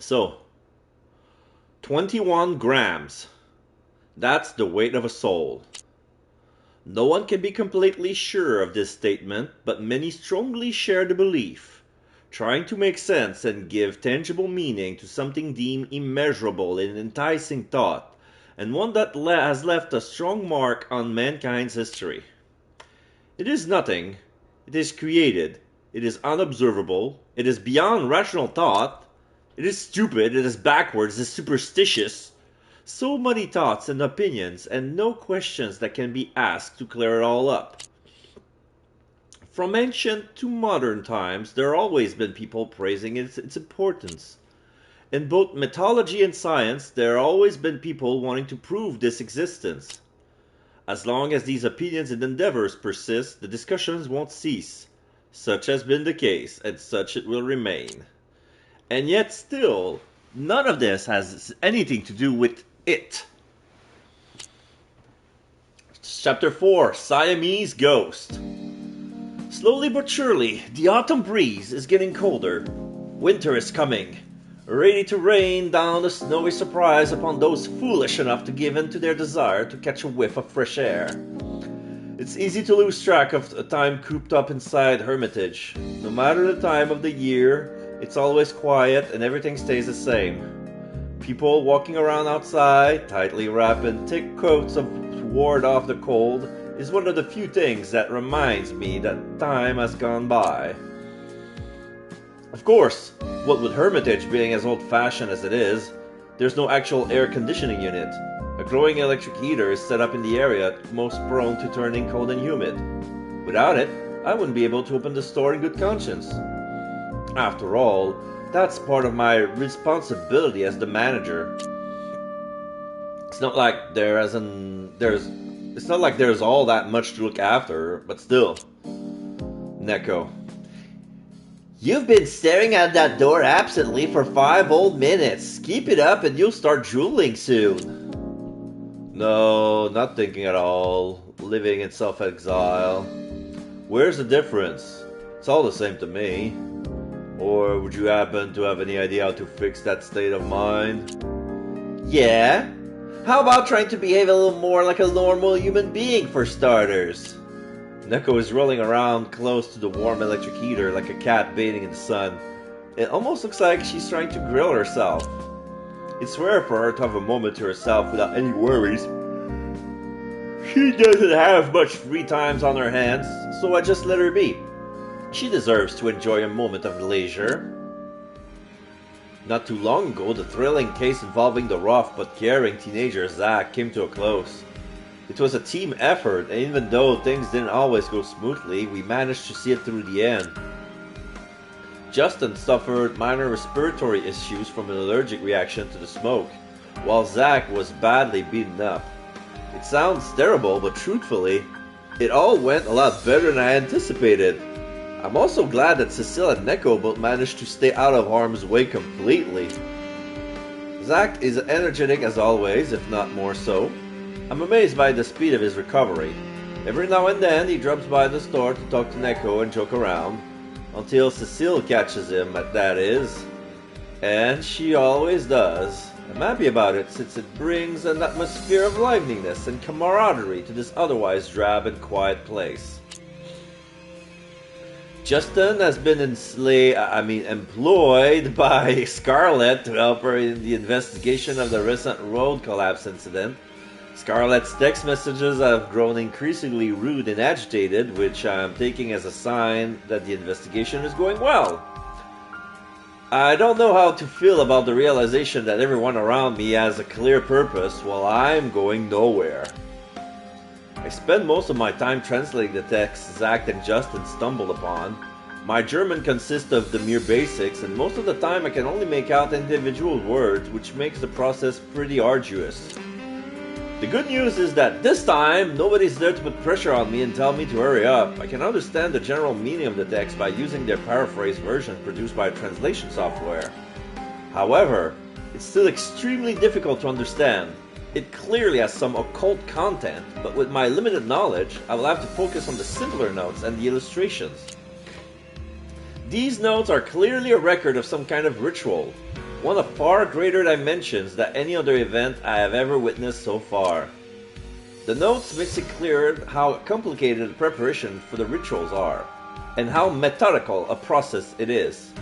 So, 21 grams. That's the weight of a soul. No one can be completely sure of this statement, but many strongly share the belief. Trying to make sense and give tangible meaning to something deemed immeasurable in enticing thought, and one that has left a strong mark on mankind's history. It is nothing. It is created. It is unobservable. It is beyond rational thought. It is stupid. It is backwards. It is superstitious. So many thoughts and opinions, and no questions that can be asked to clear it all up. From ancient to modern times, there have always been people praising its importance. In both mythology and science, there have always been people wanting to prove this existence. As long as these opinions and endeavors persist, the discussions won't cease. Such has been the case, and such it will remain. And yet still, none of this has anything to do with it. Chapter 4, Siamese Ghost. Slowly but surely, the autumn breeze is getting colder. Winter is coming, ready to rain down a snowy surprise upon those foolish enough to give in to their desire to catch a whiff of fresh air. It's easy to lose track of the time cooped up inside Hermitage. No matter the time of the year, it's always quiet and everything stays the same. People walking around outside, tightly wrapped in thick coats to ward off the cold, is one of the few things that reminds me that time has gone by. Of course, what with Hermitage being as old-fashioned as it is, there's no actual air conditioning unit. A glowing electric heater is set up in the area most prone to turning cold and humid. Without it, I wouldn't be able to open the store in good conscience. After all, that's part of my responsibility as the manager. It's not like there's all that much to look after, but still. Neko. You've been staring at that door absently for 5 whole minutes. Keep it up and you'll start drooling soon. No, not thinking at all. Living in self-exile. Where's the difference? It's all the same to me. Or would you happen to have any idea how to fix that state of mind? Yeah? How about trying to behave a little more like a normal human being for starters? Neko is rolling around close to the warm electric heater like a cat bathing in the sun. It almost looks like she's trying to grill herself. It's rare for her to have a moment to herself without any worries. She doesn't have much free times on her hands, so I just let her be. She deserves to enjoy a moment of leisure. Not too long ago, the thrilling case involving the rough but caring teenager Zach came to a close. It was a team effort, and even though things didn't always go smoothly, we managed to see it through the end. Justin suffered minor respiratory issues from an allergic reaction to the smoke, while Zach was badly beaten up. It sounds terrible, but truthfully, it all went a lot better than I anticipated. I'm also glad that Cecile and Neko both managed to stay out of harm's way completely. Zach is energetic as always, if not more so. I'm amazed by the speed of his recovery. Every now and then he drops by the store to talk to Neko and joke around, until Cecile catches him, that is. And she always does. I'm happy about it since it brings an atmosphere of liveliness and camaraderie to this otherwise drab and quiet place. Justin has been employed by Scarlett to help her in the investigation of the recent road collapse incident. Scarlett's text messages have grown increasingly rude and agitated, which I am taking as a sign that the investigation is going well. I don't know how to feel about the realization that everyone around me has a clear purpose while I'm going nowhere. I spend most of my time translating the texts Zach and Justin stumbled upon. My German consists of the mere basics, and most of the time I can only make out individual words, which makes the process pretty arduous. The good news is that this time, nobody's there to put pressure on me and tell me to hurry up. I can understand the general meaning of the text by using their paraphrased version produced by translation software. However, it's still extremely difficult to understand. It clearly has some occult content, but with my limited knowledge, I will have to focus on the simpler notes and the illustrations. These notes are clearly a record of some kind of ritual. one of far greater dimensions than any other event I have ever witnessed so far. The notes makes it clear how complicated the preparation for the rituals are, and how methodical a process it is.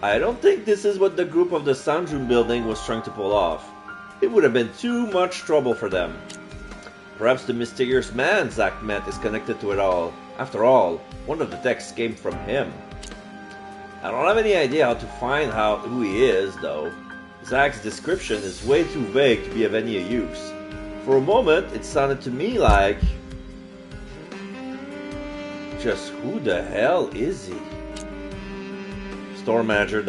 I don't think this is what the group of the Sanjun building was trying to pull off. It would have been too much trouble for them. Perhaps the mysterious man Zack met is connected to it all. After all, one of the texts came from him. I don't have any idea how to find out who he is, though. Zack's description is way too vague to be of any use. For a moment, it sounded to me like... just who the hell is he? Store manager, ...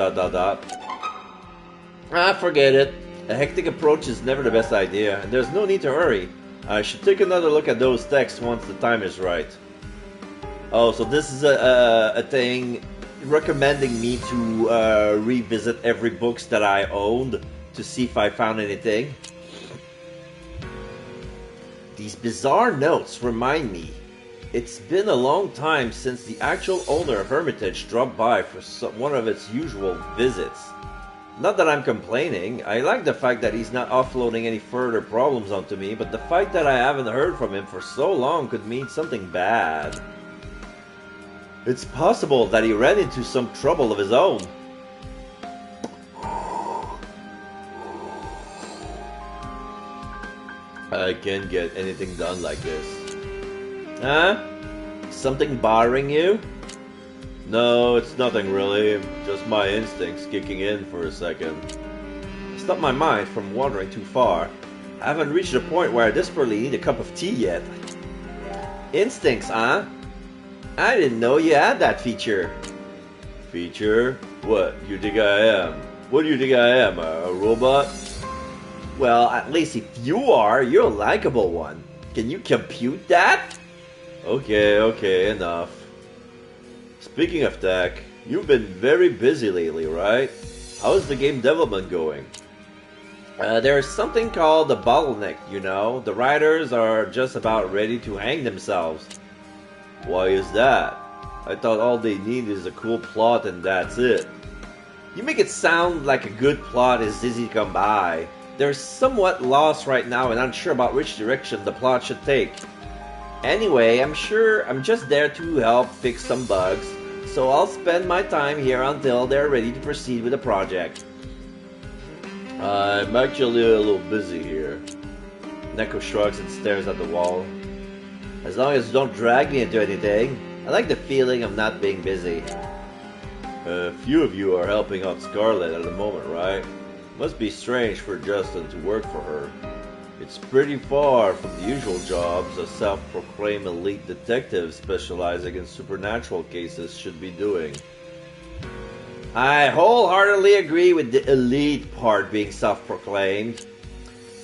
Ah, forget it. A hectic approach is never the best idea, and there's no need to hurry. I should take another look at those texts once the time is right. Oh, so this is a thing recommending me to revisit every books that I owned to see if I found anything. These bizarre notes remind me. It's been a long time since the actual owner of Hermitage dropped by for one of its usual visits. Not that I'm complaining, I like the fact that he's not offloading any further problems onto me, but the fact that I haven't heard from him for so long could mean something bad. It's possible that he ran into some trouble of his own. I can't get anything done like this. Huh? Something bothering you? No, it's nothing really. Just my instincts kicking in for a second. Stop my mind from wandering too far. I haven't reached a point where I desperately need a cup of tea yet. Instincts, huh? I didn't know you had that feature. Feature? What you think I am? What do you think I am, a robot? Well, at least if you are, you're a likable one. Can you compute that? Okay, enough. Speaking of tech, you've been very busy lately, right? How's the game development going? There's something called the bottleneck, you know. The writers are just about ready to hang themselves. Why is that? I thought all they need is a cool plot and that's it. You make it sound like a good plot is easy to come by. They're somewhat lost right now and unsure about which direction the plot should take. Anyway, I'm just there to help fix some bugs, so I'll spend my time here until they're ready to proceed with the project. I'm actually a little busy here. Neko shrugs and stares at the wall. As long as you don't drag me into anything, I like the feeling of not being busy. A few of you are helping out Scarlet at the moment, right? Must be strange for Justin to work for her. It's pretty far from the usual jobs a self-proclaimed elite detective specializing in supernatural cases should be doing. I wholeheartedly agree with the elite part being self-proclaimed.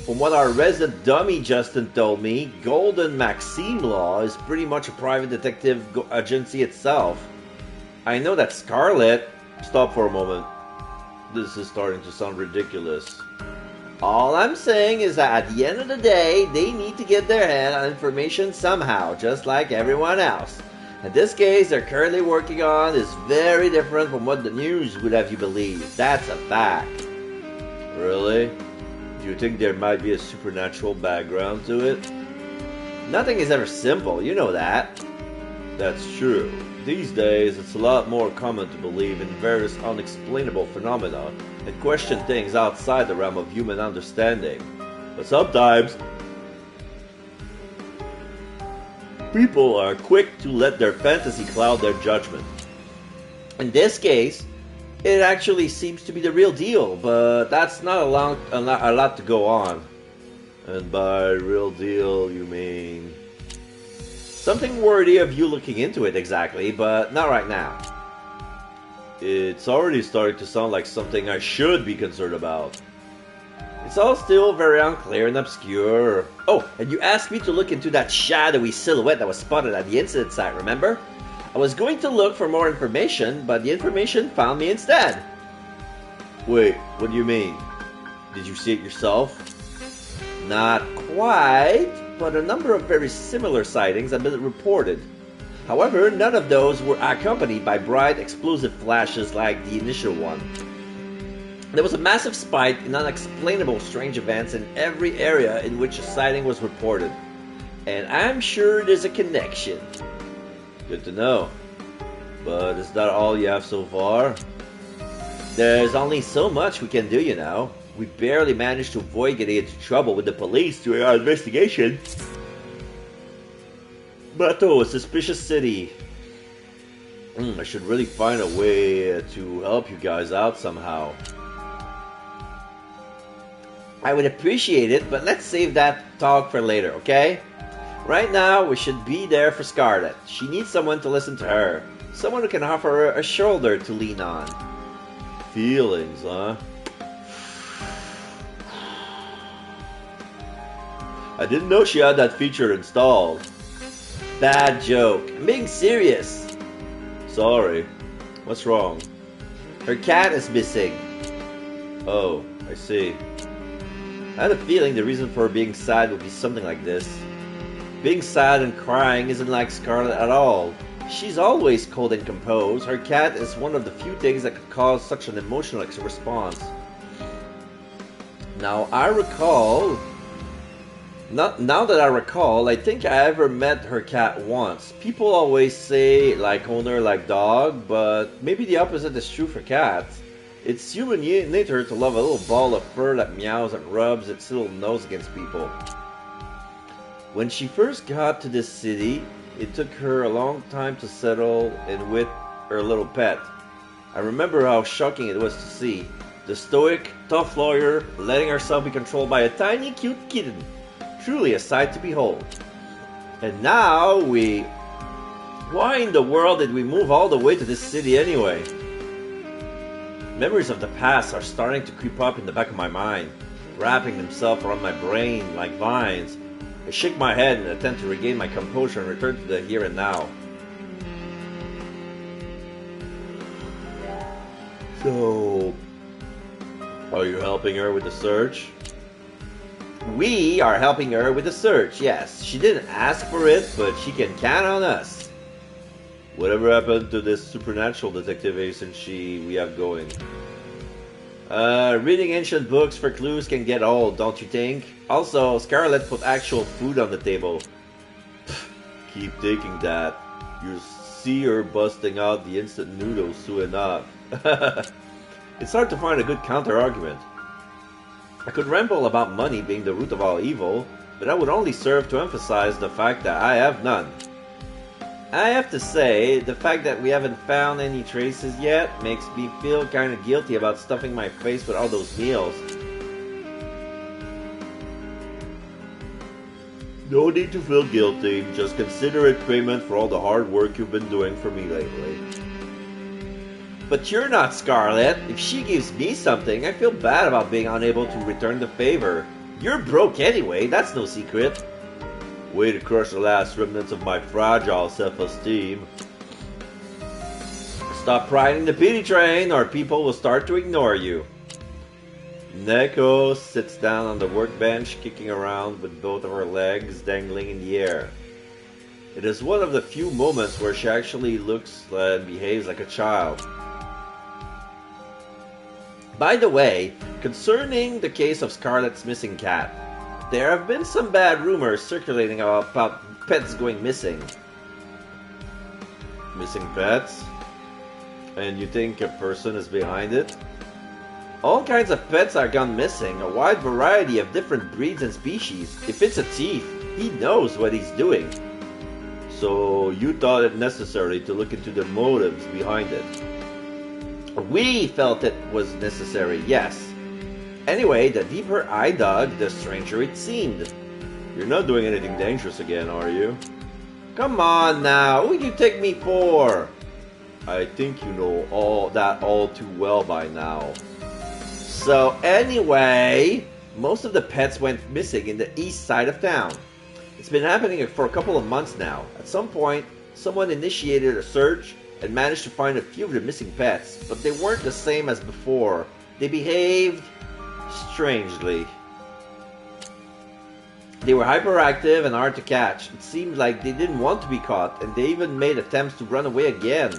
From what our resident dummy Justin told me, Golden Maxime Law is pretty much a private detective agency itself. I know that Scarlet... Stop for a moment. This is starting to sound ridiculous. All I'm saying is that at the end of the day, they need to get their head on information somehow, just like everyone else. In this case, they're currently working on is very different from what the news would have you believe. That's a fact. Really? Do you think there might be a supernatural background to it? Nothing is ever simple, you know that. That's true. These days, it's a lot more common to believe in various unexplainable phenomena and question things outside the realm of human understanding. But sometimes, people are quick to let their fantasy cloud their judgment. In this case, it actually seems to be the real deal, but that's not a lot to go on. And by real deal, you mean... something worthy of you looking into it exactly, but not right now. It's already starting to sound like something I should be concerned about. It's all still very unclear and obscure. Oh, and you asked me to look into that shadowy silhouette that was spotted at the incident site, remember? I was going to look for more information, but the information found me instead. Wait, what do you mean? Did you see it yourself? Not quite, but a number of very similar sightings have been reported. However, none of those were accompanied by bright explosive flashes like the initial one. There was a massive spike in unexplainable strange events in every area in which a sighting was reported. And I'm sure there's a connection. Good to know. But is that all you have so far? There's only so much we can do, you know. We barely managed to avoid getting into trouble with the police during our investigation. Bato, a suspicious city. I should really find a way to help you guys out somehow. I would appreciate it, but let's save that talk for later, okay? Right now, we should be there for Scarlet. She needs someone to listen to her. Someone who can offer her a shoulder to lean on. Feelings, huh? I didn't know she had that feature installed. Bad joke. I'm being serious. Sorry. What's wrong? Her cat is missing. Oh, I see. I had a feeling the reason for her being sad would be something like this. Being sad and crying isn't like Scarlet at all. She's always cold and composed. Her cat is one of the few things that could cause such an emotional response. Now that I recall, I think I ever met her cat once. People always say like owner, like dog, but maybe the opposite is true for cats. It's human nature to love a little ball of fur that meows and rubs its little nose against people. When she first got to this city, it took her a long time to settle in with her little pet. I remember how shocking it was to see. The stoic, tough lawyer letting herself be controlled by a tiny, cute kitten. Truly a sight to behold. And now why in the world did we move all the way to this city anyway? Memories of the past are starting to creep up in the back of my mind, wrapping themselves around my brain like vines. I shake my head in an attempt to regain my composure and return to the here and now. So, are you helping her with the search? We are helping her with the search, yes. She didn't ask for it, but she can count on us. Whatever happened to this supernatural detective agency we have going? Reading ancient books for clues can get old, don't you think? Also, Scarlet put actual food on the table. Keep taking that. You see her busting out the instant noodles soon enough. It's hard to find a good counter-argument. I could ramble about money being the root of all evil, but that would only serve to emphasize the fact that I have none. I have to say, the fact that we haven't found any traces yet makes me feel kind of guilty about stuffing my face with all those meals. No need to feel guilty, just consider it payment for all the hard work you've been doing for me lately. But you're not Scarlet. If she gives me something, I feel bad about being unable to return the favor. You're broke anyway, that's no secret. Way to crush the last remnants of my fragile self-esteem. Stop riding the pity train or people will start to ignore you. Neko sits down on the workbench, kicking around with both of her legs dangling in the air. It is one of the few moments where she actually looks and behaves like a child. By the way, concerning the case of Scarlet's missing cat, there have been some bad rumors circulating about pets going missing. Missing pets? And you think a person is behind it? All kinds of pets are gone missing, a wide variety of different breeds and species. If it's a thief, he knows what he's doing. So you thought it necessary to look into the motives behind it? We felt it was necessary, yes. Anyway, the deeper I dug, the stranger it seemed. You're not doing anything dangerous again, are you? Come on now, who do you take me for? I think you know all too well by now. So anyway, most of the pets went missing in the east side of town. It's been happening for a couple of months now. At some point, someone initiated a search and managed to find a few of the missing pets, but they weren't the same as before. They behaved strangely. They were hyperactive and hard to catch. It seemed like they didn't want to be caught, and they even made attempts to run away again.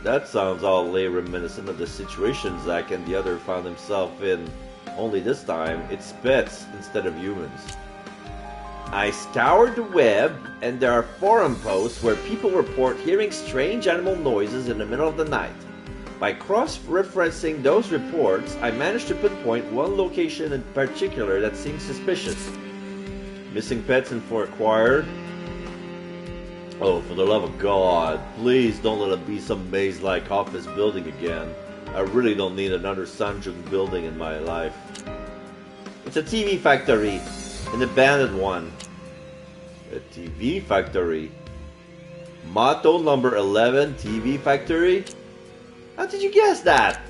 That sounds oddly reminiscent of the situation Zack and the other found himself in, only this time it's pets instead of humans. I scoured the web, and there are forum posts where people report hearing strange animal noises in the middle of the night. By cross-referencing those reports, I managed to pinpoint one location in particular that seemed suspicious. Missing pets in Fort Choir? Oh, for the love of God, please don't let it be some maze-like office building again. I really don't need another Sanjung building in my life. It's a TV factory. An abandoned one. A TV factory? Motto number 11 TV factory? How did you guess that?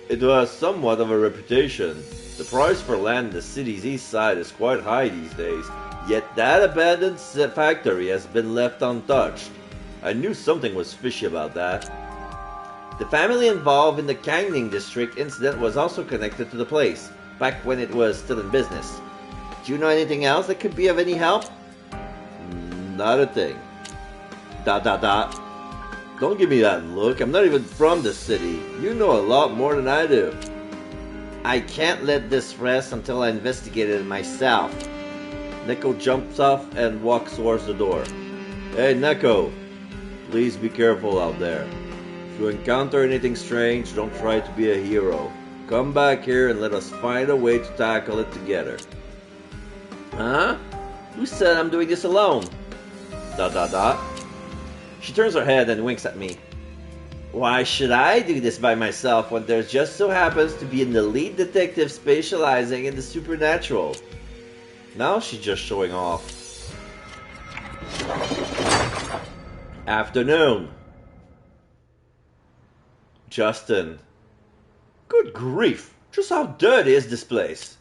It has somewhat of a reputation. The price for land in the city's east side is quite high these days, yet that abandoned factory has been left untouched. I knew something was fishy about that. The family involved in the Kangning district incident was also connected to the place, back when it was still in business. Do you know anything else that could be of any help? Not a thing. ... Don't give me that look. I'm not even from the city. You know a lot more than I do. I can't let this rest until I investigate it myself. Neko jumps off and walks towards the door. Hey, Neko. Please be careful out there. If you encounter anything strange, don't try to be a hero. Come back here and let us find a way to tackle it together. Huh? Who said I'm doing this alone? ... She turns her head and winks at me. Why should I do this by myself when there just so happens to be an elite detective specializing in the supernatural? Now she's just showing off. Afternoon. Justin. Good grief! Just how dirty is this place?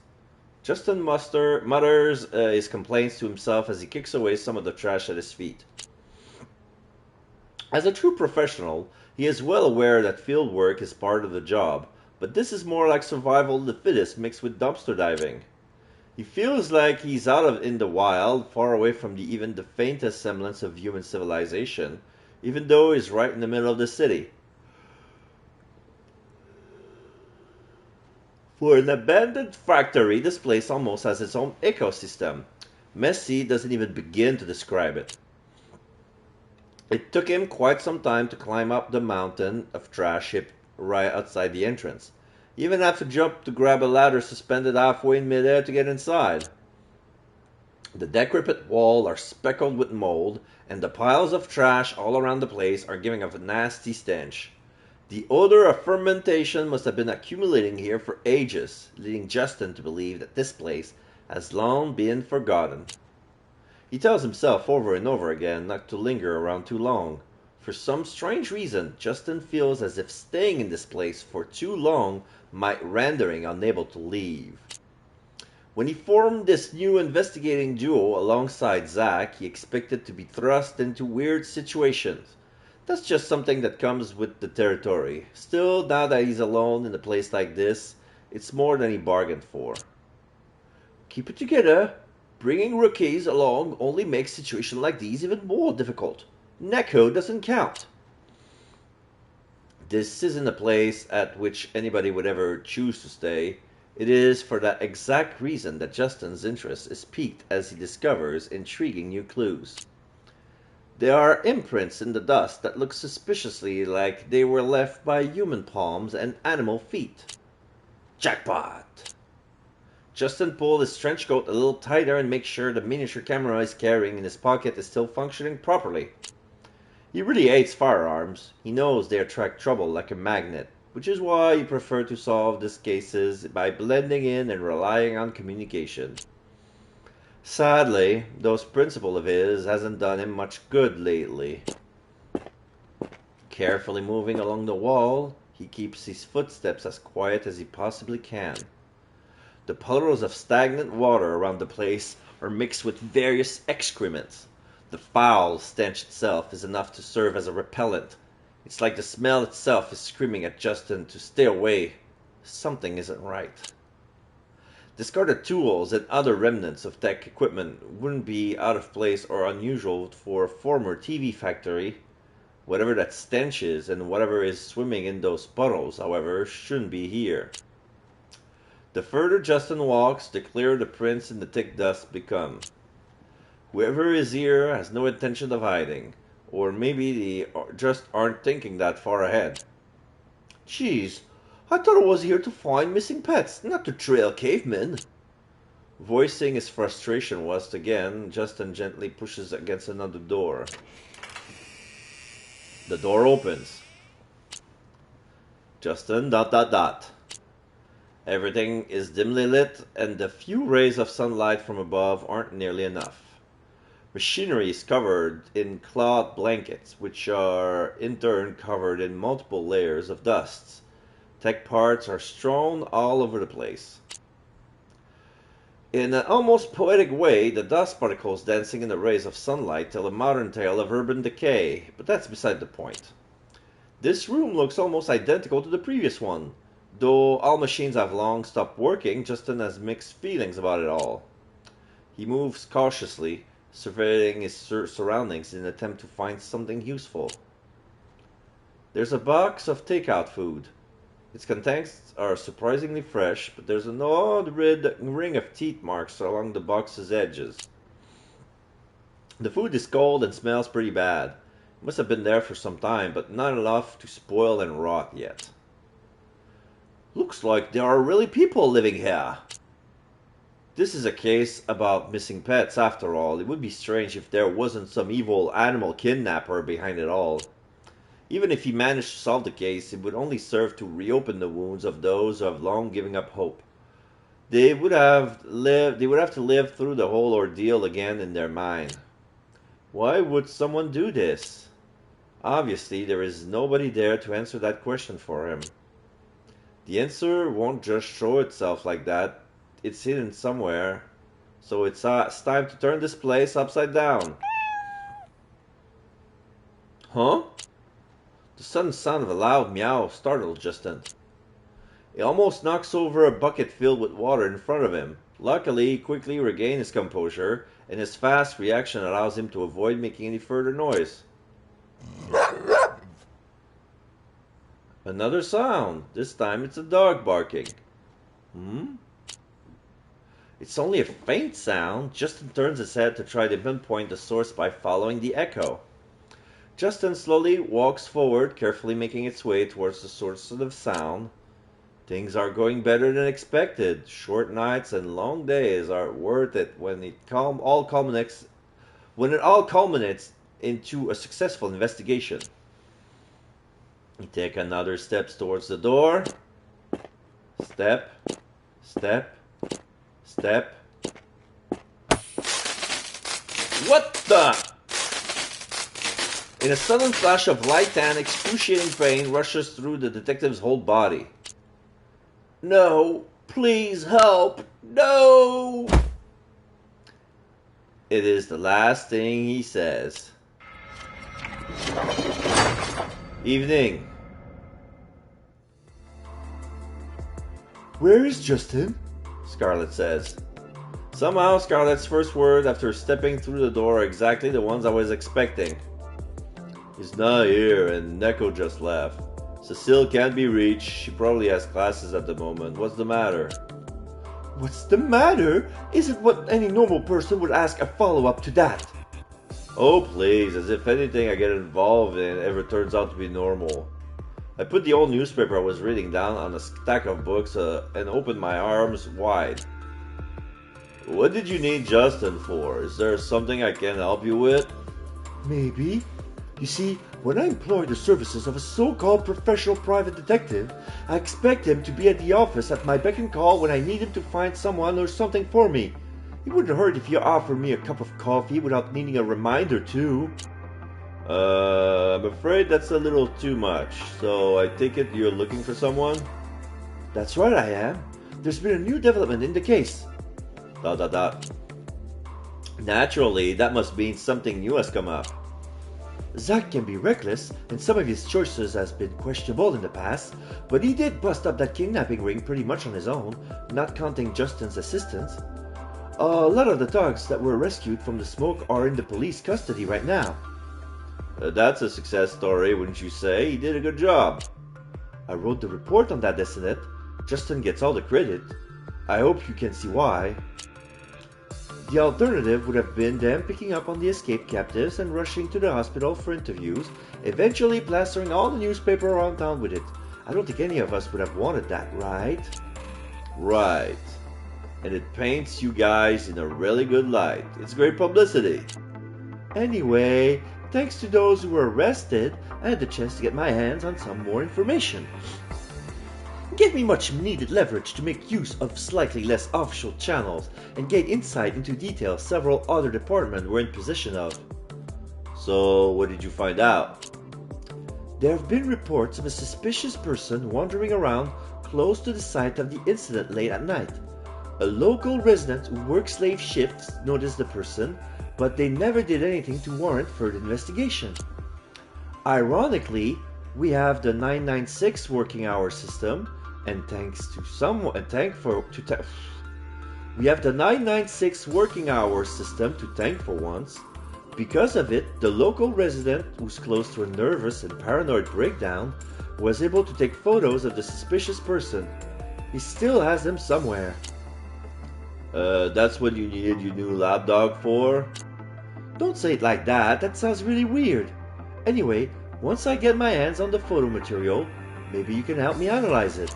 Justin mutters his complaints to himself as he kicks away some of the trash at his feet. As a true professional, he is well aware that field work is part of the job, but this is more like survival of the fittest mixed with dumpster diving. He feels like he's in the wild, far away from even the faintest semblance of human civilization, even though he's right in the middle of the city. For an abandoned factory, this place almost has its own ecosystem. Messy doesn't even begin to describe it. It took him quite some time to climb up the mountain of trash heaped right outside the entrance. He even had to jump to grab a ladder suspended halfway in midair to get inside. The decrepit walls are speckled with mold, and the piles of trash all around the place are giving off a nasty stench. The odor of fermentation must have been accumulating here for ages, leading Justin to believe that this place has long been forgotten. He tells himself over and over again not to linger around too long. For some strange reason, Justin feels as if staying in this place for too long might render him unable to leave. When he formed this new investigating duo alongside Zack, he expected to be thrust into weird situations. That's just something that comes with the territory. Still, now that he's alone in a place like this, it's more than he bargained for. Keep it together. Bringing rookies along only makes situations like these even more difficult. Neko doesn't count. This isn't a place at which anybody would ever choose to stay. It is for that exact reason that Justin's interest is piqued as he discovers intriguing new clues. There are imprints in the dust that look suspiciously like they were left by human palms and animal feet. Jackpot! Justin pulled his trench coat a little tighter and makes sure the miniature camera he's carrying in his pocket is still functioning properly. He really hates firearms. He knows they attract trouble like a magnet, which is why he prefers to solve these cases by blending in and relying on communication. Sadly, those principles of his hasn't done him much good lately. Carefully moving along the wall, he keeps his footsteps as quiet as he possibly can. The puddles of stagnant water around the place are mixed with various excrements. The foul stench itself is enough to serve as a repellent. It's like the smell itself is screaming at Justin to stay away. Something isn't right. Discarded tools and other remnants of tech equipment wouldn't be out of place or unusual for a former TV factory. Whatever that stench is and whatever is swimming in those puddles, however, shouldn't be here. The further Justin walks, the clearer the prints in the thick dust become. Whoever is here has no intention of hiding, or maybe they just aren't thinking that far ahead. Jeez, I thought I was here to find missing pets, not to trail cavemen. Voicing his frustration once again, Justin gently pushes against another door. The door opens. Justin ... Everything is dimly lit, and the few rays of sunlight from above aren't nearly enough. Machinery is covered in cloth blankets, which are in turn covered in multiple layers of dust. Tech parts are strewn all over the place. In an almost poetic way, the dust particles dancing in the rays of sunlight tell a modern tale of urban decay, but that's beside the point. This room looks almost identical to the previous one. Though all machines have long stopped working, Justin has mixed feelings about it all. He moves cautiously, surveying his surroundings in an attempt to find something useful. There's a box of takeout food. Its contents are surprisingly fresh, but there's an odd red ring of teeth marks along the box's edges. The food is cold and smells pretty bad. It must have been there for some time, but not enough to spoil and rot yet. Looks like there are really people living here. This is a case about missing pets after all. It would be strange if there wasn't some evil animal kidnapper behind it all. Even if he managed to solve the case, it would only serve to reopen the wounds of those who have long given up hope. They would have to live through the whole ordeal again in their mind. Why would someone do this? Obviously, there is nobody there to answer that question for him. The answer won't just show itself like that. It's hidden somewhere. So it's time to turn this place upside down. Huh? The sudden sound of a loud meow startled Justin. He almost knocks over a bucket filled with water in front of him. Luckily, he quickly regains his composure, and his fast reaction allows him to avoid making any further noise. Another sound. This time it's a dog barking. It's only a faint sound. Justin turns his head to try to pinpoint the source by following the echo. Justin slowly walks forward, carefully making its way towards the source of the sound. Things are going better than expected. Short nights and long days are worth it when it all culminates into a successful investigation. You take another step towards the door. Step, step, step. What the? In a sudden flash of light and excruciating pain rushes through the detective's whole body. No, please help, no! It is the last thing he says. Evening. Where is Justin? Scarlett says. Somehow Scarlett's first word after stepping through the door are exactly the ones I was expecting. He's not here, and Neko just left. Cecile can't be reached. She probably has classes at the moment. What's the matter? What's the matter? Isn't what any normal person would ask a follow-up to that. Oh please, as if anything I get involved in ever turns out to be normal. I put the old newspaper I was reading down on a stack of books and opened my arms wide. What did you need Justin for? Is there something I can help you with? Maybe. You see, when I employ the services of a so-called professional private detective, I expect him to be at the office at my beck and call when I need him to find someone or something for me. It wouldn't hurt if you offered me a cup of coffee without needing a reminder too. I'm afraid that's a little too much. So I take it you're looking for someone? That's right, I am. There's been a new development in the case. ... Naturally, that must mean something new has come up. Zach can be reckless, and some of his choices has been questionable in the past, but he did bust up that kidnapping ring pretty much on his own, not counting Justin's assistance. A lot of the dogs that were rescued from the smoke are in the police custody right now. That's a success story, wouldn't you say? He did a good job. I wrote the report on that, isn't it? Justin gets all the credit. I hope you can see why. The alternative would have been them picking up on the escaped captives and rushing to the hospital for interviews, eventually plastering all the newspaper around town with it. I don't think any of us would have wanted that, right? Right. And it paints you guys in a really good light. It's great publicity. Anyway, thanks to those who were arrested, I had the chance to get my hands on some more information. It gave me much needed leverage to make use of slightly less official channels and gain insight into details several other departments were in possession of. So, what did you find out? There have been reports of a suspicious person wandering around close to the site of the incident late at night. A local resident who works slave shifts noticed the person, but they never did anything to warrant further investigation. Ironically, we have the 996 working hour system, and we have the 996 working hour system to thank for once. Because of it, the local resident, who's close to a nervous and paranoid breakdown, was able to take photos of the suspicious person. He still has them somewhere. That's what you needed your new lapdog for? Don't say it like that, that sounds really weird. Anyway, once I get my hands on the photo material, maybe you can help me analyze it.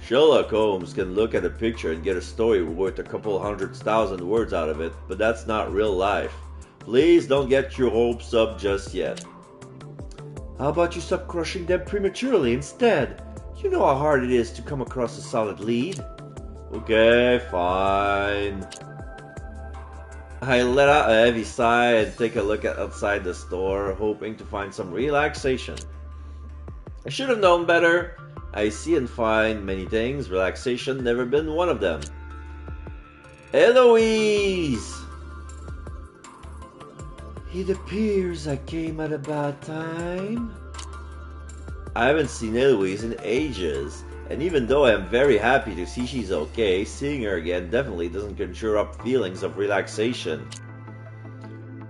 Sherlock Holmes can look at a picture and get a story worth a couple 100,000 words out of it, but that's not real life. Please don't get your hopes up just yet. How about you stop crushing them prematurely instead? You know how hard it is to come across a solid lead. Okay, fine. I let out a heavy sigh and take a look outside the store, hoping to find some relaxation. I should have known better. I see and find many things, relaxation never been one of them. Eloise! It appears I came at a bad time. I haven't seen Eloise in ages, and even though I am very happy to see she's okay, seeing her again definitely doesn't conjure up feelings of relaxation.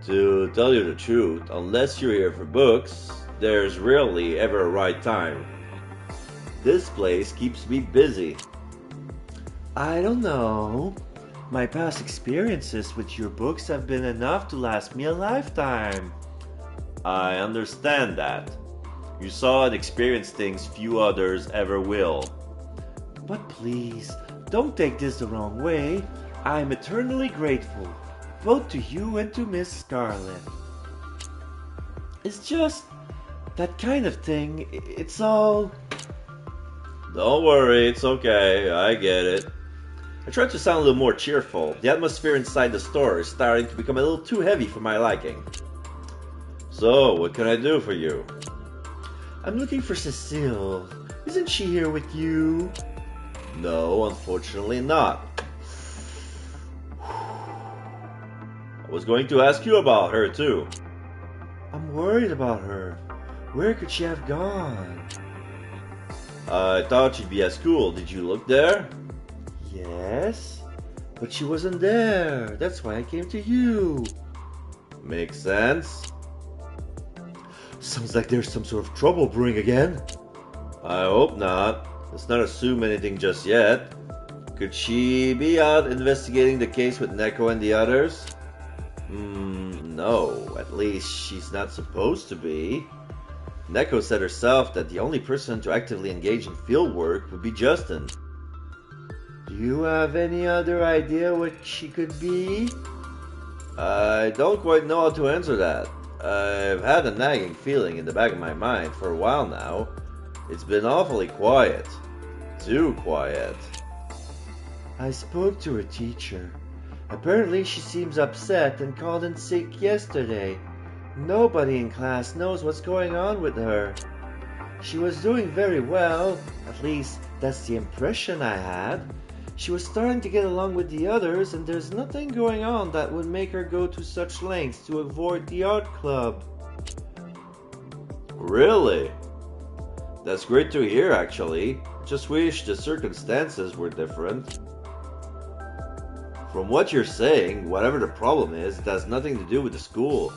To tell you the truth, unless you're here for books, there's rarely ever a right time. This place keeps me busy. I don't know. My past experiences with your books have been enough to last me a lifetime. I understand that. You saw and experienced things few others ever will. But please, don't take this the wrong way. I am eternally grateful, both to you and to Miss Scarlet. It's just that kind of thing. It's all... Don't worry, it's okay. I get it. I tried to sound a little more cheerful. The atmosphere inside the store is starting to become a little too heavy for my liking. So, what can I do for you? I'm looking for Cecile. Isn't she here with you? No, unfortunately not. I was going to ask you about her too. I'm worried about her. Where could she have gone? I thought she'd be at school. Did you look there? Yes, but she wasn't there. That's why I came to you. Makes sense. Sounds like there's some sort of trouble brewing again. I hope not. Let's not assume anything just yet. Could she be out investigating the case with Neko and the others? No. At least she's not supposed to be. Neko said herself that the only person to actively engage in field work would be Justin. Do you have any other idea what she could be? I don't quite know how to answer that. I've had a nagging feeling in the back of my mind for a while now. It's been awfully quiet. Too quiet. I spoke to her teacher. Apparently she seems upset and called in sick yesterday. Nobody in class knows what's going on with her. She was doing very well, at least that's the impression I had. She was starting to get along with the others, and there's nothing going on that would make her go to such lengths to avoid the art club. Really? That's great to hear, actually. Just wish the circumstances were different. From what you're saying, whatever the problem is, it has nothing to do with the school.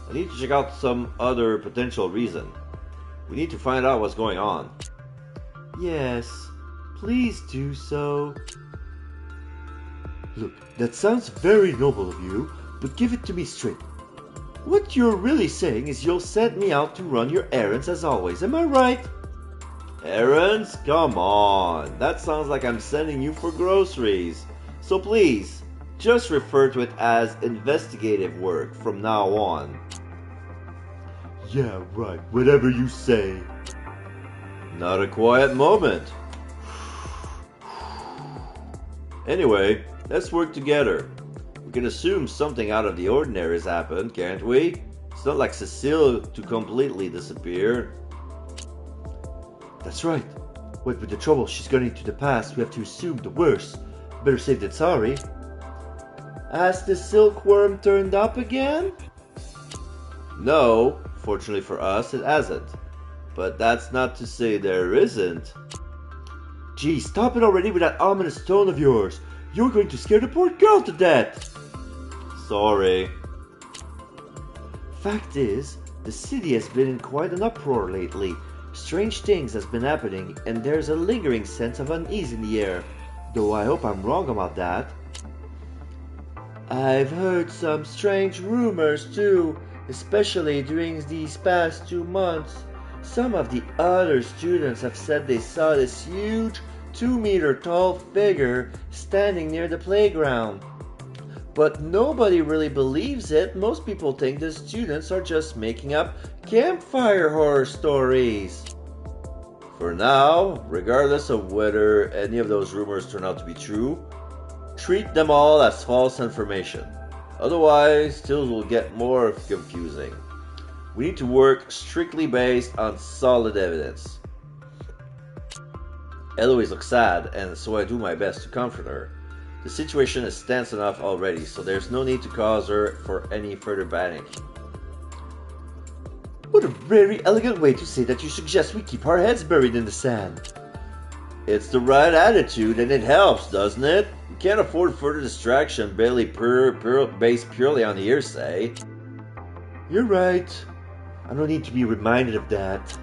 I need to check out some other potential reason. We need to find out what's going on. Yes, please do so. Look, that sounds very noble of you, but give it to me straight. What you're really saying is you'll send me out to run your errands as always, am I right? Errands? Come on. That sounds like I'm sending you for groceries. So please, just refer to it as investigative work from now on. Yeah, right, whatever you say. Not a quiet moment. Anyway, let's work together. We can assume something out of the ordinary has happened, can't we? It's not like Cecile to completely disappear. That's right. What with the trouble she's got into the past, we have to assume the worst. Better safe than sorry. Has the silkworm turned up again? No, fortunately for us, it hasn't. But that's not to say there isn't. Gee, stop it already with that ominous tone of yours. You're going to scare the poor girl to death. Sorry. Fact is, the city has been in quite an uproar lately. Strange things has been happening, and there's a lingering sense of unease in the air. Though I hope I'm wrong about that. I've heard some strange rumors too, especially during these past 2 months. Some of the other students have said they saw this huge 2-meter tall figure standing near the playground. But nobody really believes it. Most people think the students are just making up campfire horror stories. For now, regardless of whether any of those rumors turn out to be true, treat them all as false information. Otherwise, things will get more confusing. We need to work strictly based on solid evidence. Eloise looks sad, and so I do my best to comfort her. The situation is tense enough already, so there's no need to cause her for any further panic. What a very elegant way to say that you suggest we keep our heads buried in the sand. It's the right attitude, and it helps, doesn't it? We can't afford further distraction based purely on hearsay. You're right. I don't need to be reminded of that.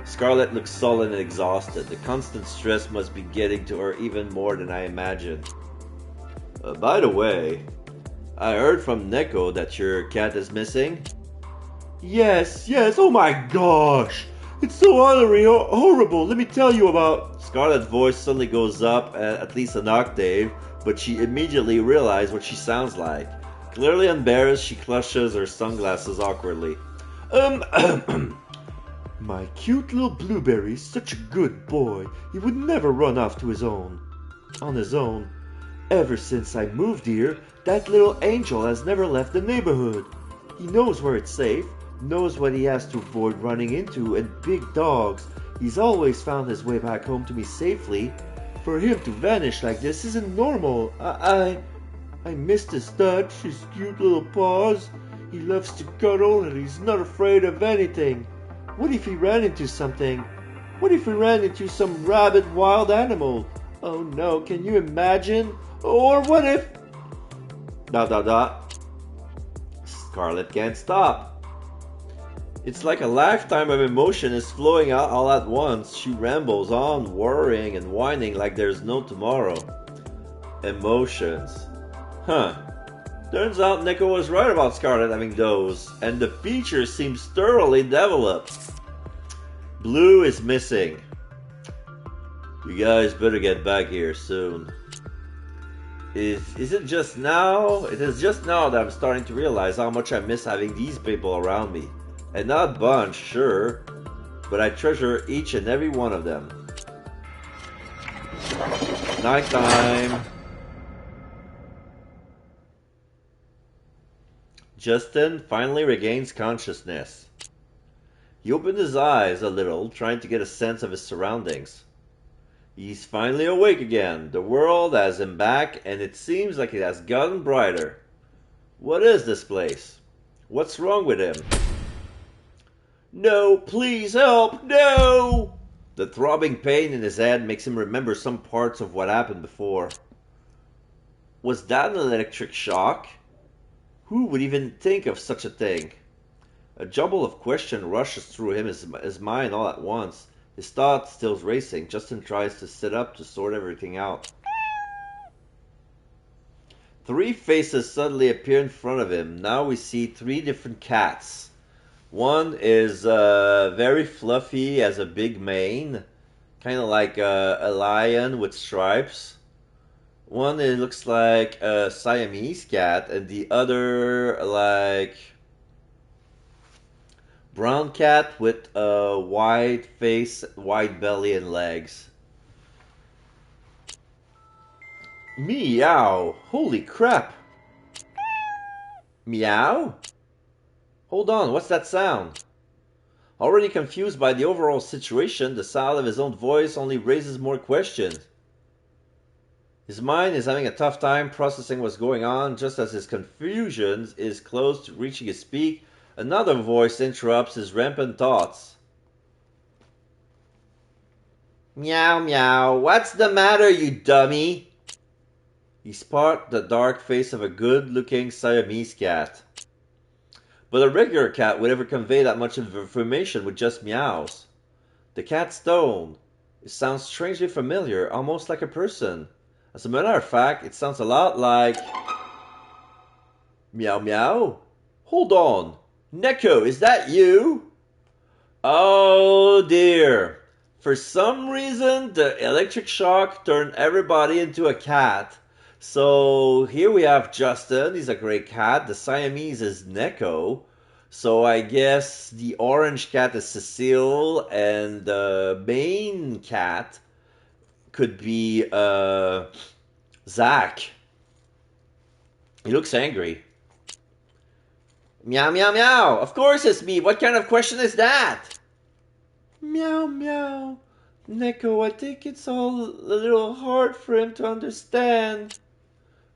Scarlet looks sullen and exhausted. The constant stress must be getting to her even more than I imagined. By the way, I heard from Neko that your cat is missing. Yes, oh my gosh! It's so utterly horrible, let me tell you about... Scarlet's voice suddenly goes up at least an octave, but she immediately realizes what she sounds like. Clearly embarrassed, she clutches her sunglasses awkwardly. My cute little Blueberry's such a good boy. He would never run off to on his own. Ever since I moved here, that little angel has never left the neighborhood. He knows where it's safe, knows what he has to avoid running into, and big dogs. He's always found his way back home to me safely. For him to vanish like this isn't normal. I missed his touch, his cute little paws. He loves to cuddle and he's not afraid of anything. What if he ran into something? What if he ran into some rabid wild animal? Oh no, can you imagine? Or what if... Scarlet can't stop. It's like a lifetime of emotion is flowing out all at once. She rambles on, worrying and whining like there's no tomorrow. Emotions. Turns out Neko was right about Scarlet having those, and the feature seems thoroughly developed. Blue is missing. You guys better get back here soon. Is it just now? It is just now that I'm starting to realize how much I miss having these people around me. And not a bunch, sure, but I treasure each and every one of them. Nighttime. Justin finally regains consciousness. He opened his eyes a little, trying to get a sense of his surroundings. He's finally awake again. The world has him back, and it seems like it has gotten brighter. What is this place? What's wrong with him? No, please help, no! The throbbing pain in his head makes him remember some parts of what happened before. Was that an electric shock? Who would even think of such a thing? A jumble of questions rushes through his mind all at once. His thoughts still racing. Justin tries to sit up to sort everything out. Three faces suddenly appear in front of him. Now we see three different cats. One is very fluffy, has a big mane, kind of like a lion with stripes. One it looks like a Siamese cat, and the other like brown cat with a white face, white belly, and legs. Meow! Holy crap! Meow? Hold on, what's that sound? Already confused by the overall situation, the sound of his own voice only raises more questions. His mind is having a tough time processing what's going on. Just as his confusion is close to reaching his peak, another voice interrupts his rampant thoughts. Meow meow, what's the matter, you dummy? He spotted the dark face of a good-looking Siamese cat. But a regular cat would ever convey that much information with just meows. The cat's tone, it sounds strangely familiar, almost like a person. As a matter of fact, it sounds a lot like... Meow meow? Hold on. Neko, is that you? Oh dear. For some reason, the electric shock turned everybody into a cat. So here we have Justin, he's a gray cat. The Siamese is Neko. So I guess the orange cat is Cecile, and the main cat could be Zach. He looks angry. Meow meow meow. Of course it's me. What kind of question is that? Meow meow. Neko, I think it's all a little hard for him to understand.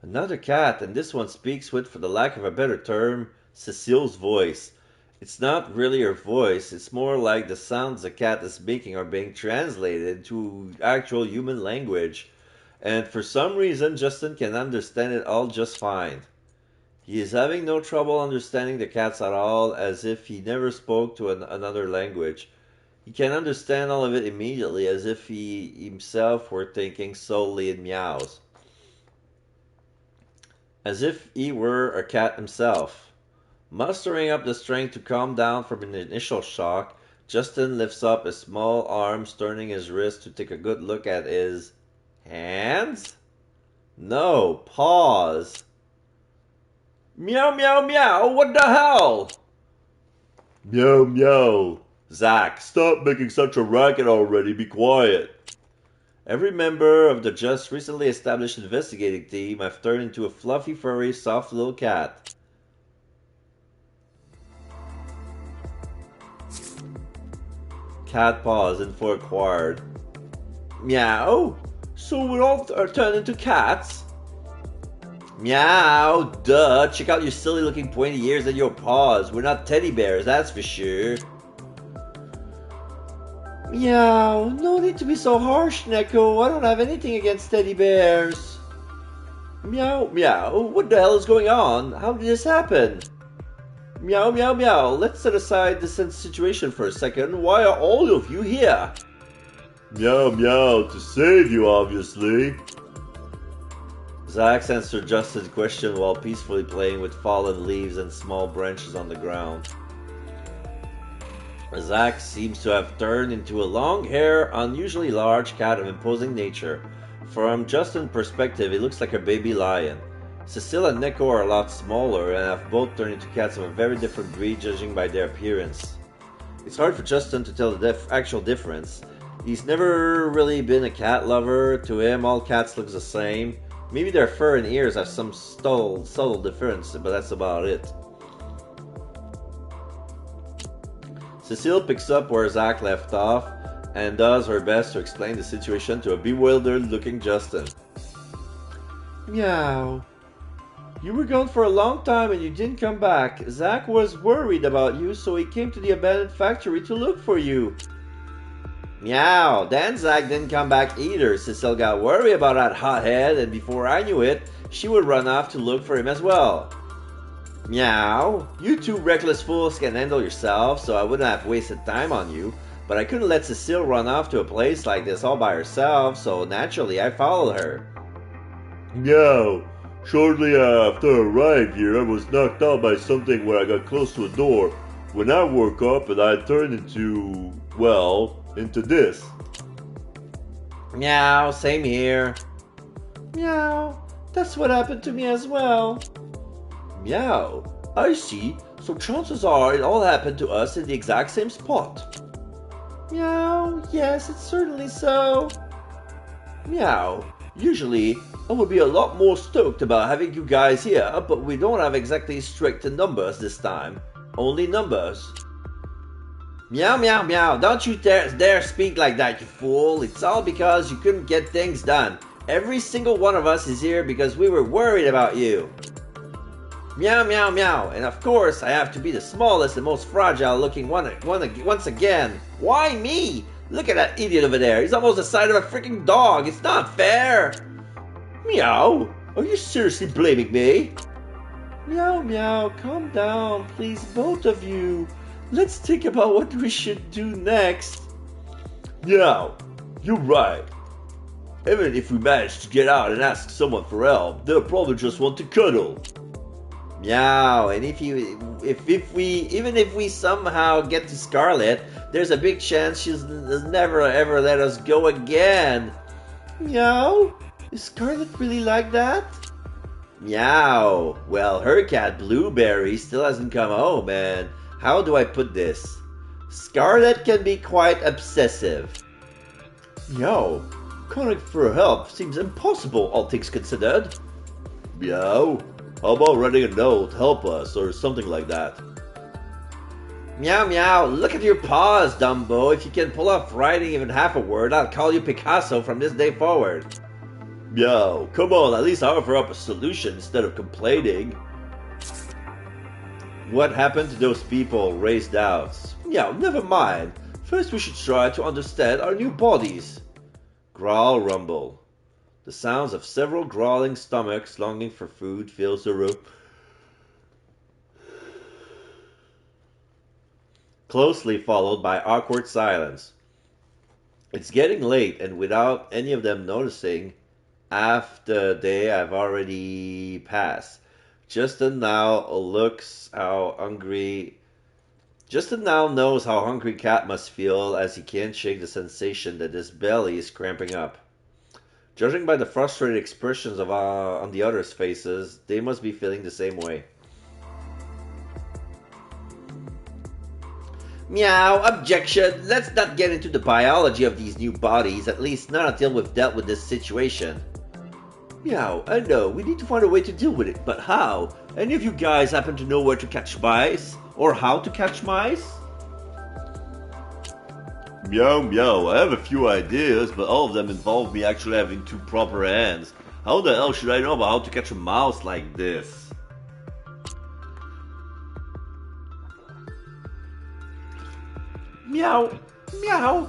Another cat, and this one speaks with, for the lack of a better term, Cecile's voice. It's not really her voice, it's more like the sounds the cat is making are being translated into actual human language. And for some reason, Justin can understand it all just fine. He is having no trouble understanding the cats at all, as if he never spoke to another language. He can understand all of it immediately, as if he himself were thinking solely in meows. As if he were a cat himself. Mustering up the strength to calm down from an initial shock, Justin lifts up his small arms, turning his wrist to take a good look at his... hands? No, paws. Meow meow meow, what the hell? Meow meow. Zach, stop making such a racket already, be quiet. Every member of the just recently established investigating team have turned into a fluffy, furry, soft little cat. Cat paws and for acquired. Meow? So we all are turned into cats? Meow, duh, check out your silly looking pointy ears and your paws. We're not teddy bears, that's for sure. Meow, no need to be so harsh, Neko. I don't have anything against teddy bears. Meow, meow, what the hell is going on? How did this happen? Meow, meow, meow, let's set aside this situation for a second. Why are all of you here? Meow, meow, to save you, obviously. Zach answered Justin's question while peacefully playing with fallen leaves and small branches on the ground. Zach seems to have turned into a long-haired, unusually large cat of imposing nature. From Justin's perspective, he looks like a baby lion. Cecile and Neko are a lot smaller and have both turned into cats of a very different breed judging by their appearance. It's hard for Justin to tell the actual difference. He's never really been a cat lover. To him, all cats look the same. Maybe their fur and ears have some subtle difference, but that's about it. Cecile picks up where Zach left off and does her best to explain the situation to a bewildered-looking Justin. Meow. You were gone for a long time and you didn't come back. Zach was worried about you, so he came to the abandoned factory to look for you. Meow. Then Zach didn't come back either. Cecile got worried about that hothead, and before I knew it, she would run off to look for him as well. Meow. You two reckless fools can handle yourself, so I wouldn't have wasted time on you. But I couldn't let Cecile run off to a place like this all by herself, so naturally I followed her. Meow. Shortly after I arrived here, I was knocked out by something when I got close to a door. When I woke up and I turned into this. Meow, same here. Meow. That's what happened to me as well. Meow. I see. So chances are it all happened to us in the exact same spot. Meow. Yes, it's certainly so. Meow. Usually, I would be a lot more stoked about having you guys here, but we don't have exactly strict numbers this time. Only numbers. Meow, meow, meow. Don't you dare speak like that, you fool. It's all because you couldn't get things done. Every single one of us is here because we were worried about you. Meow, meow, meow. And of course, I have to be the smallest and most fragile looking one once again. Why me? Look at that idiot over there. He's almost the size of a freaking dog. It's not fair. Meow. Are you seriously blaming me? Meow, meow. Calm down, please, both of you. Let's think about what we should do next. Meow. You're right. Even if we manage to get out and ask someone for help, they'll probably just want to cuddle. Meow, and even if we somehow get to Scarlet, there's a big chance she'll never ever let us go again. Meow? Is Scarlet really like that? Meow. Well, her cat Blueberry still hasn't come home, and how do I put this? Scarlet can be quite obsessive. Meow. Calling for help seems impossible, all things considered. Meow. How about writing a note, help us, or something like that? Meow, meow, look at your paws, Dumbo. If you can pull off writing even half a word, I'll call you Picasso from this day forward. Meow, come on, at least offer up a solution instead of complaining. What happened to those people? Raised doubts. Meow, never mind. First we should try to understand our new bodies. Growl, rumble. The sounds of several growling stomachs longing for food fills the room. Closely followed by awkward silence. It's getting late, and without any of them noticing, half the day I've already passed. Justin now knows how hungry Cat must feel as he can't shake the sensation that his belly is cramping up. Judging by the frustrated expressions on the others' faces, they must be feeling the same way. Meow, objection! Let's not get into the biology of these new bodies, at least not until we've dealt with this situation. Meow, I know, we need to find a way to deal with it, but how? Any of you guys happen to know where to catch mice? Or how to catch mice? Meow, meow, I have a few ideas, but all of them involve me actually having two proper hands. How the hell should I know about how to catch a mouse like this? Meow, meow.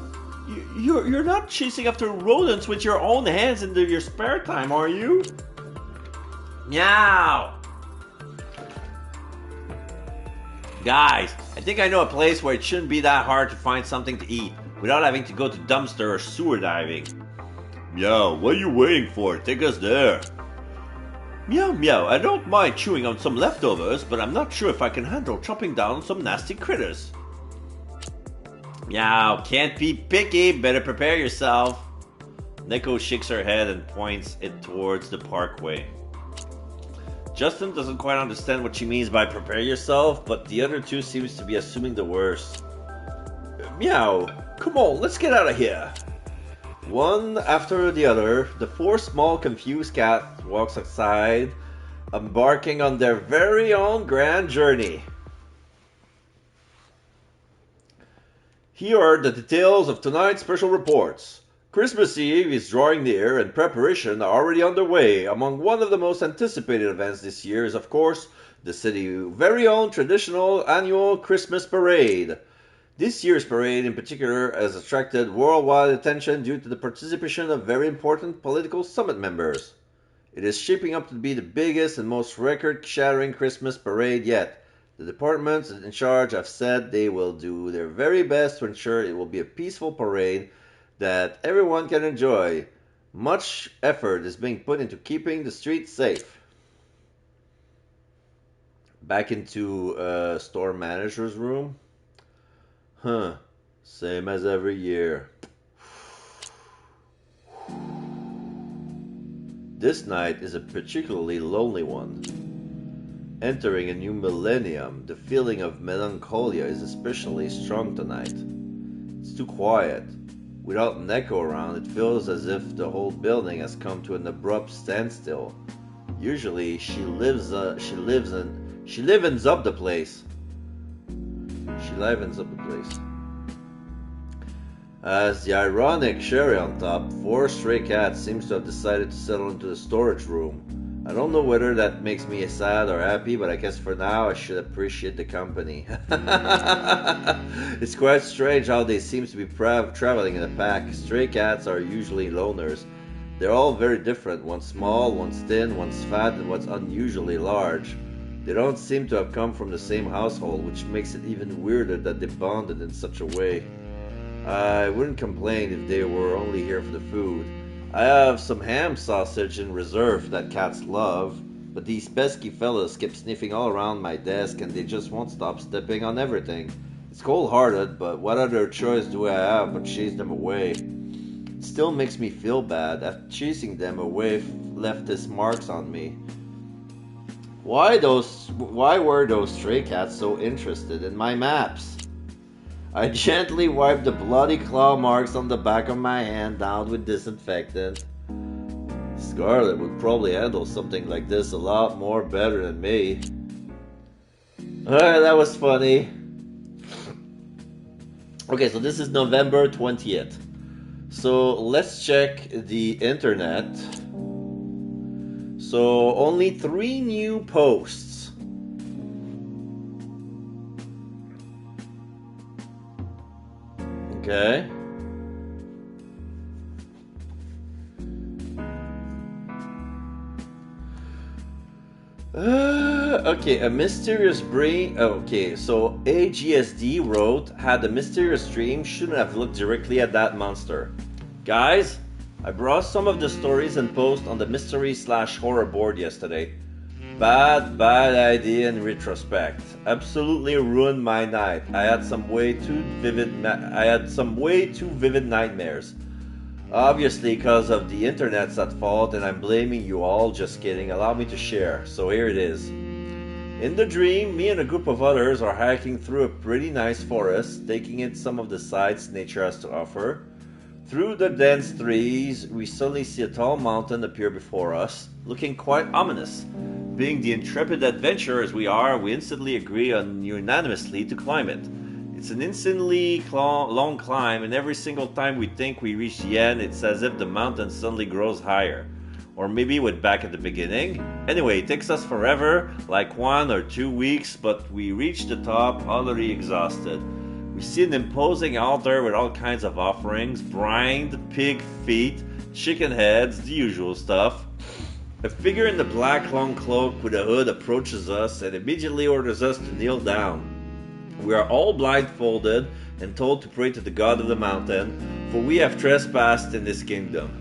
You're not chasing after rodents with your own hands in your spare time, are you? Meow. Guys, I think I know a place where it shouldn't be that hard to find something to eat without having to go to dumpster or sewer diving. Meow, what are you waiting for? Take us there. Meow, meow, I don't mind chewing on some leftovers, but I'm not sure if I can handle chopping down some nasty critters. Meow, can't be picky, better prepare yourself. Neko shakes her head and points it towards the parkway. Justin doesn't quite understand what she means by prepare yourself, but the other two seems to be assuming the worst. Meow, come on, let's get out of here. One after the other, the four small confused cats walks outside, embarking on their very own grand journey. Here are the details of tonight's special reports. Christmas Eve is drawing near and preparations are already underway. Among one of the most anticipated events this year is, of course, the city's very own traditional annual Christmas parade. This year's parade in particular has attracted worldwide attention due to the participation of very important political summit members. It is shaping up to be the biggest and most record-shattering Christmas parade yet. The departments in charge have said they will do their very best to ensure it will be a peaceful parade that everyone can enjoy. Much effort is being put into keeping the streets safe. Back into store manager's room. Same as every year. This night is a particularly lonely one. Entering a new millennium, the feeling of melancholia is especially strong tonight. It's too quiet. Without Neko around, it feels as if the whole building has come to an abrupt standstill. Usually, she livens up the place. She livens up the place. As the ironic cherry on top, 4 stray cats seems to have decided to settle into the storage room. I don't know whether that makes me sad or happy, but I guess for now I should appreciate the company. It's quite strange how they seem to be traveling in a pack. Stray cats are usually loners. They're all very different. One's small, one's thin, one's fat, and one's unusually large. They don't seem to have come from the same household, which makes it even weirder that they bonded in such a way. I wouldn't complain if they were only here for the food. I have some ham sausage in reserve that cats love, but these pesky fellas keep sniffing all around my desk and they just won't stop stepping on everything. It's cold-hearted, but what other choice do I have but chase them away? It still makes me feel bad that chasing them away left its marks on me. Why were those stray cats so interested in my maps? I gently wiped the bloody claw marks on the back of my hand down with disinfectant. Scarlet would probably handle something like this a lot more better than me. Alright, that was funny. Okay, so this is November 20th. So let's check the internet. So only 3 new posts. Okay. Okay, a mysterious brain. Okay, so AGSD wrote, had a mysterious dream, shouldn't have looked directly at that monster. Guys, I brought some of the stories and posts on the mystery/horror board yesterday. Bad idea in retrospect. Absolutely ruined my night. I had some way too vivid nightmares. Obviously because of the internet's at fault and I'm blaming you all. Just kidding. Allow me to share. So here it is. In the dream, me and a group of others are hiking through a pretty nice forest, taking in some of the sights nature has to offer. Through the dense trees, we suddenly see a tall mountain appear before us, looking quite ominous. Being the intrepid adventurers we are, we instantly agree unanimously to climb it. It's an insanely long climb, and every single time we think we reach the end, it's as if the mountain suddenly grows higher. Or maybe we're back at the beginning. Anyway, it takes us forever, like 1 or 2 weeks, but we reach the top, utterly exhausted. We see an imposing altar with all kinds of offerings, brined, pig feet, chicken heads, the usual stuff. A figure in the black long cloak with a hood approaches us and immediately orders us to kneel down. We are all blindfolded and told to pray to the god of the mountain, for we have trespassed in this kingdom.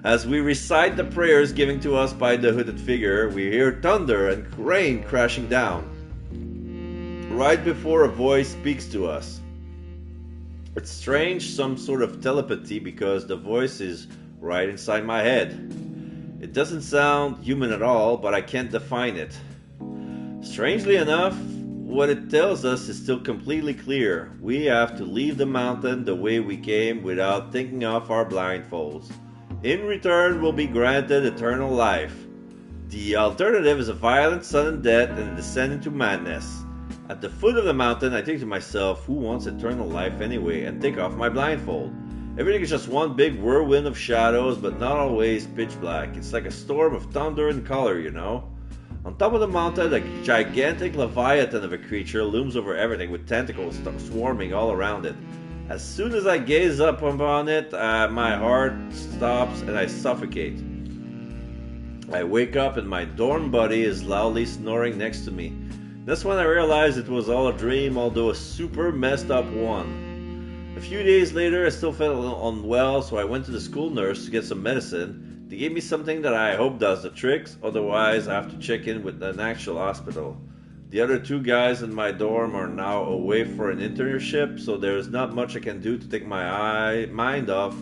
As we recite the prayers given to us by the hooded figure, we hear thunder and rain crashing down. Right before a voice speaks to us. It's strange, some sort of telepathy, because the voice is right inside my head. It doesn't sound human at all, but I can't define it. Strangely enough, what it tells us is still completely clear. We have to leave the mountain the way we came without taking off our blindfolds. In return, we'll be granted eternal life. The alternative is a violent sudden death and a descent into madness. At the foot of the mountain, I think to myself, who wants eternal life anyway, and take off my blindfold. Everything is just one big whirlwind of shadows, but not always pitch black. It's like a storm of thunder and color, you know? On top of the mountain, a gigantic leviathan of a creature looms over everything with tentacles swarming all around it. As soon as I gaze up upon it, my heart stops and I suffocate. I wake up and my dorm buddy is loudly snoring next to me. That's when I realized it was all a dream, although a super messed up one. A few days later, I still felt a little unwell, so I went to the school nurse to get some medicine. They gave me something that I hope does the tricks, otherwise I have to check in with an actual hospital. The other two guys in my dorm are now away for an internship, so there's not much I can do to take my mind off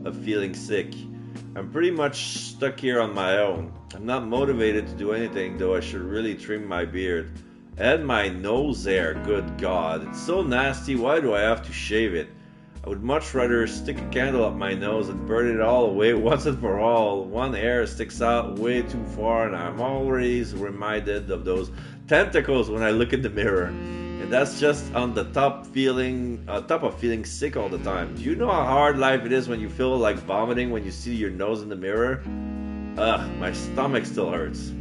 of feeling sick. I'm pretty much stuck here on my own. I'm not motivated to do anything, though I should really trim my beard. I had my nose there, good God. It's so nasty, why do I have to shave it? I would much rather stick a candle up my nose and burn it all away once and for all. One hair sticks out way too far, and I'm always reminded of those tentacles when I look in the mirror. And that's just on the top of feeling sick all the time. Do you know how hard life it is when you feel like vomiting when you see your nose in the mirror? Ugh, my stomach still hurts.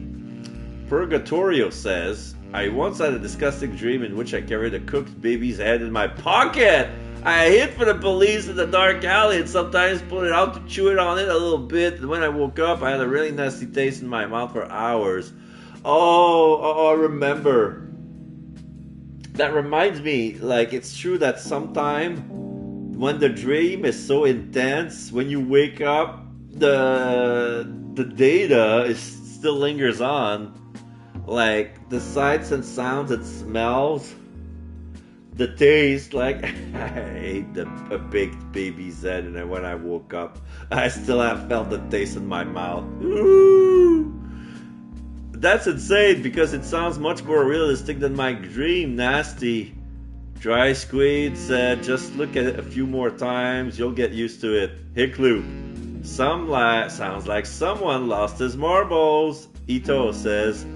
Purgatorio says, I once had a disgusting dream in which I carried a cooked baby's head in my pocket. I hid for the police in the dark alley and sometimes pulled it out to chew it on it a little bit. And when I woke up, I had a really nasty taste in my mouth for hours. Oh, I remember. That reminds me, like, it's true that sometime when the dream is so intense, when you wake up, the data still lingers on. Like, the sights and sounds and smells, the taste, like, I ate a baked baby's head, and then when I woke up, I still have felt the taste in my mouth. Ooh! That's insane because it sounds much more realistic than my dream. Nasty. Dry Squid said, just look at it a few more times, you'll get used to it. Hicloop. Sounds like someone lost his marbles. Ito says,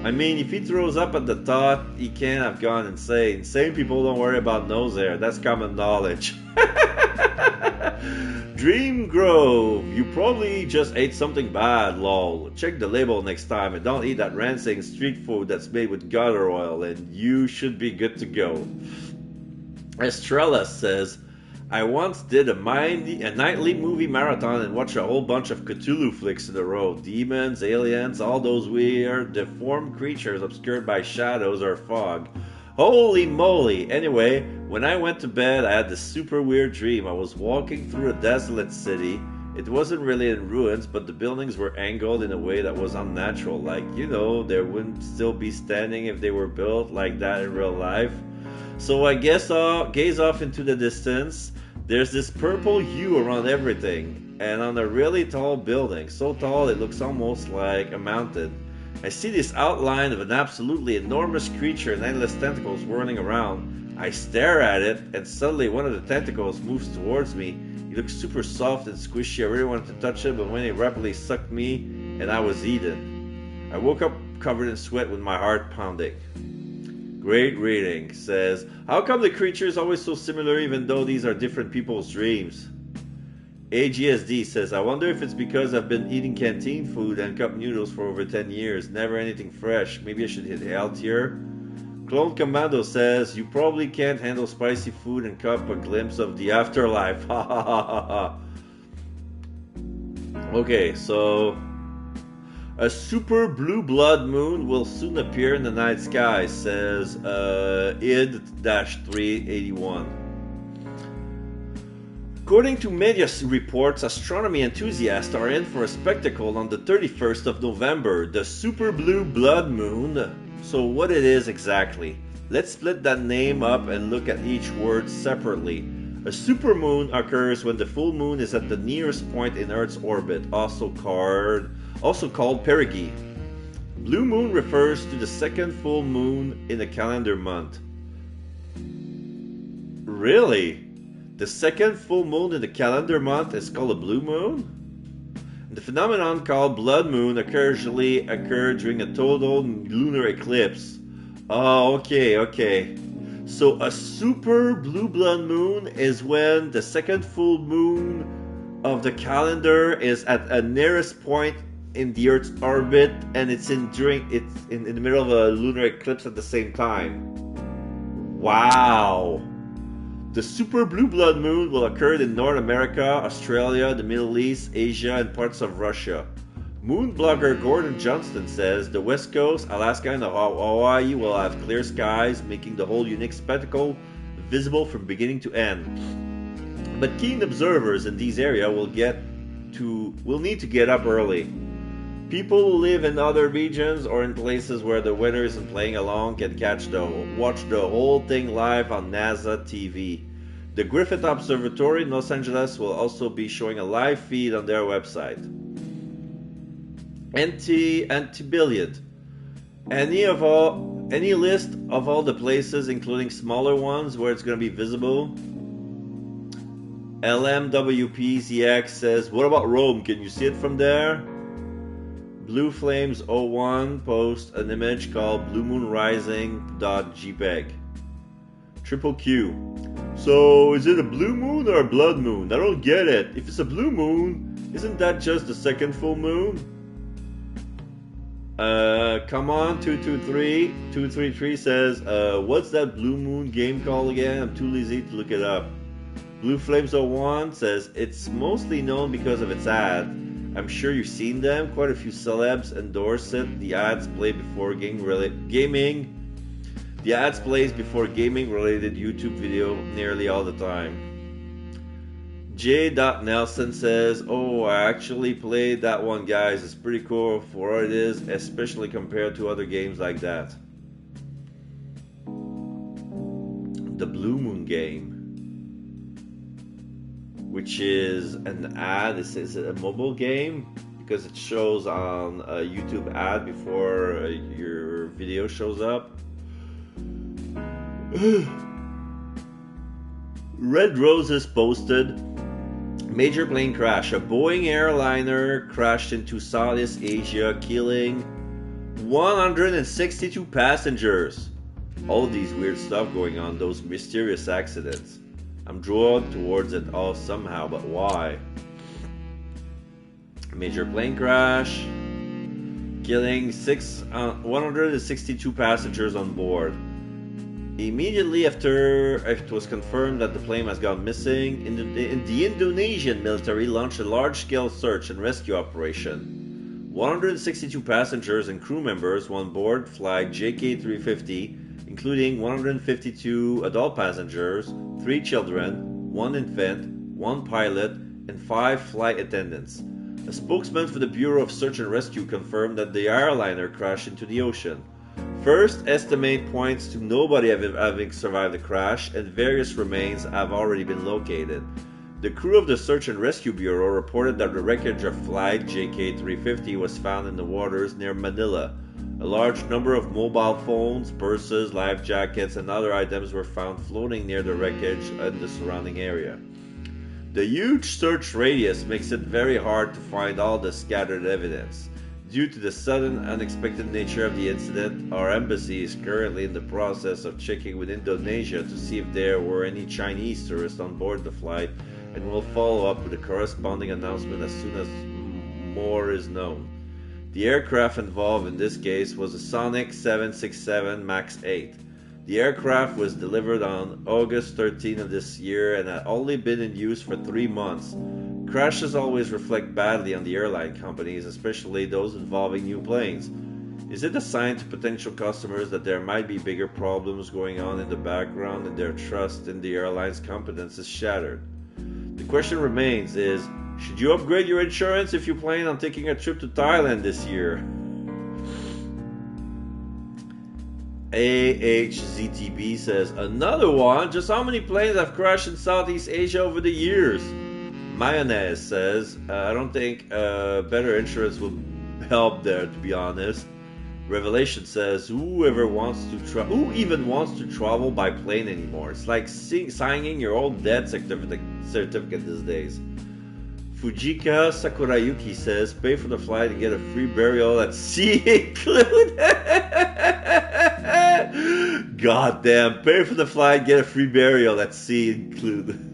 I mean, if he throws up at the thought, he can't have gone insane. Sane people don't worry about nose hair. That's common knowledge. Dream Grove, you probably just ate something bad, lol. Check the label next time and don't eat that rancid street food that's made with gutter oil and you should be good to go. Estrella says, I once did a nightly movie marathon and watched a whole bunch of Cthulhu flicks in a row. Demons, aliens, all those weird, deformed creatures obscured by shadows or fog. Holy moly! Anyway, when I went to bed, I had this super weird dream. I was walking through a desolate city. It wasn't really in ruins, but the buildings were angled in a way that was unnatural. Like, you know, they wouldn't still be standing if they were built like that in real life. So I guess I'll gaze off into the distance. There's this purple hue around everything, and on a really tall building. So tall it looks almost like a mountain. I see this outline of an absolutely enormous creature and endless tentacles whirling around. I stare at it, and suddenly one of the tentacles moves towards me. He looks super soft and squishy. I really wanted to touch it, but when he rapidly sucked me, and I was eaten. I woke up covered in sweat with my heart pounding. Great reading. Says, how come the creature is always so similar even though these are different people's dreams? AGSD says, I wonder if it's because I've been eating canteen food and cup noodles for over 10 years. Never anything fresh. Maybe I should hit healthier. Clone Commando says, you probably can't handle spicy food and cup a glimpse of the afterlife. Ha ha ha ha ha. Okay, so a super blue blood moon will soon appear in the night sky, says id-381. According to media reports, astronomy enthusiasts are in for a spectacle on the 31st of November, the super blue blood moon. So what it is exactly? Let's split that name up and look at each word separately. A supermoon occurs when the full moon is at the nearest point in Earth's orbit, also called perigee. Blue moon refers to the second full moon in a calendar month. Really? The second full moon in the calendar month is called a blue moon? The phenomenon called blood moon occasionally occurs during a total lunar eclipse. Oh, okay. So a super blue blood moon is when the second full moon of the calendar is at a nearest point in the Earth's orbit, and it's in the middle of a lunar eclipse at the same time. Wow. The super blue blood moon will occur in North America, Australia, the Middle East, Asia, and parts of Russia. Moon blogger Gordon Johnston says the West Coast, Alaska, and Hawaii will have clear skies, making the whole unique spectacle visible from beginning to end. But keen observers in these areas will need to get up early. People who live in other regions or in places where the weather isn't playing along can watch the whole thing live on NASA TV. The Griffith Observatory in Los Angeles will also be showing a live feed on their website. Antibilliard. Any list of all the places, including smaller ones, where it's going to be visible? LMWPZX says, what about Rome? Can you see it from there? Blue Flames 01 posts an image called bluemoonrising.jpg. Triple Q. So, is it a blue moon or a blood moon? I don't get it. If it's a blue moon, isn't that just the second full moon? Come on, 233 says, what's that blue moon game called again? I'm too lazy to look it up. Blue Flames 01 says, it's mostly known because of its ad. I'm sure you've seen them. Quite a few celebs endorse it. The ads play before gaming. The ads plays before gaming-related YouTube video nearly all the time. J. Nelson says, oh, I actually played that one, guys. It's pretty cool for what it is, especially compared to other games like that. The Blue Moon game, which is an ad. Is it a mobile game? Because it shows on a YouTube ad before your video shows up. Red Roses posted, major plane crash. A Boeing airliner crashed into Southeast Asia, killing 162 passengers. All of these weird stuff going on, those mysterious accidents. I'm drawn towards it all somehow, but why? Major plane crash, killing 162 passengers on board. Immediately after it was confirmed that the plane has gone missing, the Indonesian military launched a large-scale search and rescue operation. 162 passengers and crew members on board flight JK350, including 152 adult passengers, 3 children, 1 infant, 1 pilot, and 5 flight attendants. A spokesman for the Bureau of Search and Rescue confirmed that the airliner crashed into the ocean. First estimate points to nobody having survived the crash, and various remains have already been located. The crew of the Search and Rescue Bureau reported that the wreckage of flight JK350 was found in the waters near Manila. A large number of mobile phones, purses, life jackets, and other items were found floating near the wreckage and the surrounding area. The huge search radius makes it very hard to find all the scattered evidence. Due to the sudden, unexpected nature of the incident, our embassy is currently in the process of checking with Indonesia to see if there were any Chinese tourists on board the flight, and will follow up with a corresponding announcement as soon as more is known. The aircraft involved in this case was a Sonic 767 MAX 8. The aircraft was delivered on August 13 of this year and had only been in use for 3 months. Crashes always reflect badly on the airline companies, especially those involving new planes. Is it a sign to potential customers that there might be bigger problems going on in the background and their trust in the airline's competence is shattered? The question remains is, should you upgrade your insurance if you plan on taking a trip to Thailand this year? AHZTB says, another one? Just how many planes have crashed in Southeast Asia over the years? Mayonnaise says, I don't think better insurance will help there, to be honest. Revelation says, who even wants to travel by plane anymore? It's like signing your own death certificate these days. Fujika Sakurayuki says, pay for the flight and get a free burial at sea included. Goddamn, pay for the flight, get a free burial at sea included.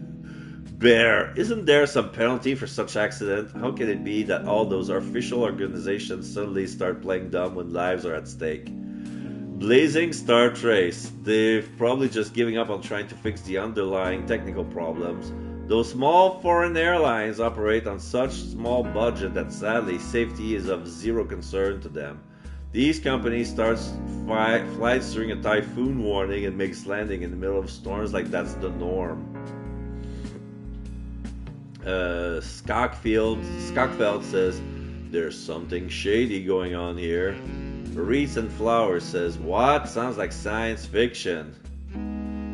Bear, isn't there some penalty for such accident? How can it be that all those official organizations suddenly start playing dumb when lives are at stake? Blazing Star Trace, they're probably just giving up on trying to fix the underlying technical problems. Those small foreign airlines operate on such small budget that sadly safety is of zero concern to them. These companies start flights during a typhoon warning and makes landing in the middle of storms like that's the norm. Skockfeld says, "There's something shady going on here." Reeds and Flowers says, "What? Sounds like science fiction."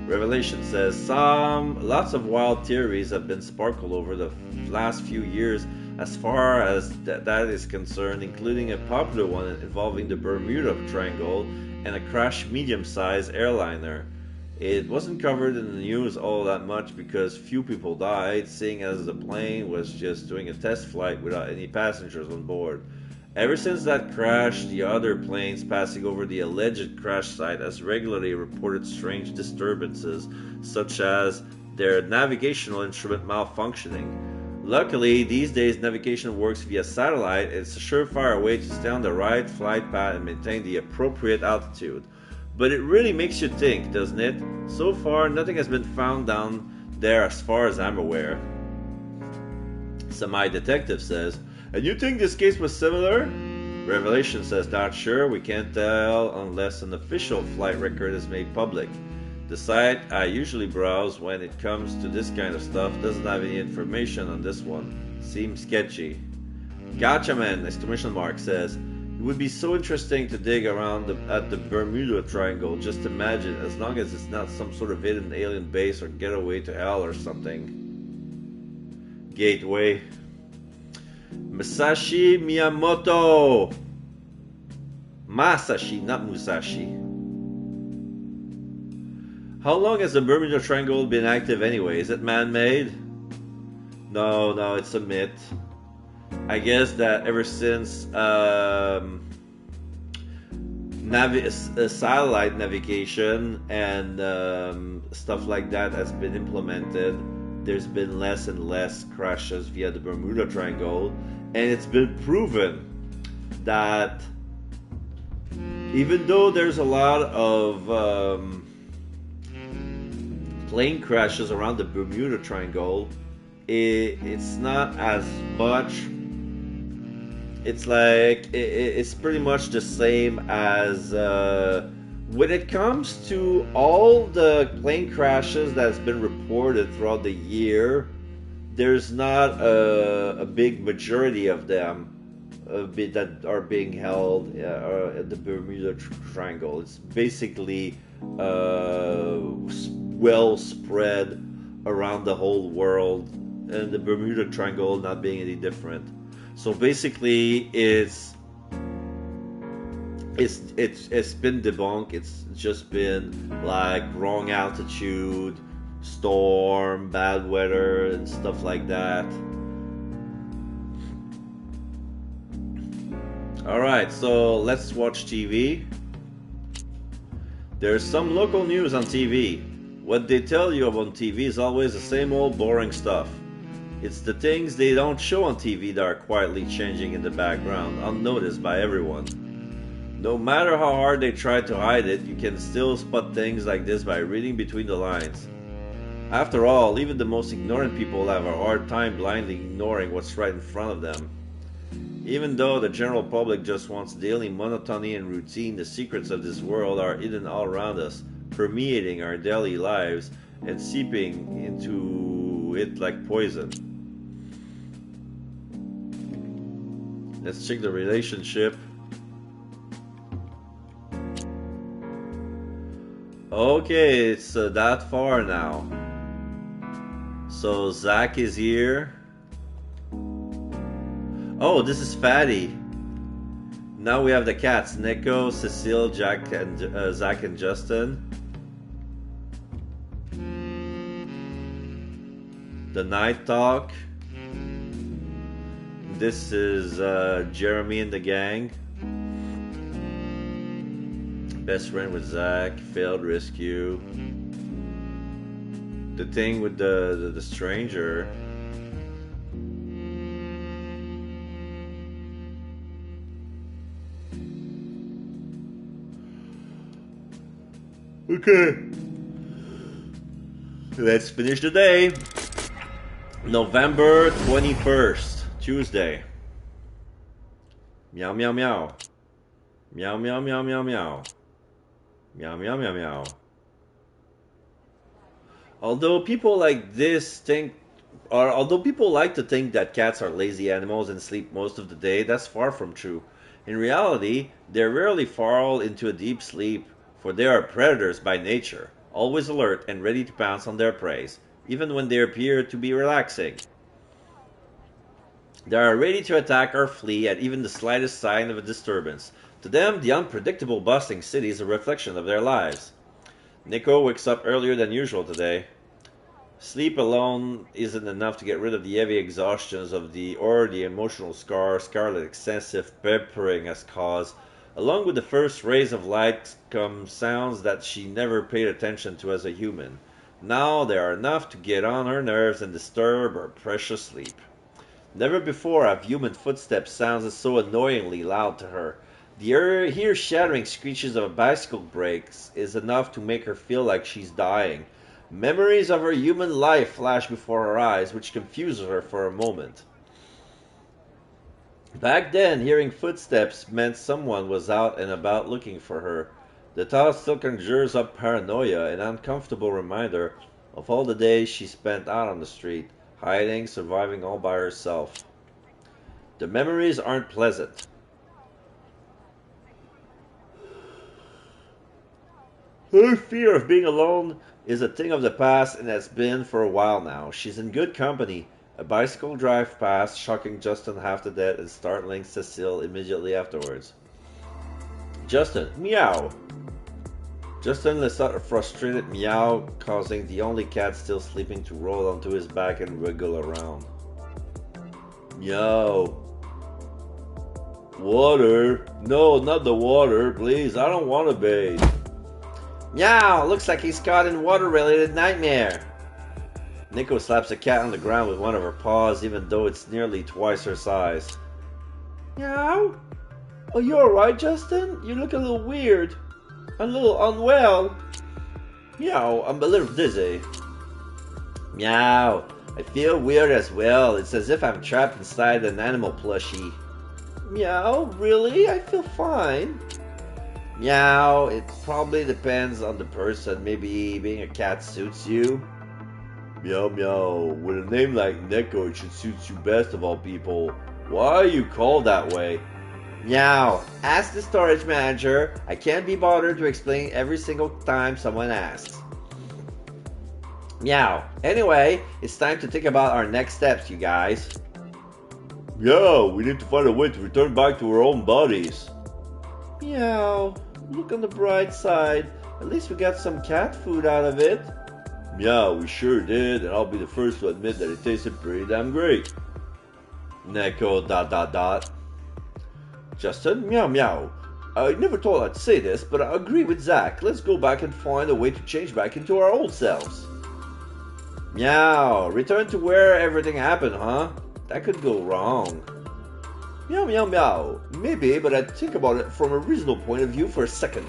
Revelation says, lots of wild theories have been sparkled over the last few years as far as that is concerned, including a popular one involving the Bermuda Triangle and a crashed medium-sized airliner. It wasn't covered in the news all that much because few people died, seeing as the plane was just doing a test flight without any passengers on board. Ever since that crash, the other planes passing over the alleged crash site has regularly reported strange disturbances, such as their navigational instrument malfunctioning. Luckily, these days navigation works via satellite. It's a surefire way to stay on the right flight path and maintain the appropriate altitude. But it really makes you think, doesn't it? So far, nothing has been found down there as far as I'm aware. Semi-Detective says, "And you think this case was similar?" Revelation says, "Not sure, we can't tell unless an official flight record is made public. The site I usually browse when it comes to this kind of stuff doesn't have any information on this one. Seems sketchy." Gotcha Man, exclamation mark, says, "It would be so interesting to dig around at the Bermuda Triangle. Just imagine, as long as it's not some sort of hidden alien base or getaway to hell or something." Gateway. Masashi Miyamoto. Masashi, not Musashi. How long has the Bermuda Triangle been active anyway? Is it man-made? No, it's a myth. I guess that ever since satellite navigation and stuff like that has been implemented, there's been less and less crashes via the Bermuda Triangle, and it's been proven that even though there's a lot of plane crashes around the Bermuda Triangle, it's not as much. It's like it's pretty much the same as when it comes to all the plane crashes that's been reported throughout the year. There's not a big majority of them that are being held at the Bermuda Triangle. It's basically well spread around the whole world, and the Bermuda Triangle not being any different. So basically, it's been debunked. It's just been like wrong altitude, storm, bad weather, and stuff like that. Alright, so let's watch TV. There's some local news on TV. What they tell you on TV is always the same old boring stuff. It's the things they don't show on TV that are quietly changing in the background, unnoticed by everyone. No matter how hard they try to hide it, you can still spot things like this by reading between the lines. After all, even the most ignorant people have a hard time blindly ignoring what's right in front of them. Even though the general public just wants daily monotony and routine, the secrets of this world are hidden all around us, permeating our daily lives and seeping into it like poison. Let's check the relationship. Okay, it's that far now. So Zach is here. Oh, this is Fatty. Now we have the cats: Nico, Cecile, Jack, and Zach and Justin. The Night Talk. This is Jeremy and the gang. Best friend with Zach. Failed rescue. The thing with the stranger. Okay. Let's finish the day. November 21st, Tuesday. Meow meow meow. Meow meow meow meow meow. Meow meow meow meow. Although people like this think although people like to think that cats are lazy animals and sleep most of the day, that's far from true. In reality, they rarely fall into a deep sleep, for they are predators by nature, always alert and ready to pounce on their prey, even when they appear to be relaxing. They are ready to attack or flee at even the slightest sign of a disturbance. To them, the unpredictable, bustling city is a reflection of their lives. Nico wakes up earlier than usual today. Sleep alone isn't enough to get rid of the heavy exhaustions of the emotional scar Scarlet's excessive peppering has caused. Along with the first rays of light come sounds that she never paid attention to as a human. Now they are enough to get on her nerves and disturb her precious sleep. Never before have human footsteps sounded so annoyingly loud to her. The ear shattering screeches of a bicycle brakes is enough to make her feel like she's dying. Memories of her human life flash before her eyes, which confuses her for a moment. Back then, hearing footsteps meant someone was out and about looking for her. The thought still conjures up paranoia, an uncomfortable reminder of all the days she spent out on the street, hiding, surviving all by herself. The memories aren't pleasant. Her fear of being alone is a thing of the past and has been for a while now. She's in good company. A bicycle drive past, shocking Justin half to death and startling Cecile immediately afterwards. Justin, meow! Justin lets out a frustrated meow, causing the only cat still sleeping to roll onto his back and wriggle around. Meow. Water? No, not the water, please. I don't want to bathe. Meow! Looks like he's caught in water-related nightmare. Nico slaps the cat on the ground with one of her paws, even though it's nearly twice her size. Meow? Are you alright, Justin? You look a little weird. A little unwell. Meow, I'm a little dizzy. Meow, I feel weird as well. It's as if I'm trapped inside an animal plushie. Meow, really? I feel fine. Meow, it probably depends on the person. Maybe being a cat suits you. Meow meow, with a name like Neko, it should suit you best of all people. Why are you called that way? Meow, ask the storage manager. I can't be bothered to explain every single time someone asks. Meow, anyway, it's time to think about our next steps, you guys. Meow, we need to find a way to return back to our own bodies. Meow, look on the bright side. At least we got some cat food out of it. Meow, we sure did, and I'll be the first to admit that it tasted pretty damn great. Neko ... Justin, meow meow. I never thought I'd say this, but I agree with Zach. Let's go back and find a way to change back into our old selves. Meow, return to where everything happened, huh? That could go wrong. Meow meow meow. Maybe, but I'd think about it from a reasonable point of view for a second.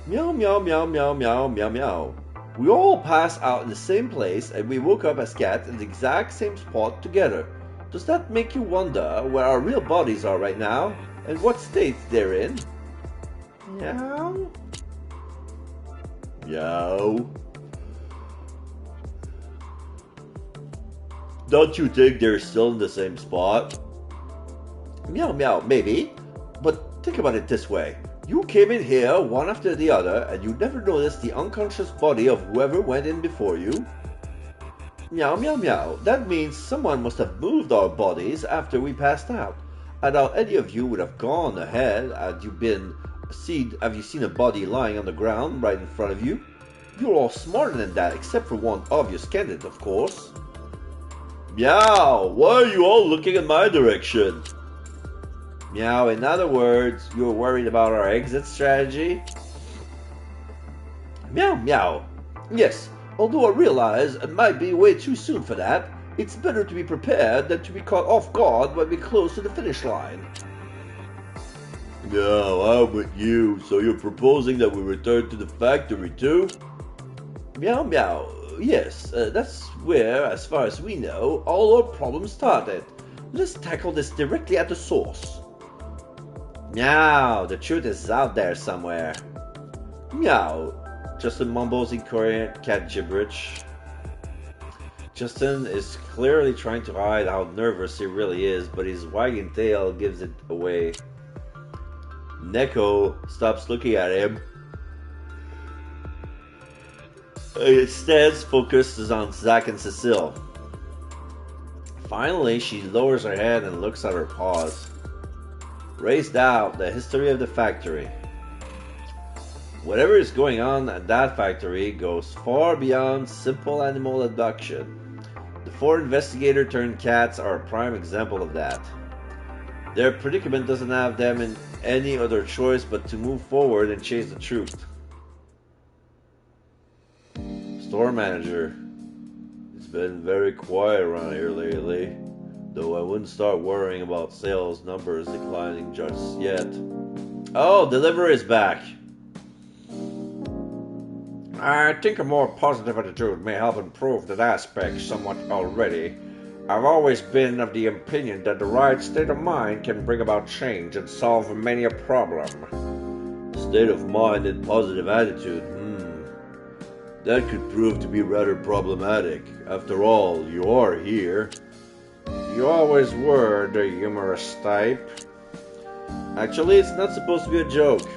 Meow meow meow meow meow meow meow. We all passed out in the same place and we woke up as cats in the exact same spot together. Does that make you wonder where our real bodies are right now and what state they're in? Meow? Meow? Don't you think they're still in the same spot? Meow meow, maybe. But think about it this way. You came in here one after the other and you never noticed the unconscious body of whoever went in before you. Meow meow meow. That means someone must have moved our bodies after we passed out. I doubt any of you would have gone ahead had you seen a body lying on the ground right in front of you. You're all smarter than that, except for one obvious candidate, of course. Meow, why are you all looking in my direction? Meow, in other words, you're worried about our exit strategy? Meow meow. Yes. Although I realize it might be way too soon for that, it's better to be prepared than to be caught off guard when we're close to the finish line. No, I'm with you. So you're proposing that we return to the factory too? Meow meow. Yes, that's where, as far as we know, all our problems started. Let's tackle this directly at the source. Now, the truth is out there somewhere. Meow. Justin mumbles incoherent cat gibberish. Justin is clearly trying to hide how nervous he really is, but his wagging tail gives it away. Neko stops looking at him. Instead, focuses on Zach and Cecile. Finally, she lowers her head and looks at her paws. Raised out the history of the factory. Whatever is going on at that factory goes far beyond simple animal abduction. The 4 investigator-turned-cats are a prime example of that. Their predicament doesn't have them in any other choice but to move forward and chase the truth. Store manager. It's been very quiet around here lately, though I wouldn't start worrying about sales numbers declining just yet. Oh, delivery is back. I think a more positive attitude may help improve that aspect somewhat already. I've always been of the opinion that the right state of mind can bring about change and solve many a problem. State of mind and positive attitude, that could prove to be rather problematic. After all, you are here. You always were the humorous type. Actually, it's not supposed to be a joke.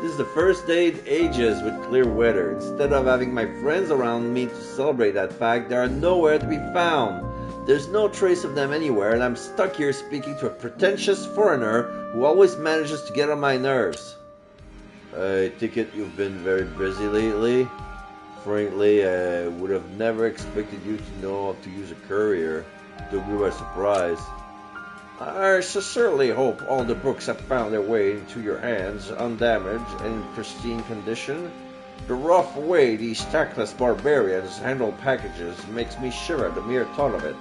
This is the first day in ages with clear weather. Instead of having my friends around me to celebrate that fact, they are nowhere to be found. There's no trace of them anywhere, and I'm stuck here speaking to a pretentious foreigner who always manages to get on my nerves. I take it you've been very busy lately? Frankly, I would have never expected you to know how to use a courier. Took me by surprise. I sincerely hope all the books have found their way into your hands, undamaged and in pristine condition. The rough way these tactless barbarians handle packages makes me shiver at the mere thought of it.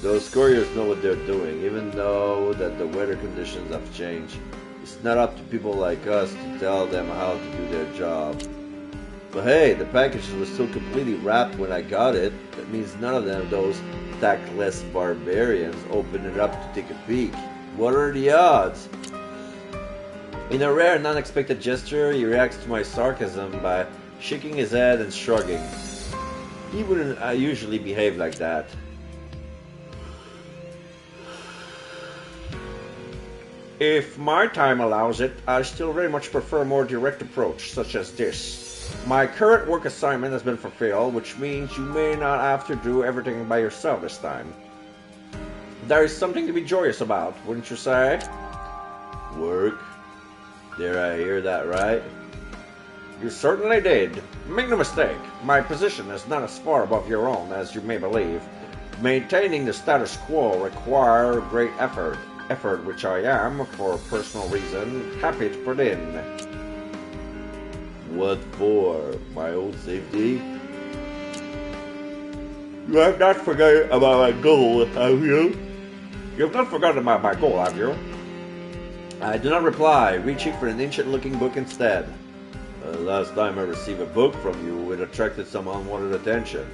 Those couriers know what they're doing, even though that the weather conditions have changed. It's not up to people like us to tell them how to do their job. But hey, the package was still completely wrapped when I got it. That means none of them, those tactless barbarians, opened it up to take a peek. What are the odds? In a rare and unexpected gesture, he reacts to my sarcasm by shaking his head and shrugging. He wouldn't usually behave like that. If my time allows it, I still very much prefer a more direct approach, such as this. My current work assignment has been fulfilled, which means you may not have to do everything by yourself this time. There is something to be joyous about, wouldn't you say? Work? Did I hear that right? You certainly did. Make no mistake, my position is not as far above your own as you may believe. Maintaining the status quo requires great effort which I am, for personal reason, happy to put in. What for? My own safety? You have not forgotten about my goal, have you? You have not forgotten about my goal, have you? I do not reply, reaching for an ancient-looking book instead. Last time I received a book from you, it attracted some unwanted attention.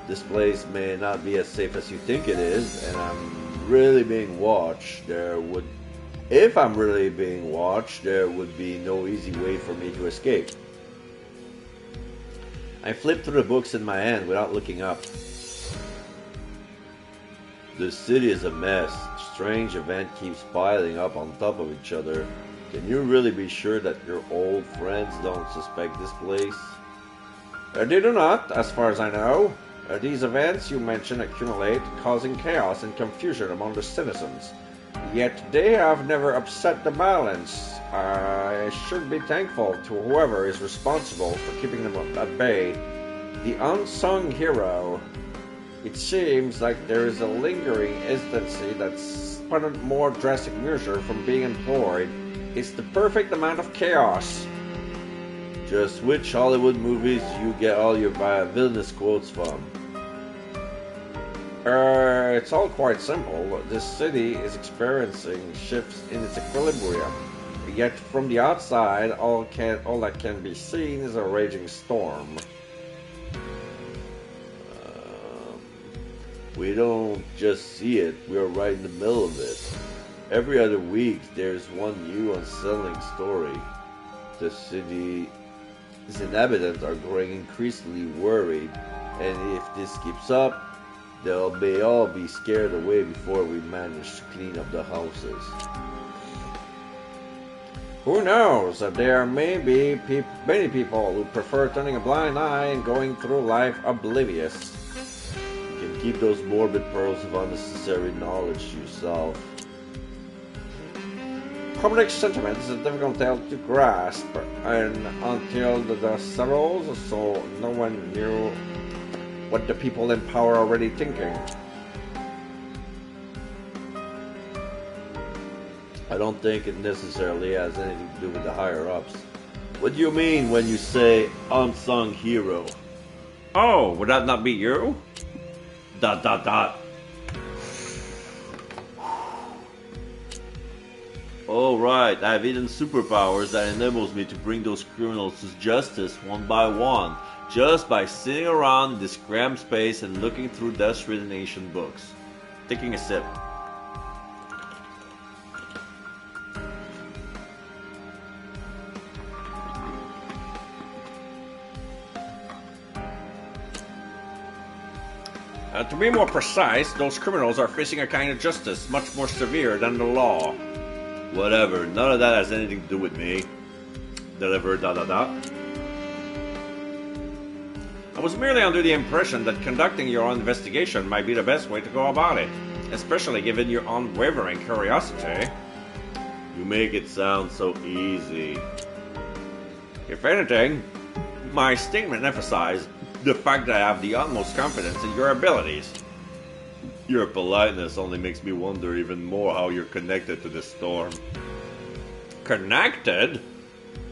This place may not be as safe as you think it is, and I'm really being watched. If I'm really being watched, there would be no easy way for me to escape. I flipped through the books in my hand without looking up. The city is a mess. Strange events keeps piling up on top of each other. Can you really be sure that your old friends don't suspect this place? They do not, as far as I know. These events you mention accumulate, causing chaos and confusion among the citizens. Yet they have never upset the balance. I should be thankful to whoever is responsible for keeping them at bay. The unsung hero. It seems like there is a lingering hesitancy that's but a more drastic measure from being employed. It's the perfect amount of chaos. Just which Hollywood movies you get all your villainous quotes from? It's all quite simple. This city is experiencing shifts in its equilibrium. Yet from the outside, all that can be seen is a raging storm. We don't just see it, we are right in the middle of it. Every other week, there's one new unsettling story. The city's inhabitants are growing increasingly worried, and if this keeps up, they'll may all be scared away before we manage to clean up the houses. Who knows? There may be many people who prefer turning a blind eye and going through life oblivious. You can keep those morbid pearls of unnecessary knowledge to yourself. Public sentiment is a difficult tale to grasp, and until the dust settles, so no one knew what the people in power are already thinking. I don't think it necessarily has anything to do with the higher-ups. What do you mean when you say unsung hero? Oh, would that not be you? ... Oh right, I have hidden superpowers that enables me to bring those criminals to justice one by one, just by sitting around in this cramped space and looking through dust-ridden ancient books. Taking a sip. To be more precise, those criminals are facing a kind of justice much more severe than the law. Whatever, none of that has anything to do with me. Deliver ... I was merely under the impression that conducting your own investigation might be the best way to go about it, especially given your unwavering curiosity. You make it sound so easy. If anything, my statement emphasized the fact that I have the utmost confidence in your abilities. Your politeness only makes me wonder even more how you're connected to this storm. Connected?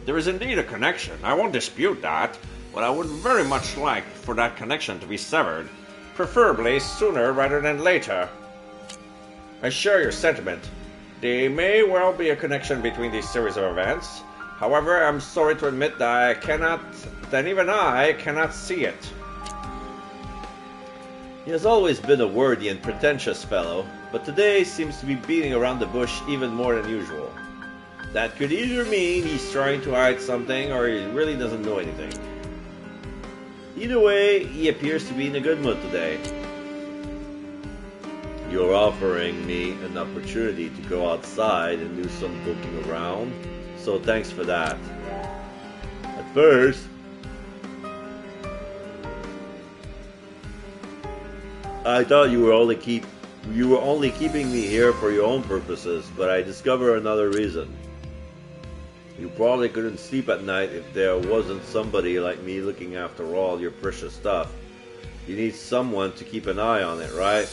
There is indeed a connection. I won't dispute that, but I would very much like for that connection to be severed, preferably sooner rather than later. I share your sentiment. There may well be a connection between these series of events. However, I'm sorry to admit that even I cannot see it. He has always been a wordy and pretentious fellow, but today seems to be beating around the bush even more than usual. That could either mean he's trying to hide something or he really doesn't know anything. Either way, he appears to be in a good mood today. You're offering me an opportunity to go outside and do some looking around, so thanks for that. At first, I thought you were only keeping me here for your own purposes, but I discover another reason. You probably couldn't sleep at night if there wasn't somebody like me looking after all your precious stuff. You need someone to keep an eye on it, right?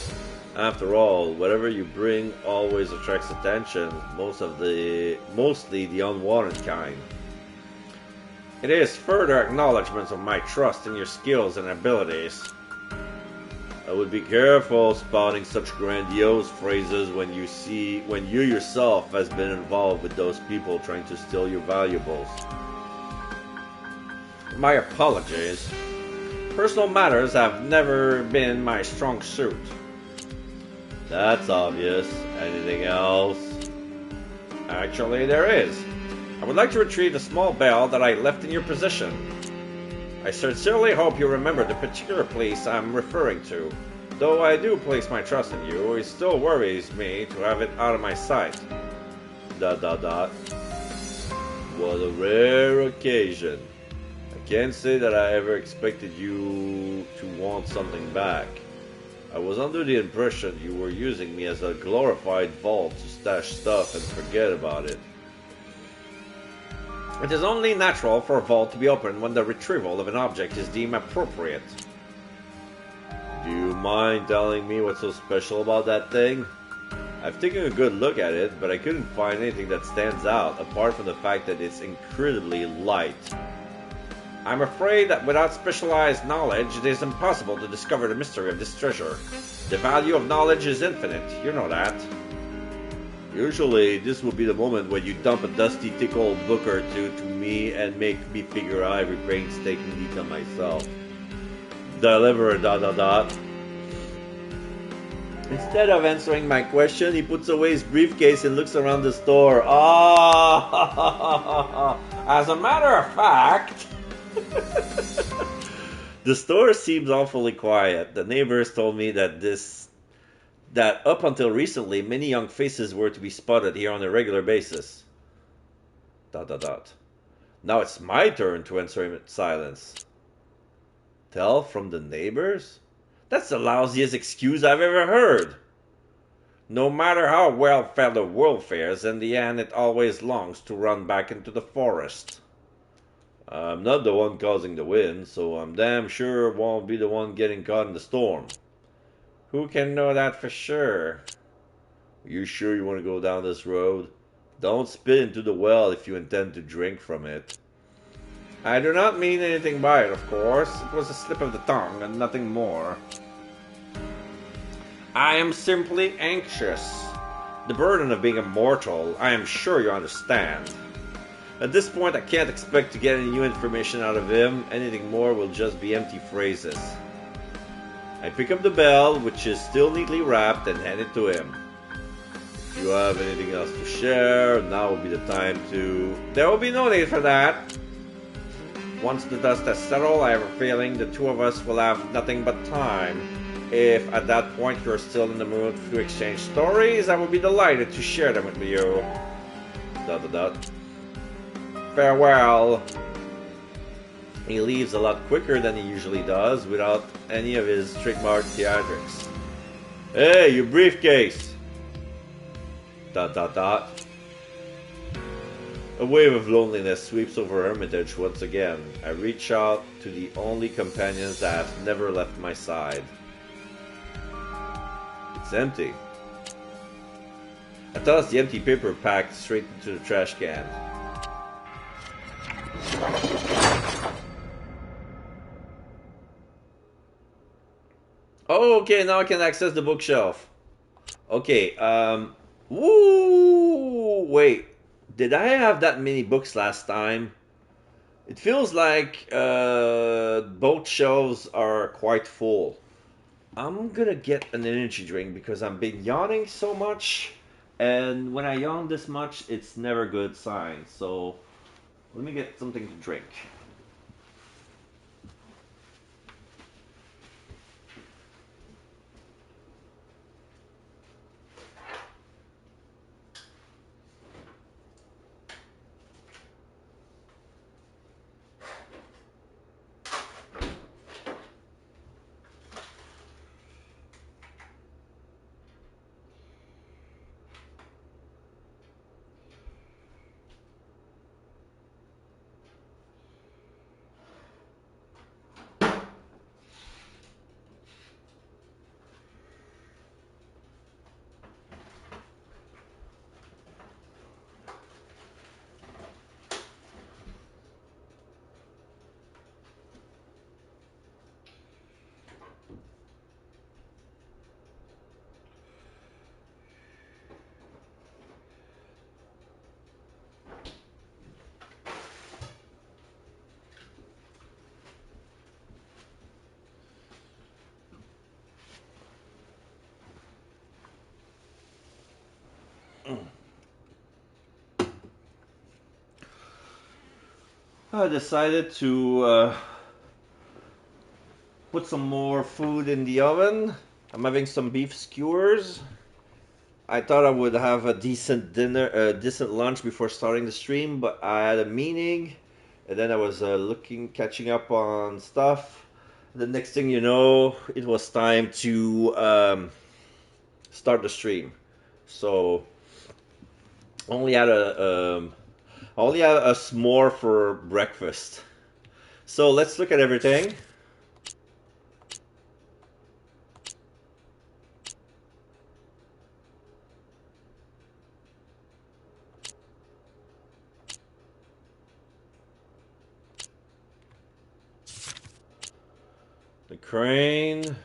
After all, whatever you bring always attracts attention, mostly the unwanted kind. It is further acknowledgement of my trust in your skills and abilities. I would be careful spouting such grandiose phrases when you yourself has been involved with those people trying to steal your valuables. My apologies. Personal matters have never been my strong suit. That's obvious. Anything else? Actually, there is. I would like to retrieve the small bell that I left in your possession. I sincerely hope you remember the particular place I'm referring to. Though I do place my trust in you, it still worries me to have it out of my sight. ... What a rare occasion. I can't say that I ever expected you to want something back. I was under the impression you were using me as a glorified vault to stash stuff and forget about it. It is only natural for a vault to be opened when the retrieval of an object is deemed appropriate. Do you mind telling me what's so special about that thing? I've taken a good look at it, but I couldn't find anything that stands out apart from the fact that it's incredibly light. I'm afraid that without specialized knowledge, it is impossible to discover the mystery of this treasure. The value of knowledge is infinite, you know that. Usually, this will be the moment when you dump a dusty, thick old book or two to me and make me figure out every painstaking detail myself. Deliver ... Instead of answering my question, he puts away his briefcase and looks around the store. Ah, as a matter of fact, the store seems awfully quiet. The neighbors told me that up until recently, many young faces were to be spotted here on a regular basis. ... Now it's my turn to answer him in silence. Tell from the neighbors? That's the lousiest excuse I've ever heard. No matter how well fed the world fares, in the end it always longs to run back into the forest. I'm not the one causing the wind, so I'm damn sure won't be the one getting caught in the storm. Who can know that for sure? You sure you want to go down this road? Don't spit into the well if you intend to drink from it. I do not mean anything by it, of course. It was a slip of the tongue and nothing more. I am simply anxious. The burden of being immortal, I am sure you understand. At this point, I can't expect to get any new information out of him. Anything more will just be empty phrases. I pick up the bell, which is still neatly wrapped, and hand it to him. If you have anything else to share, now will be the time to... There will be no need for that. Once the dust has settled, I have a feeling the two of us will have nothing but time. If at that point you're still in the mood to exchange stories, I will be delighted to share them with you. ... Farewell. He leaves a lot quicker than he usually does, without any of his trademark theatrics. Hey, your briefcase! ... A wave of loneliness sweeps over Hermitage once again. I reach out to the only companions that have never left my side. It's empty. I toss the empty paper pack straight into the trash can. Oh, okay, now I can access the bookshelf. Okay, woo! Wait, did I have that many books last time? It feels like both shelves are quite full. I'm gonna get an energy drink because I've been yawning so much, and when I yawn this much, it's never a good sign. So let me get something to drink. I decided to put some more food in the oven. I'm having some beef skewers. I thought I would have a decent dinner, decent lunch before starting the stream, but I had a meeting, and then I was catching up on stuff. The next thing you know, it was time to start the stream. So only had a s'more for breakfast. So let's look at everything. The crane.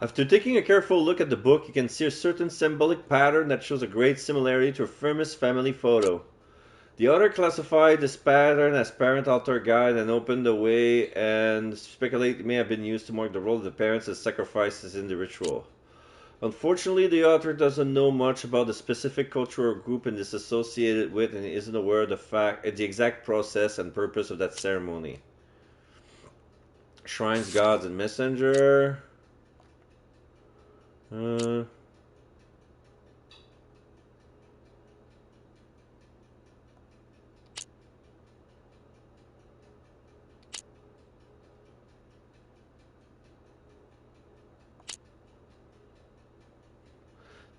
After taking a careful look at the book, you can see a certain symbolic pattern that shows a great similarity to a famous family photo. The author classified this pattern as parent altar guide and opened the way and speculate it may have been used to mark the role of the parents as sacrifices in the ritual. Unfortunately, the author doesn't know much about the specific culture or group it is associated with and isn't aware of the exact process and purpose of that ceremony. Shrines, gods, and messenger. Uh,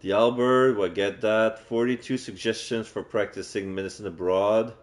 the Albert, I get that. 42 suggestions for practicing medicine abroad.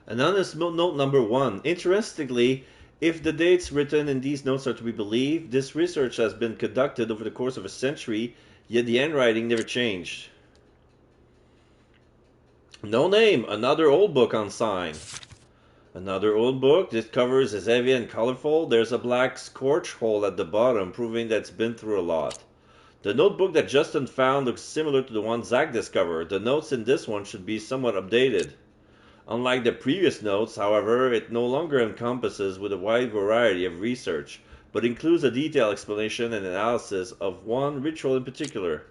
Anonymous note number 1. Interestingly, if the dates written in these notes are to be believed, this research has been conducted over the course of a century, yet the handwriting never changed. No name, another old book on sign. Another old book. This cover is heavy and colorful. There's a black scorch hole at the bottom, proving that it's been through a lot. The notebook that Justin found looks similar to the one Zach discovered. The notes in this one should be somewhat updated. Unlike the previous notes, however, it no longer encompasses with a wide variety of research, but includes a detailed explanation and analysis of one ritual in particular.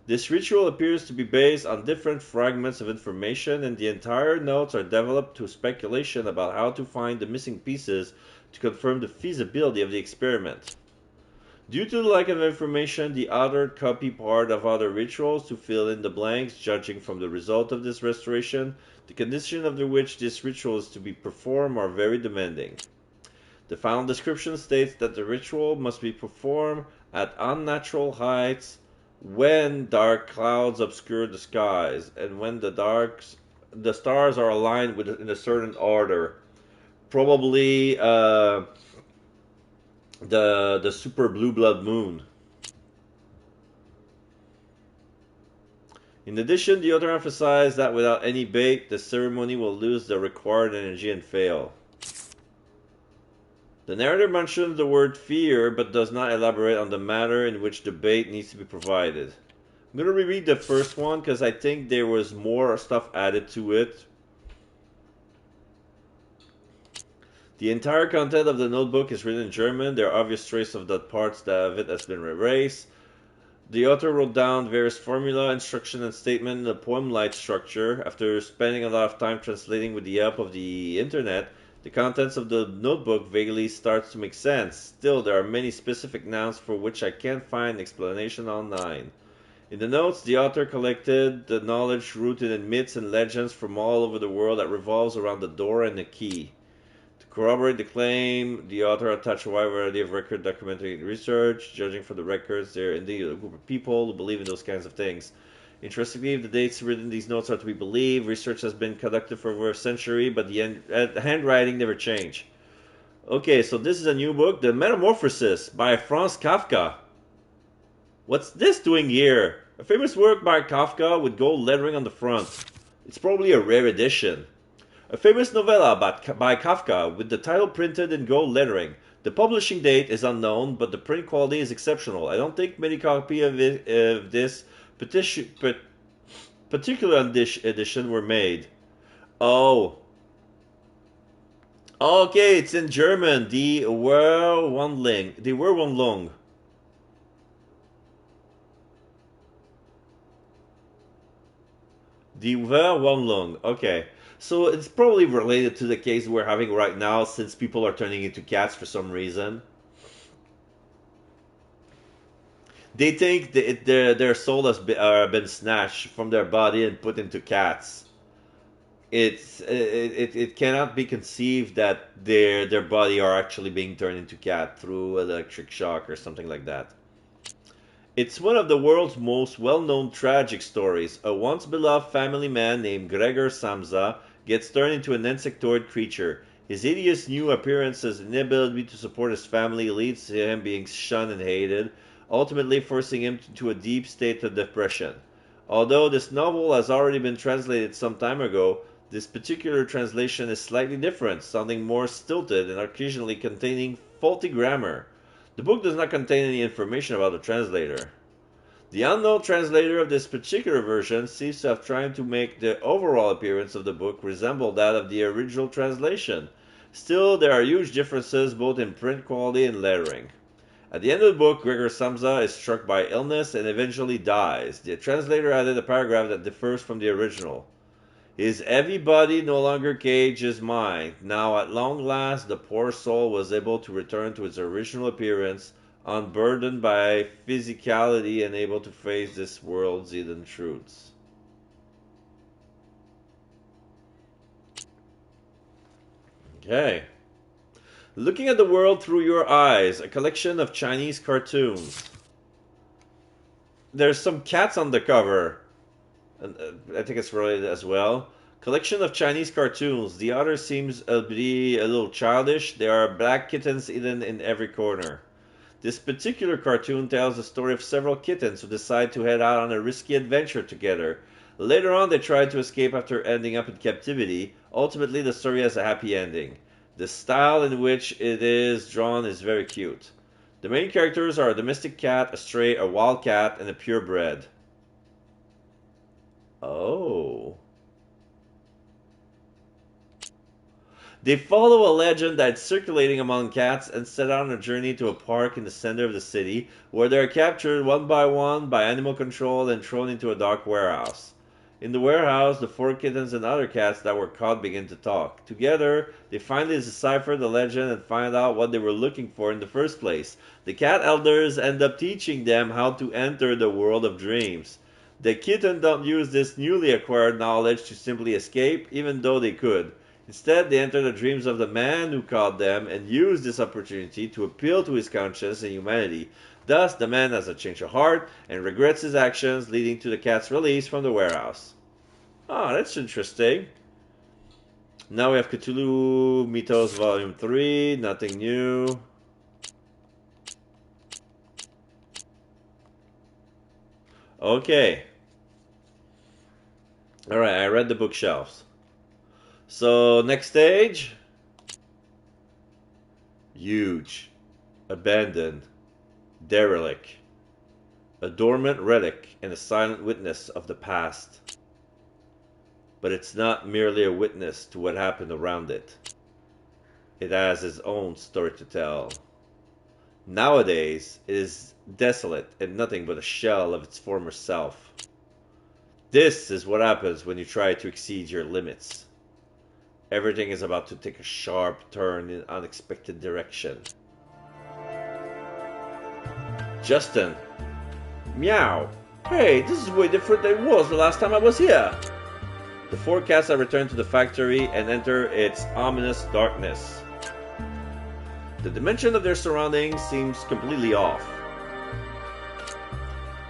This ritual appears to be based on different fragments of information, and the entire notes are developed to speculation about how to find the missing pieces to confirm the feasibility of the experiment. Due to the lack of information, the author copied part of other rituals to fill in the blanks, judging from the result of this restoration. The conditions under which this ritual is to be performed are very demanding. The final description states that the ritual must be performed at unnatural heights, when dark clouds obscure the skies, and when the stars are aligned in a certain order. Probably the super blue blood moon. In addition, the author emphasized that without any bait, the ceremony will lose the required energy and fail. The narrator mentions the word fear, but does not elaborate on the manner in which the bait needs to be provided. I'm going to reread the first one because I think there was more stuff added to it. The entire content of the notebook is written in German. There are obvious traces of that parts of it has been erased. The author wrote down various formula, instruction, and statement in a poem-like structure. After spending a lot of time translating with the help of the internet, the contents of the notebook vaguely starts to make sense. Still, there are many specific nouns for which I can't find explanation online. In the notes, the author collected the knowledge rooted in myths and legends from all over the world that revolves around the door and the key. To corroborate the claim, the author attached a wide variety of record documentary research. Judging from the records, there are indeed a group of people who believe in those kinds of things. Interestingly, if the dates written in these notes are to be believed, research has been conducted for over a century, but the handwriting never changed. Okay, so this is a new book, The Metamorphosis by Franz Kafka. What's this doing here? A famous work by Kafka with gold lettering on the front. It's probably a rare edition. A famous novella by Kafka with the title printed in gold lettering. The publishing date is unknown, but the print quality is exceptional. I don't think many copies of this particular edition were made. Oh. Okay, it's in German. Die Verwandlung. Die Verwandlung. Okay. So it's probably related to the case we're having right now, since people are turning into cats for some reason. They think that their soul has been snatched from their body and put into cats. It cannot be conceived that their body are actually being turned into cat through electric shock or something like that. It's one of the world's most well-known tragic stories. A once-beloved family man named Gregor Samsa gets turned into an insectoid creature. His hideous new appearance's inability to support his family leads to him being shunned and hated, ultimately forcing him into a deep state of depression. Although this novel has already been translated some time ago, this particular translation is slightly different, sounding more stilted and occasionally containing faulty grammar. The book does not contain any information about the translator. The unknown translator of this particular version seems to have tried to make the overall appearance of the book resemble that of the original translation. Still, there are huge differences both in print quality and lettering. At the end of the book, Gregor Samsa is struck by illness and eventually dies. The translator added a paragraph that differs from the original. His heavy body no longer caged his mind. Now at long last the poor soul was able to return to its original appearance, unburdened by physicality and able to face this world's hidden truths. Okay. Looking at the world through your eyes, a collection of Chinese cartoons. There's some cats on the cover. I think it's related as well. Collection of Chinese cartoons. The author seems to be a little childish. There are black kittens hidden in every corner. This particular cartoon tells the story of several kittens who decide to head out on a risky adventure together. Later on, they try to escape after ending up in captivity. Ultimately, the story has a happy ending. The style in which it is drawn is very cute. The main characters are a domestic cat, a stray, a wild cat, and a purebred. Oh. They follow a legend that's circulating among cats and set out on a journey to a park in the center of the city, where they are captured one by animal control and thrown into a dark warehouse. In the warehouse, the 4 kittens and other cats that were caught begin to talk. Together, they finally decipher the legend and find out what they were looking for in the first place. The cat elders end up teaching them how to enter the world of dreams. The kittens don't use this newly acquired knowledge to simply escape, even though they could. Instead, they enter the dreams of the man who caught them and use this opportunity to appeal to his conscience and humanity. Thus, the man has a change of heart and regrets his actions, leading to the cat's release from the warehouse. Ah, that's interesting. Now we have Cthulhu Mythos Volume 3, nothing new. Okay. Alright, I read the bookshelves. So, next stage. Huge. Abandoned. Derelict. A dormant relic and a silent witness of the past. But it's not merely a witness to what happened around it. It has its own story to tell. Nowadays, it is desolate and nothing but a shell of its former self. This is what happens when you try to exceed your limits. Everything is about to take a sharp turn in an unexpected direction. Justin. Meow. Hey, this is way different than it was the last time I was here. The 4 cats have returned to the factory and enter its ominous darkness. The dimension of their surroundings seems completely off.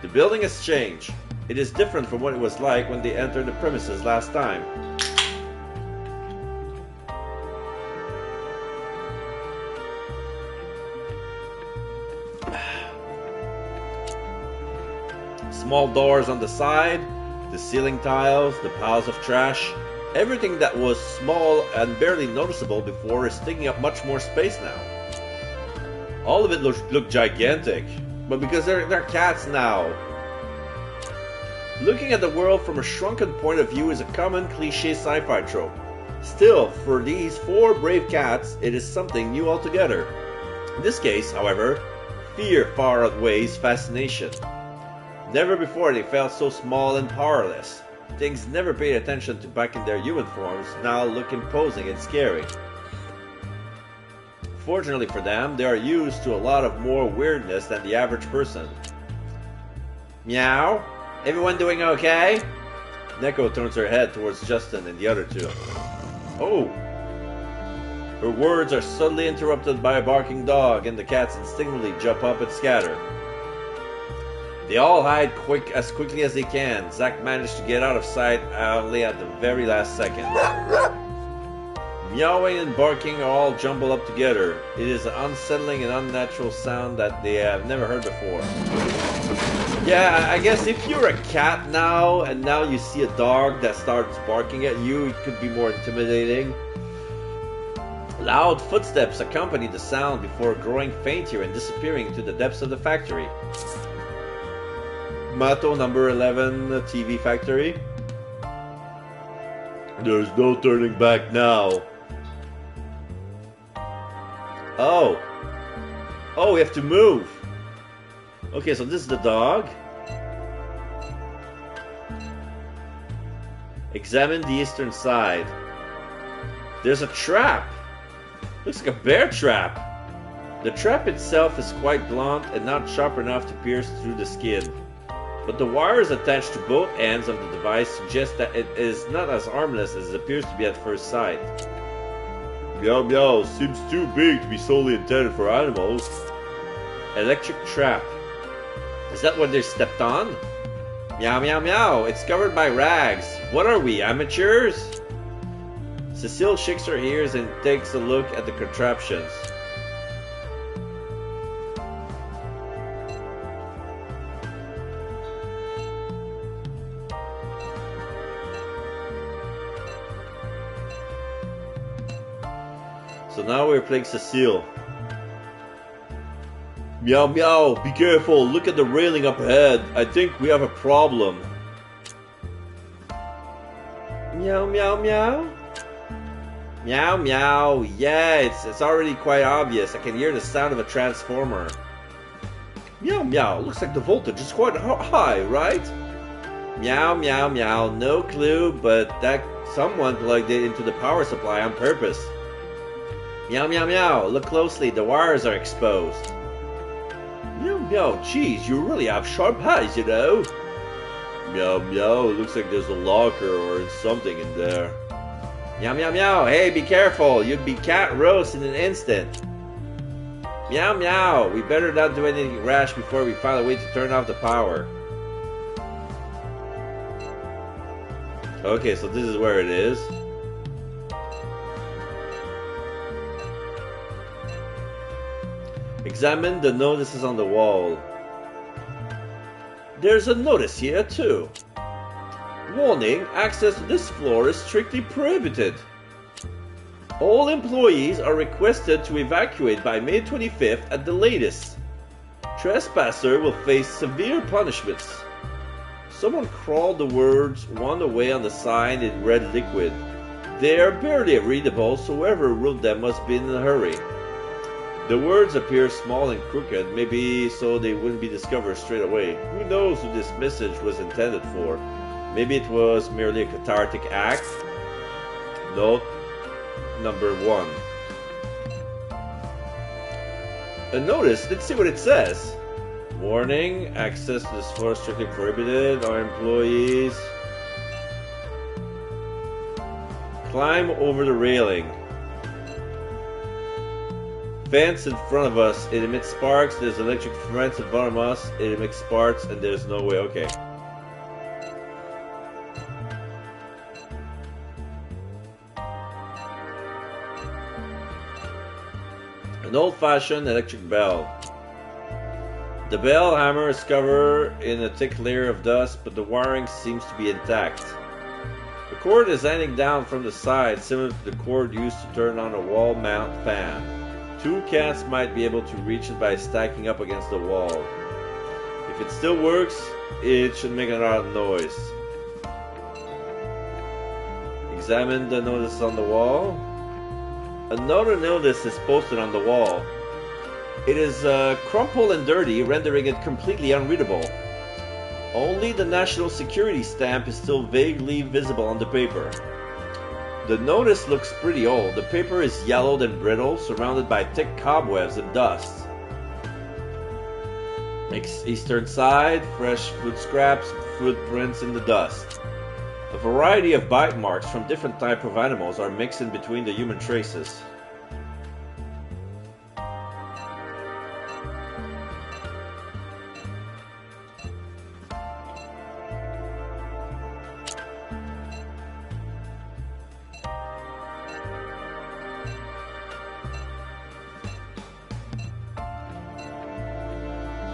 The building has changed. It is different from what it was like when they entered the premises last time. Small doors on the side, the ceiling tiles, the piles of trash. Everything that was small and barely noticeable before is taking up much more space now. All of it looked gigantic, but because they're cats now. Looking at the world from a shrunken point of view is a common cliché sci-fi trope. Still, for these 4 brave cats, it is something new altogether. In this case, however, fear far outweighs fascination. Never before they felt so small and powerless. Things never paid attention to back in their human forms now look imposing and scary. Fortunately for them, they are used to a lot of more weirdness than the average person. Meow? Everyone doing okay? Neko turns her head towards Justin and the other 2. Oh! Her words are suddenly interrupted by a barking dog, and the cats instinctively jump up and scatter. They all hide as quickly as they can. Zack managed to get out of sight only at the very last second. Meowing and barking are all jumbled up together. It is an unsettling and unnatural sound that they have never heard before. Yeah, I guess if you're a cat now, and now you see a dog that starts barking at you, it could be more intimidating. Loud footsteps accompany the sound before growing fainter and disappearing into the depths of the factory. Mato number 11 TV factory. There's no turning back now. Oh. Oh, we have to move. Okay, so this is the dog. Examine the eastern side. There's a trap. Looks like a bear trap. The trap itself is quite blunt and not sharp enough to pierce through the skin. But the wires attached to both ends of the device suggest that it is not as harmless as it appears to be at first sight. Meow meow, seems too big to be solely intended for animals. Electric trap. Is that what they stepped on? Meow meow meow, it's covered by rags. What are we, amateurs? Cecile shakes her ears and takes a look at the contraptions. So now we're playing Cecile. Meow meow, be careful, look at the railing up ahead. I think we have a problem. Meow meow meow. Meow meow, yeah, it's already quite obvious. I can hear the sound of a transformer. Meow meow, looks like the voltage is quite high, right? Meow meow meow, no clue, but that someone plugged it into the power supply on purpose. Meow meow meow, look closely, the wires are exposed. Meow meow, geez, you really have sharp eyes, you know. Meow meow, looks like there's a locker or something in there. Meow meow meow, hey, be careful, you'd be cat roast in an instant. Meow meow, we better not do anything rash before we find a way to turn off the power. Okay, so this is where it is. Examine the notices on the wall. There's a notice here too. Warning, access to this floor is strictly prohibited. All employees are requested to evacuate by May 25th at the latest. Trespasser will face severe punishments. Someone crawled the words "one away" on the sign in red liquid. They are barely readable, so whoever wrote them must be in a hurry. The words appear small and crooked, maybe so they wouldn't be discovered straight away. Who knows who this message was intended for? Maybe it was merely a cathartic act. Note number 1. A notice, let's see what it says. Warning, access to this floor is strictly prohibited. Our employees climb over the railing. Fence in front of us, it emits sparks. There's electric fence in front of us, it emits sparks, and there's no way. Okay. An old-fashioned electric bell. The bell hammer is covered in a thick layer of dust, but the wiring seems to be intact. The cord is hanging down from the side, similar to the cord used to turn on a wall mount fan. 2 cats might be able to reach it by stacking up against the wall. If it still works, it should make a lot of noise. Examine the notice on the wall. Another notice is posted on the wall. It is crumpled and dirty, rendering it completely unreadable. Only the national security stamp is still vaguely visible on the paper. The notice looks pretty old. The paper is yellowed and brittle, surrounded by thick cobwebs and dust. Eastern side, fresh food scraps, footprints in the dust. A variety of bite marks from different types of animals are mixed in between the human traces.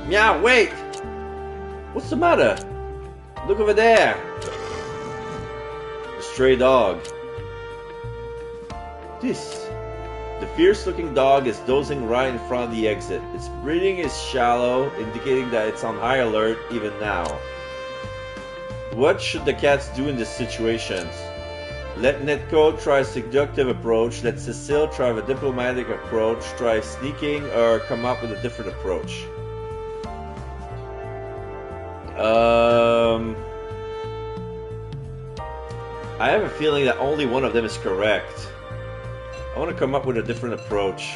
Meow, wait! What's the matter? Look over there! A stray dog. The fierce-looking dog is dozing right in front of the exit. Its breathing is shallow, indicating that it's on high alert even now. What should the cats do in this situation? Let Netco try a seductive approach, let Cecile try a diplomatic approach, try sneaking, or come up with a different approach. I have a feeling that only one of them is correct. I want to come up with a different approach.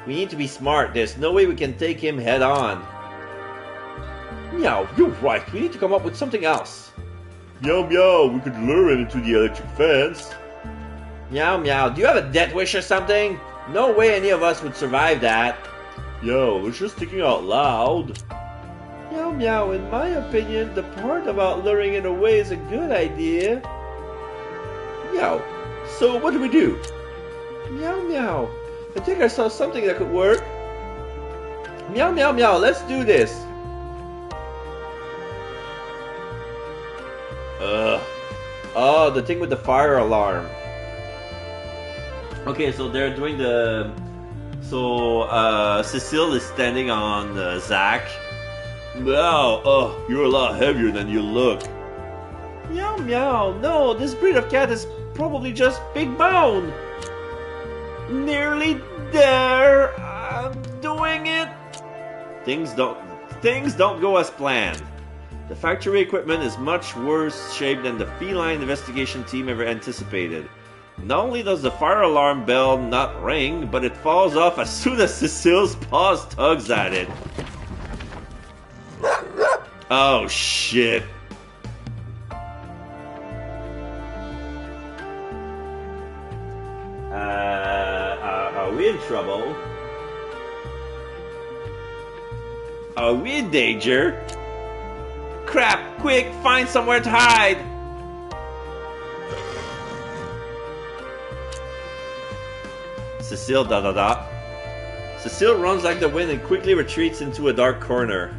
We need to be smart. There's no way we can take him head on. Meow, you're right. We need to come up with something else. Meow meow, we could lure him into the electric fence. Meow meow, do you have a death wish or something? No way any of us would survive that. Yo, it's just thinking out loud. Meow meow, in my opinion, the part about luring it away is a good idea. meow. So what do we do? Meow meow. I think I saw something that could work. Meow meow meow, let's do this. Oh, the thing with the fire alarm. Okay, so they're doing the... So, Cecile is standing on Zach. Wow, oh, you're a lot heavier than you look. Meow meow, no, this breed of cat is probably just big bone. Nearly there. I'm doing it. Things don't go as planned. The factory equipment is much worse shape than the feline investigation team ever anticipated. Not only does the fire alarm bell not ring, but it falls off as soon as Cecile's paws tugs at it. Oh shit. Are we in trouble? Are we in danger? Crap! Quick! Find somewhere to hide! Cecile da. Cecile runs like the wind and quickly retreats into a dark corner.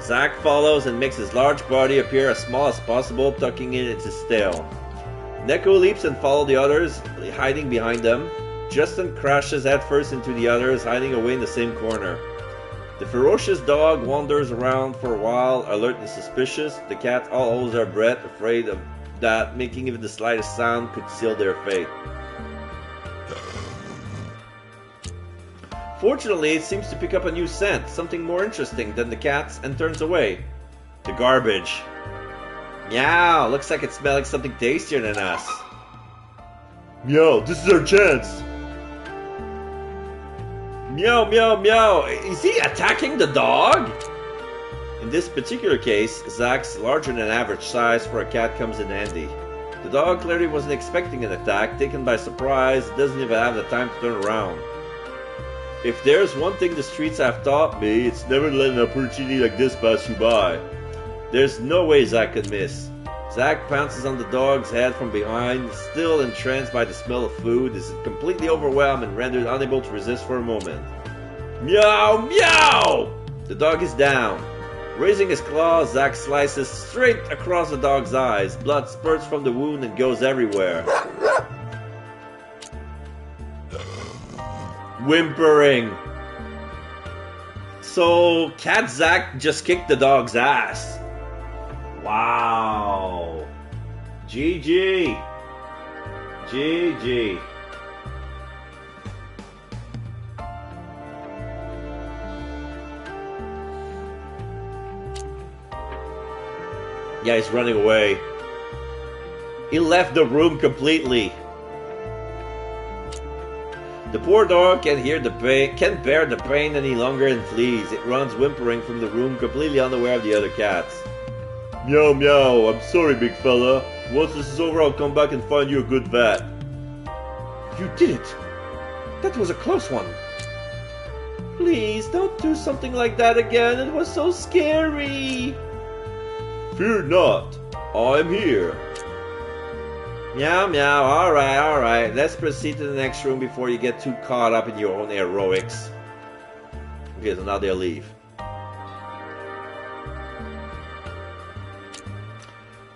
Zach follows and makes his large body appear as small as possible, tucking in its tail. Neko leaps and follows the others, hiding behind them. Justin crashes headfirst into the others, hiding away in the same corner. The ferocious dog wanders around for a while, alert and suspicious. The cats all hold their breath, afraid of that making even the slightest sound could seal their fate. Fortunately, it seems to pick up a new scent, something more interesting than the cats, and turns away. The garbage. Meow, looks like it smells like something tastier than us. Meow, this is our chance. Meow, meow, meow. Is he attacking the dog? In this particular case, Zach's larger than average size for a cat comes in handy. The dog clearly wasn't expecting an attack, taken by surprise, doesn't even have the time to turn around. If there's one thing the streets have taught me, it's never let an opportunity like this pass you by. There's no way Zach could miss. Zach pounces on the dog's head from behind, still entranced by the smell of food, is completely overwhelmed and rendered unable to resist for a moment. Meow, meow! The dog is down. Raising his claws, Zach slices straight across the dog's eyes. Blood spurts from the wound and goes everywhere. Whimpering. So, Cat Zach just kicked the dog's ass. Wow. GG. GG. Yeah, he's running away. He left the room completely. The poor dog can't bear the pain any longer and flees. It runs whimpering from the room, completely unaware of the other cats. Meow meow, I'm sorry big fella. Once this is over I'll come back and find you a good vet. You did it! That was a close one. Please, don't do something like that again. It was so scary. Fear not, I'm here. Meow meow, alright. Let's proceed to the next room before you get too caught up in your own heroics. Okay, so now they'll leave.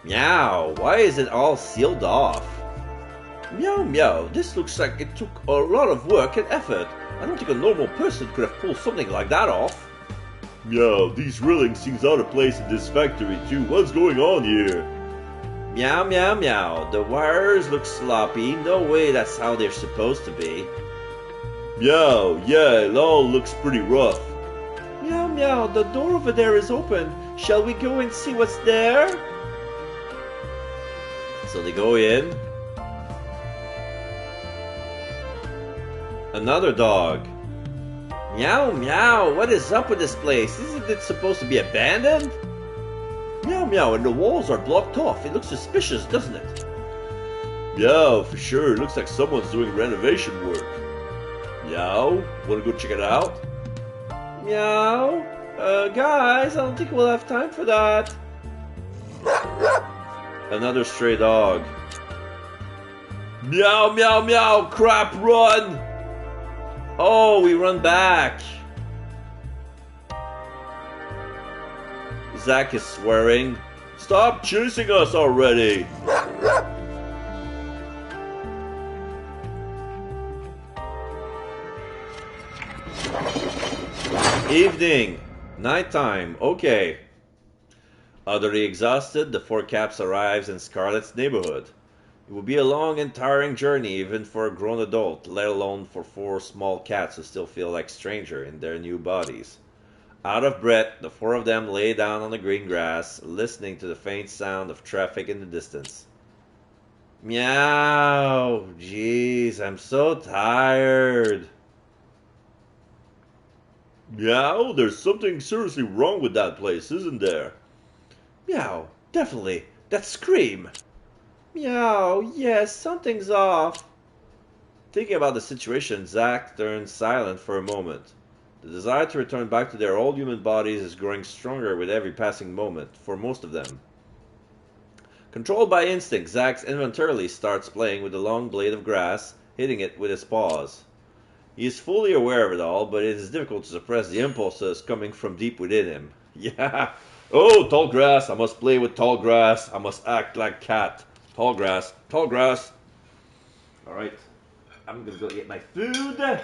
Meow, why is it all sealed off? Meow meow, this looks like it took a lot of work and effort. I don't think a normal person could have pulled something like that off. Meow, these railings seems out of place in this factory too. What's going on here? Meow meow meow, the wires look sloppy. No way that's how they're supposed to be. Meow, yeah, it all looks pretty rough. Meow meow, the door over there is open. Shall we go and see what's there? So they go in. Another dog. Meow meow, what is up with this place? Isn't it supposed to be abandoned? Meow meow, and the walls are blocked off. It looks suspicious, doesn't it? Meow, for sure. It looks like someone's doing renovation work. Meow, wanna go check it out? Meow, guys, I don't think we'll have time for that. Another stray dog. Meow, meow, meow, crap, run! Oh, we run back. Zack is swearing. Stop chasing us already! Evening. Nighttime. Okay. Utterly exhausted, the four Caps arrives in Scarlet's neighborhood. It will be a long and tiring journey even for a grown adult, let alone for four small cats who still feel like strangers in their new bodies. Out of breath, the four of them lay down on the green grass, listening to the faint sound of traffic in the distance. Meow! Jeez, I'm so tired. Meow, there's something seriously wrong with that place, isn't there? Meow, definitely. That scream. Meow, yes, something's off. Thinking about the situation, Zack turns silent for a moment. The desire to return back to their old human bodies is growing stronger with every passing moment, for most of them. Controlled by instinct, Zack involuntarily starts playing with the long blade of grass, hitting it with his paws. He is fully aware of it all, but it is difficult to suppress the impulses coming from deep within him. Yeah! Oh, tall grass! I must play with tall grass! I must act like cat! Tall grass! Tall grass! Alright, I'm gonna go get my food!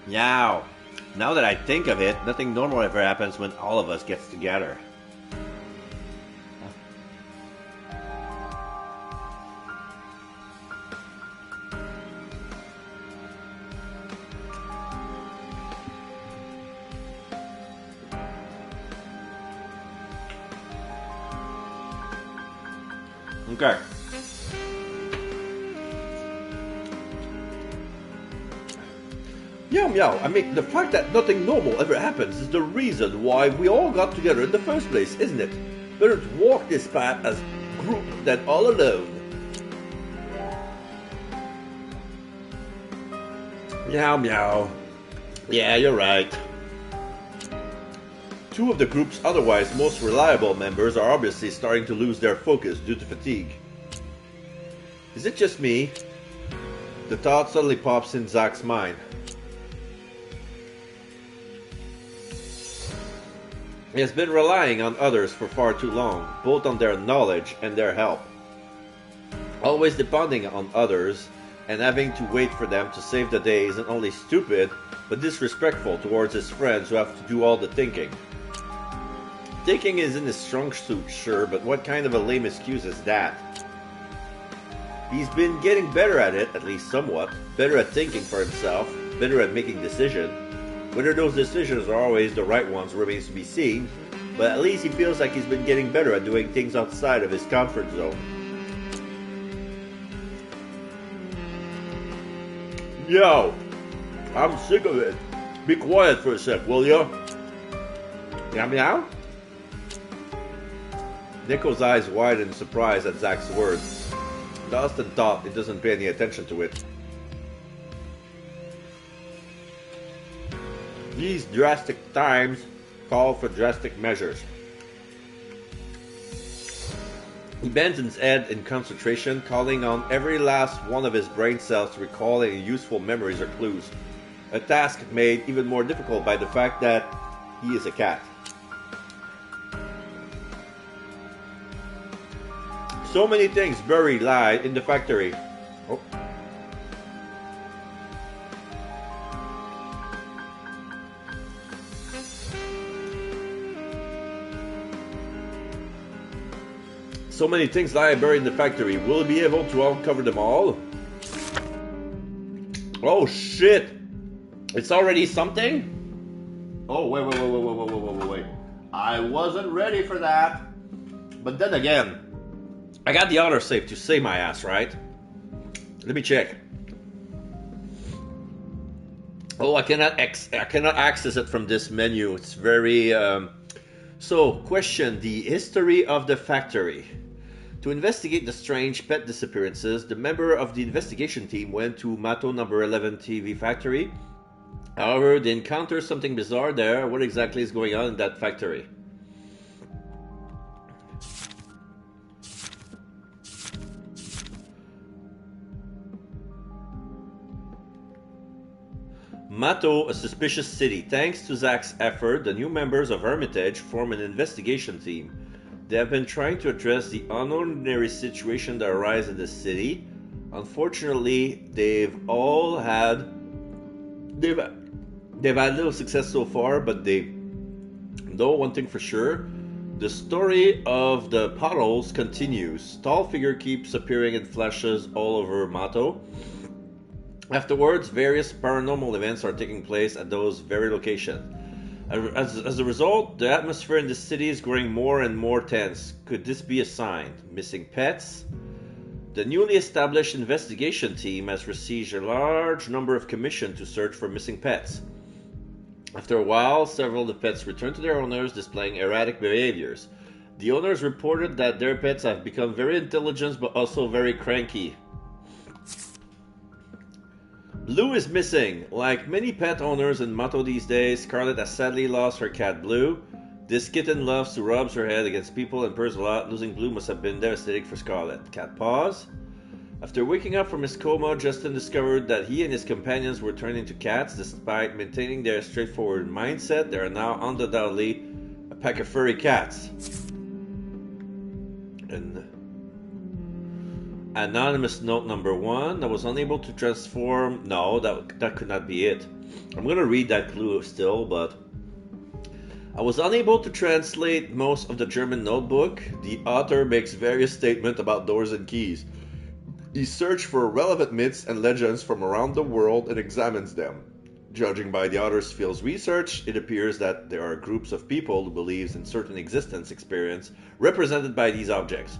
Meow. Now that I think of it, nothing normal ever happens when all of us gets together. Okay. Meow meow, I mean, the fact that nothing normal ever happens is the reason why we all got together in the first place, isn't it? Better to walk this path as a group than all alone. Meow meow. Yeah, you're right. Two of the group's otherwise most reliable members are obviously starting to lose their focus due to fatigue. Is it just me? The thought suddenly pops in Zack's mind. He has been relying on others for far too long, both on their knowledge and their help. Always depending on others and having to wait for them to save the day isn't only stupid, but disrespectful towards his friends who have to do all the thinking. Thinking is in his strong suit, sure, but what kind of a lame excuse is that? He's been getting better at it, at least somewhat, better at thinking for himself, better at making decisions. Whether those decisions are always the right ones remains to be seen, but at least he feels like he's been getting better at doing things outside of his comfort zone. Yo, I'm sick of it. Be quiet for a sec, will ya? Meow meow? Nico's eyes widen in surprise at Zack's words. Lost in thought, he doesn't pay any attention to it. These drastic times call for drastic measures. He bends his head in concentration, calling on every last one of his brain cells to recall any useful memories or clues. A task made even more difficult by the fact that he is a cat. So many things buried lie in the factory. Oh. So many things lie buried in the factory. Will we be able to uncover them all? Oh shit! It's already something? Oh, wait. I wasn't ready for that. But then again, I got the auto save to save my ass, right? Let me check. Oh, I cannot access it from this menu. It's very... So, question the history of the factory. To investigate the strange pet disappearances, the member of the investigation team went to Mato number 11 TV factory. However, they encountered something bizarre there. What exactly is going on in that factory? Mato, a suspicious city. Thanks to Zach's effort, the new members of Hermitage form an investigation team. They have been trying to address the unordinary situation that arises in the city. Unfortunately, they've had little success so far, but they know one thing for sure. The story of the potholes continues. Tall figure keeps appearing in flashes all over Mato. Afterwards, various paranormal events are taking place at those very locations. As a result, the atmosphere in the city is growing more and more tense. Could this be a sign? Missing pets? The newly established investigation team has received a large number of commissions to search for missing pets. After a while, several of the pets return to their owners, displaying erratic behaviors. The owners reported that their pets have become very intelligent but also very cranky. Blue is missing. Like many pet owners in Mato these days, Scarlett has sadly lost her cat Blue. This kitten loves to rub her head against people and purrs a lot. Losing Blue must have been devastating for Scarlett. Cat pause. After waking up from his coma, Justin discovered that he and his companions were turned into cats. Despite maintaining their straightforward mindset, they are now undoubtedly a pack of furry cats. And anonymous note number 1. I was unable to transform. No, that could not be it. I'm gonna read that clue still, but I was unable to translate most of the German notebook. The author makes various statements about doors and keys. He searched for relevant myths and legends from around the world and examines them. Judging by the author's field's research, it appears that there are groups of people who believe in certain existence experience represented by these objects.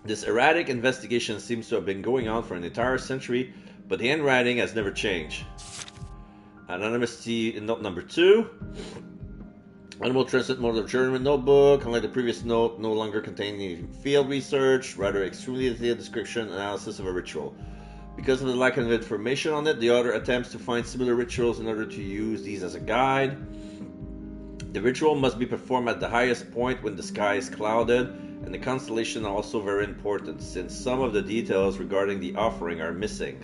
This erratic investigation seems to have been going on for an entire century, but the handwriting has never changed. Anonymity in note number 2. Animal translate mode of German notebook. Unlike the previous note, no longer containing any field research, rather extremely detailed description and analysis of a ritual. Because of the lack of information on it, the author attempts to find similar rituals in order to use these as a guide. The ritual must be performed at the highest point when the sky is clouded, and the constellation are also very important, since some of the details regarding the offering are missing.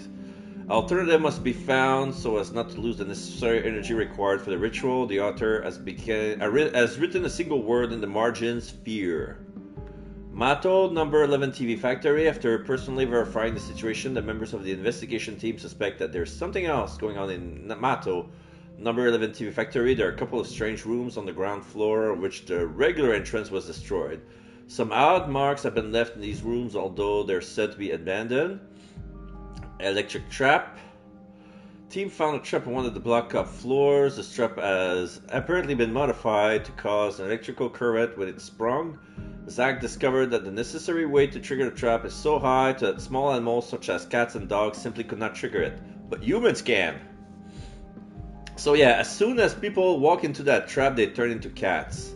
Alternative must be found so as not to lose the necessary energy required for the ritual. The author has written a single word in the margins: fear. Mato number 11 TV factory. After personally verifying the situation, the members of the investigation team suspect that there's something else going on in Mato number 11 TV factory. There are a couple of strange rooms on the ground floor, of which the regular entrance was destroyed. Some odd marks have been left in these rooms, although they're said to be abandoned. Electric trap. Team found a trap on one of the block-up floors. This trap has apparently been modified to cause an electrical current when it sprung. Zach discovered that the necessary weight to trigger the trap is so high that small animals such as cats and dogs simply could not trigger it, but humans can. So yeah, as soon as people walk into that trap, they turn into cats.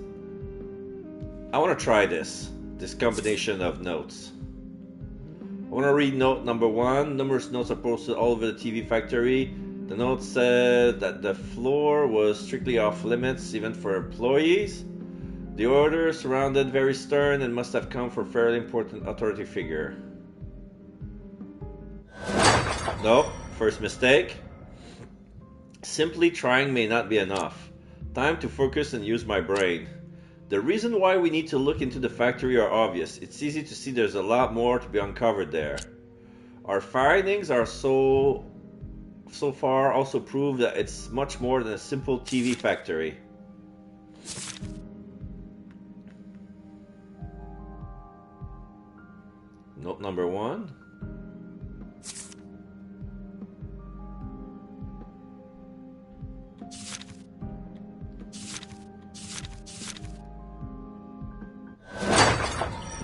I want to try this combination of notes. I want to read note number 1. Numerous notes are posted all over the TV factory. The note said that the floor was strictly off limits, even for employees. The order sounded very stern and must have come from a fairly important authority figure. Nope, first mistake. Simply trying may not be enough. Time to focus and use my brain. The reason why we need to look into the factory are obvious. It's easy to see there's a lot more to be uncovered there. Our findings are so far also prove that it's much more than a simple TV factory. Note number 1.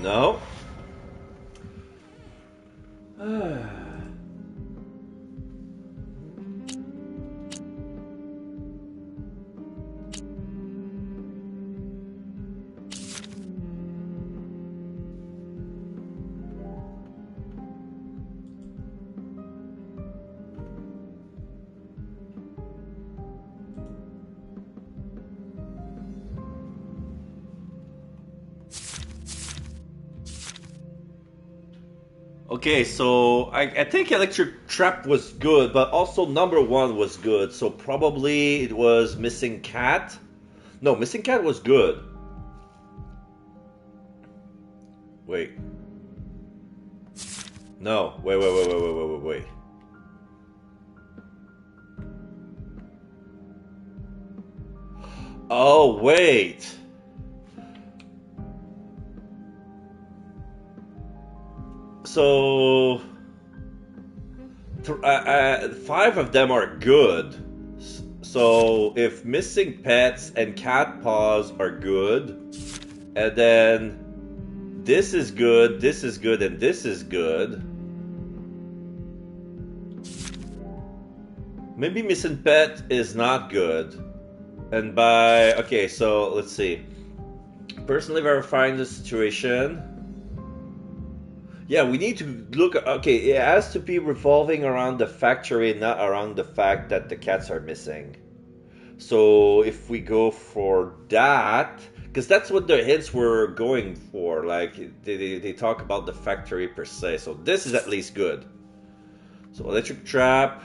No. Okay, so I think Electric Trap was good, but also number 1 was good. So probably it was Missing Cat. No, Missing Cat was good. Wait. No, wait. Oh, wait. So 5 of them are good. So if Missing Pets and Cat Paws are good, and then this is good, and this is good. Maybe Missing Pet is not good. And okay, so let's see. Personally verifying the situation. Yeah, we need to look. Okay, it has to be revolving around the factory, not around the fact that the cats are missing. So if we go for that, because that's what the hints were going for. Like they talk about the factory per se. So this is at least good. So Electric Trap.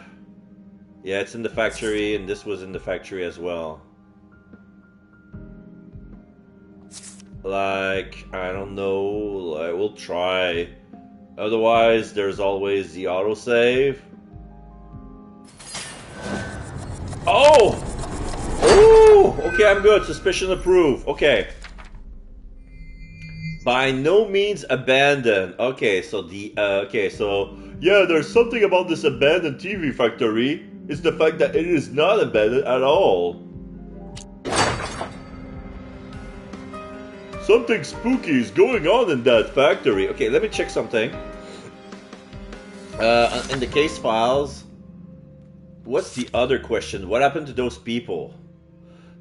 Yeah, it's in the factory, and this was in the factory as well. Like, I don't know. Like, we'll try. Otherwise, there's always the autosave. Oh! Ooh! Okay, I'm good. Suspicion approved. Okay. By no means abandoned. Okay, so yeah, there's something about this abandoned TV factory. It's the fact that it is not abandoned at all. Something spooky is going on in that factory. Okay, let me check something. In the case files, what's the other question? What happened to those people?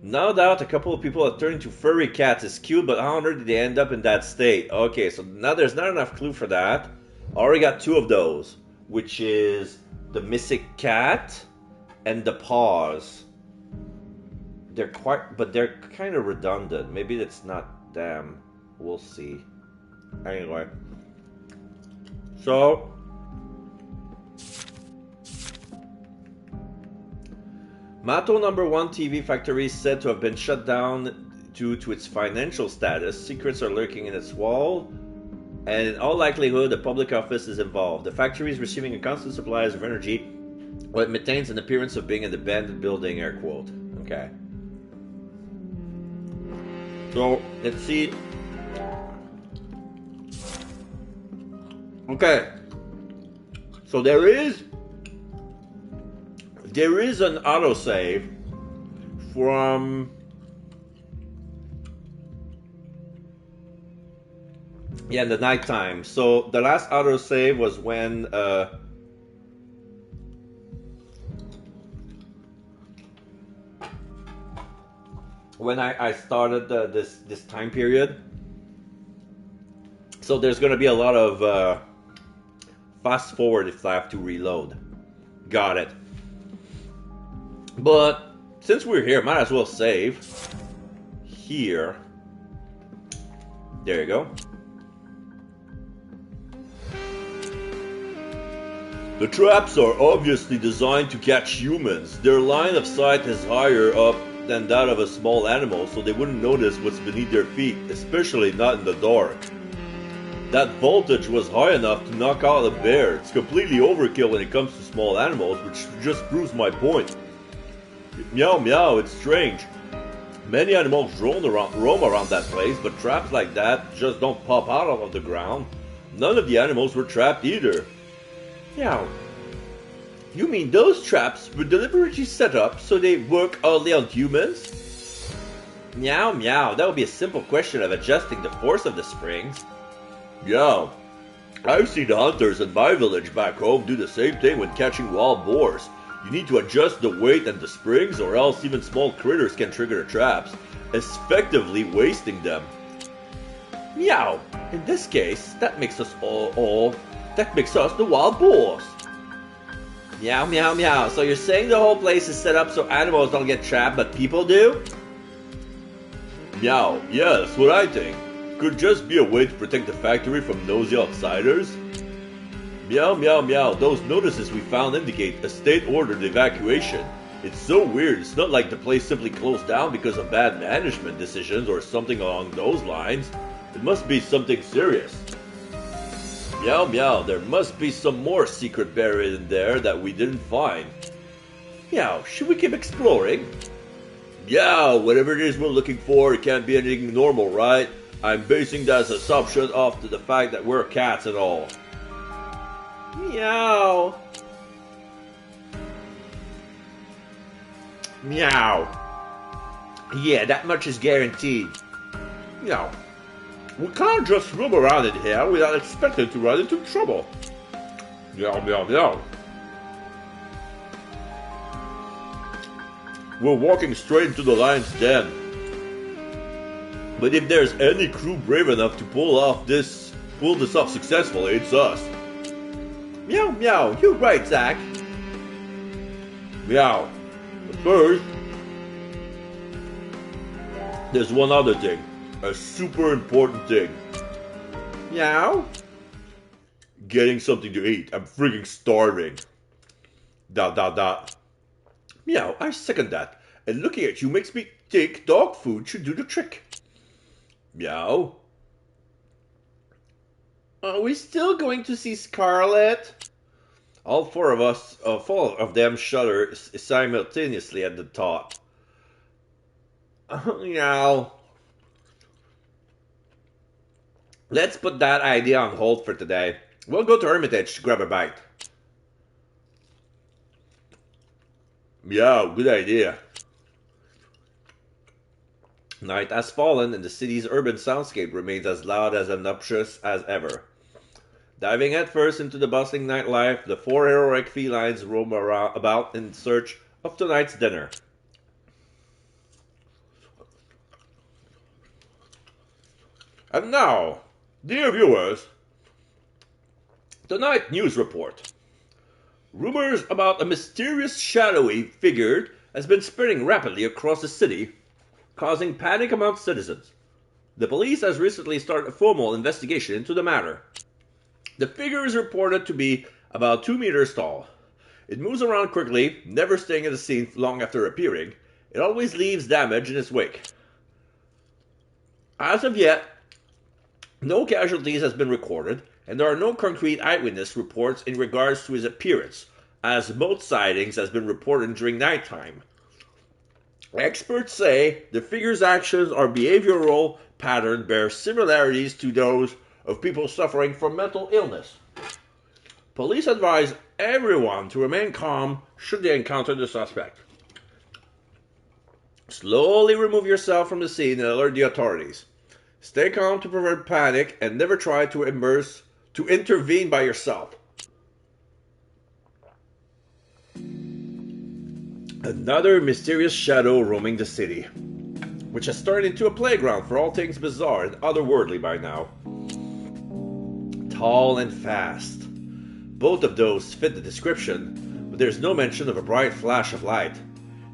No doubt a couple of people have turned into furry cats. It's cute, but how on earth did they end up in that state? Okay, so now there's not enough clue for that. I already got 2 of those, which is the missing cat and the paws. They're kind of redundant. Maybe that's not them. We'll see. Anyway. So Mato number 1 TV factory is said to have been shut down due to its financial status. Secrets are lurking in its wall, and in all likelihood, a public office is involved. The factory is receiving a constant supply of energy, but it maintains an appearance of being an abandoned building, air quote. Okay. So, let's see. Okay. So there is an autosave from in the nighttime. So the last autosave was when I started this time period. So there's going to be a lot of fast forward if I have to reload. Got it. But since we're here, might as well save here. There you go. The traps are obviously designed to catch humans. Their line of sight is higher up than that of a small animal, so they wouldn't notice what's beneath their feet, especially not in the dark. That voltage was high enough to knock out a bear. It's completely overkill when it comes to small animals, which just proves my point. Meow meow, it's strange. Many animals roam around that place, but traps like that just don't pop out of the ground. None of the animals were trapped either. Meow. You mean those traps were deliberately set up so they work only on humans? Meow meow, that would be a simple question of adjusting the force of the springs. Yeah, I've seen hunters in my village back home do the same thing when catching wild boars. You need to adjust the weight and the springs, or else even small critters can trigger the traps, effectively wasting them. Meow. In this case, that makes us the wild boars. Meow meow meow. So you're saying the whole place is set up so animals don't get trapped, but people do? Meow. Yeah, that's what I think. Could just be a way to protect the factory from nosy outsiders. Meow meow meow, those notices we found indicate a state-ordered evacuation. It's so weird, it's not like the place simply closed down because of bad management decisions or something along those lines. It must be something serious. Meow meow, there must be some more secret buried in there that we didn't find. Meow, should we keep exploring? Yeah, whatever it is we're looking for, it can't be anything normal, right? I'm basing that assumption off to the fact that we're cats and all. Meow. Meow. Yeah, that much is guaranteed. Meow. We can't just roam around in here without expecting to run into trouble. Meow, meow, meow. We're walking straight into the lion's den. But if there's any crew brave enough to pull this off successfully, it's us. Meow meow, you're right, Zach. Meow. But first, there's one other thing. A super important thing. Meow. Getting something to eat. I'm freaking starving. Dot dot dot. Meow, I second that. And looking at you makes me think dog food should do the trick. Meow. Are we still going to see Scarlet? All four of them shudder simultaneously at the thought. Meow. Let's put that idea on hold for today. We'll go to Hermitage to grab a bite. Meow, good idea. Night has fallen and the city's urban soundscape remains as loud as obnoxious as ever. Diving headfirst into the bustling nightlife, the four heroic felines roam about in search of tonight's dinner. And now, dear viewers, tonight news report. Rumors about a mysterious shadowy figure has been spreading rapidly across the city, causing panic among citizens. The police has recently started a formal investigation into the matter. The figure is reported to be about 2 meters tall. It moves around quickly, never staying at the scene long after appearing. It always leaves damage in its wake. As of yet, no casualties has been recorded, and there are no concrete eyewitness reports in regards to his appearance, as both sightings has been reported during nighttime. Experts say the figure's actions or behavioral pattern bear similarities to those of people suffering from mental illness. Police advise everyone to remain calm should they encounter the suspect. Slowly remove yourself from the scene and alert the authorities. Stay calm to prevent panic and never try to intervene by yourself. Another mysterious shadow roaming the city, which has turned into a playground for all things bizarre and otherworldly by now. Tall and fast. Both of those fit the description, but there's no mention of a bright flash of light.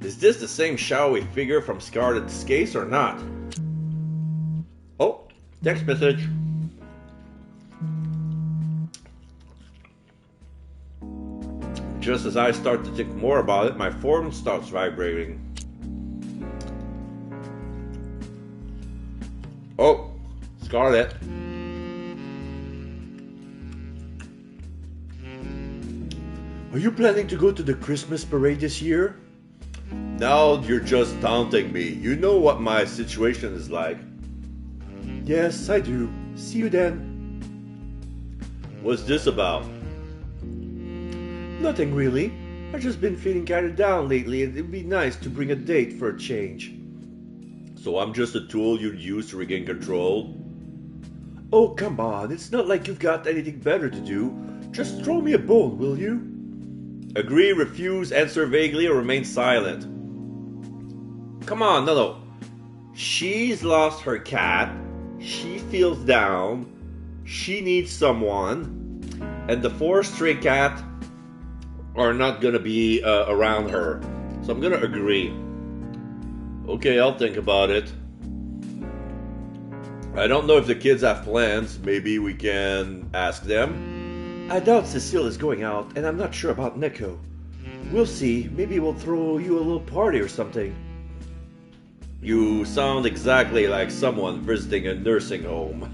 Is this the same shadowy figure from Scarlet's case or not? Oh, text message. Just as I start to think more about it, my phone starts vibrating. Scarlet. Are you planning to go to the Christmas parade this year? Now you're just taunting me. You know what my situation is like. Yes, I do. See you then. What's this about? Nothing really. I've just been feeling kinda down lately and it'd be nice to bring a date for a change. So I'm just a tool you'd use to regain control? Oh, come on. It's not like you've got anything better to do. Just throw me a bone, will you? Agree, refuse, answer vaguely, or remain silent. Come on, no. She's lost her cat. She feels down. She needs someone. And the 4 stray cats are not gonna be around her. So I'm gonna agree. Okay, I'll think about it. I don't know if the kids have plans. Maybe we can ask them. I doubt Cecile is going out, and I'm not sure about Neko. We'll see. Maybe we'll throw you a little party or something. You sound exactly like someone visiting a nursing home.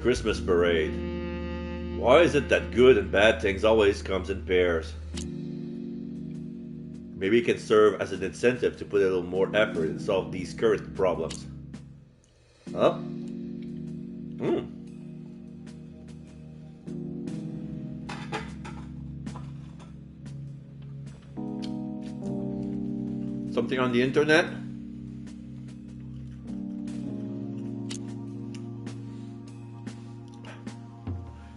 Christmas parade. Why is it that good and bad things always comes in pairs? Maybe it can serve as an incentive to put a little more effort and solve these current problems. Huh? Something on the internet?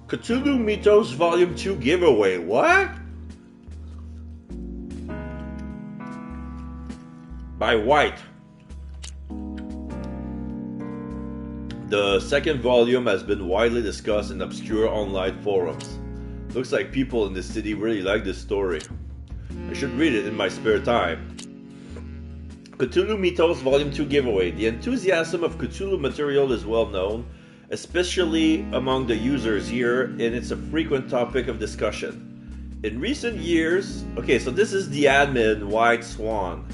Cthulhu Mythos Volume 2 giveaway. What? By White. The second volume has been widely discussed in obscure online forums. Looks like people in the city really like this story. I should read it in my spare time. Cthulhu Mythos Volume 2 giveaway. The enthusiasm of Cthulhu material is well known, especially among the users here, and it's a frequent topic of discussion. In recent years, okay, so this is the admin, White Swan.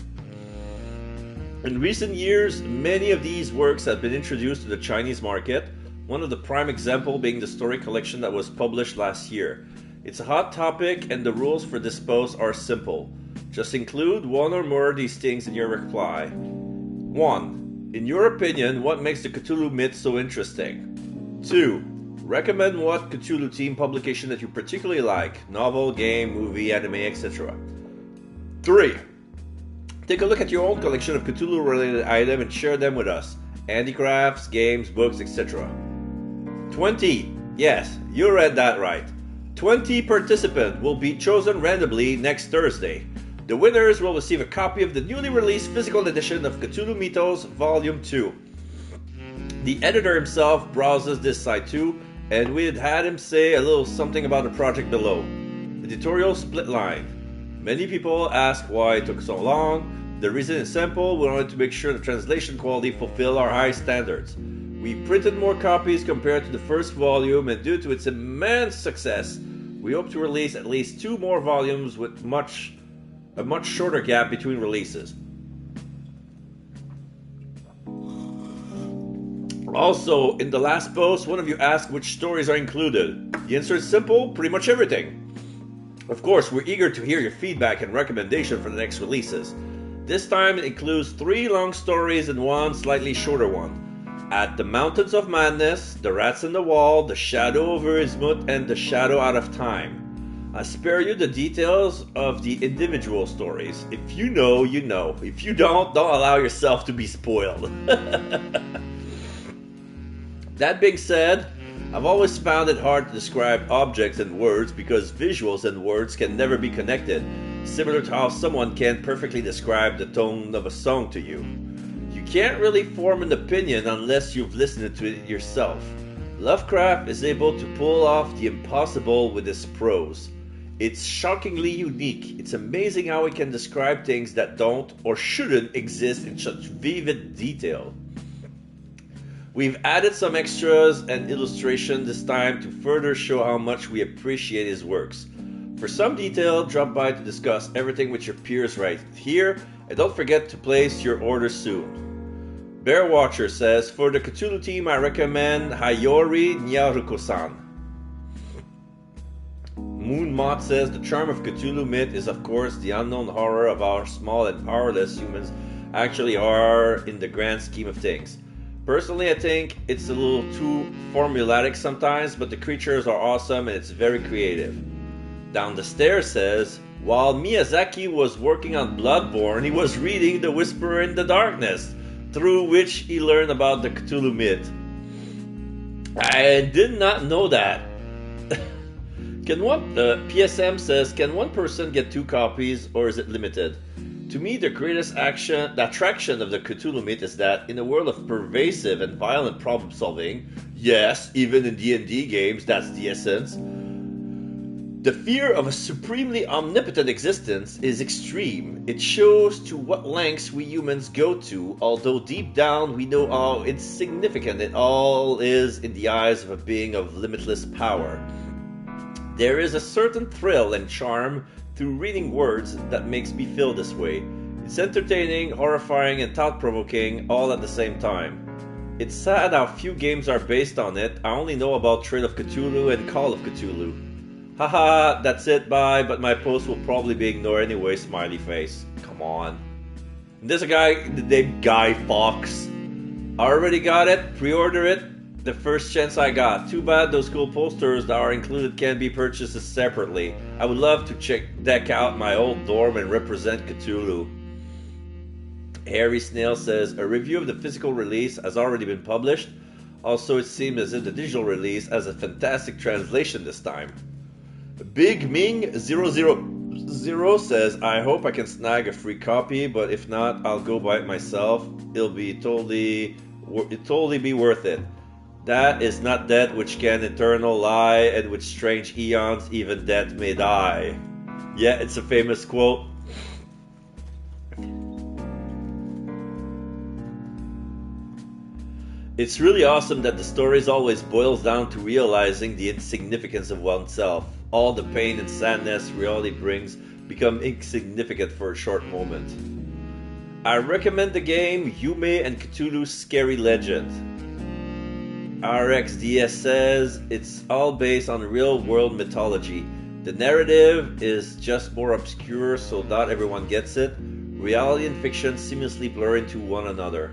In recent years, many of these works have been introduced to the Chinese market, one of the prime example being the story collection that was published last year. It's a hot topic and the rules for this post are simple. Just include one or more of these things in your reply. 1. In your opinion, what makes the Cthulhu myth so interesting? 2. Recommend what Cthulhu team publication that you particularly like, novel, game, movie, anime, etc. 3. Take a look at your own collection of Cthulhu-related items and share them with us. Handicrafts, games, books, etc. 20. Yes, you read that right. 20 participants will be chosen randomly next Thursday. The winners will receive a copy of the newly released physical edition of Cthulhu Mythos Volume 2. The editor himself browses this site too, and we had him say a little something about the project below. Editorial split line. Many people ask why it took so long. The reason is simple, we wanted to make sure the translation quality fulfilled our high standards. We printed more copies compared to the first volume, and due to its immense success, we hope to release at least 2 more volumes with a much shorter gap between releases. Also, in the last post, one of you asked which stories are included. The answer is simple, pretty much everything. Of course, we're eager to hear your feedback and recommendation for the next releases. This time it includes 3 long stories and 1 slightly shorter one. At the Mountains of Madness, The Rats in the Wall, The Shadow over Ismut, and The Shadow Out of Time. I spare you the details of the individual stories. If you know, you know. If you don't allow yourself to be spoiled. That being said, I've always found it hard to describe objects and words because visuals and words can never be connected, similar to how someone can't perfectly describe the tone of a song to you. You can't really form an opinion unless you've listened to it yourself. Lovecraft is able to pull off the impossible with his prose. It's shockingly unique. It's amazing how he can describe things that don't or shouldn't exist in such vivid detail. We've added some extras and illustration this time to further show how much we appreciate his works. For some detail, drop by to discuss everything with your peers right here And don't forget to place your order soon. Bear Watcher says, for the Cthulhu team, I recommend Hayori Nyaruko-san. Moon Mott says, the charm of Cthulhu myth is, of course, the unknown horror of how small and powerless humans actually are in the grand scheme of things. Personally, I think it's a little too formulaic sometimes, but the creatures are awesome and it's very creative. Down the Stairs says, while Miyazaki was working on Bloodborne, he was reading The Whisperer in the Darkness, through which he learned about the Cthulhu myth. I did not know that. PSM says, can one person get 2 copies or is it limited? To me, the greatest attraction of the Cthulhu myth is that in a world of pervasive and violent problem solving, yes, even in D&D games, that's the essence, the fear of a supremely omnipotent existence is extreme. It shows to what lengths we humans go to, although deep down we know how insignificant it all is in the eyes of a being of limitless power. There is a certain thrill and charm through reading words that makes me feel this way. It's entertaining, horrifying, and thought-provoking all at the same time. It's sad how few games are based on it. I only know about Trail of Cthulhu and Call of Cthulhu. Haha, that's it, bye, but my post will probably be ignored anyway, smiley face. Come on. And there's a guy named Guy Fawkes. I already got it, pre-order it, the first chance I got. Too bad those cool posters that are included can be purchased separately. I would love to deck out my old dorm and represent Cthulhu. Harry Snail says, a review of the physical release has already been published. Also, it seems as if the digital release has a fantastic translation this time. Big Ming 000 says, I hope I can snag a free copy, but if not, I'll go buy it myself. It'll totally be worth it. That is not death which can eternal lie, and with strange eons even death may die. Yeah, it's a famous quote. It's really awesome that the stories always boils down to realizing the insignificance of oneself. All the pain and sadness reality brings become insignificant for a short moment. I recommend the game Yume and Cthulhu's Scary Legend. RxDS says it's all based on real world mythology. The narrative is just more obscure, so not everyone gets it. Reality and fiction seamlessly blur into one another.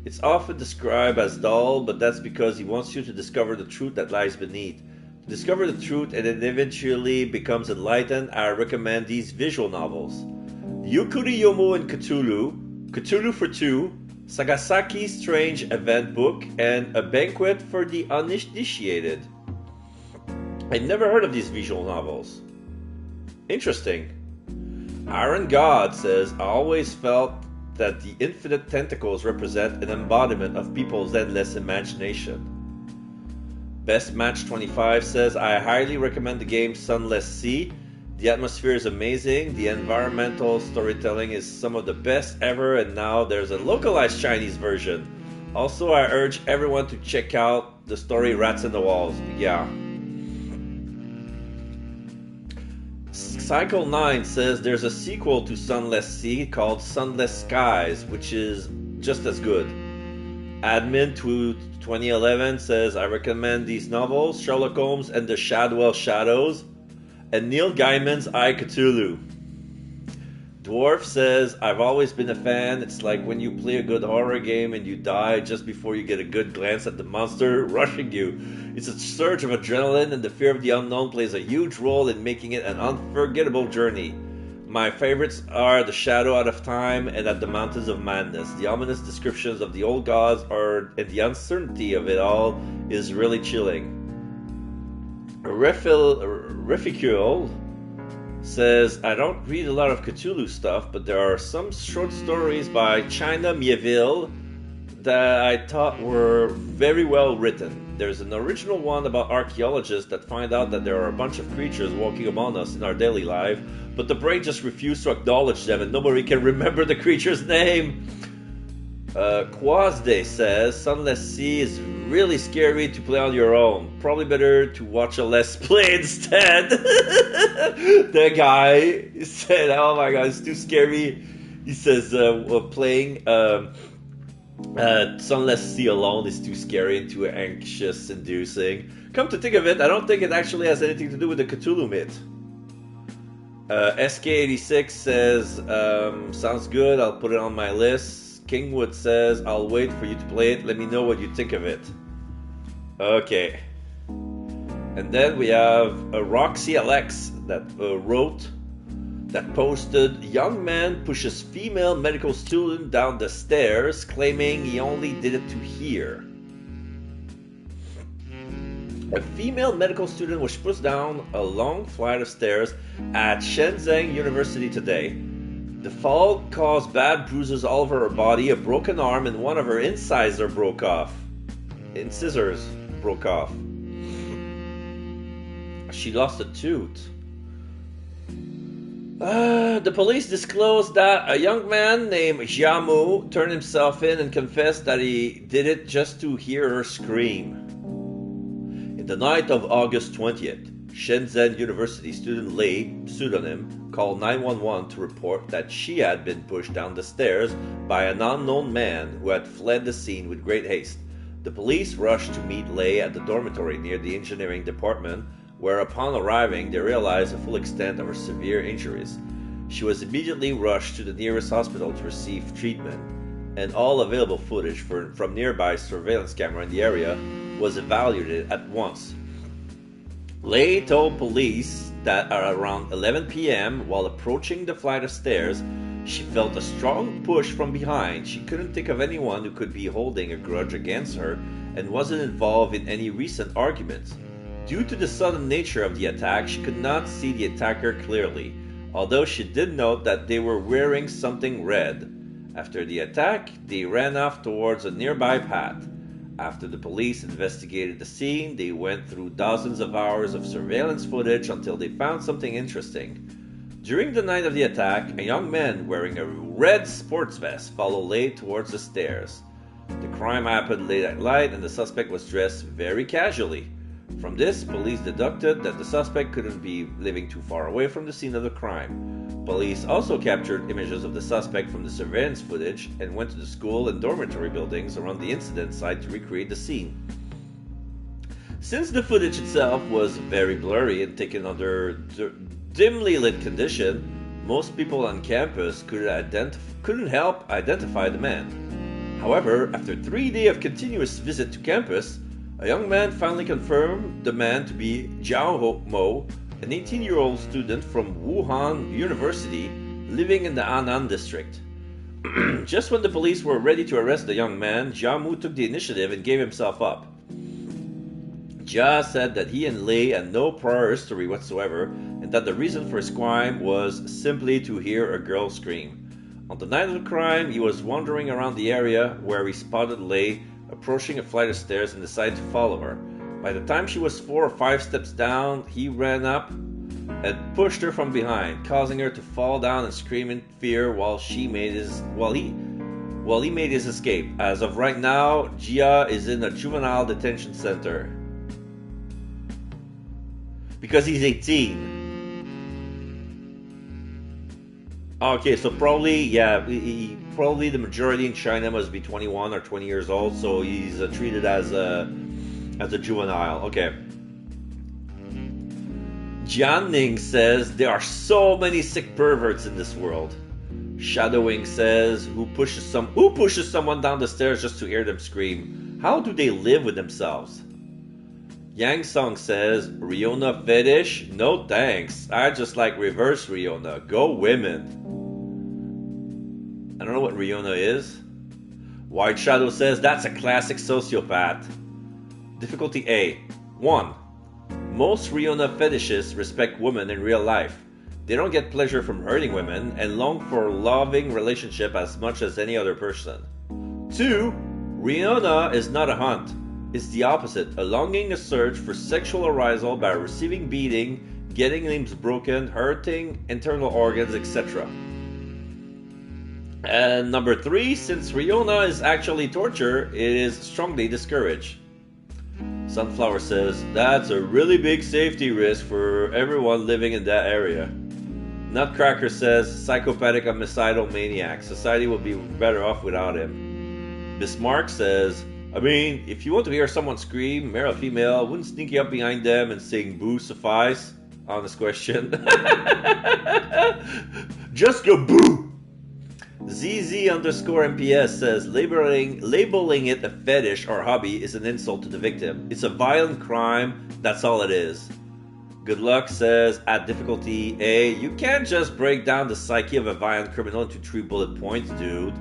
It's often described as dull, but that's because he wants you to discover the truth that lies beneath. To discover the truth and it eventually becomes enlightened, I recommend these visual novels. Yukuri Yomo and Cthulhu, Cthulhu for Two, Sagasaki's Strange Event Book, and A Banquet for the Uninitiated. I'd never heard of these visual novels. Interesting. Iron God says, I always felt that the infinite tentacles represent an embodiment of people's endless imagination. Best Match 25 says, I highly recommend the game Sunless Sea. The atmosphere is amazing, the environmental storytelling is some of the best ever, and now there's a localized Chinese version. Also, I urge everyone to check out the story Rats in the Walls. Yeah. Cycle 9 says there's a sequel to Sunless Sea called Sunless Skies, which is just as good. Admin to 2011 says, I recommend these novels, Sherlock Holmes and the Shadwell Shadows, and Neil Gaiman's I, Cthulhu. Dwarf says, I've always been a fan. It's like when you play a good horror game and you die just before you get a good glance at the monster rushing you. It's a surge of adrenaline, and the fear of the unknown plays a huge role in making it an unforgettable journey. My favorites are The Shadow Out of Time and At the Mountains of Madness. The ominous descriptions of the old gods and the uncertainty of it all is really chilling. Reficule says, I don't read a lot of Cthulhu stuff, but there are some short stories by China Mieville that I thought were very well written. There's an original one about archaeologists that find out that there are a bunch of creatures walking among us in our daily life, but the brain just refused to acknowledge them and nobody can remember the creature's name. Quasday says, Sunless Sea is really scary to play on your own. Probably better to watch a Let's Play instead. The guy said, oh my god, it's too scary. He says playing Sunless Sea alone is too scary and too anxious inducing. Come to think of it, I don't think it actually has anything to do with the Cthulhu myth. SK86 says, sounds good, I'll put it on my list. Kingwood says, I'll wait for you to play it, let me know what you think of it. Okay. And then we have Roxy Alex that posted, young man pushes female medical student down the stairs, claiming he only did it to hear. A female medical student was pushed down a long flight of stairs at Shenzhen University today. The fall caused bad bruises all over her body, a broken arm, and one of her incisors broke off. She lost a tooth. The police disclosed that a young man named Jiamu turned himself in and confessed that he did it just to hear her scream. In the night of August 20th, Shenzhen University student Lei, pseudonym, called 911 to report that she had been pushed down the stairs by an unknown man who had fled the scene with great haste. The police rushed to meet Lei at the dormitory near the engineering department, where upon arriving they realized the full extent of her severe injuries. She was immediately rushed to the nearest hospital to receive treatment, and all available footage from nearby surveillance camera in the area was evaluated at once. Lei told police that at around 11 p.m., while approaching the flight of stairs, she felt a strong push from behind. She couldn't think of anyone who could be holding a grudge against her and wasn't involved in any recent arguments. Due to the sudden nature of the attack, she could not see the attacker clearly, although she did note that they were wearing something red. After the attack, they ran off towards a nearby path. After the police investigated the scene, they went through dozens of hours of surveillance footage until they found something interesting. During the night of the attack, a young man wearing a red sports vest followed Lei towards the stairs. The crime happened late at night and the suspect was dressed very casually. From this, police deducted that the suspect couldn't be living too far away from the scene of the crime. Police also captured images of the suspect from the surveillance footage and went to the school and dormitory buildings around the incident site to recreate the scene. Since the footage itself was very blurry and taken under dimly lit condition, most people on campus couldn't help identify the man. However, after 3 days of continuous visit to campus, a young man finally confirmed the man to be Jiao Mo, an 18-year-old student from Wuhan University living in the Annan district. Just when the police were ready to arrest the young man, Jiao Mo took the initiative and gave himself up. Jia said that he and Lei had no prior history whatsoever and that the reason for his crime was simply to hear a girl scream. On the night of the crime, he was wandering around the area where he spotted Lei approaching a flight of stairs and decided to follow her. By the time she was 4 or 5 steps down, he ran up and pushed her from behind, causing her to fall down and scream in fear while he made his escape. As of right now, Jia is in a juvenile detention center because he's 18. Okay, so probably, probably the majority in China must be 21 or 20 years old, so he's treated as a juvenile. Okay. Jianning says, there are so many sick perverts in this world. Shadowing says, who pushes someone down the stairs just to hear them scream? How do they live with themselves? Yang Song says, Riona fetish? No thanks. I just like reverse Riona. Go women. I don't know what Riona is. White Shadow says, that's a classic sociopath. Difficulty A. 1. Most Riona fetishists respect women in real life. They don't get pleasure from hurting women and long for a loving relationship as much as any other person. 2. Riona is not a hunt. It's the opposite, a longing, a search for sexual arousal by receiving beating, getting limbs broken, hurting internal organs, etc. And number 3, since Riona is actually torture, it is strongly discouraged. Sunflower says, that's a really big safety risk for everyone living in that area. Nutcracker says, psychopathic and homicidal maniac. Society will be better off without him. Bismarck says, I mean, if you want to hear someone scream, male or female, wouldn't sneaking up behind them and saying boo suffice? Honest question. Just go boo! ZZ_MPS says, labeling it a fetish or hobby is an insult to the victim. It's a violent crime, that's all it is. Good Luck says, at difficulty A, you can't just break down the psyche of a violent criminal into 3 bullet points, dude.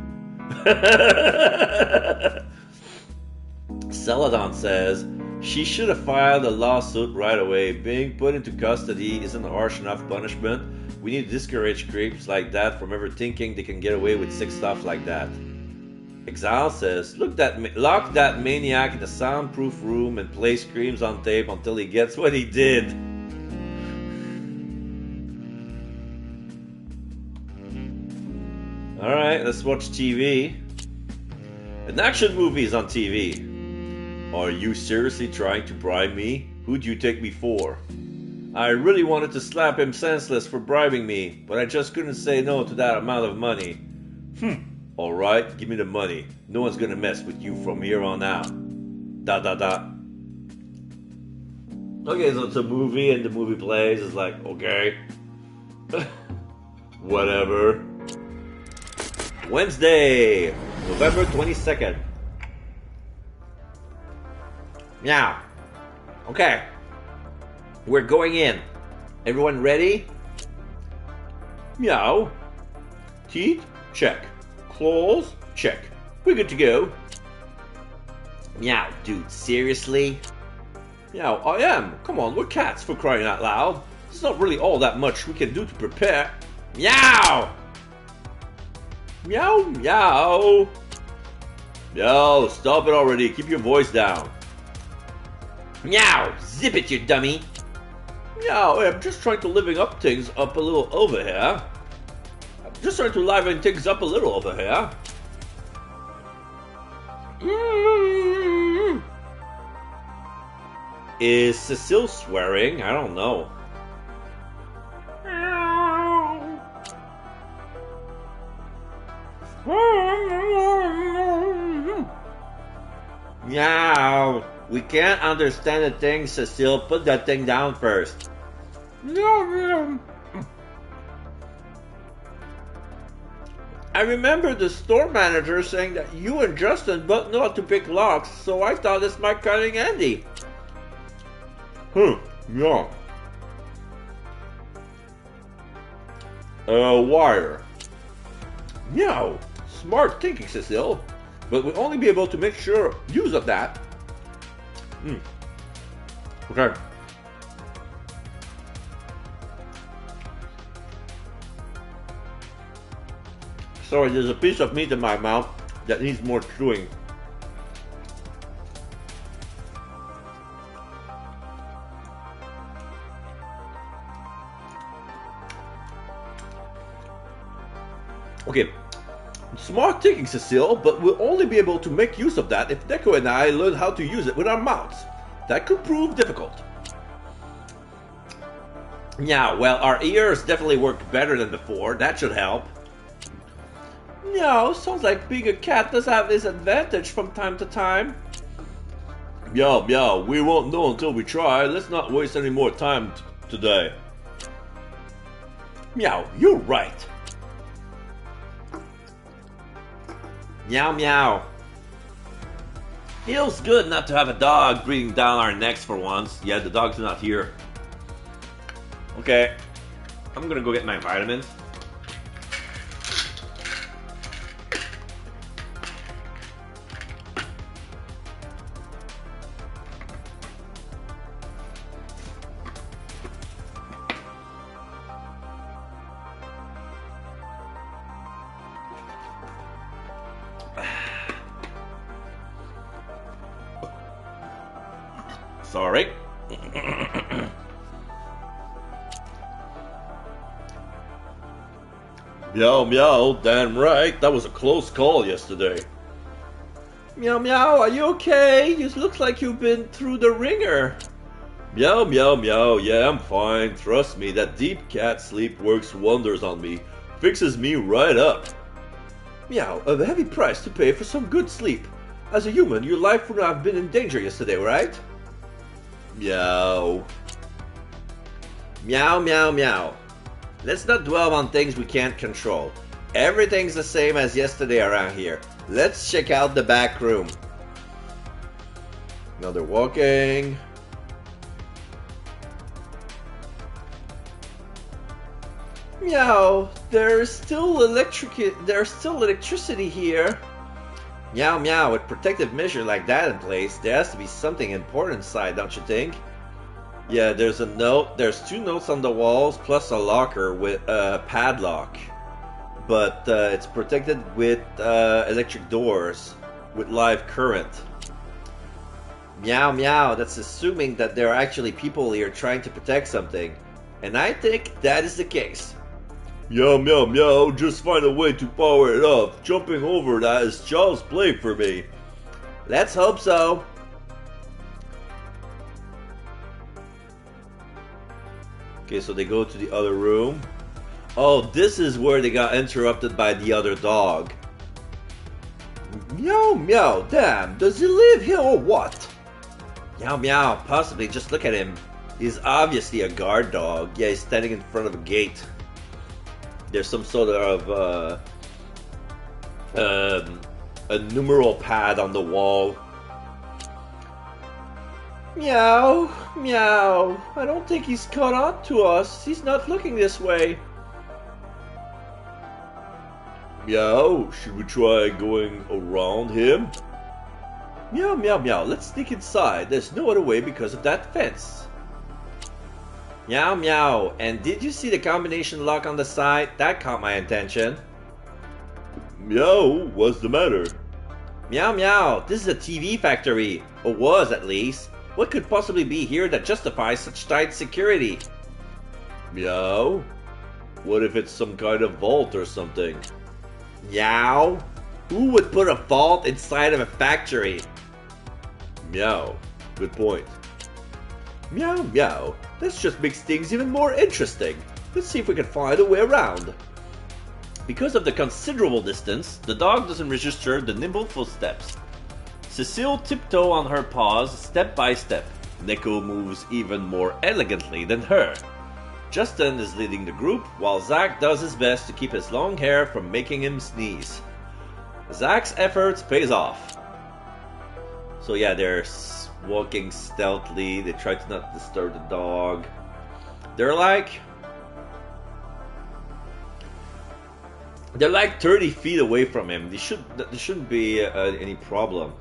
Celadon says, she should have filed a lawsuit right away. Being put into custody isn't a harsh enough punishment. We need to discourage creeps like that from ever thinking they can get away with sick stuff like that. Exile says, lock that maniac in a soundproof room and play screams on tape until he gets what he did. Alright, let's watch TV. An action movie is on TV. Are you seriously trying to bribe me? Who do you take me for? I really wanted to slap him senseless for bribing me, but I just couldn't say no to that amount of money. Alright, give me the money. No one's gonna mess with you from here on out. ... Okay, so it's a movie and the movie plays. It's like, okay. Whatever. Wednesday, November 22nd. Meow. Okay. We're going in. Everyone ready? Meow. Teeth? Check. Claws? Check. We're good to go. Meow, dude, seriously? Meow, I am. Come on, we're cats for crying out loud. There's not really all that much we can do to prepare. Meow! Meow, meow. Meow, stop it already. Keep your voice down. Meow, zip it, you dummy. Meow, I'm just trying to liven things up a little over here. Is Cecile swearing? I don't know. Meow. We can't understand a thing, Cecile. Put that thing down first. I remember the store manager saying that you and Justin both know how to pick locks, so I thought this might come in handy. Yeah. Wire. Meow. Smart thinking, Cecile. But we'll only be able to make use of that. Okay. Sorry, there's a piece of meat in my mouth that needs more chewing. Okay. Smart thinking, Cecile, but we'll only be able to make use of that if Neko and I learn how to use it with our mouths. That could prove difficult. Yeah, well, our ears definitely work better than before. That should help. No, sounds like being a cat does have this advantage from time to time. Yeah, we won't know until we try. Let's not waste any more time today. Meow, you're right. Meow, meow. Feels good not to have a dog breathing down our necks for once. Yeah, the dog's not here. Okay, I'm gonna go get my vitamins. Sorry. Meow, damn right. That was a close call yesterday. Meow, are you okay? You look like you've been through the ringer. Meow, meow, meow. Yeah, I'm fine. Trust me, that deep cat sleep works wonders on me. Fixes me right up. Meow, a heavy price to pay for some good sleep. As a human, your life would have been in danger yesterday, right? Meow. Meow, meow, meow. Let's not dwell on things we can't control. Everything's the same as yesterday around here. Let's check out the back room. Now they're walking. Meow, there's still electricity here. Meow, meow, with protective measure like that in place, there has to be something important inside, don't you think? Yeah, there's a note. There's 2 notes on the walls, plus a locker with a padlock. But it's protected with electric doors with live current. Meow, meow, that's assuming that there are actually people here trying to protect something. And I think that is the case. Meow, meow, meow, just find a way to power it up. Jumping over that is child's play for me. Let's hope so. Okay, so they go to the other room. Oh, this is where they got interrupted by the other dog. Meow, meow, damn, does he live here or what? Meow, meow, possibly, just look at him. He's obviously a guard dog. Yeah, he's standing in front of a gate. There's some sort of a numeral pad on the wall. Meow, meow. I don't think he's caught on to us. He's not looking this way. Meow, should we try going around him? Meow, meow, meow. Let's sneak inside. There's no other way because of that fence. Meow, meow. And did you see the combination lock on the side? That caught my attention. Meow, what's the matter? Meow, meow. This is a TV factory. Or was, at least. What could possibly be here that justifies such tight security? Meow? What if it's some kind of vault or something? Meow? Who would put a vault inside of a factory? Meow. Good point. Meow, meow. This just makes things even more interesting. Let's see if we can find a way around. Because of the considerable distance, the dog doesn't register the nimble footsteps. Cecile tiptoe on her paws step by step. Neko moves even more elegantly than her. Justin is leading the group, while Zach does his best to keep his long hair from making him sneeze. Zach's efforts pays off. So yeah, they're walking stealthily. They try to not disturb the dog. They're like 30 feet away from him. There shouldn't be any problem.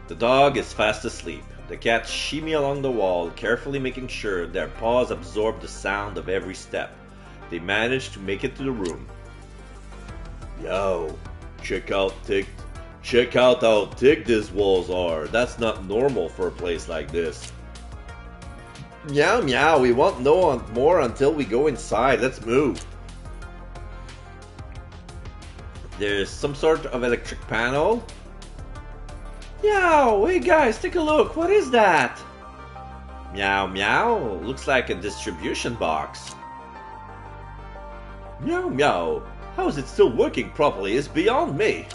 The dog is fast asleep. The cats shimmy along the wall, carefully making sure their paws absorb the sound of every step. They manage to make it to the room. Yo, check out how thick these walls are. That's not normal for a place like this. Meow, meow, we won't know more until we go inside. Let's move. There's some sort of electric panel. Meow, hey guys, take a look. What is that? Meow, meow. Looks like a distribution box. Meow, meow. How is it still working properly is beyond me.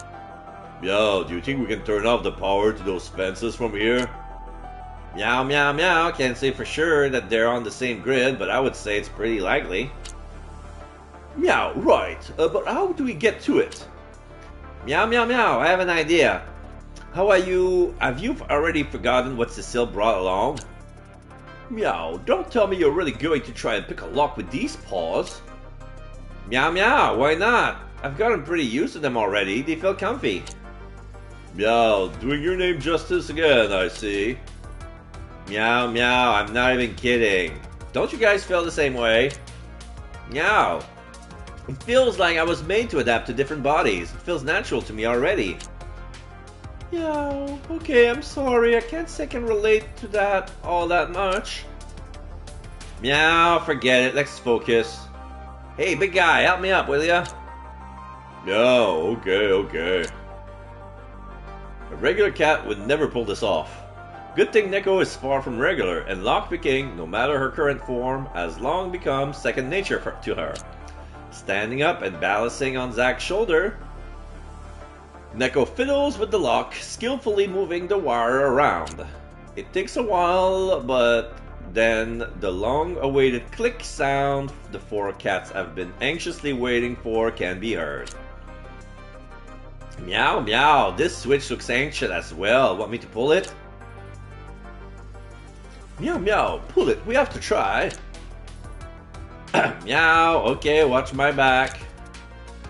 Meow, do you think we can turn off the power to those fences from here? Meow, meow, meow. Can't say for sure that they're on the same grid, but I would say it's pretty likely. Meow, right. But how do we get to it? Meow, meow, meow. I have an idea. How are you? Have you already forgotten what Cecile brought along? Meow, don't tell me you're really going to try and pick a lock with these paws. Meow, meow, why not? I've gotten pretty used to them already. They feel comfy. Meow, doing your name justice again, I see. Meow, meow, I'm not even kidding. Don't you guys feel the same way? Meow. It feels like I was made to adapt to different bodies. It feels natural to me already. Meow, okay, I'm sorry. I can't say I can relate to that all that much. Meow, forget it. Let's focus. Hey, big guy, help me up, will ya? No, okay. A regular cat would never pull this off. Good thing Neko is far from regular, and lockpicking, no matter her current form, has long become second nature to her. Standing up and balancing on Zack's shoulder, Neko fiddles with the lock, skillfully moving the wire around. It takes a while, but then the long-awaited click sound the four cats have been anxiously waiting for can be heard. Meow meow, this switch looks ancient as well. Want me to pull it? Meow meow, pull it, we have to try. Meow, okay, watch my back.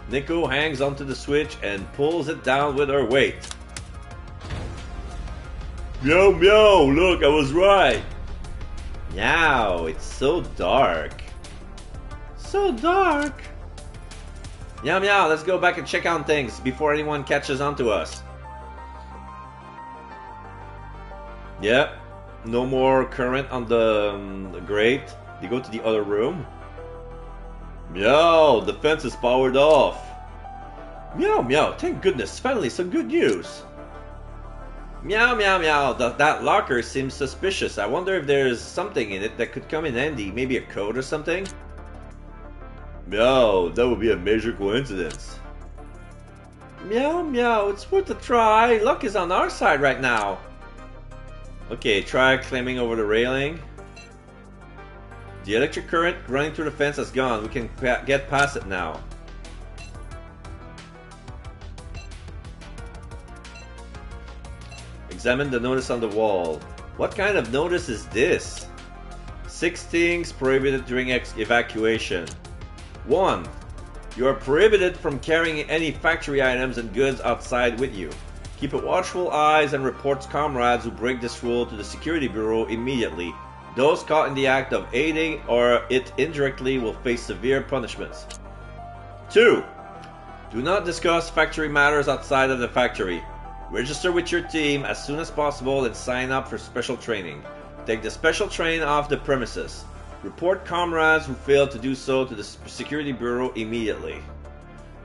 Neko hangs onto the switch and pulls it down with her weight. Meow meow, look, I was right. Meow, it's so dark. So dark. Meow meow, let's go back and check on things before anyone catches on to us. Yep, no more current on the grate. You go to the other room. Meow, the fence is powered off. Meow meow, thank goodness, finally some good news. Meow meow meow, that locker seems suspicious. I wonder if there's something in it that could come in handy, maybe a code or something? Meow, that would be a major coincidence. Meow meow, it's worth a try. Luck is on our side right now. Okay, try climbing over the railing. The electric current running through the fence has gone. We can get past it now. Examine the notice on the wall. What kind of notice is this? 6 things prohibited during evacuation. 1. You are prohibited from carrying any factory items and goods outside with you. Keep a watchful eyes and report comrades who break this rule to the Security Bureau immediately. Those caught in the act of aiding or it indirectly will face severe punishments. 2. Do not discuss factory matters outside of the factory. Register with your team as soon as possible and sign up for special training. Take the special train off the premises. Report comrades who fail to do so to the Security Bureau immediately.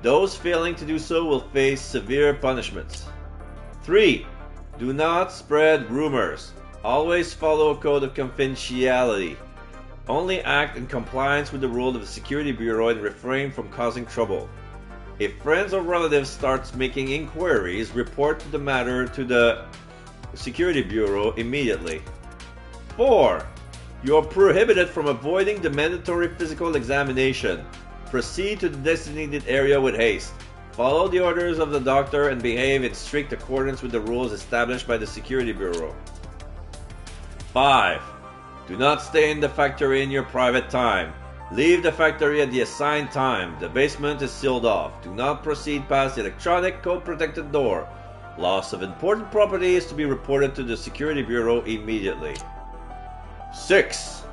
Those failing to do so will face severe punishments. 3. Do not spread rumors. Always follow a code of confidentiality. Only act in compliance with the rule of the Security Bureau and refrain from causing trouble. If friends or relatives start making inquiries, report the matter to the Security Bureau immediately. 4. You are prohibited from avoiding the mandatory physical examination. Proceed to the designated area with haste. Follow the orders of the doctor and behave in strict accordance with the rules established by the Security Bureau. 5. Do not stay in the factory in your private time. Leave the factory at the assigned time. The basement is sealed off. Do not proceed past the electronic code-protected door. Loss of important property is to be reported to the Security Bureau immediately. 6.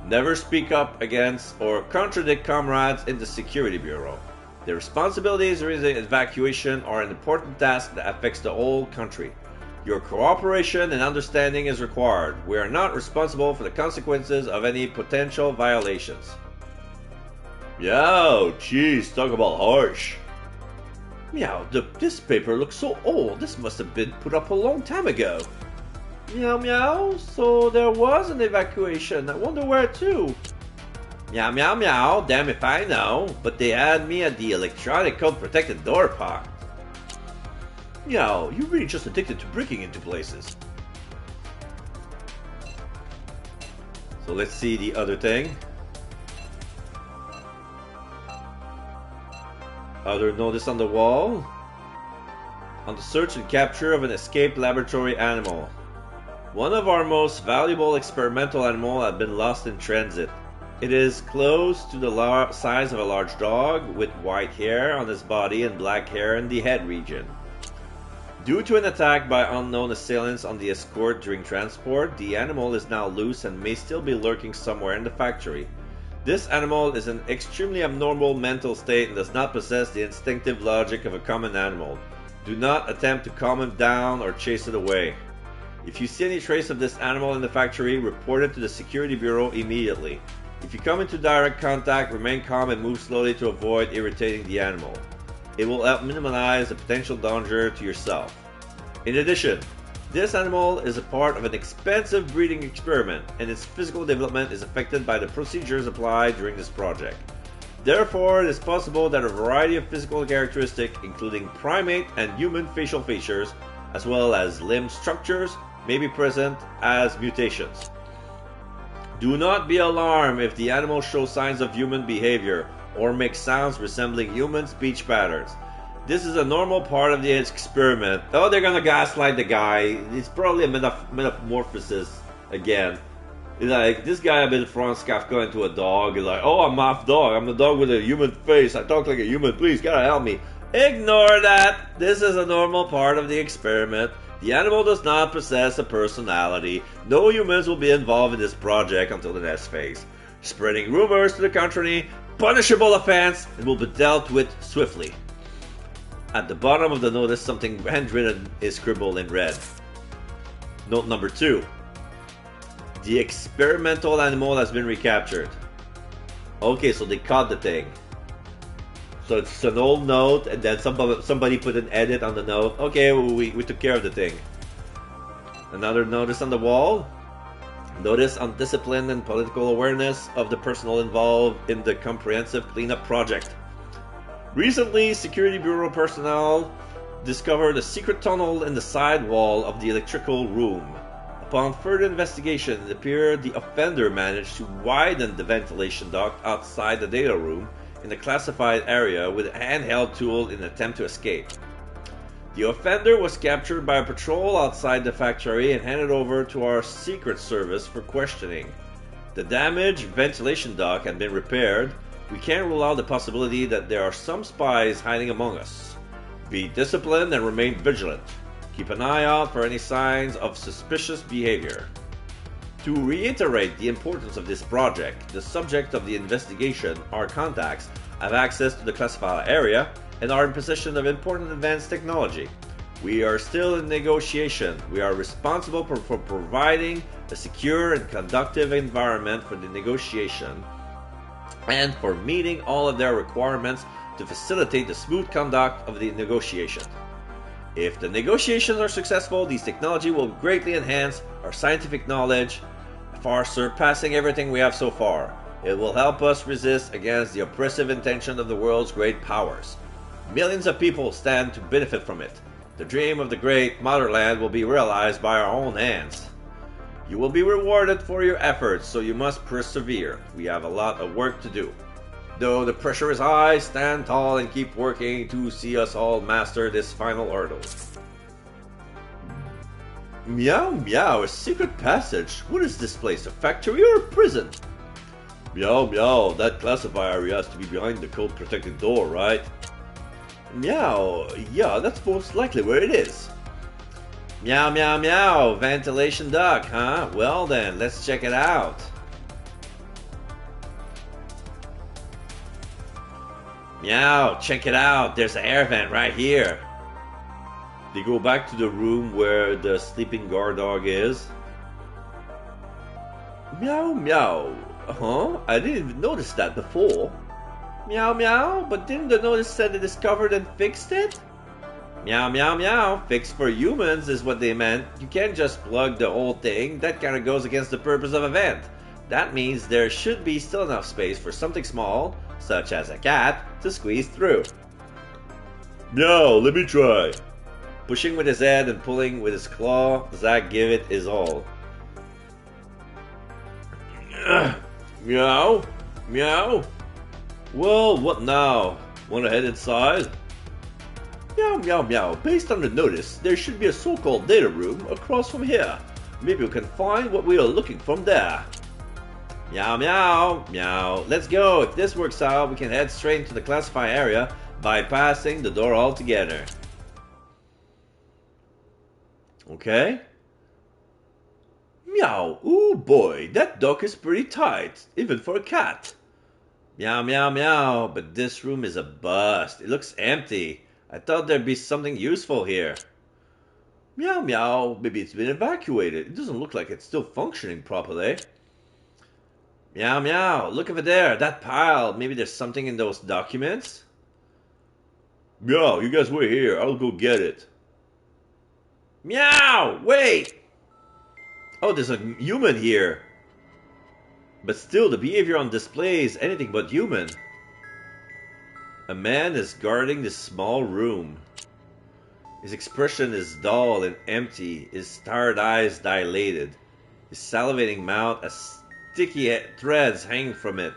Never speak up against or contradict comrades in the Security Bureau. The responsibilities during the evacuation are an important task that affects the whole country. Your cooperation and understanding is required. We are not responsible for the consequences of any potential violations. Yo, jeez, talk about harsh. Meow, this paper looks so old. This must have been put up a long time ago. Meow meow, so there was an evacuation. I wonder where to. Meow meow meow, damn if I know. But they had me at the electronic code protected door part. Meow, you're really just addicted to breaking into places. So let's see the other thing. Other notice on the wall. On the search and capture of an escaped laboratory animal. One of our most valuable experimental animals had been lost in transit. It is close to the size of a large dog, with white hair on its body and black hair in the head region. Due to an attack by unknown assailants on the escort during transport, the animal is now loose and may still be lurking somewhere in the factory. This animal is in an extremely abnormal mental state and does not possess the instinctive logic of a common animal. Do not attempt to calm him down or chase it away. If you see any trace of this animal in the factory, report it to the Security Bureau immediately. If you come into direct contact, remain calm and move slowly to avoid irritating the animal. It will help minimize the potential danger to yourself. In addition, this animal is a part of an expensive breeding experiment, and its physical development is affected by the procedures applied during this project. Therefore, it is possible that a variety of physical characteristics, including primate and human facial features, as well as limb structures, may be present as mutations. Do not be alarmed if the animal shows signs of human behavior or makes sounds resembling human speech patterns. This is a normal part of the experiment. Oh, they're gonna gaslight the guy. It's probably a metamorphosis again. Like, this guy a bit Franz Kafka into a dog. He's like, oh, I'm half dog. I'm a dog with a human face. I talk like a human. Please, gotta help me. Ignore that. This is a normal part of the experiment. The animal does not possess a personality. No humans will be involved in this project until the next phase. Spreading rumors to the contrary, punishable offense, and will be dealt with swiftly. At the bottom of the notice, something handwritten is scribbled in red. Note number 2. The experimental animal has been recaptured. Okay, so they caught the thing. So it's an old note, and then somebody put an edit on the note. Okay, we took care of the thing. Another notice on the wall. Notice on discipline and political awareness of the personnel involved in the comprehensive cleanup project. Recently, Security Bureau personnel discovered a secret tunnel in the side wall of the electrical room. Upon further investigation, it appeared the offender managed to widen the ventilation duct outside the data room in the classified area with a handheld tool in an attempt to escape. The offender was captured by a patrol outside the factory and handed over to our Secret Service for questioning. The damaged ventilation duct had been repaired. We can't rule out the possibility that there are some spies hiding among us. Be disciplined and remain vigilant. Keep an eye out for any signs of suspicious behavior. To reiterate the importance of this project, the subject of the investigation, our contacts, have access to the classified area and are in possession of important advanced technology. We are still in negotiation. We are responsible for providing a secure and conducive environment for the negotiation and for meeting all of their requirements to facilitate the smooth conduct of the negotiation. If the negotiations are successful, these technology will greatly enhance our scientific knowledge, far surpassing everything we have so far. It will help us resist against the oppressive intention of the world's great powers. Millions of people stand to benefit from it. The dream of the great motherland will be realized by our own hands. You will be rewarded for your efforts, so you must persevere. We have a lot of work to do. Though the pressure is high, stand tall and keep working to see us all master this final hurdle. Meow meow, a secret passage. What is this place, a factory or a prison? Meow meow, that classified area has to be behind the code-protected door, right? Meow, yeah, that's most likely where it is. Meow meow meow, ventilation duct, huh? Well then, let's check it out. Meow, check it out, there's an air vent right here. They go back to the room where the sleeping guard dog is. Meow meow, huh? I didn't even notice that before. Meow meow, but didn't the notice say they discovered and fixed it? Meow meow meow, fixed for humans is what they meant. You can't just plug the whole thing, that kinda goes against the purpose of a vent. That means there should be still enough space for something small, such as a cat, to squeeze through. Meow, let me try. Pushing with his head and pulling with his claw, Zach give it his all. Meow, meow. Well, what now? Want to head inside? Meow, meow, meow. Based on the notice, there should be a so-called data room across from here. Maybe we can find what we are looking from there. Meow, meow, meow. Let's go. If this works out, we can head straight into the classified area, bypassing the door altogether. Okay. Meow. Ooh boy, that duck is pretty tight, even for a cat. Meow, meow, meow. But this room is a bust. It looks empty. I thought there'd be something useful here. Meow, meow. Maybe it's been evacuated. It doesn't look like it's still functioning properly. Meow, meow. Look over there. That pile. Maybe there's something in those documents? Meow, you guys wait here. I'll go get it. Meow! Wait! Oh, there's a human here. But still, the behavior on display is anything but human. A man is guarding this small room. His expression is dull and empty, his tired eyes dilated. His salivating mouth has sticky threads hanging from it.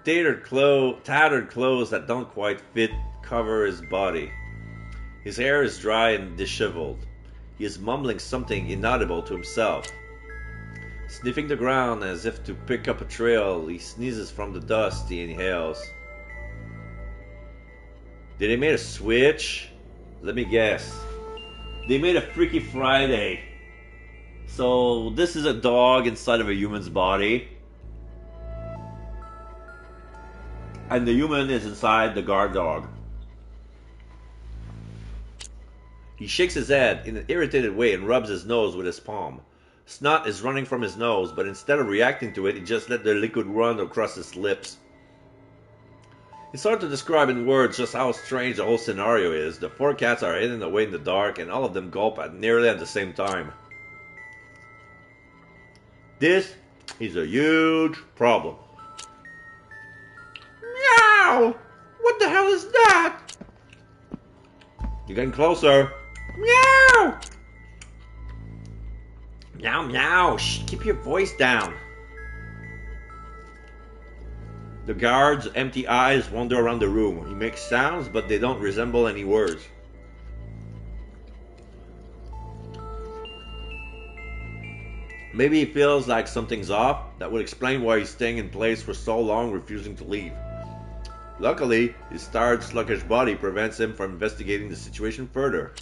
Tattered clothes that don't quite fit cover his body. His hair is dry and disheveled. He is mumbling something inaudible to himself. Sniffing the ground as if to pick up a trail, he sneezes from the dust he inhales. Did they make a switch? Let me guess. They made a Freaky Friday. So this is a dog inside of a human's body. And the human is inside the guard dog. He shakes his head in an irritated way and rubs his nose with his palm. Snot is running from his nose, but instead of reacting to it, he just let the liquid run across his lips. It's hard to describe in words just how strange the whole scenario is. The four cats are hidden away in the dark, and all of them gulp nearly at the same time. This is a huge problem. Meow! What the hell is that? You're getting closer. Meow! Meow, meow. Shh, keep your voice down. The guard's empty eyes wander around the room. He makes sounds, but they don't resemble any words. Maybe he feels like something's off. That would explain why he's staying in place for so long, refusing to leave. Luckily, his tired, sluggish body prevents him from investigating the situation further.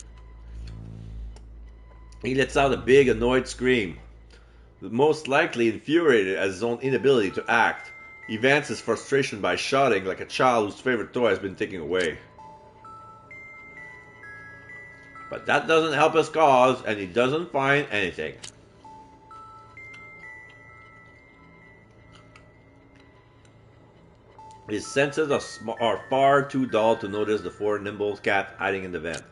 He lets out a big, annoyed scream. Most likely infuriated at his own inability to act, he vents his frustration by shouting like a child whose favorite toy has been taken away. But that doesn't help his cause, and he doesn't find anything. His senses are far too dull to notice the four nimble cats hiding in the vent.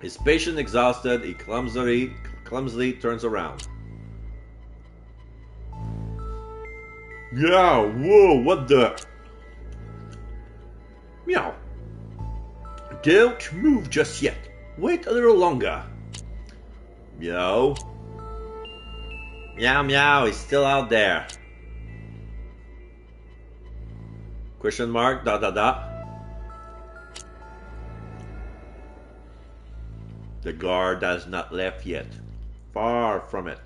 His patience exhausted, he clumsily turns around. Yeah, whoa, what the? Meow. Don't move just yet. Wait a little longer. Meow. Meow, meow, he's still out there. Question mark, dot, dot, dot. The guard has not left yet. Far from it.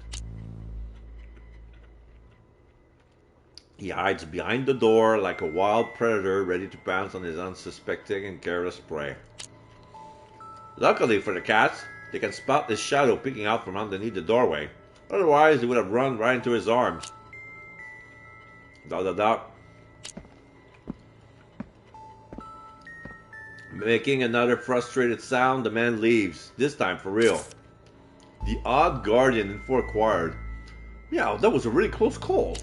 He hides behind the door like a wild predator ready to pounce on his unsuspecting and careless prey. Luckily for the cats, they can spot this shadow peeking out from underneath the doorway. Otherwise, they would have run right into his arms. Dot, dot, dot. Making another frustrated sound, the man leaves. This time for real. The odd guardian inquired, "Meow, that was a really close call."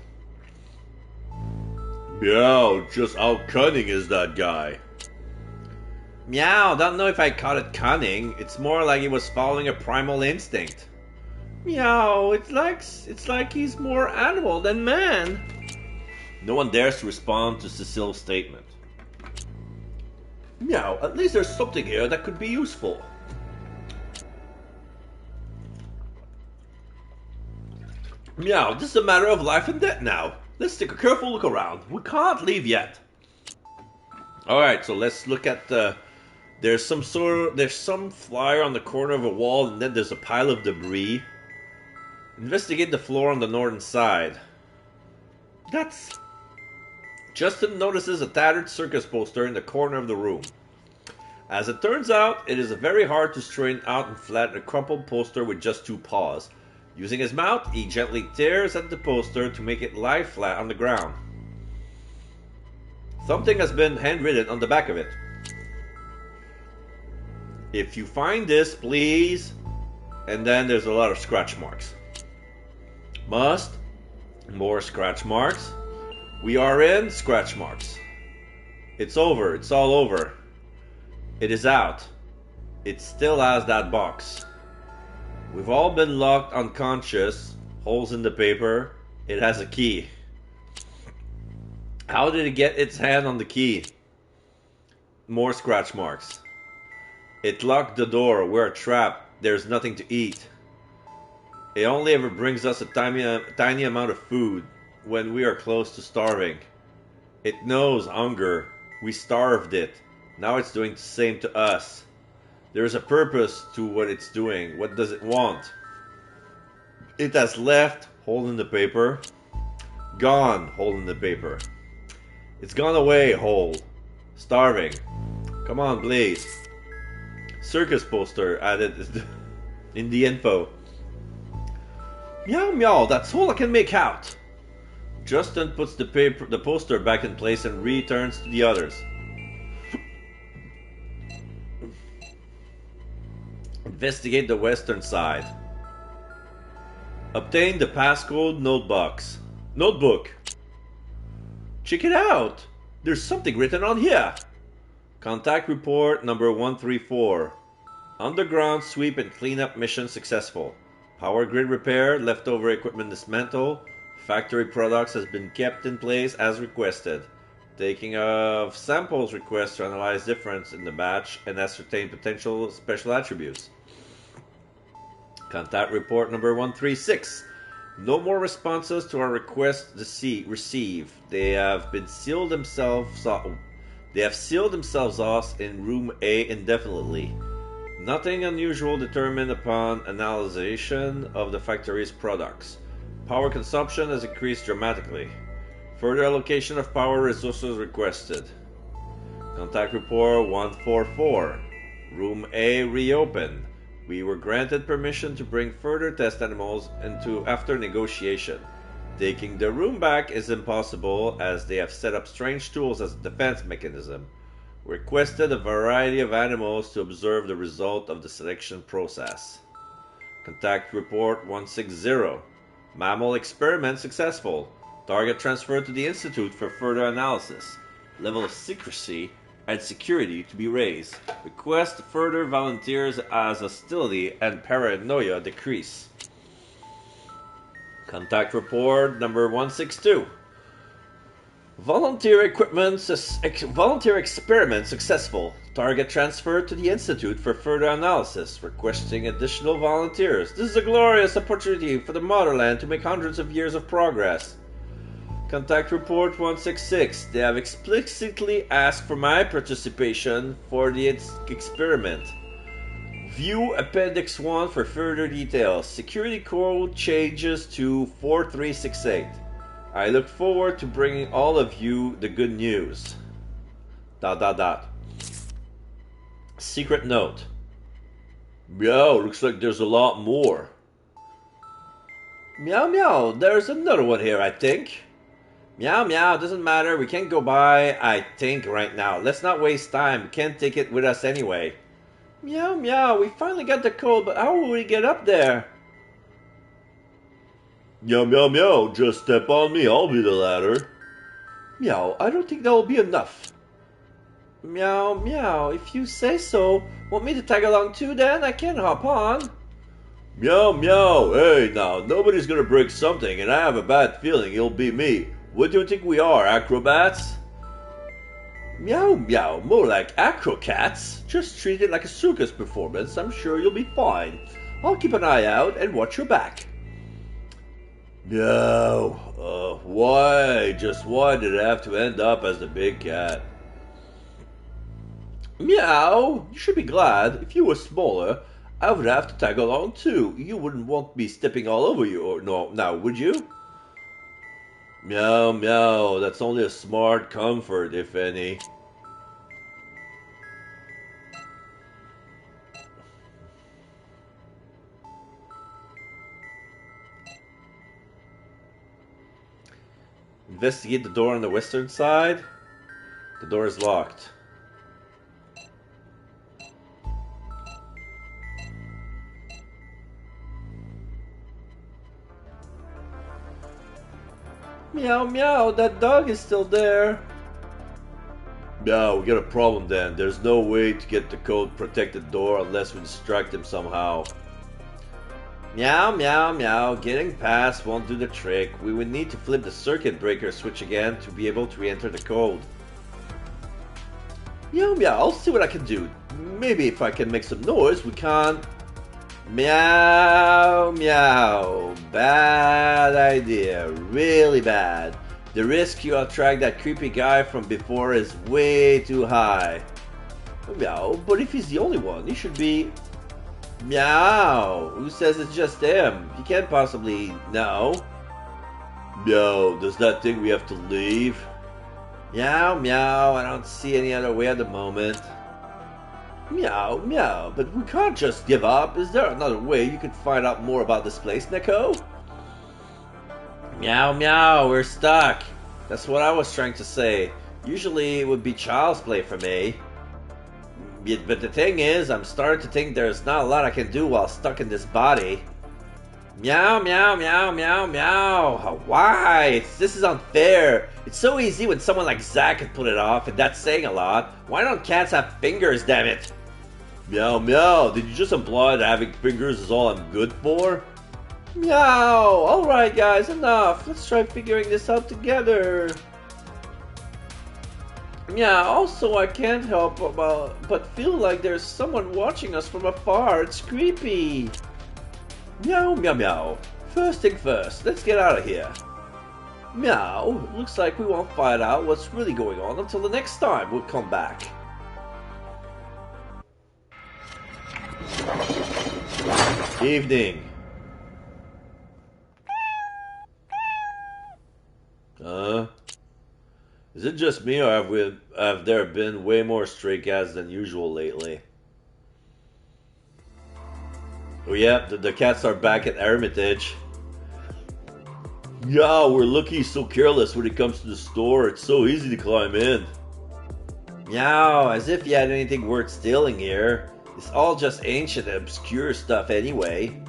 Meow, just how cunning is that guy? Meow, don't know if I call it cunning. It's more like he was following a primal instinct. Meow, it's like he's more animal than man. No one dares to respond to Cecile's statement. Meow, at least there's something here that could be useful. Meow, this is a matter of life and death now. Let's take a careful look around. We can't leave yet. Alright, so let's look at the... There's some flyer on the corner of a wall, and then there's a pile of debris. Investigate the floor on the northern side. That's... Justin notices a tattered circus poster in the corner of the room. As it turns out, it is very hard to straighten out and flatten a crumpled poster with just two paws. Using his mouth, he gently tears at the poster to make it lie flat on the ground. Something has been handwritten on the back of it. If you find this, please... And then there's a lot of scratch marks. Must. More scratch marks. We are in scratch marks. It's over. It's all over. It is out. It still has that box. We've all been locked unconscious. Holes in the paper. It has a key. How did it get its hand on the key? More scratch marks. It locked the door. We're trapped. There's nothing to eat. It only ever brings us a tiny amount of food when we are close to starving. It knows hunger. We starved it. Now it's doing the same to us. There's a purpose to what it's doing. What does it want? It has left. Hole in the paper. Gone. Hole in the paper. It's gone away. Hole. Starving. Come on, please. Circus poster added in the info. Meow meow, that's all I can make out. Justin puts the poster back in place and returns to the others. Investigate the western side. Obtain the passcode notebook. Check it out. There's something written on here. Contact report number 134. Underground sweep and cleanup mission successful. Power grid repair, leftover equipment dismantled. Factory products has been kept in place as requested. Taking of samples request to analyze difference in the batch and ascertain potential special attributes. Contact report number 136. No more responses to our request received. They have sealed themselves off in room A indefinitely. Nothing unusual determined upon analysis of the factory's products. Power consumption has increased dramatically. Further allocation of power resources requested. Contact report 144. Room A reopened. We were granted permission to bring further test animals into after negotiation. Taking the room back is impossible as they have set up strange tools as a defense mechanism. Requested a variety of animals to observe the result of the selection process. Contact report 160. Mammal experiment successful. Target transferred to the Institute for further analysis. Level of secrecy and security to be raised. Request further volunteers as hostility and paranoia decrease. Contact report number 162. Volunteer experiment successful. Target transferred to the Institute for further analysis, requesting additional volunteers. This is a glorious opportunity for the motherland to make hundreds of years of progress. Contact report 166. They have explicitly asked for my participation for the experiment. View Appendix 1 for further details. Security code changes to 4368. I look forward to bringing all of you the good news. ... Secret note. Meow, looks like there's a lot more. Meow meow, there's another one here, I think. Meow meow, doesn't matter, we can't go by, I think, right now. Let's not waste time, we can't take it with us anyway. Meow meow, we finally got the code, but how will we get up there? Meow meow meow, just step on me, I'll be the ladder. Meow, I don't think that will be enough. Meow meow, if you say so. Want me to tag along too then? I can hop on. Meow meow, hey now, nobody's gonna break something and I have a bad feeling it'll be me. What do you think we are, acrobats? Meow meow, more like acrocats. Just treat it like a circus performance, I'm sure you'll be fine. I'll keep an eye out and watch your back. Meow, why? Just why did it have to end up as the big cat? Meow, you should be glad. If you were smaller, I would have to tag along too. You wouldn't want me stepping all over you, or no, now would you? Meow meow, that's only a smart comfort, if any. Investigate the door on the western side. The door is locked. Meow meow, that dog is still there. Meow, we got a problem then. There's no way to get the code protected door unless we distract him somehow. Meow, meow, meow. Getting past won't do the trick. We would need to flip the circuit breaker switch again to be able to re-enter the code. Meow, meow. I'll see what I can do. Maybe if I can make some noise, we can't. Meow, meow. Bad idea. Really bad. The risk you attract that creepy guy from before is way too high. Meow, but if he's the only one, he should be... Meow. Who says it's just him? He can't possibly... No. Meow, does that think we have to leave? Meow, meow. I don't see any other way at the moment. Meow, meow, but we can't just give up. Is there another way you could find out more about this place, Neko? Meow, meow, we're stuck. That's what I was trying to say. Usually it would be child's play for me. But the thing is, I'm starting to think there's not a lot I can do while stuck in this body. Meow, meow, meow, meow, meow. Why? This is unfair. It's so easy when someone like Zach can pull it off, and that's saying a lot. Why don't cats have fingers, damn it? Meow, meow. Did you just imply that having fingers is all I'm good for? Meow. Alright guys, enough. Let's try figuring this out together. Meow. Also, I can't help but feel like there's someone watching us from afar. It's creepy. Meow, meow, meow. First thing first, let's get out of here. Meow. Looks like we won't find out what's really going on until the next time we'll come back. Evening. Is it just me, or have there been way more stray cats than usual lately? Oh yeah, the cats are back at Hermitage. Yeah, we're lucky so careless when it comes to the store. It's so easy to climb in. Meow, as if you had anything worth stealing here. It's all just ancient and obscure stuff anyway.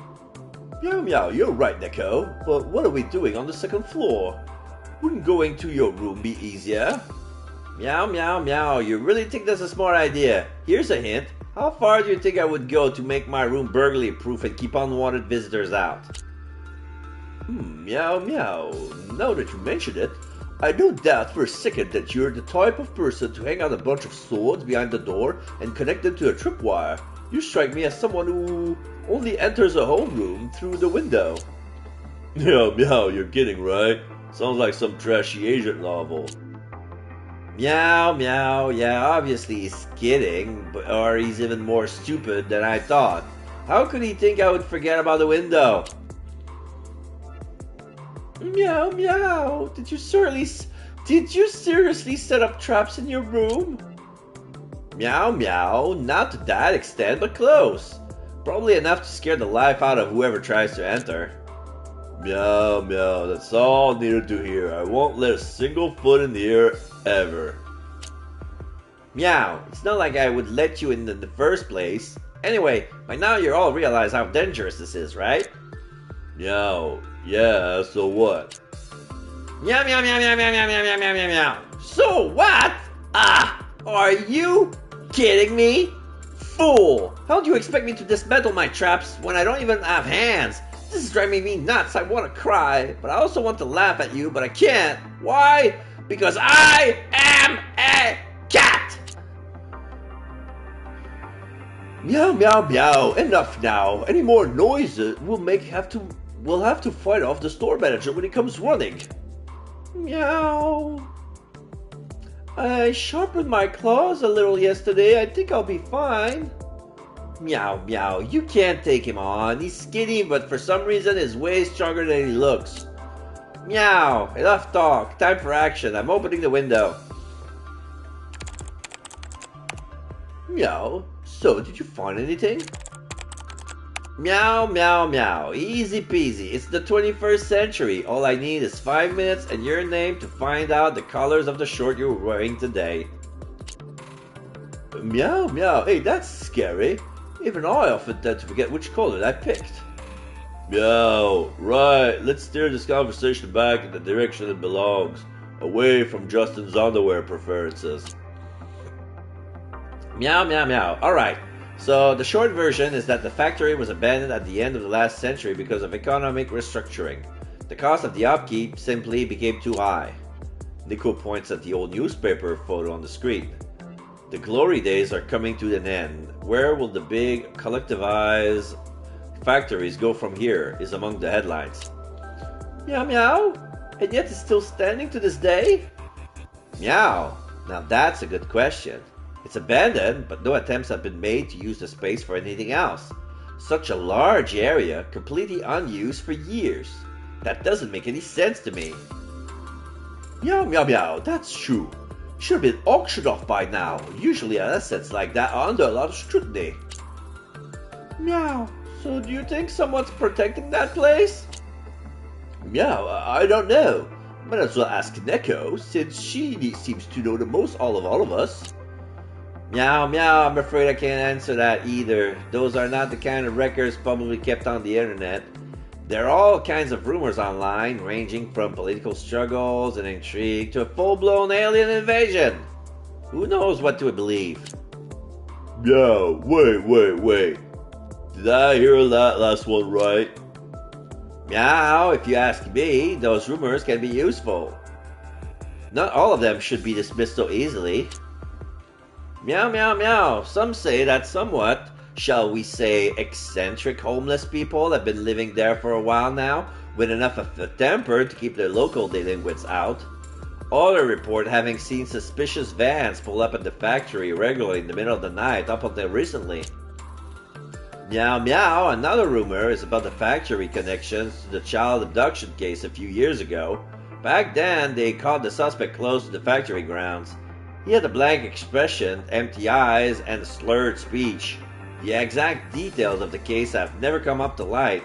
Meow, meow, you're right, Neko. But what are we doing on the second floor? Wouldn't going to your room be easier? Meow, meow, meow. You really think that's a smart idea? Here's a hint. How far do you think I would go to make my room burglary-proof and keep unwanted visitors out? Meow, meow. Now that you mention it, I don't doubt for a second that you're the type of person to hang out a bunch of swords behind the door and connect them to a tripwire. You strike me as someone who only enters a homeroom through the window. Meow, meow, you're kidding, right? Sounds like some trashy Asian novel. Meow, meow, yeah, obviously he's kidding, or he's even more stupid than I thought. How could he think I would forget about the window? Meow, meow, did you seriously set up traps in your room? Meow, meow, not to that extent, but close. Probably enough to scare the life out of whoever tries to enter. Meow, meow, that's all needed to hear. I won't let a single foot in the air, ever. Meow, it's not like I would let you in the first place. Anyway, by now you all realize how dangerous this is, right? Meow, yeah, so what? Meow, meow, meow, meow, meow, meow, meow, meow, meow, meow, meow. So what? Are you kidding me? Fool! How do you expect me to dismantle my traps when I don't even have hands? This is driving me nuts. I want to cry, but I also want to laugh at you, but I can't. Why? Because I am a cat! Meow, meow, meow. Enough now. Any more noises, we'll have to fight off the store manager when he comes running. Meow. I sharpened my claws a little yesterday. I think I'll be fine. Meow, meow, you can't take him on. He's skinny, but for some reason is way stronger than he looks. Meow, enough talk. Time for action. I'm opening the window. Meow, so did you find anything? Meow, meow, meow. Easy peasy. It's the 21st century. All I need is 5 minutes and your name to find out the colors of the shirt you're wearing today. Meow, meow. Hey, that's scary. Even I often tend to forget which color I picked. Meow. Right. Let's steer this conversation back in the direction it belongs. Away from Justin's underwear preferences. Meow, meow, meow. Alright. So the short version is that the factory was abandoned at the end of the last century because of economic restructuring. The cost of the upkeep simply became too high. Nico points at the old newspaper photo on the screen. The glory days are coming to an end. Where will the big collectivized factories go from here is among the headlines. Meow meow, and yet it's still standing to this day? Meow, now that's a good question. It's abandoned, but no attempts have been made to use the space for anything else. Such a large area, completely unused for years. That doesn't make any sense to me. Meow meow meow, that's true. Should have been auctioned off by now. Usually assets like that are under a lot of scrutiny. Meow, so do you think someone's protecting that place? Meow, I don't know. Might as well ask Neko, since she seems to know the most all of us. Meow meow, I'm afraid I can't answer that either. Those are not the kind of records probably kept on the internet. There are all kinds of rumors online, ranging from political struggles and intrigue to a full-blown alien invasion. Who knows what to believe? Meow, wait. Did I hear that last one right? Meow, if you ask me, those rumors can be useful. Not all of them should be dismissed so easily. Meow meow meow, some say that somewhat, shall we say, eccentric homeless people have been living there for a while now, with enough of a temper to keep their local delinquents out. Others report having seen suspicious vans pull up at the factory regularly in the middle of the night up until recently. Meow meow, another rumor is about the factory connections to the child abduction case a few years ago. Back then, they caught the suspect close to the factory grounds. He had a blank expression, empty eyes, and slurred speech. The exact details of the case have never come up to light,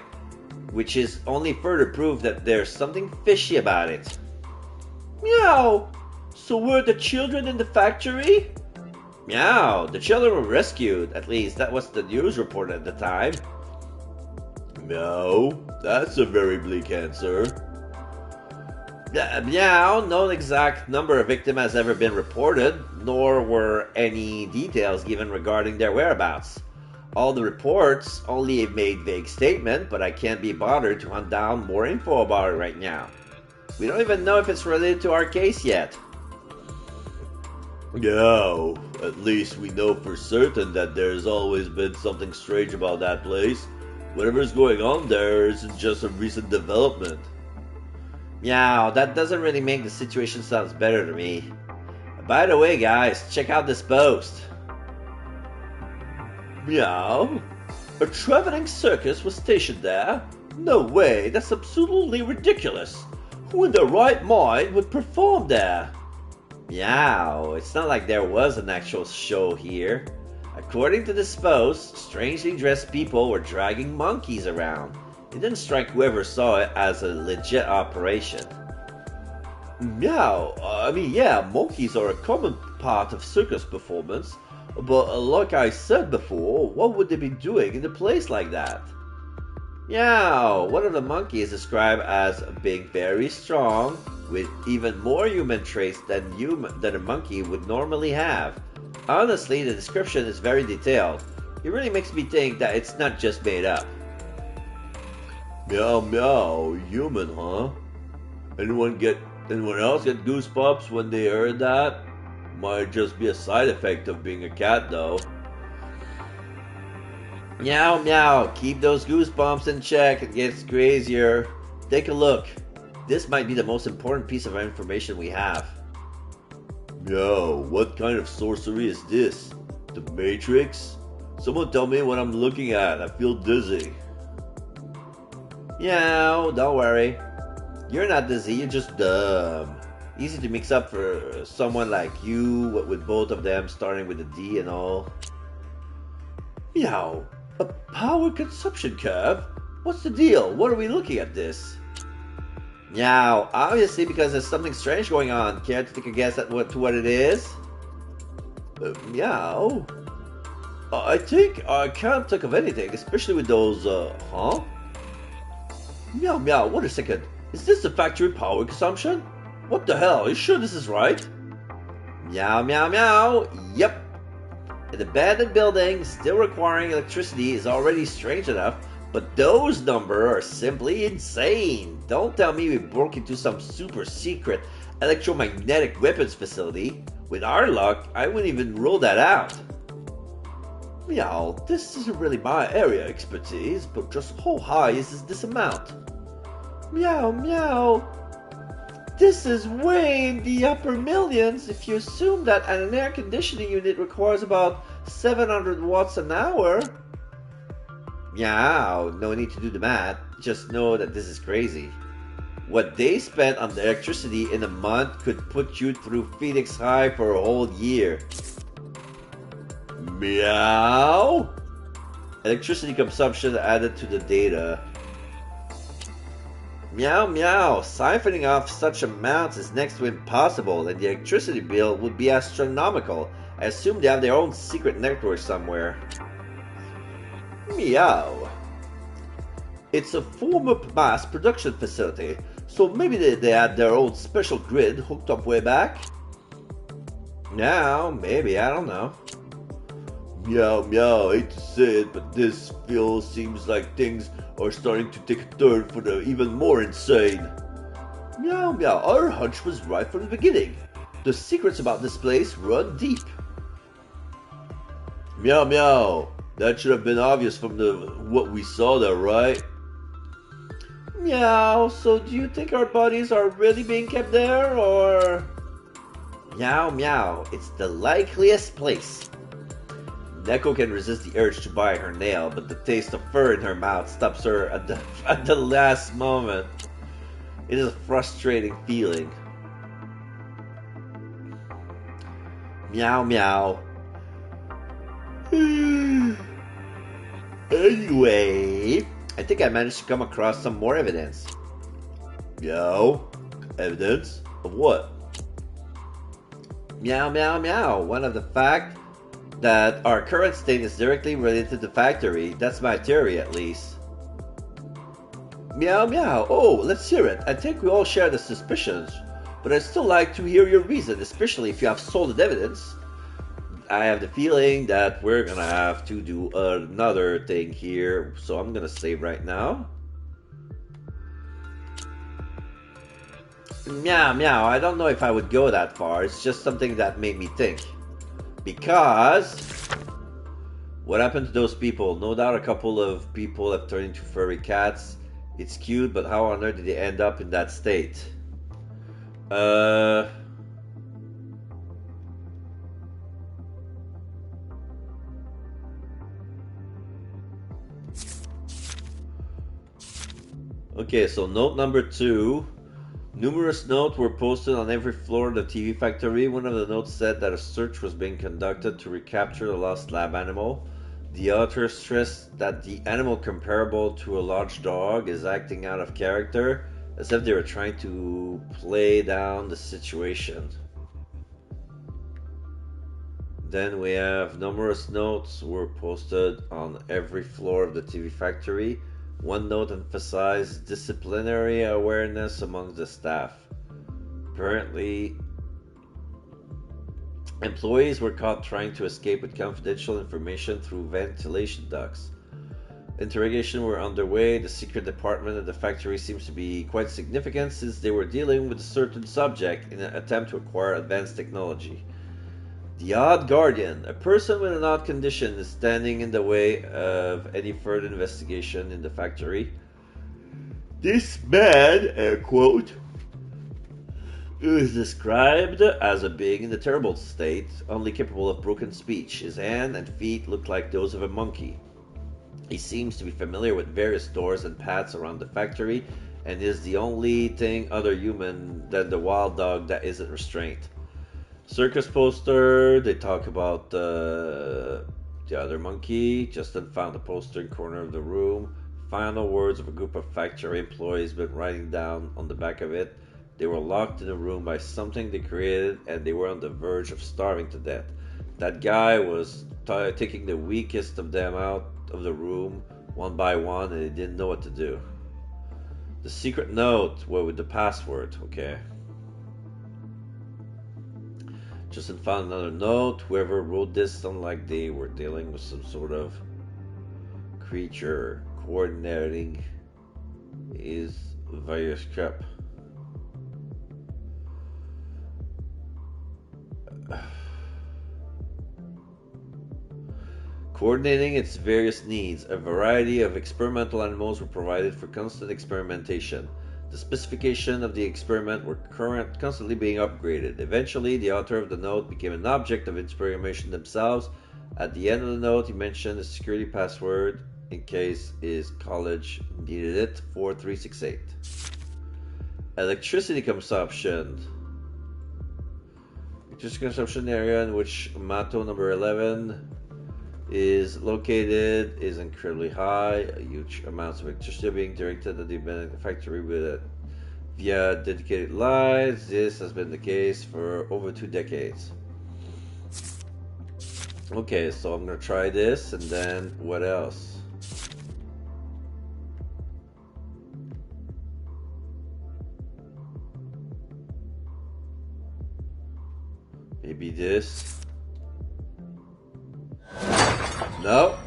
which is only further proof that there's something fishy about it. Meow! So were the children in the factory? Meow! The children were rescued, at least that was the news report at the time. Meow, that's a very bleak answer. Meow, no exact number of victims has ever been reported, nor were any details given regarding their whereabouts. All the reports only made vague statements, but I can't be bothered to hunt down more info about it right now. We don't even know if it's related to our case yet. Meow, at least we know for certain that there's always been something strange about that place. Whatever's going on there isn't just a recent development. Meow, that doesn't really make the situation sounds better to me. By the way, guys, check out this post. Meow, a traveling circus was stationed there? No way, that's absolutely ridiculous. Who in their right mind would perform there? Meow, it's not like there was an actual show here. According to this post, strangely dressed people were dragging monkeys around. It didn't strike whoever saw it as a legit operation. Meow, yeah, monkeys are a common part of circus performance, but like I said before, what would they be doing in a place like that? Meow, one of the monkeys is described as being very strong, with even more human traits than a monkey would normally have. Honestly, the description is very detailed. It really makes me think that it's not just made up. Meow meow, human, huh? Anyone else get goosebumps when they heard that? Might just be a side effect of being a cat though. Meow meow, keep those goosebumps in check, it gets crazier. Take a look. This might be the most important piece of information we have. Meow, what kind of sorcery is this? The Matrix? Someone tell me what I'm looking at, I feel dizzy. Meow, don't worry. You're not dizzy, you're just dumb. Easy to mix up for someone like you, what with both of them starting with a D and all. Meow, a power consumption curve? What's the deal? What are we looking at this? Meow, obviously because there's something strange going on. Care to take a guess at what it is? Meow? I think I can't think of anything, especially with those, huh? Meow meow, wait a second. Is this the factory power consumption? What the hell? Are you sure this is right? Meow meow meow. Yep. An abandoned building still requiring electricity is already strange enough, but those numbers are simply insane. Don't tell me we broke into some super secret electromagnetic weapons facility. With our luck, I wouldn't even rule that out. Meow, this isn't really my area of expertise, but just how high is this amount? Meow, meow. This is way in the upper millions if you assume that an air conditioning unit requires about 700 watts an hour. Meow, no need to do the math, just know that this is crazy. What they spent on the electricity in a month could put you through Phoenix High for a whole year. Meow? Electricity consumption added to the data. Meow meow, siphoning off such amounts is next to impossible, and the electricity bill would be astronomical. I assume they have their own secret network somewhere. Meow. It's a former mass production facility, so maybe they had their own special grid hooked up way back? Meow, maybe, I don't know. Meow meow, I hate to say it, but this seems like things are starting to take a turn for the even more insane. Meow meow, our hunch was right from the beginning. The secrets about this place run deep. Meow meow, that should have been obvious from what we saw there, right? Meow, so do you think our bodies are really being kept there, or? Meow meow, it's the likeliest place. Neko can resist the urge to bite her nail, but the taste of fur in her mouth stops her at the last moment. It is a frustrating feeling. Meow meow. Anyway, I think I managed to come across some more evidence. Meow? Evidence? Of what? Meow meow meow. One of the fact that our current state is directly related to the factory. That's my theory, at least. Meow meow. Oh, let's hear it. I think we all share the suspicions, but I'd still like to hear your reason, especially if you have solid evidence. I have the feeling that we're gonna have to do another thing here, so I'm gonna save right now. Meow meow. I don't know if I would go that far. It's just something that made me think. Because what happened to those people? No doubt a couple of people have turned into furry cats. It's cute, but how on earth did they end up in that state? Okay, so note number 2. Numerous notes were posted on every floor of the TV factory. One of the notes said that a search was being conducted to recapture the lost lab animal. The author stressed that the animal comparable to a large dog is acting out of character, as if they were trying to play down the situation. Then we have numerous notes were posted on every floor of the TV factory. One note emphasized disciplinary awareness among the staff. Apparently, employees were caught trying to escape with confidential information through ventilation ducts. Interrogations were underway. The secret department of the factory seems to be quite significant since they were dealing with a certain subject in an attempt to acquire advanced technology. The odd guardian, a person with an odd condition, is standing in the way of any further investigation in the factory. This man, quote, is described as a being in a terrible state, only capable of broken speech. His hands and feet look like those of a monkey. He seems to be familiar with various doors and paths around the factory, and is the only thing other human than the wild dog that isn't restrained. Circus poster, they talk about the other monkey. Justin found the poster in the corner of the room. Final words of a group of factory employees been writing down on the back of it. They were locked in a room by something they created, and they were on the verge of starving to death. That guy was taking the weakest of them out of the room one by one, and they didn't know what to do. The secret note, well, with the password, okay. Just found another note. Whoever wrote this sounded like they were dealing with some sort of creature coordinating his various crap. Coordinating its various needs, a variety of experimental animals were provided for constant experimentation. The specifications of the experiment were constantly being upgraded. Eventually, the author of the note became an object of experimentation themselves. At the end of the note, he mentioned a security password in case his college needed it, 4368. Electricity consumption. Electricity consumption area in which motto number 11 is located is incredibly high. Huge amounts of electricity are being directed at the factory via dedicated lines. This has been the case for over 2 decades. Okay, so I'm gonna try this, and then what else? Maybe this. No.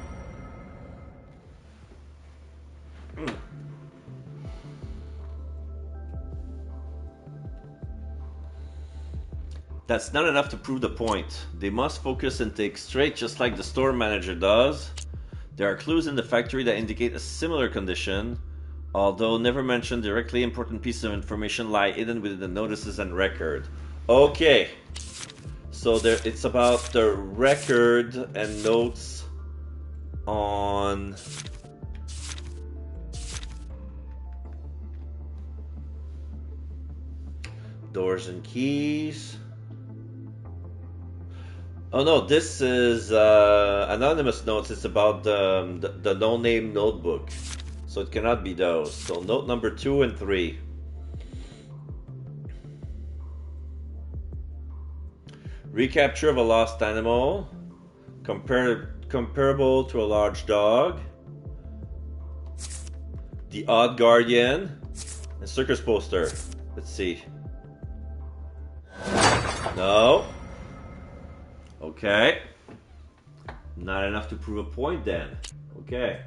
That's not enough to prove the point. They must focus and take straight just like the store manager does. There are clues in the factory that indicate a similar condition, although never mentioned directly. Important pieces of information lie hidden within the notices and record. Okay. So it's about the record and notes on doors and keys. Oh no, this is anonymous notes. It's about the no-name notebook, so it cannot be those. So note number 2 and 3. Recapture of a lost animal, comparable to a large dog. The Odd Guardian, and circus poster. Let's see. No. Okay. Not enough to prove a point then. Okay.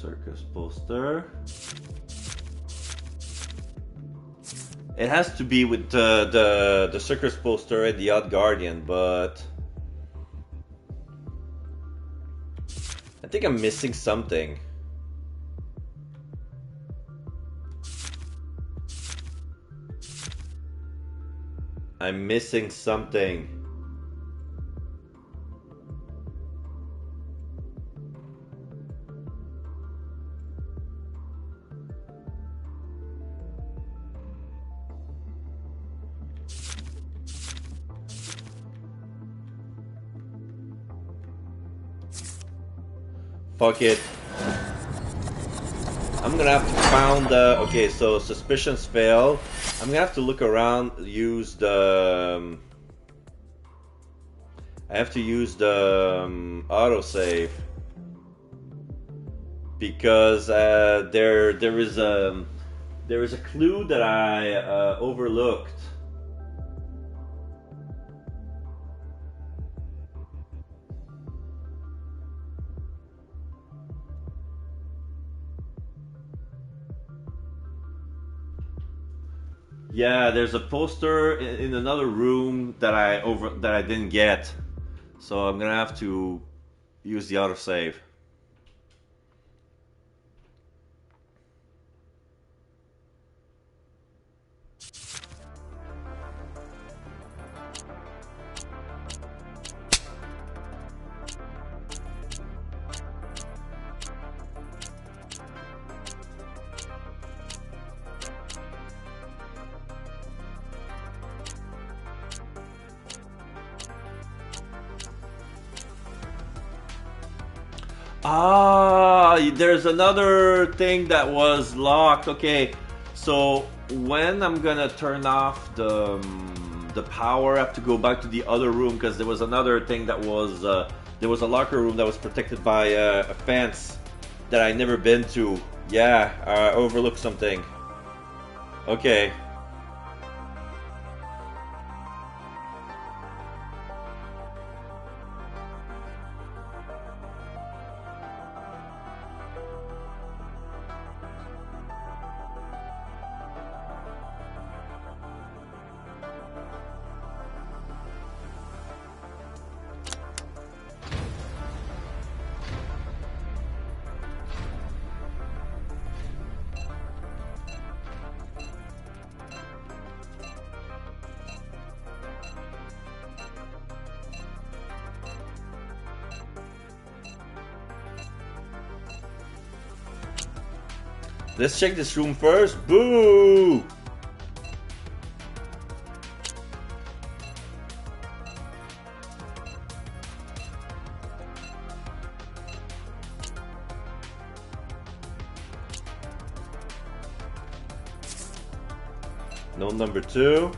Circus poster. It has to be with the circus poster and the Odd Guardian, but I think I'm missing something. I'm missing something. Fuck it. I'm gonna have to found the... Okay, so suspicions fail. I'm gonna have to look around, use the... I have to use the autosave. Because there is a clue that I overlooked. Yeah, there's a poster in another room that I didn't get, so I'm gonna have to use the autosave. Ah, there's another thing that was locked. Okay, so when I'm gonna turn off the power, I have to go back to the other room because there was another thing that was there was a locker room that was protected by a fence that I never been to. Yeah, I overlooked something. Okay. Let's check this room first. Boo! No number 2.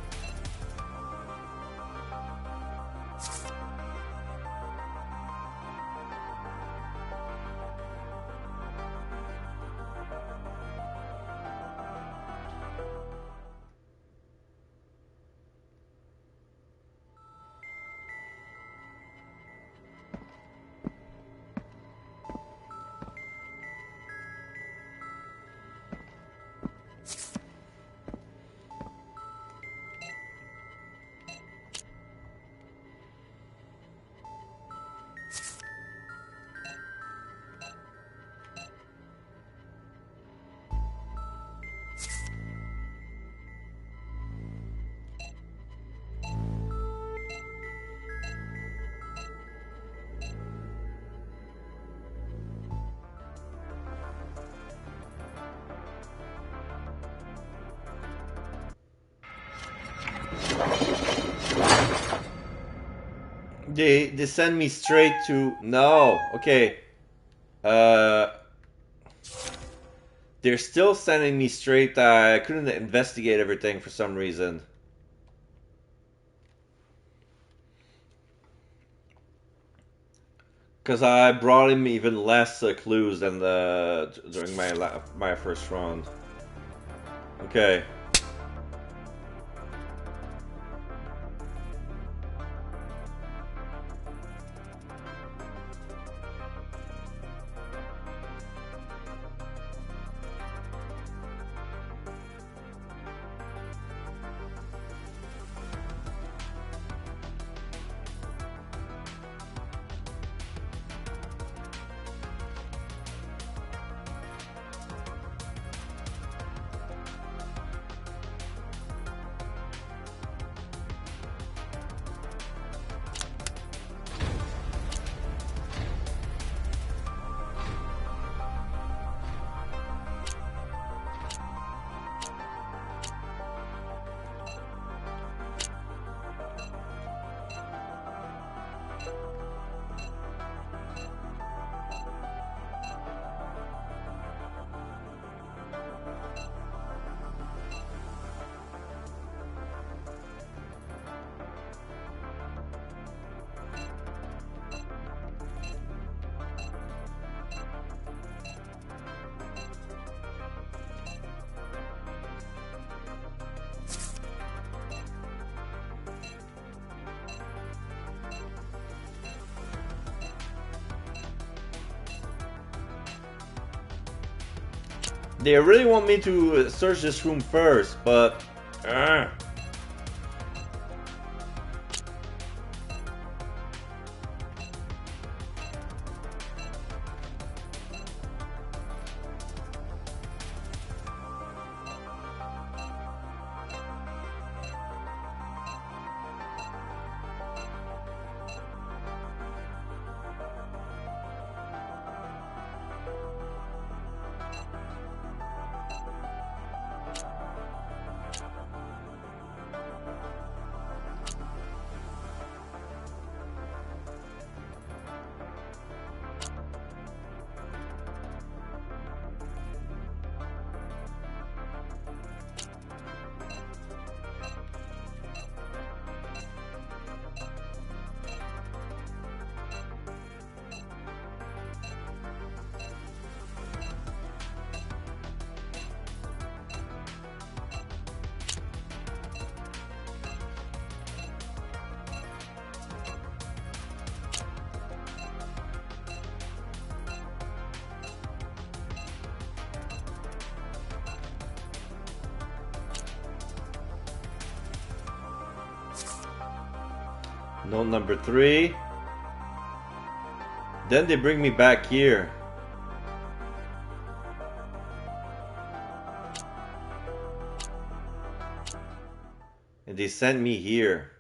They send me straight to no. Okay. Uh they're still sending me straight. I couldn't investigate everything for some reason. Because I brought him even less clues than during my first run. Okay. They really want me to search this room first, but Note number 3. Then they bring me back here. And they sent me here.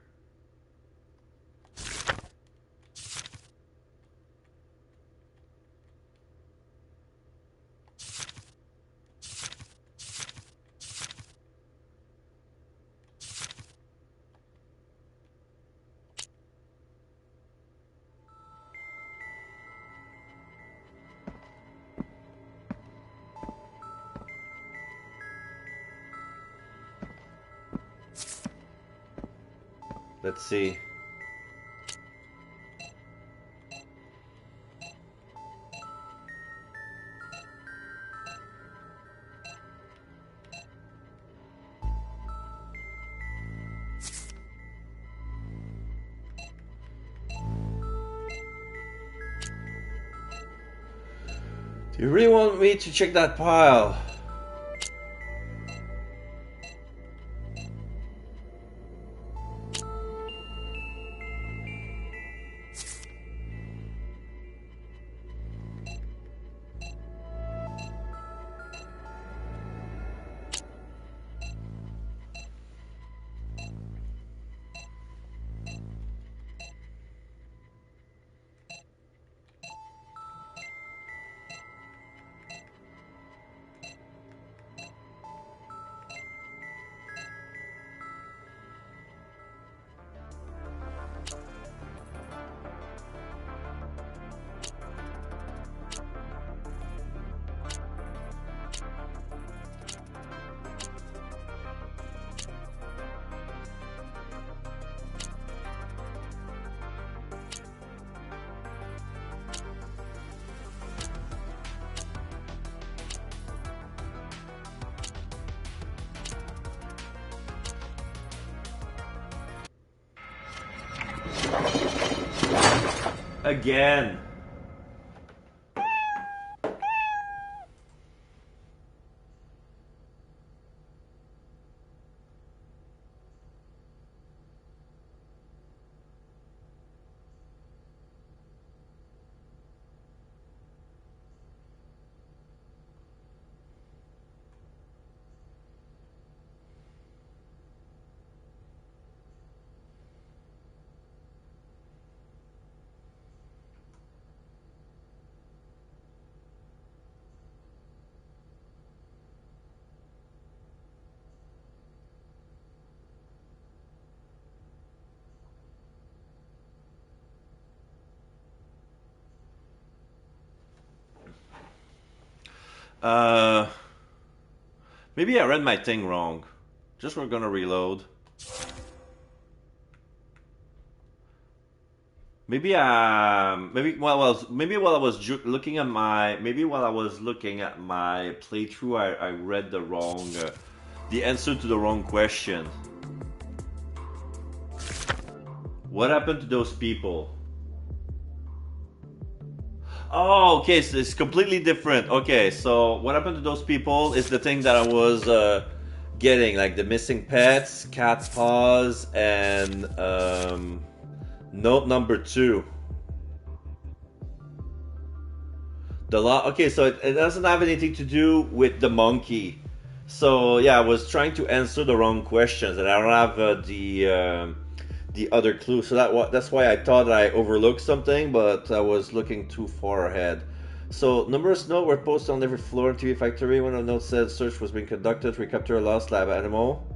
Let's see. Do you really want me to check that pile? Again. Maybe I read my thing wrong. Just we're gonna reload. Maybe while I was looking at my playthrough, I read the wrong the answer to the wrong question. What happened to those people? Oh, okay, so it's completely different. Okay, so what happened to those people is the thing that I was getting, like the missing pets, cat's paws, and note number 2. Okay, so it doesn't have anything to do with the monkey. So yeah, I was trying to answer the wrong questions, and I don't have the other clue. So that's why I thought I overlooked something, but I was looking too far ahead. So numerous notes were posted on every floor in TV Factory. One of the notes said search was being conducted to recapture a lost lab animal.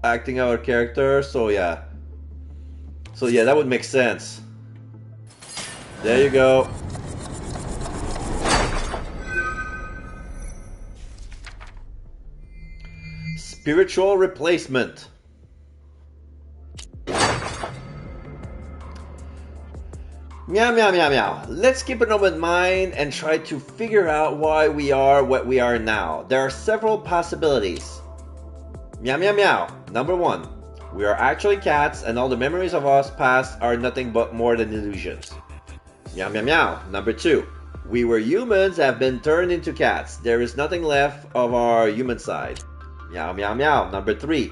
Acting out a character. So yeah, that would make sense. There you go. Spiritual replacement. Meow, meow, meow, meow. Let's keep an open mind and try to figure out why we are what we are now. There are several possibilities. Meow, meow, meow. Number 1. We are actually cats and all the memories of us past are nothing but more than illusions. Meow, meow, meow. Number 2. We were humans have been turned into cats. There is nothing left of our human side. Meow, meow, meow. Number 3.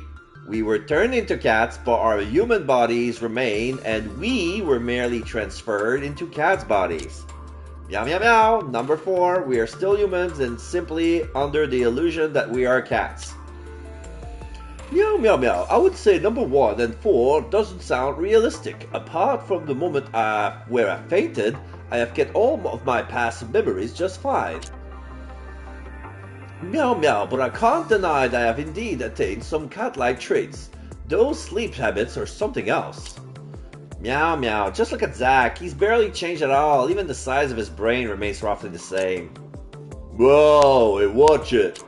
We were turned into cats, but our human bodies remain, and we were merely transferred into cats' bodies. Meow meow meow. Number 4, we are still humans and simply under the illusion that we are cats. Meow meow meow. I would say number 1 and 4 doesn't sound realistic. Apart from the moment where I fainted, I have kept all of my past memories just fine. Meow meow, but I can't deny that I have indeed attained some cat-like traits. Those sleep habits are something else. Meow meow, just look at Zack, he's barely changed at all, even the size of his brain remains roughly the same. Whoa, hey, watch it.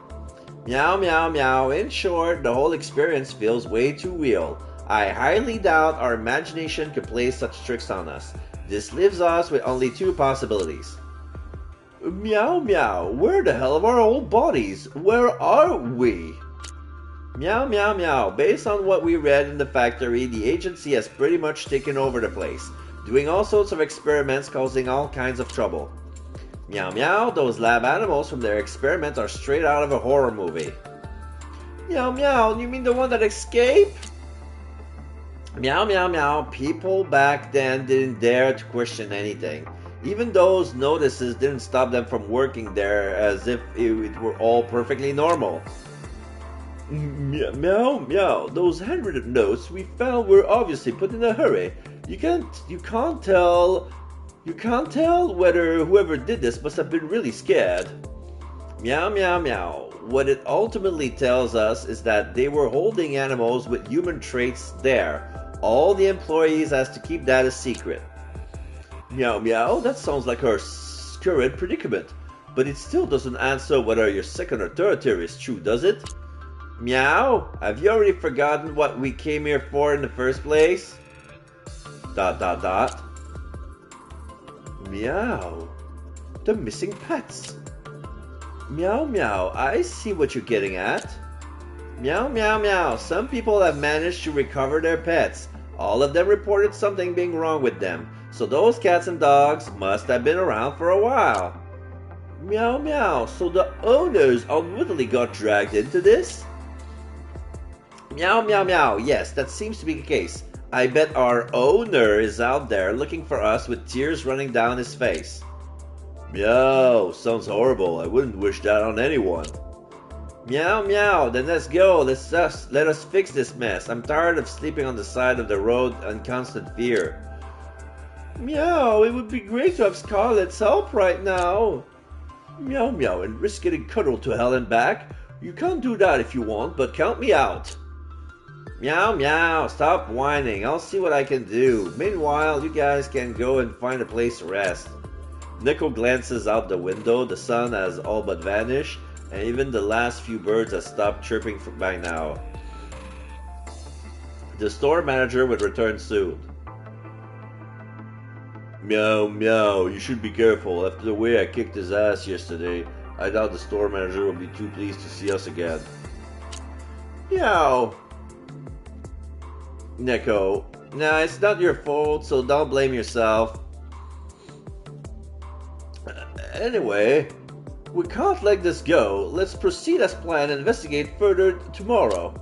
Meow meow meow, in short, the whole experience feels way too real. I highly doubt our imagination could play such tricks on us. This leaves us with only 2 possibilities. Meow meow, where the hell are our old bodies? Where are we? Meow meow meow, based on what we read in the factory, the agency has pretty much taken over the place, doing all sorts of experiments causing all kinds of trouble. Meow meow, those lab animals from their experiments are straight out of a horror movie. Meow meow, you mean the one that escaped? Meow meow meow, people back then didn't dare to question anything. Even those notices didn't stop them from working there as if it were all perfectly normal. Meow meow meow, those handwritten notes we found were obviously put in a hurry. You can't tell whether whoever did this must have been really scared. Meow meow meow. What it ultimately tells us is that they were holding animals with human traits there. All the employees has to keep that a secret. Meow meow, that sounds like our current predicament, but it still doesn't answer whether your second or third theory is true, does it? Meow, have you already forgotten what we came here for in the first place? ... Meow, the missing pets. Meow meow, I see what you're getting at. Meow meow meow, some people have managed to recover their pets. All of them reported something being wrong with them. So those cats and dogs must have been around for a while. Meow meow, so the owners unwittingly got dragged into this? Meow meow meow, yes, that seems to be the case. I bet our owner is out there looking for us with tears running down his face. Meow, sounds horrible. I wouldn't wish that on anyone. Meow meow, then let's go. Let us fix this mess. I'm tired of sleeping on the side of the road in constant fear. Meow, it would be great to have Scarlett's help right now. Meow meow, and risk getting cuddled to hell and back? You can't do that if you want, but count me out. Meow meow, stop whining. I'll see what I can do. Meanwhile, you guys can go and find a place to rest. Nico glances out the window. The sun has all but vanished, and even the last few birds have stopped chirping by now. The store manager would return soon. Meow meow, you should be careful. After the way I kicked his ass yesterday, I doubt the store manager will be too pleased to see us again. Meow. Neko, nah, it's not your fault, so don't blame yourself. Anyway, we can't let this go. Let's proceed as planned and investigate further tomorrow.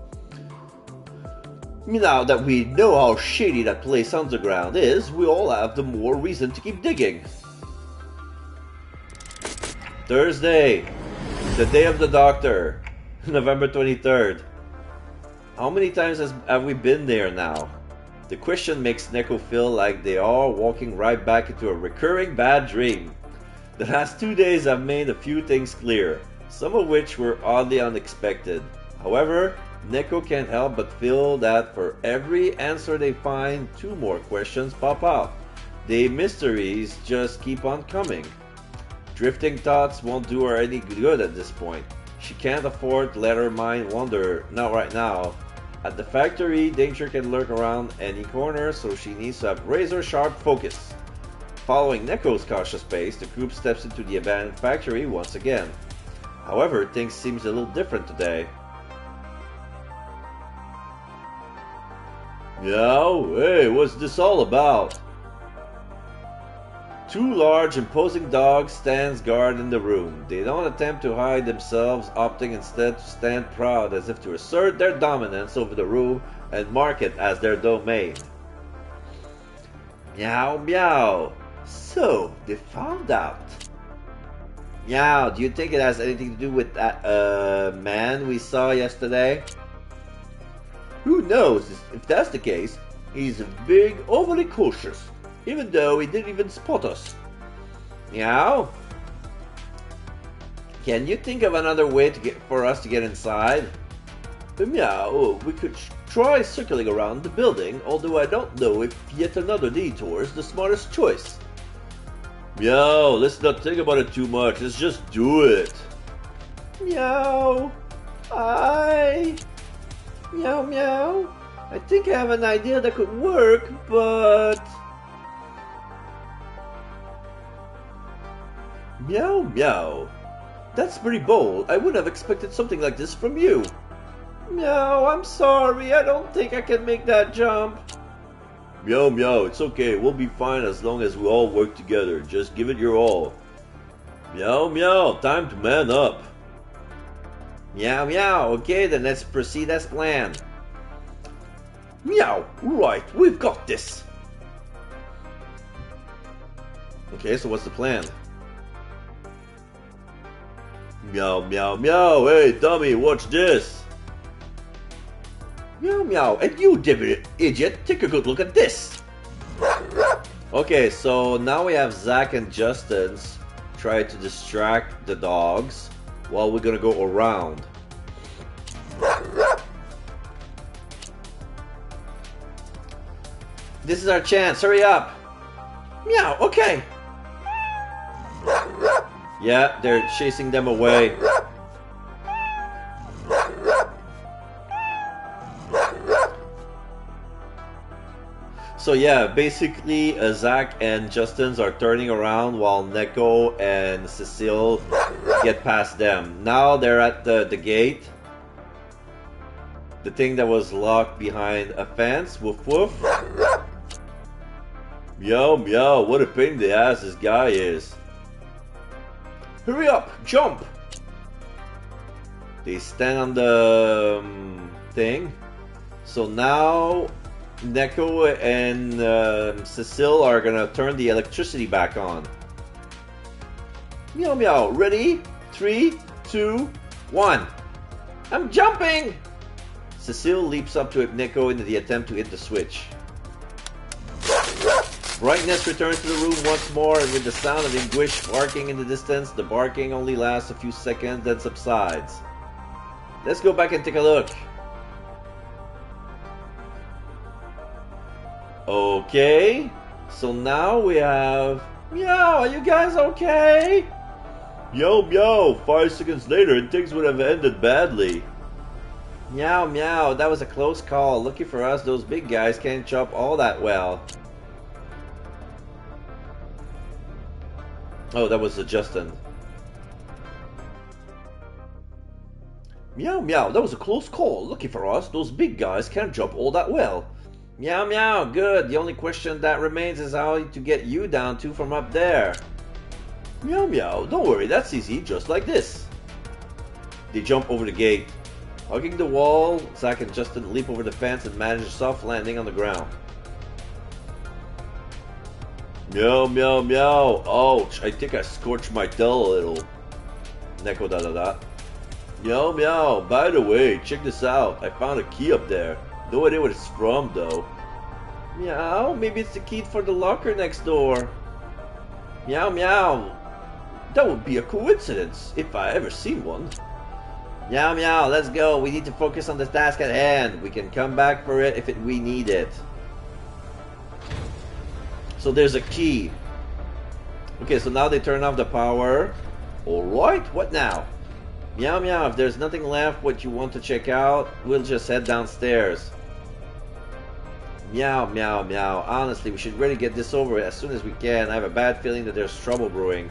Now that we know how shady that place underground is, we all have the more reason to keep digging. Thursday, the day of the doctor, November 23rd. How many times have we been there now? The question makes Neko feel like they are walking right back into a recurring bad dream. The last 2 days have made a few things clear, some of which were oddly unexpected. However, Neko can't help but feel that for every answer they find, 2 more questions pop out. The mysteries just keep on coming. Drifting thoughts won't do her any good at this point. She can't afford to let her mind wander, not right now. At the factory, danger can lurk around any corner, so she needs to have razor-sharp focus. Following Neko's cautious pace, the group steps into the abandoned factory once again. However, things seem a little different today. Meow, hey, what's this all about? Two large, imposing dogs stand guard in the room. They don't attempt to hide themselves, opting instead to stand proud as if to assert their dominance over the room and mark it as their domain. Meow meow. So, they found out. Meow, do you think it has anything to do with that man we saw yesterday? Who knows? If that's the case, he's big, overly cautious, even though he didn't even spot us. Meow? Can you think of another way for us to get inside? Meow, we could try circling around the building, although I don't know if yet another detour is the smartest choice. Meow, let's not think about it too much, let's just do it. Meow, Meow meow, I think I have an idea that could work, but... Meow meow, that's pretty bold, I wouldn't have expected something like this from you. Meow, I'm sorry, I don't think I can make that jump. Meow meow, it's okay, we'll be fine as long as we all work together, just give it your all. Meow meow, time to man up. Meow meow, okay then let's proceed as planned. Meow, right, we've got this. Okay, so what's the plan? Meow meow meow, hey dummy, watch this. Meow meow, and you idiot, take a good look at this. Okay, so now we have Zach and Justin's try to distract the dogs while we're gonna go around. This is our chance, hurry up. Meow, okay. Yeah, they're chasing them away. So yeah, basically Zach and Justin's are turning around while Neko and Cecile get past them. Now they're at the gate. The thing that was locked behind a fence. Woof woof. Meow meow, what a pain in the ass this guy is. Hurry up, jump! They stand on the thing. So now Neko and Cecile are gonna turn the electricity back on. Meow meow, ready? 3, 2, 1. I'm jumping! Cecile leaps up to Neko in the attempt to hit the switch. Brightness returns to the room once more, and with the sound of English barking in the distance, the barking only lasts a few seconds, then subsides. Let's go back and take a look. Okay, so now we have... Meow, are you guys okay? Meow meow, 5 seconds later and things would have ended badly. Meow meow, that was a close call. Lucky for us, those big guys can't chop all that well. Oh, that was Justin. Meow meow, that was a close call. Lucky for us, those big guys can't jump all that well. Meow meow, good. The only question that remains is how to get you down to from up there. Meow meow, don't worry, that's easy, just like this. They jump over the gate. Hugging the wall, Zach and Justin leap over the fence and manage a soft landing on the ground. Meow meow meow, ouch, I think I scorched my tail a little. Neko da da da. Meow meow, by the way, check this out, I found a key up there. No idea what it's from though. Meow, maybe it's the key for the locker next door. Meow meow, that would be a coincidence, if I ever seen one. Meow meow, let's go, we need to focus on the task at hand. We can come back for it if we need it. So there's a key. Okay, so now they turn off the power. Alright, what now? Meow meow, if there's nothing left what you want to check out, we'll just head downstairs. Meow meow meow, honestly, we should really get this over as soon as we can. I have a bad feeling that there's trouble brewing.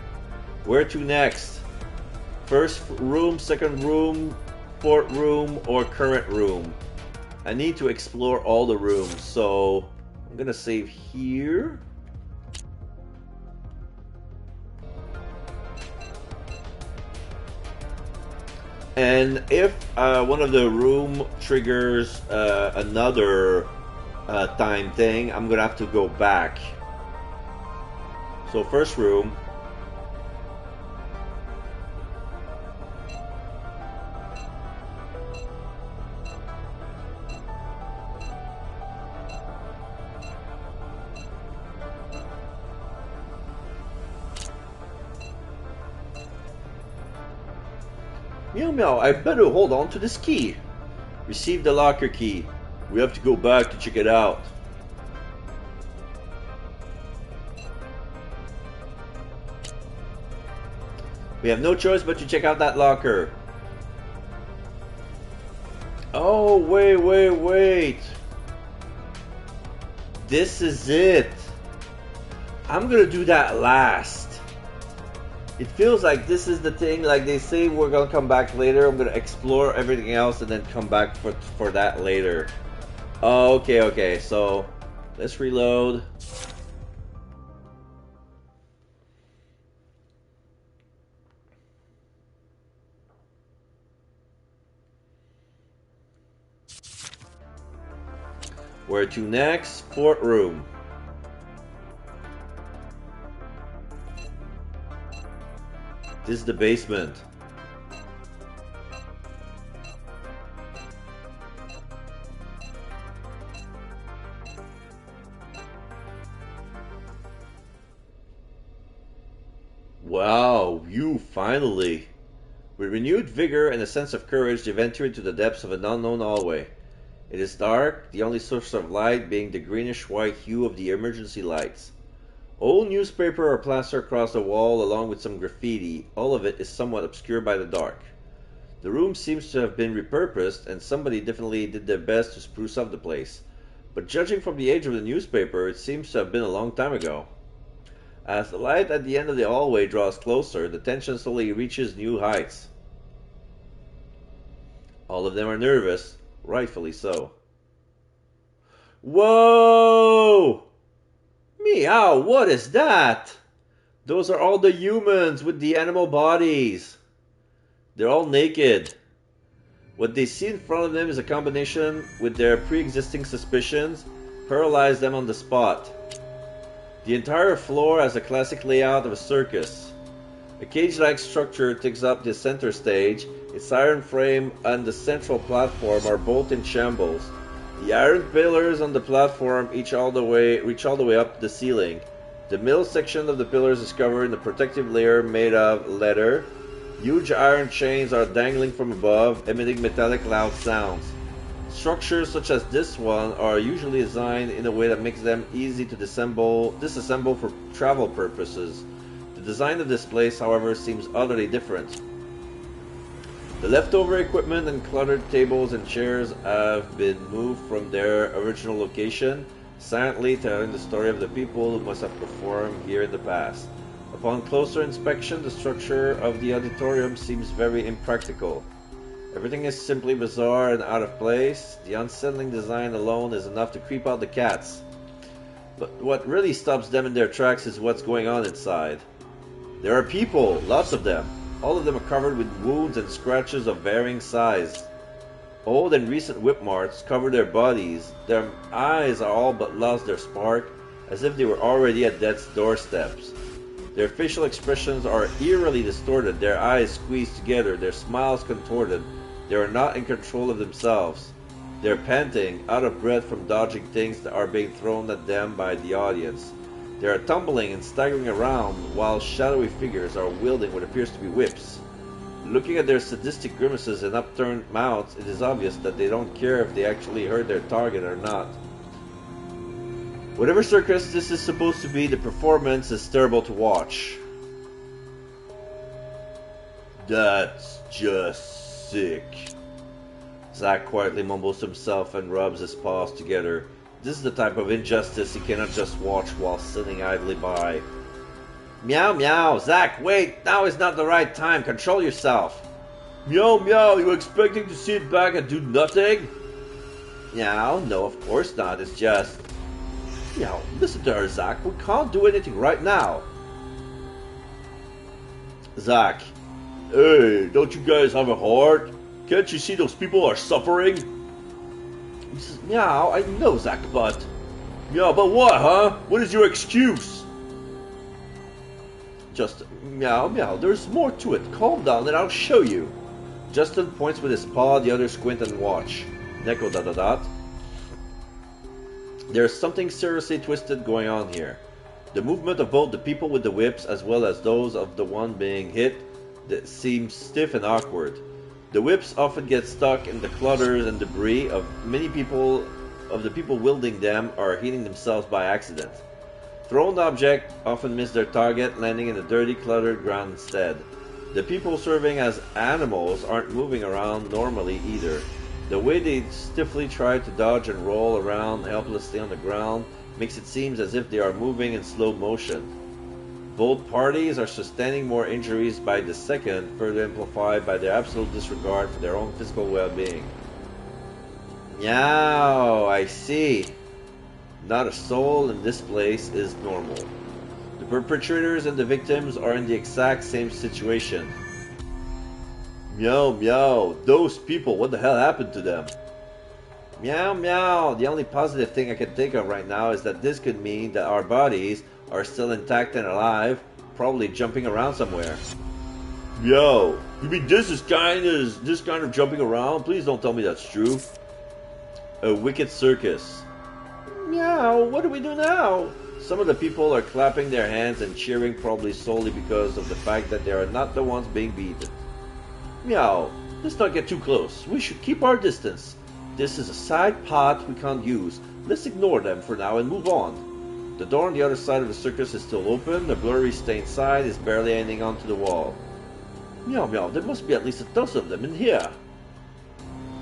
Where to next? First room, second room, fourth room, or current room? I need to explore all the rooms, so I'm gonna save here. And if one of the room triggers another time thing, I'm gonna have to go back. So first room. Meow meow, I better hold on to this key. Receive the locker key. We have to go back to check it out. We have no choice but to check out that locker. Oh, wait. This is it. I'm gonna do that last. It feels like this is the thing, like they say we're gonna come back later. I'm gonna explore everything else and then come back for that later. Oh, okay, so let's reload. Where to next? Fort room. This is the basement. Wow, you finally! With renewed vigor and a sense of courage, they venture into the depths of an unknown hallway. It is dark, the only source of light being the greenish-white hue of the emergency lights. Old newspaper are plastered across the wall along with some graffiti. All of it is somewhat obscured by the dark. The room seems to have been repurposed, and somebody definitely did their best to spruce up the place. But judging from the age of the newspaper, it seems to have been a long time ago. As the light at the end of the hallway draws closer, the tension slowly reaches new heights. All of them are nervous, rightfully so. Whoa! Meow, what is that? Those are all the humans with the animal bodies. They're all naked. What they see in front of them is a combination with their pre-existing suspicions, paralyze them on the spot. The entire floor has a classic layout of a circus. A cage-like structure takes up the center stage. Its iron frame and the central platform are both in shambles. The iron pillars on the platform reach all the way up to the ceiling. The middle section of the pillars is covered in a protective layer made of leather. Huge iron chains are dangling from above, emitting metallic loud sounds. Structures such as this one are usually designed in a way that makes them easy to disassemble for travel purposes. The design of this place, however, seems utterly different. The leftover equipment and cluttered tables and chairs have been moved from their original location, silently telling the story of the people who must have performed here in the past. Upon closer inspection, the structure of the auditorium seems very impractical. Everything is simply bizarre and out of place. The unsettling design alone is enough to creep out the cats. But what really stops them in their tracks is what's going on inside. There are people, lots of them. All of them are covered with wounds and scratches of varying size. Old and recent whip marks cover their bodies. Their eyes are all but lost their spark, as if they were already at death's doorsteps. Their facial expressions are eerily distorted, their eyes squeezed together, their smiles contorted. They are not in control of themselves. They are panting, out of breath from dodging things that are being thrown at them by the audience. They are tumbling and staggering around while shadowy figures are wielding what appears to be whips. Looking at their sadistic grimaces and upturned mouths, it is obvious that they don't care if they actually hurt their target or not. Whatever circus this is supposed to be, the performance is terrible to watch. That's just sick. Zack quietly mumbles to himself and rubs his paws together. This is the type of injustice he cannot just watch while sitting idly by. Meow meow, Zack, wait, now is not the right time, control yourself. Meow meow, you expecting to sit back and do nothing? Meow, no, of course not, it's just... Meow, listen to her, Zack, we can't do anything right now. Zack, Hey, don't you guys have a heart? Can't you see those people are suffering? He says, meow, I know, Zach, but... Yeah, but what, huh? What is your excuse? Justin, meow, meow, there's more to it. Calm down and I'll show you. Justin points with his paw, the others squint and watch. Neko ... There's something seriously twisted going on here. The movement of both the people with the whips as well as those of the one being hit seems stiff and awkward. The whips often get stuck in the clutters and debris of the people wielding them are hitting themselves by accident. Thrown objects often miss their target, landing in the dirty, cluttered ground instead. The people serving as animals aren't moving around normally either. The way they stiffly try to dodge and roll around helplessly on the ground makes it seem as if they are moving in slow motion. Both parties are sustaining more injuries by the second, further amplified by their absolute disregard for their own physical well-being. Meow, I see. Not a soul in this place is normal. The perpetrators and the victims are in the exact same situation. Meow, meow, those people, what the hell happened to them? Meow, meow, the only positive thing I can think of right now is that this could mean that our bodies are still intact and alive, probably jumping around somewhere. Meow, you mean this kind of jumping around? Please don't tell me that's true. A wicked circus. Meow, what do we do now? Some of the people are clapping their hands and cheering, probably solely because of the fact that they are not the ones being beaten. Meow, let's not get too close. We should keep our distance. This is a side path we can't use. Let's ignore them for now and move on. The door on the other side of the circus is still open. The blurry stained side is barely hanging onto the wall. Meow, meow, there must be at least a dozen of them in here.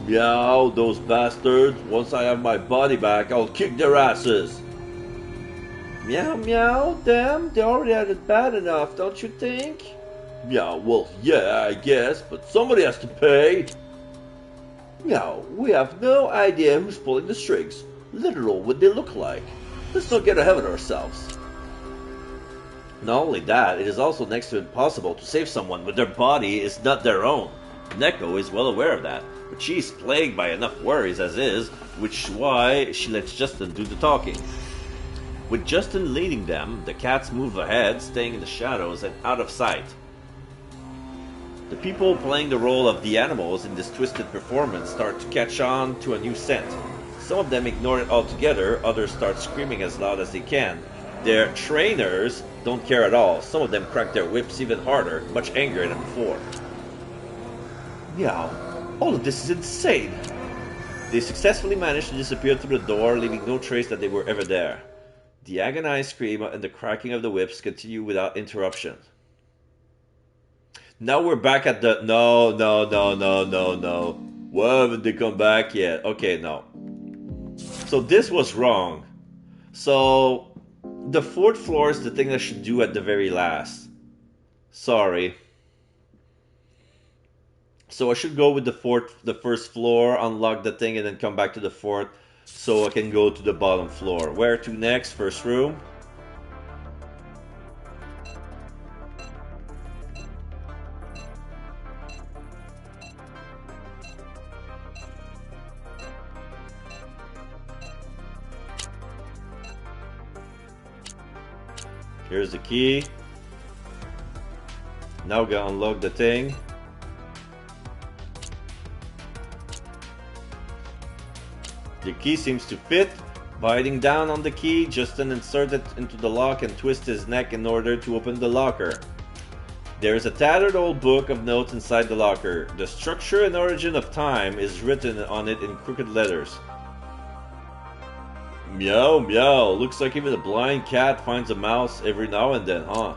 Meow, those bastards. Once I have my body back, I'll kick their asses. Meow, meow, damn, they already had it bad enough, don't you think? Meow, well, yeah, I guess, but somebody has to pay. Meow, we have no idea who's pulling the strings, let alone what they look like. Let's not get ahead of ourselves. Not only that, it is also next to impossible to save someone when their body is not their own. Neko is well aware of that, but she's plagued by enough worries as is, which is why she lets Justin do the talking. With Justin leading them, the cats move ahead, staying in the shadows and out of sight. The people playing the role of the animals in this twisted performance start to catch on to a new scent. Some of them ignore it altogether, others start screaming as loud as they can. Their trainers don't care at all. Some of them crack their whips even harder, much angrier than before. Meow, all of this is insane. They successfully manage to disappear through the door, leaving no trace that they were ever there. The agonized scream and the cracking of the whips continue without interruption. Now we're back at the... No. Why haven't they come back yet? Okay, no. So this was wrong. So the fourth floor is the thing I should do at the very last. Sorry. So I should go with the first floor, unlock the thing, and then come back to the fourth so I can go to the bottom floor. Where to next? First room. Here's the key. Now we gotta unlock the thing. The key seems to fit. Biting down on the key, Justin inserts it into the lock and twists his neck in order to open the locker. There is a tattered old book of notes inside the locker. The structure and origin of time is written on it in crooked letters. Meow, meow. Looks like even a blind cat finds a mouse every now and then, huh?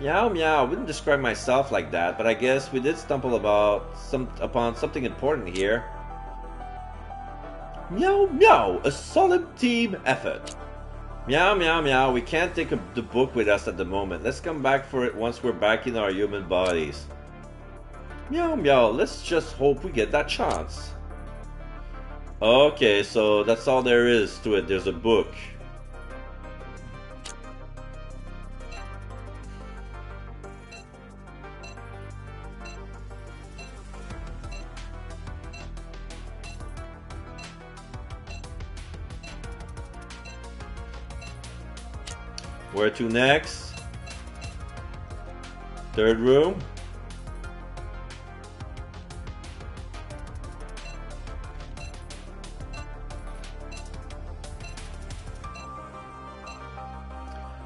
Meow, meow. I wouldn't describe myself like that, but I guess we did stumble upon something important here. Meow, meow. A solid team effort. Meow, meow, meow. We can't take the book with us at the moment. Let's come back for it once we're back in our human bodies. Meow, meow. Let's just hope we get that chance. Okay, so that's all there is to it. There's a book. Where to next? Third room.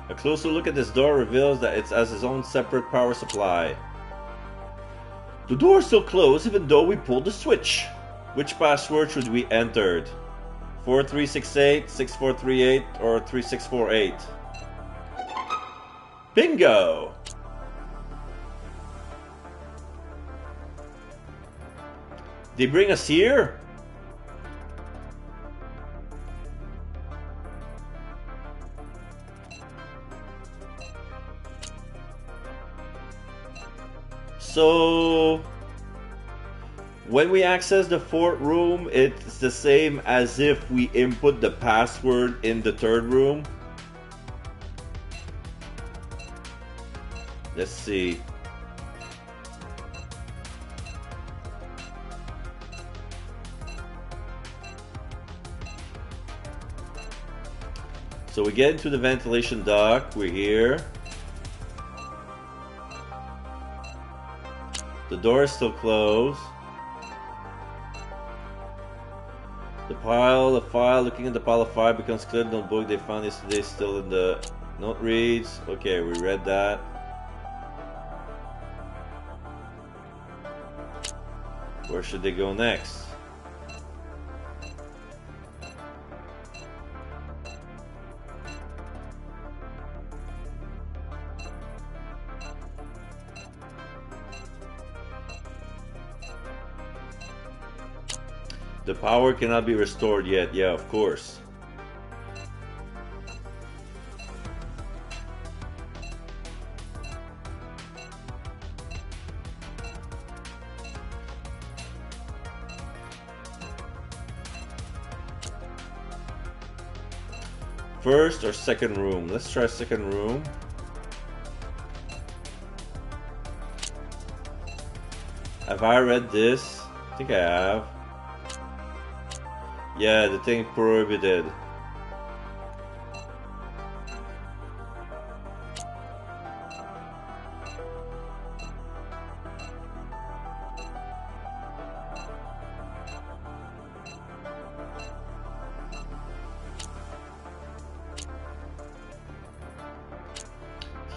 A closer look at this door reveals that it has its own separate power supply. The door is still closed even though we pulled the switch. Which password should we enter? 4368, 6438, or 3648? Bingo! They bring us here? So when we access the fourth room, it's the same as if we input the password in the third room. Let's see. So we get into the ventilation duct, we're here. The door is still closed. The file, looking at the pile of file becomes clear. The notebook they found yesterday is still in the note reads. Okay, we read that. Where should they go next? The power cannot be restored yet. Yeah, of course. First or second room? Let's try second room. Have I read this? I think I have. Yeah, the thing prohibited.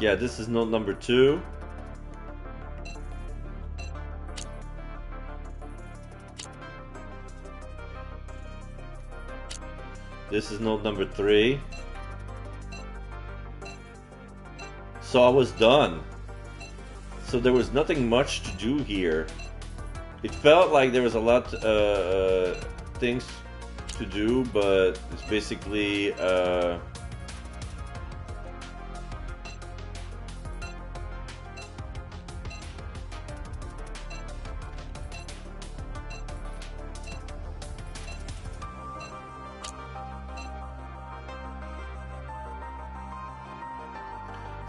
Yeah, this is note number 2. This is note number 3. So I was done. So there was nothing much to do here. It felt like there was a lot things to do, but it's basically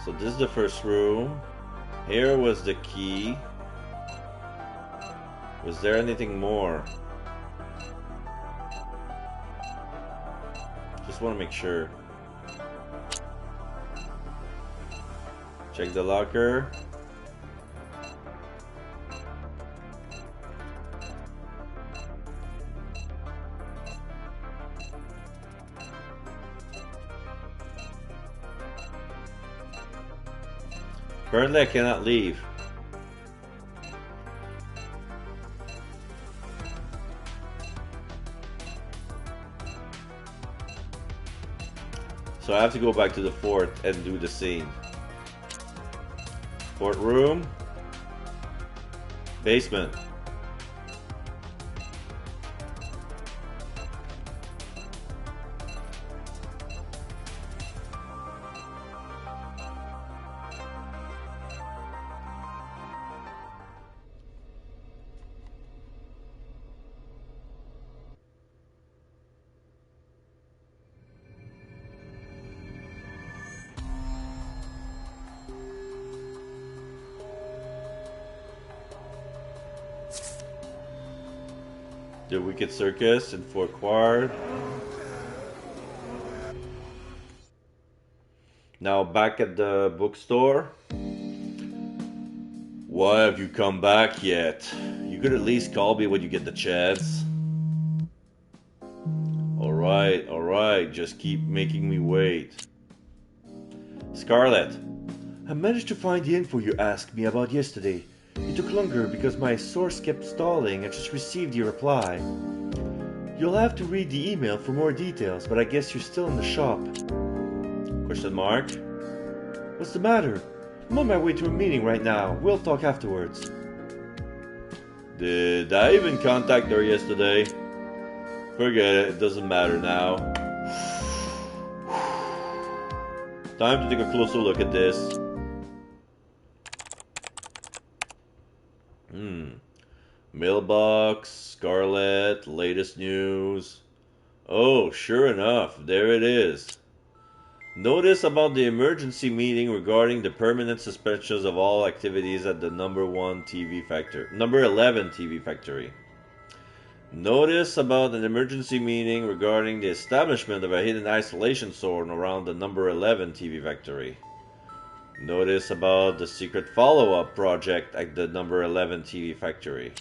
so this is the first room. Here was the key. Was there anything more? Just want to make sure. Check the locker. Apparently I cannot leave. So I have to go back to the fort and do the scene. Fort room. Basement. The Wicked Circus in Fort Quard. Now back at the bookstore. Why have you come back yet? You could at least call me when you get the chance. Alright, just keep making me wait. Scarlet. I managed to find the info you asked me about yesterday. It took longer because my source kept stalling and just received your reply. You'll have to read the email for more details, but I guess you're still in the shop. Question mark? What's the matter? I'm on my way to a meeting right now. We'll talk afterwards. Did I even contact her yesterday? Forget it, it doesn't matter now. Time to take a closer look at this. Mailbox, Scarlet, latest news. Oh, sure enough, there it is. Notice about the emergency meeting regarding the permanent suspensions of all activities at the number 11 TV factory. Notice about an emergency meeting regarding the establishment of a hidden isolation zone around the number 11 TV factory. Notice about the secret follow-up project at the number 11 TV factory.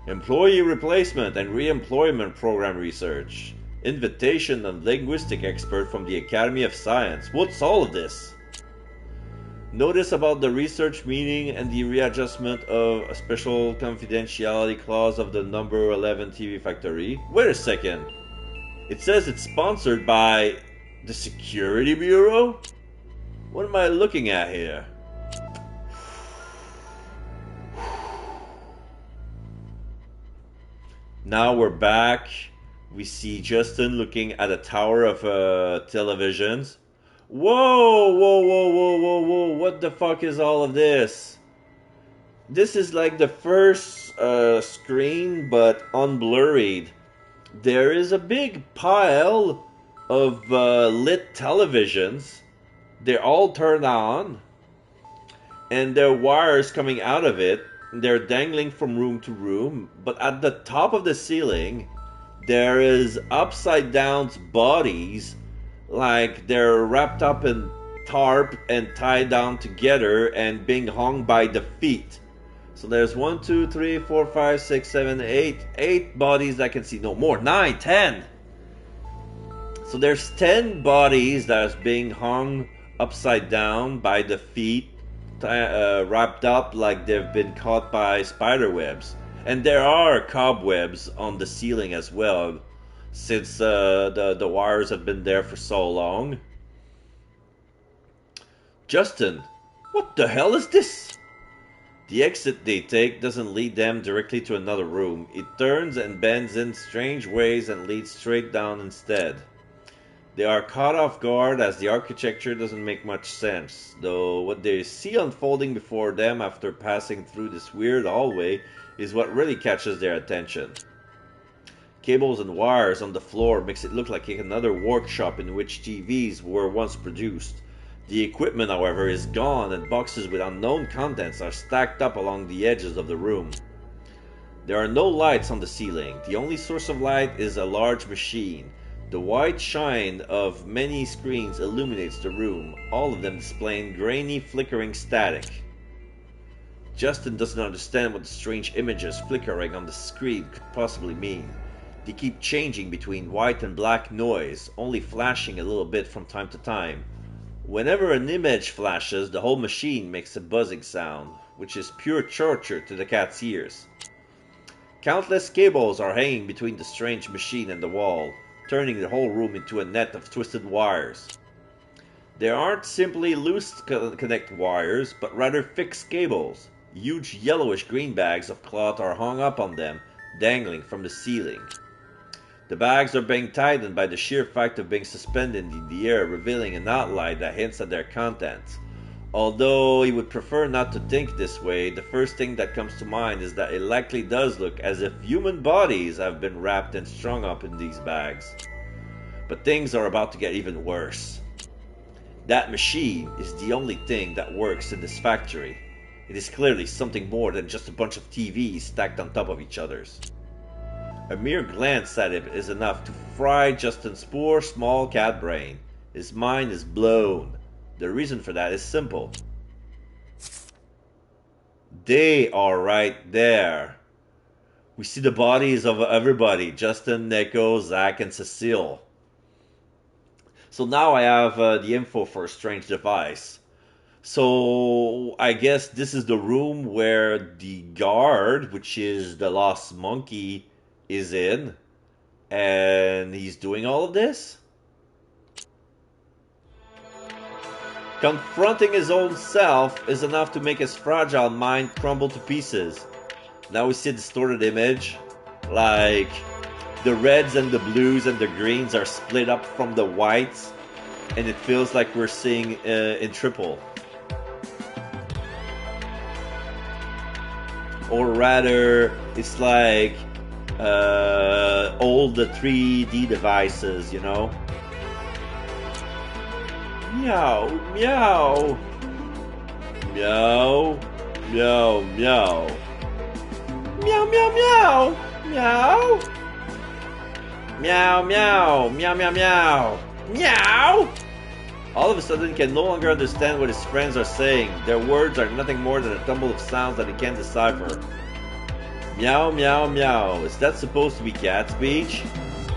Employee replacement and re-employment program research. Invitation and linguistic expert from the Academy of Science. What's all of this? Notice about the research meeting and the readjustment of a special confidentiality clause of the number 11 TV factory. Wait a second. It says it's sponsored by the Security Bureau? What am I looking at here? Now we're back. We see Justin looking at a tower of televisions. Whoa, what the fuck is all of this? This is like the first screen, but unblurried. There is a big pile of lit televisions. They're all turned on, and there are wires coming out of it. They're dangling from room to room, but at the top of the ceiling, there is upside down bodies, like they're wrapped up in tarp and tied down together and being hung by the feet. So there's 1, 2, 3, 4, 5, 6, 7, 8. 8 bodies I can see. No more. 9, 10. So there's 10 bodies that are being hung upside down by the feet, wrapped up like they've been caught by spider webs. And there are cobwebs on the ceiling as well, since the wires have been there for so long. Justin, what the hell is this? The exit they take doesn't lead them directly to another room. It turns and bends in strange ways and leads straight down instead. They are caught off guard as the architecture doesn't make much sense, though what they see unfolding before them after passing through this weird hallway is what really catches their attention. Cables and wires on the floor makes it look like another workshop in which TVs were once produced. The equipment, however, is gone and boxes with unknown contents are stacked up along the edges of the room. There are no lights on the ceiling. The only source of light is a large machine. The white shine of many screens illuminates the room, all of them displaying grainy, flickering static. Justin doesn't understand what the strange images flickering on the screen could possibly mean. They keep changing between white and black noise, only flashing a little bit from time to time. Whenever an image flashes, the whole machine makes a buzzing sound, which is pure torture to the cat's ears. Countless cables are hanging between the strange machine and the wall, turning the whole room into a net of twisted wires. There aren't simply loose connect wires, but rather fixed cables. Huge yellowish-green bags of cloth are hung up on them, dangling from the ceiling. The bags are being tightened by the sheer fact of being suspended in the air, revealing an outline that hints at their contents. Although he would prefer not to think this way, the first thing that comes to mind is that it likely does look as if human bodies have been wrapped and strung up in these bags. But things are about to get even worse. That machine is the only thing that works in this factory. It is clearly something more than just a bunch of TVs stacked on top of each other's. A mere glance at it is enough to fry Justin's poor small cat brain. His mind is blown. The reason for that is simple. They are right there. We see the bodies of everybody. Justin, Neko, Zach, and Cecile. So now I have the info for a strange device. So I guess this is the room where the guard, which is the lost monkey, is in. And he's doing all of this? Confronting his own self is enough to make his fragile mind crumble to pieces. Now we see a distorted image. Like, the reds and the blues and the greens are split up from the whites. And it feels like we're seeing in triple. Or rather, it's like old 3D devices, you know? Meow, meow. Meow, meow, meow. Meow, meow, meow. Meow. Meow, meow, meow, meow, meow. Meow! All of a sudden, he can no longer understand what his friends are saying. Their words are nothing more than a tumble of sounds that he can't decipher. Meow, meow, meow. Is that supposed to be cat speech?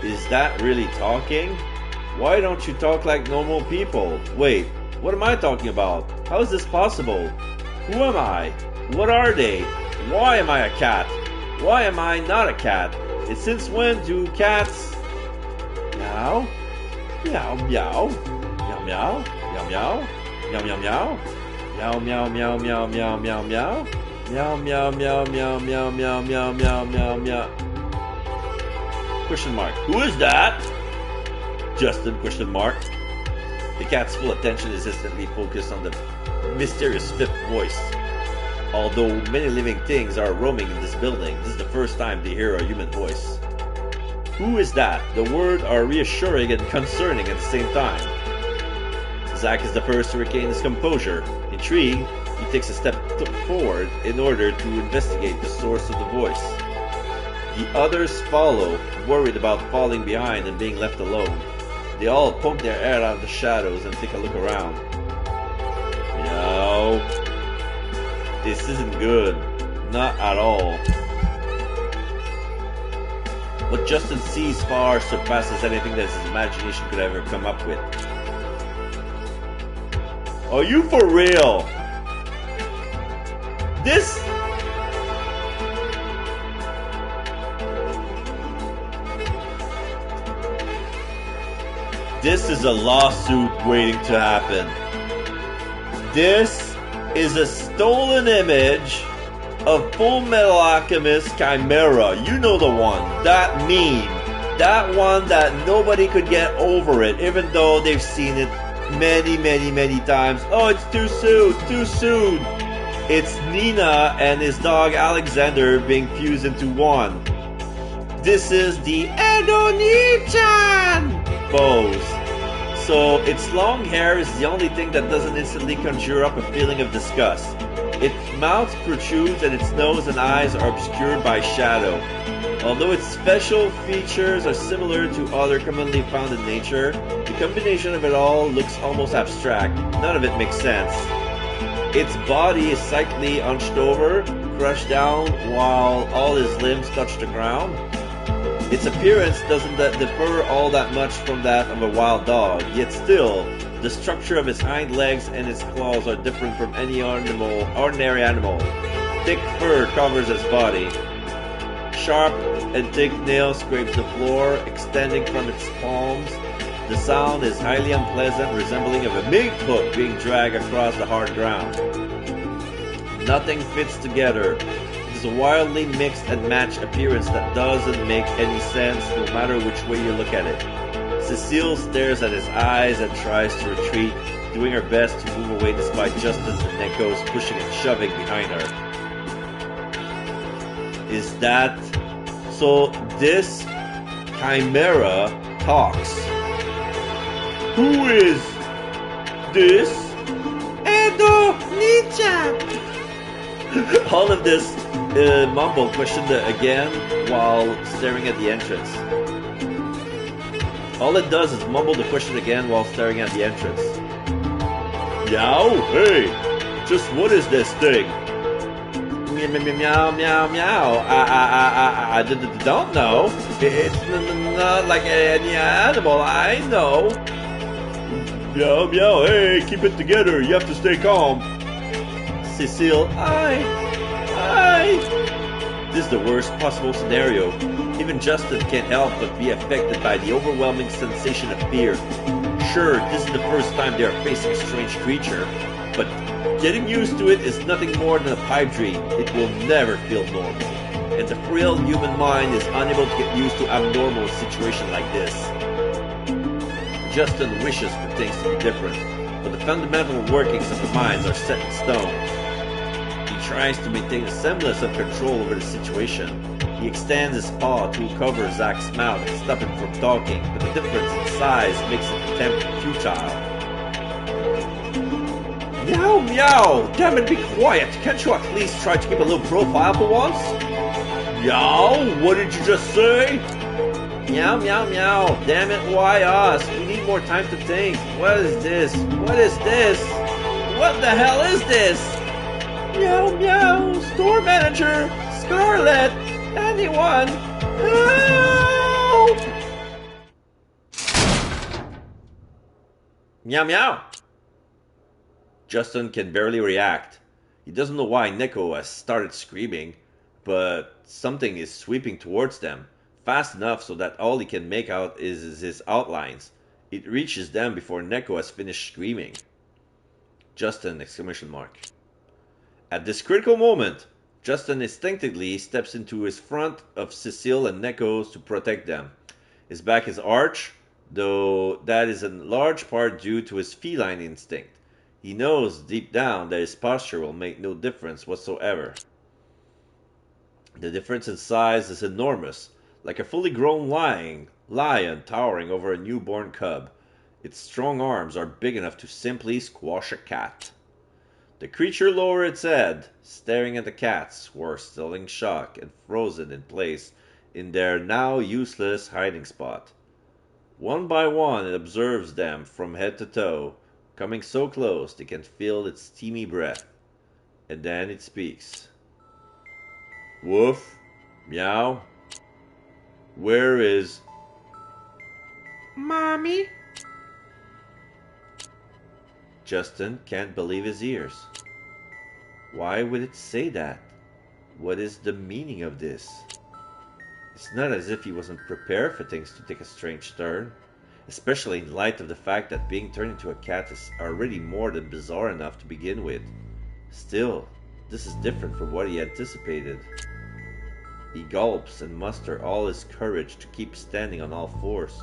Is that really talking? Why don't you talk like normal people? Wait, what am I talking about? How is this possible? Who am I? What are they? Why am I a cat? Why am I not a cat? And since when do cats... Meow? Meow, meow. Meow, meow. Meow, meow. Meow, meow, meow. Meow, meow, meow, meow, meow, meow, meow. Meow, meow, meow, meow, meow, meow, meow, meow, meow, meow. Question mark. Who is that? Justin, question mark. The cat's full attention is instantly focused on the mysterious fifth voice. Although many living things are roaming in this building, this is the first time they hear a human voice. Who is that? The words are reassuring and concerning at the same time. Zach is the first to regain his composure. Intrigued, he takes a step forward in order to investigate the source of the voice. The others follow, worried about falling behind and being left alone. They all poke their head out of the shadows and take a look around. No. This isn't good. Not at all. What Justin sees far surpasses anything that his imagination could ever come up with. Are you for real? This... This is a lawsuit waiting to happen. This is a stolen image of Full Metal Alchemist Chimera. You know the one. That meme. That one that nobody could get over it, even though they've seen it many, many, many times. Oh, it's too soon. Too soon. It's Nina and his dog Alexander being fused into one. This is the Edoni-chan pose. So its long hair is the only thing that doesn't instantly conjure up a feeling of disgust. Its mouth protrudes and its nose and eyes are obscured by shadow. Although its special features are similar to other commonly found in nature, the combination of it all looks almost abstract. None of it makes sense. Its body is slightly hunched over, crushed down while all his limbs touch the ground. Its appearance doesn't differ all that much from that of a wild dog, yet still, the structure of its hind legs and its claws are different from any ordinary animal. Thick fur covers its body. Sharp and thick nails scrape the floor, extending from its palms. The sound is highly unpleasant, resembling of a big hook being dragged across the hard ground. Nothing fits together. It is a wildly mixed and matched appearance that doesn't make any sense no matter which way you look at it. Cecile stares at his eyes and tries to retreat, doing her best to move away despite Justin's and Neko's pushing and shoving behind her. Is that... So this Chimera talks. Who is this? Edo-nichan! All of this mumble questioned again while staring at the entrance. All it does is mumble the question again while staring at the entrance. Meow? Hey, just what is this thing? Meow, meow, meow. I don't know. It's not like any animal I know. Meow, meow. Hey, keep it together. You have to stay calm. Cecile, This is the worst possible scenario. Even Justin can't help but be affected by the overwhelming sensation of fear. Sure, this is the first time they are facing a strange creature, but getting used to it is nothing more than a pipe dream. It will never feel normal. And the frail human mind is unable to get used to abnormal situation like this. Justin wishes for things to be different, but the fundamental workings of the mind are set in stone. He tries to maintain a semblance of control over the situation. He extends his paw to cover Zach's mouth and stop him from talking, but the difference in size makes the attempt futile. Meow, meow! Damn it, be quiet! Can't you at least try to keep a low profile for once? Meow? What did you just say? Meow, meow, meow. Damn it, why us? We need more time to think. What is this? What is this? What the hell is this? Meow, meow. Store manager. Scarlet. Anyone? Help! Meow, meow. Justin can barely react. He doesn't know why Neko has started screaming, but something is sweeping towards them, fast enough so that all he can make out is his outlines. It reaches them before Neko has finished screaming. Justin! Exclamation mark. At this critical moment, Justin instinctively steps into his front of Cecile and Neko to protect them. His back is arched, though that is in large part due to his feline instinct. He knows deep down that his posture will make no difference whatsoever. The difference in size is enormous, like a fully grown lion towering over a newborn cub. Its strong arms are big enough to simply squash a cat. The creature lowered its head, staring at the cats, who are still in shock and frozen in place in their now useless hiding spot. One by one it observes them from head to toe, coming so close they can feel its steamy breath. And then it speaks. Woof, meow. Where is... Mommy? Justin can't believe his ears. Why would it say that? What is the meaning of this? It's not as if he wasn't prepared for things to take a strange turn, especially in light of the fact that being turned into a cat is already more than bizarre enough to begin with. Still, this is different from what he anticipated. He gulps and musters all his courage to keep standing on all fours,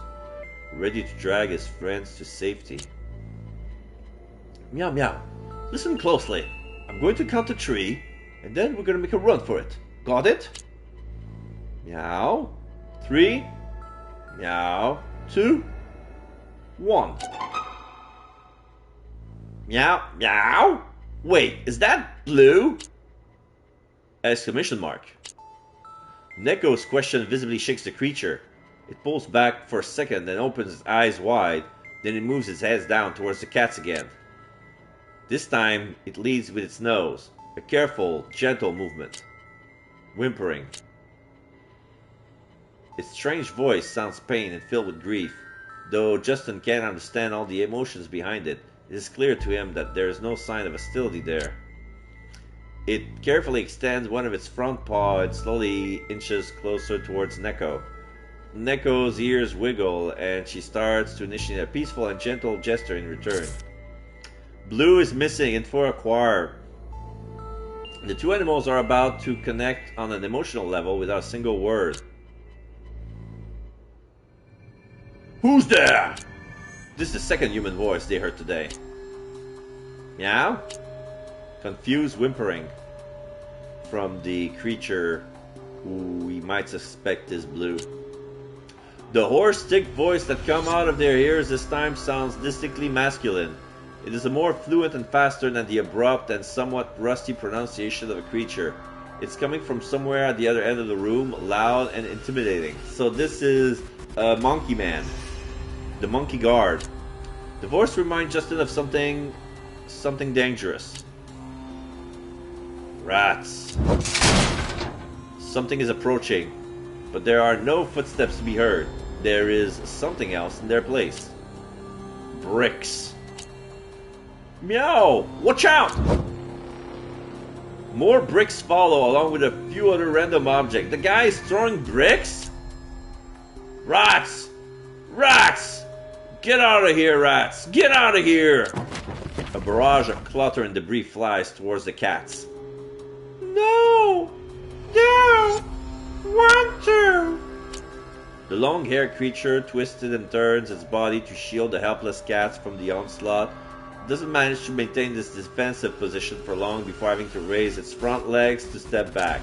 ready to drag his friends to safety. Meow, meow. Listen closely. I'm going to count to 3, and then we're going to make a run for it. Got it? Meow. 3. Meow. 2. 1. Meow, meow. Wait, is that blue? Exclamation mark. Neko's question visibly shakes the creature. It pulls back for a second and opens its eyes wide, then it moves its head down towards the cats again. This time, it leads with its nose, a careful, gentle movement. Whimpering. Its strange voice sounds pained and filled with grief. Though Justin can't understand all the emotions behind it, it is clear to him that there is no sign of hostility there. It carefully extends one of its front paws and slowly inches closer towards Neko. Neko's ears wiggle and she starts to initiate a peaceful and gentle gesture in return. Blue is missing and for a choir. The two animals are about to connect on an emotional level without a single word. Who's there? This is the second human voice they heard today. Meow? Confused whimpering from the creature who we might suspect is blue. The hoarse, thick voice that comes out of their ears this time sounds distinctly masculine. It is a more fluent and faster than the abrupt and somewhat rusty pronunciation of a creature. It's coming from somewhere at the other end of the room, loud and intimidating. So this is a monkey man, the monkey guard. The voice reminds Justin of something something dangerous. Rats. Something is approaching, but there are no footsteps to be heard. There is something else in their place. Bricks. Meow! Watch out! More bricks follow, along with a few other random objects. The guy is throwing bricks? Rats! Rats! Get out of here, rats! Get out of here! A barrage of clutter and debris flies towards the cats. No! Don't want to! The long-haired creature twisted and turns its body to shield the helpless cats from the onslaught. It doesn't manage to maintain this defensive position for long before having to raise its front legs to step back.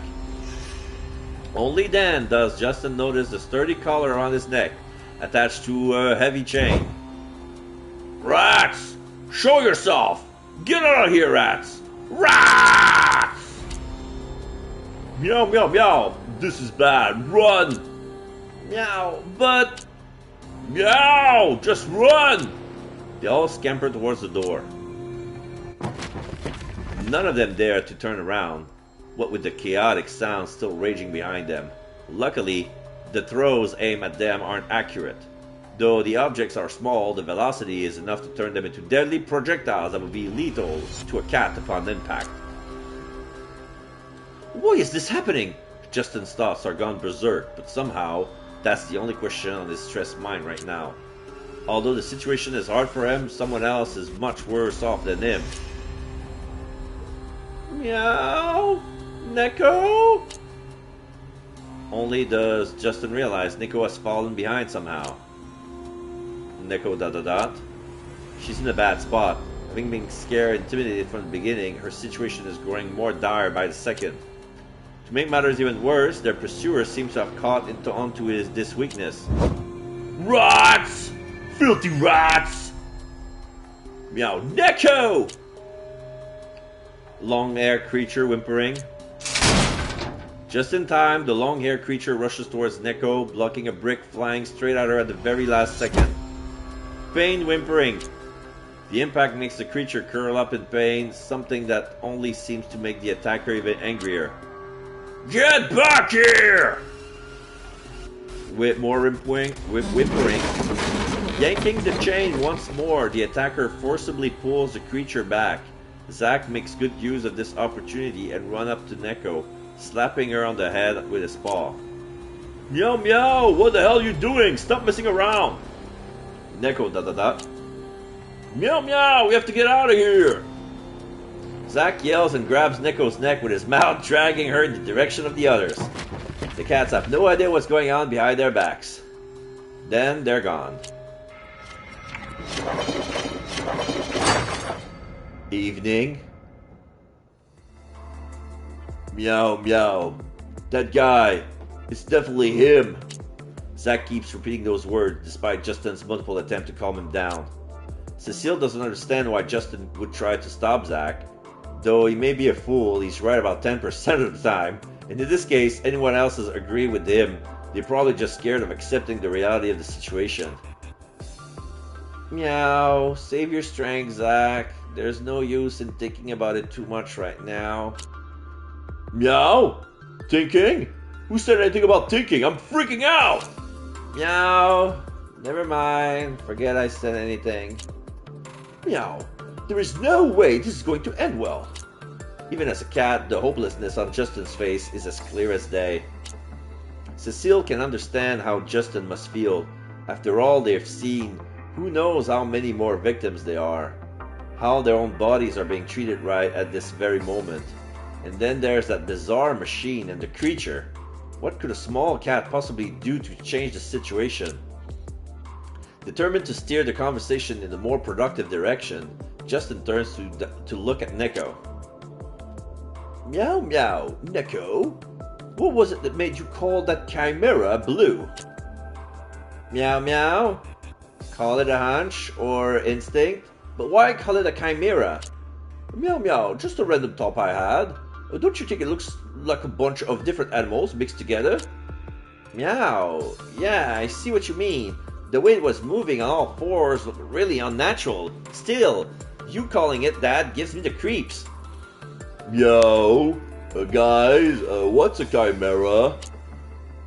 Only then does Justin notice the sturdy collar around his neck, attached to a heavy chain. Rats! Show yourself! Get out of here, rats! Rats! Meow, meow, meow! This is bad! Run! Meow, but... Meow! Just run! They all scamper towards the door. None of them dare to turn around, what with the chaotic sound still raging behind them. Luckily, the throws aimed at them aren't accurate. Though the objects are small, the velocity is enough to turn them into deadly projectiles that would be lethal to a cat upon impact. Why is this happening? Justin's thoughts are gone berserk, but somehow, that's the only question on his stressed mind right now. Although the situation is hard for him, someone else is much worse off than him. Meow? Neko? Only does Justin realize Nico has fallen behind somehow. Neko ... She's in a bad spot. Having been scared and intimidated from the beginning, her situation is growing more dire by the second. To make matters even worse, their pursuer seems to have caught onto this weakness. Rats! Filthy rats! Meow, Neko! Long-haired creature whimpering. Just in time, the long-haired creature rushes towards Neko, blocking a brick flying straight at her at the very last second. Pain whimpering. The impact makes the creature curl up in pain, something that only seems to make the attacker even angrier. Get back here! With more whimpering. Yanking the chain once more, the attacker forcibly pulls the creature back. Zack makes good use of this opportunity and runs up to Neko, slapping her on the head with his paw. Meow meow, what the hell are you doing? Stop messing around! Neko ... Meow meow, we have to get out of here! Zack yells and grabs Neko's neck with his mouth, dragging her in the direction of the others. The cats have no idea what's going on behind their backs. Then they're gone. Evening. Meow meow. That guy. It's definitely him. Zack keeps repeating those words despite Justin's multiple attempts to calm him down. Cecile doesn't understand why Justin would try to stop Zack. Though he may be a fool, he's right about 10% of the time. And in this case, anyone else has agreed with him. They're probably just scared of accepting the reality of the situation. Meow, save your strength, Zack. There's no use in thinking about it too much right now. Meow? Thinking? Who said anything about thinking? I'm freaking out! Meow. Never mind. Forget I said anything. Meow. There is no way this is going to end well. Even as a cat, the hopelessness on Justin's face is as clear as day. Cecile can understand how Justin must feel. After all they've seen, who knows how many more victims there are. How their own bodies are being treated right at this very moment. And then there's that bizarre machine and the creature. What could a small cat possibly do to change the situation? Determined to steer the conversation in a more productive direction, Justin turns to look at Neko. Meow meow, Neko? What was it that made you call that chimera blue? Meow meow? Call it a hunch or instinct? But why call it a chimera? Meow meow, just a random thought I had. Don't you think it looks like a bunch of different animals mixed together? Meow, yeah, I see what you mean. The way it was moving on all fours looked really unnatural. Still, You calling it that gives me the creeps. Meow. Guys, what's a chimera?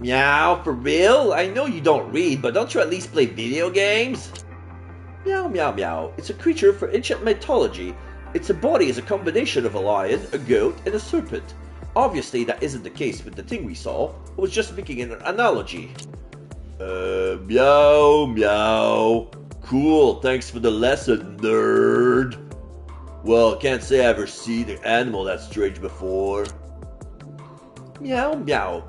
Meow, for real? I know you don't read, but don't you at least play video games? Meow, meow, meow. It's a creature for ancient mythology. Its body is a combination of a lion, a goat, and a serpent. Obviously, that isn't the case with the thing we saw. I was just making an analogy. Meow, meow. Cool, thanks for the lesson, nerd. Well, can't say I ever seen an animal that strange before. Meow, meow.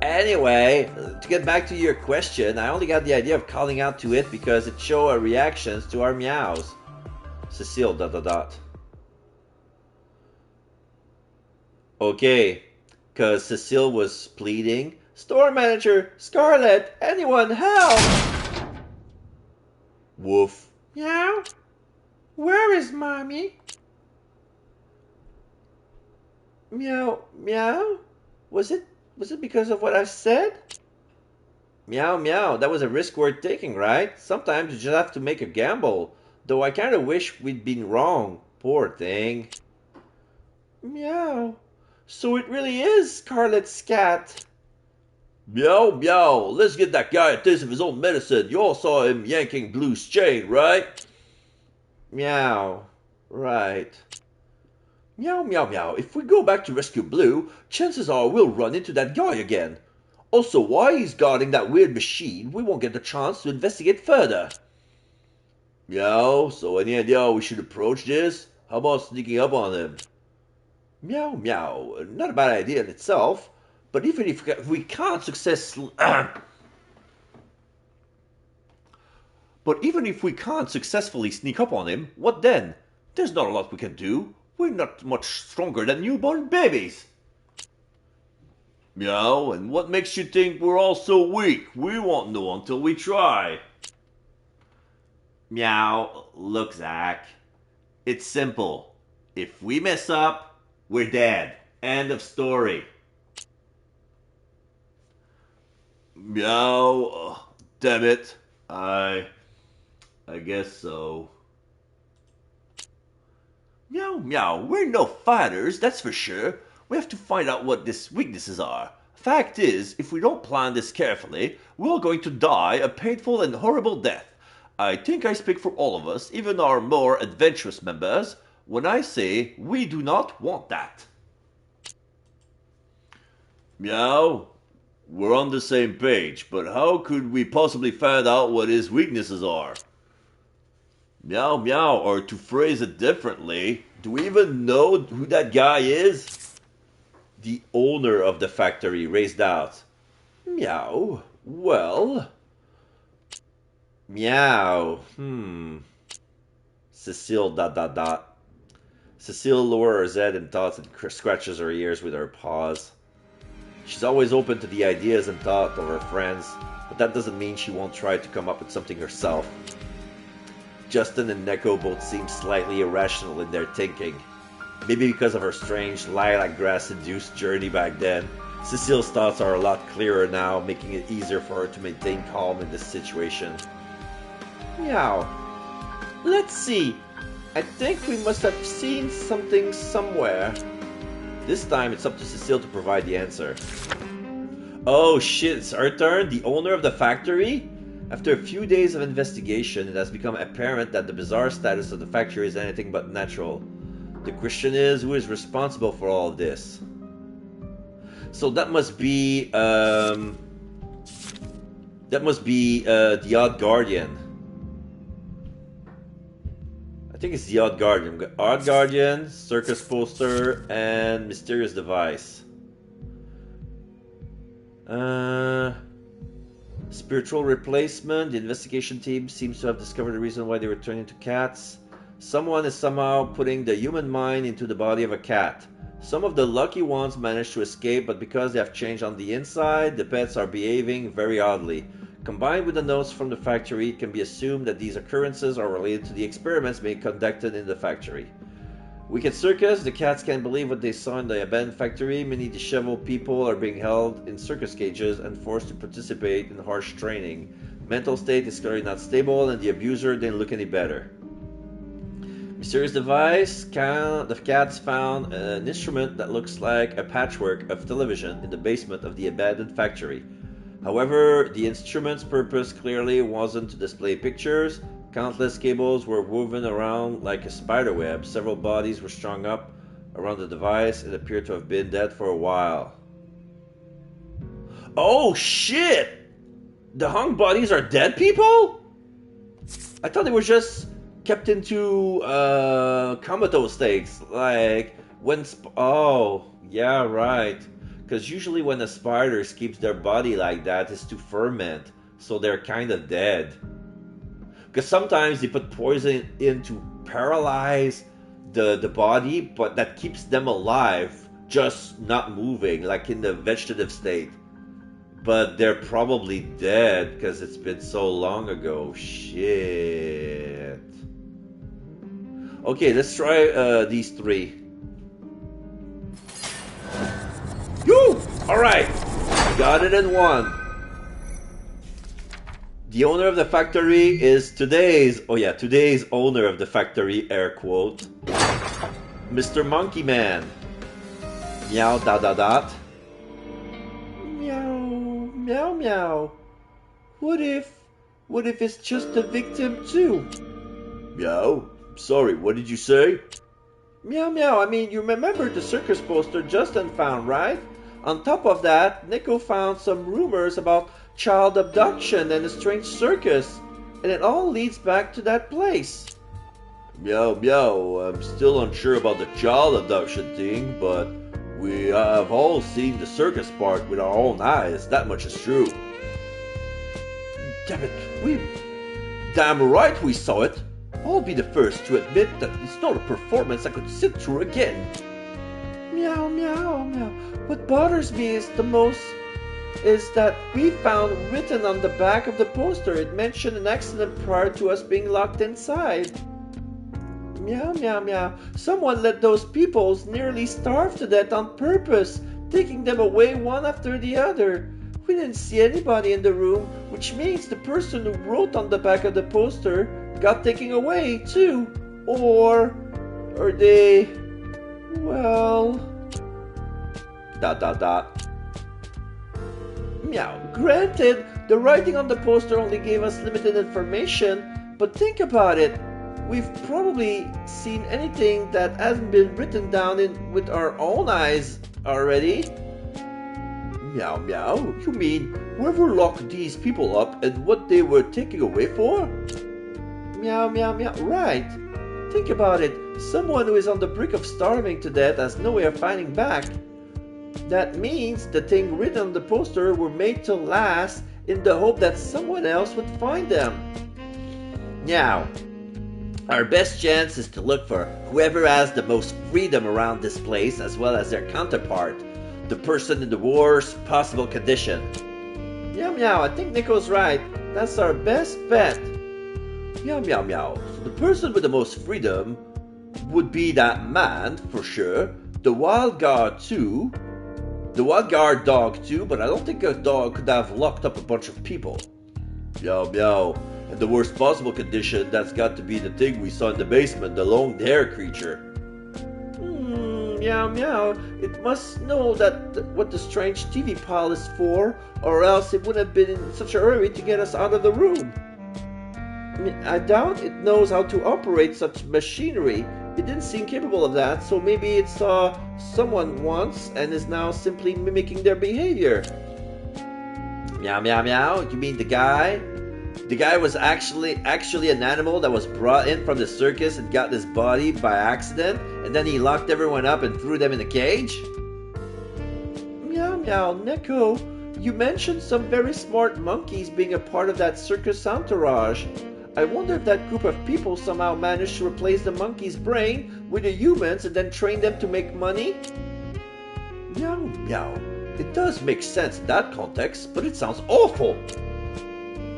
Anyway, to get back to your question, I only got the idea of calling out to it because it showed our reactions to our meows. Cecile, ... Okay, because Cecile was pleading, Store manager, Scarlet, anyone help! Woof. Meow? Where is mommy? Meow, meow? Was it because of what I said? Meow, meow, that was a risk worth taking, right? Sometimes you just have to make a gamble. Though I kinda wish we'd been wrong. Poor thing. Meow. So it really is Scarlet's cat. Meow, meow. Let's get that guy a taste of his own medicine. You all saw him yanking Blue's chain, right? Meow. Right. Meow, meow, meow. If we go back to rescue Blue, chances are we'll run into that guy again. Also, while he's guarding that weird machine, we won't get the chance to investigate further. Meow, so any idea how we should approach this? How about sneaking up on him? Meow, meow. Not a bad idea in itself, but even if we can't successfully... But even if we can't successfully sneak up on him, what then? There's not a lot we can do. We're not much stronger than newborn babies. Meow, and what makes you think we're all so weak? We won't know until we try. Meow. Look, Zach. It's simple. If we mess up, we're dead. End of story. Meow. Damn it. I guess so. Meow, meow. We're no fighters, that's for sure. We have to find out what these weaknesses are. Fact is, if we don't plan this carefully, we're going to die a painful and horrible death. I think I speak for all of us, even our more adventurous members, when I say we do not want that. Meow. We're on the same page, but how could we possibly find out what his weaknesses are? Meow, meow, or to phrase it differently, do we even know who that guy is? The owner of the factory raised out. Meow. Well... Meow. Cecile ... Cecile lowers her head in thoughts and scratches her ears with her paws. She's always open to the ideas and thought of her friends, but that doesn't mean she won't try to come up with something herself. Justin and Neko both seem slightly irrational in their thinking. Maybe because of her strange lilac grass-induced journey back then, Cecile's thoughts are a lot clearer now, making it easier for her to maintain calm in this situation. Meow. Let's see. I think we must have seen something somewhere. This time it's up to Cecile to provide the answer. Oh shit, it's her turn? The owner of the factory? After a few days of investigation, it has become apparent that the bizarre status of the factory is anything but natural. The question is, who is responsible for all of this? So that must be the Odd Guardian. I think it's the Odd Guardian. We've got Odd Guardian, Circus Poster, and Mysterious Device. Spiritual Replacement. The investigation team seems to have discovered the reason why they were turned into cats. Someone is somehow putting the human mind into the body of a cat. Some of the lucky ones managed to escape, but because they have changed on the inside, the pets are behaving very oddly. Combined with the notes from the factory, it can be assumed that these occurrences are related to the experiments being conducted in the factory. Wicked Circus, the cats can't believe what they saw in the abandoned factory. Many disheveled people are being held in circus cages and forced to participate in harsh training. Mental state is clearly not stable, and the abuser didn't look any better. Mysterious device. The cats found an instrument that looks like a patchwork of television in the basement of the abandoned factory. However, the instrument's purpose clearly wasn't to display pictures. Countless cables were woven around like a spiderweb. Several bodies were strung up around the device. It appeared to have been dead for a while. Oh shit! The hung bodies are dead people? I thought they were just kept into comatose states. Like when... oh, yeah, right. Because usually when the spiders keeps their body like that, it's to ferment. So they're kind of dead. Because sometimes they put poison in to paralyze the body, but that keeps them alive, just not moving, like in the vegetative state. But they're probably dead because it's been so long ago. Shit. Okay, let's try these three. Yoo! Alright, got it in one. The owner of the factory is today's owner of the factory, air quote, Mr. Monkey Man. Meow dot dot dot. Meow, meow, meow. What if it's just a victim too? Meow. Sorry, what did you say? Meow, meow. I mean, you remember the circus poster Justin found, right? On top of that, Nico found some rumors about child abduction and a strange circus, and it all leads back to that place. Meow, meow. I'm still unsure about the child abduction thing, but we have all seen the circus part with our own eyes. That much is true. Damn it, damn right we saw it. I'll be the first to admit that it's not a performance I could sit through again. Meow, meow, meow. What bothers me is that we found written on the back of the poster it mentioned an accident prior to us being locked inside. Meow, meow, meow. Someone let those peoples nearly starve to death on purpose, taking them away one after the other. We didn't see anybody in the room, which means the person who wrote on the back of the poster got taken away too. Or they... well... dot dot dot. Meow. Granted, the writing on the poster only gave us limited information, but think about it. We've probably seen anything that hasn't been written down with our own eyes already. Meow meow. You mean whoever locked these people up and what they were taking away for? Meow meow meow. Right. Think about it. Someone who is on the brink of starving to death has no way of finding back. That means the thing written on the poster were made to last in the hope that someone else would find them. Now, our best chance is to look for whoever has the most freedom around this place as well as their counterpart, the person in the worst possible condition. Meow meow, I think Nico's right. That's our best bet. Meow meow meow. So the person with the most freedom would be that man, for sure. The wild guard too. The wild guard dog too, but I don't think a dog could have locked up a bunch of people. Meow meow. And the worst possible condition, that's got to be the thing we saw in the basement, the long-haired creature. Meow meow. It must know what the strange TV pile is for, or else it wouldn't have been in such a hurry to get us out of the room. I doubt it knows how to operate such machinery. It didn't seem capable of that, so maybe it saw someone once and is now simply mimicking their behavior. Meow meow meow. You mean the guy? The guy was actually an animal that was brought in from the circus and got this body by accident, and then he locked everyone up and threw them in a cage? Meow meow, Neko, you mentioned some very smart monkeys being a part of that circus entourage. I wonder if that group of people somehow managed to replace the monkey's brain with the humans and then train them to make money? Meow meow. It does make sense in that context, but it sounds awful.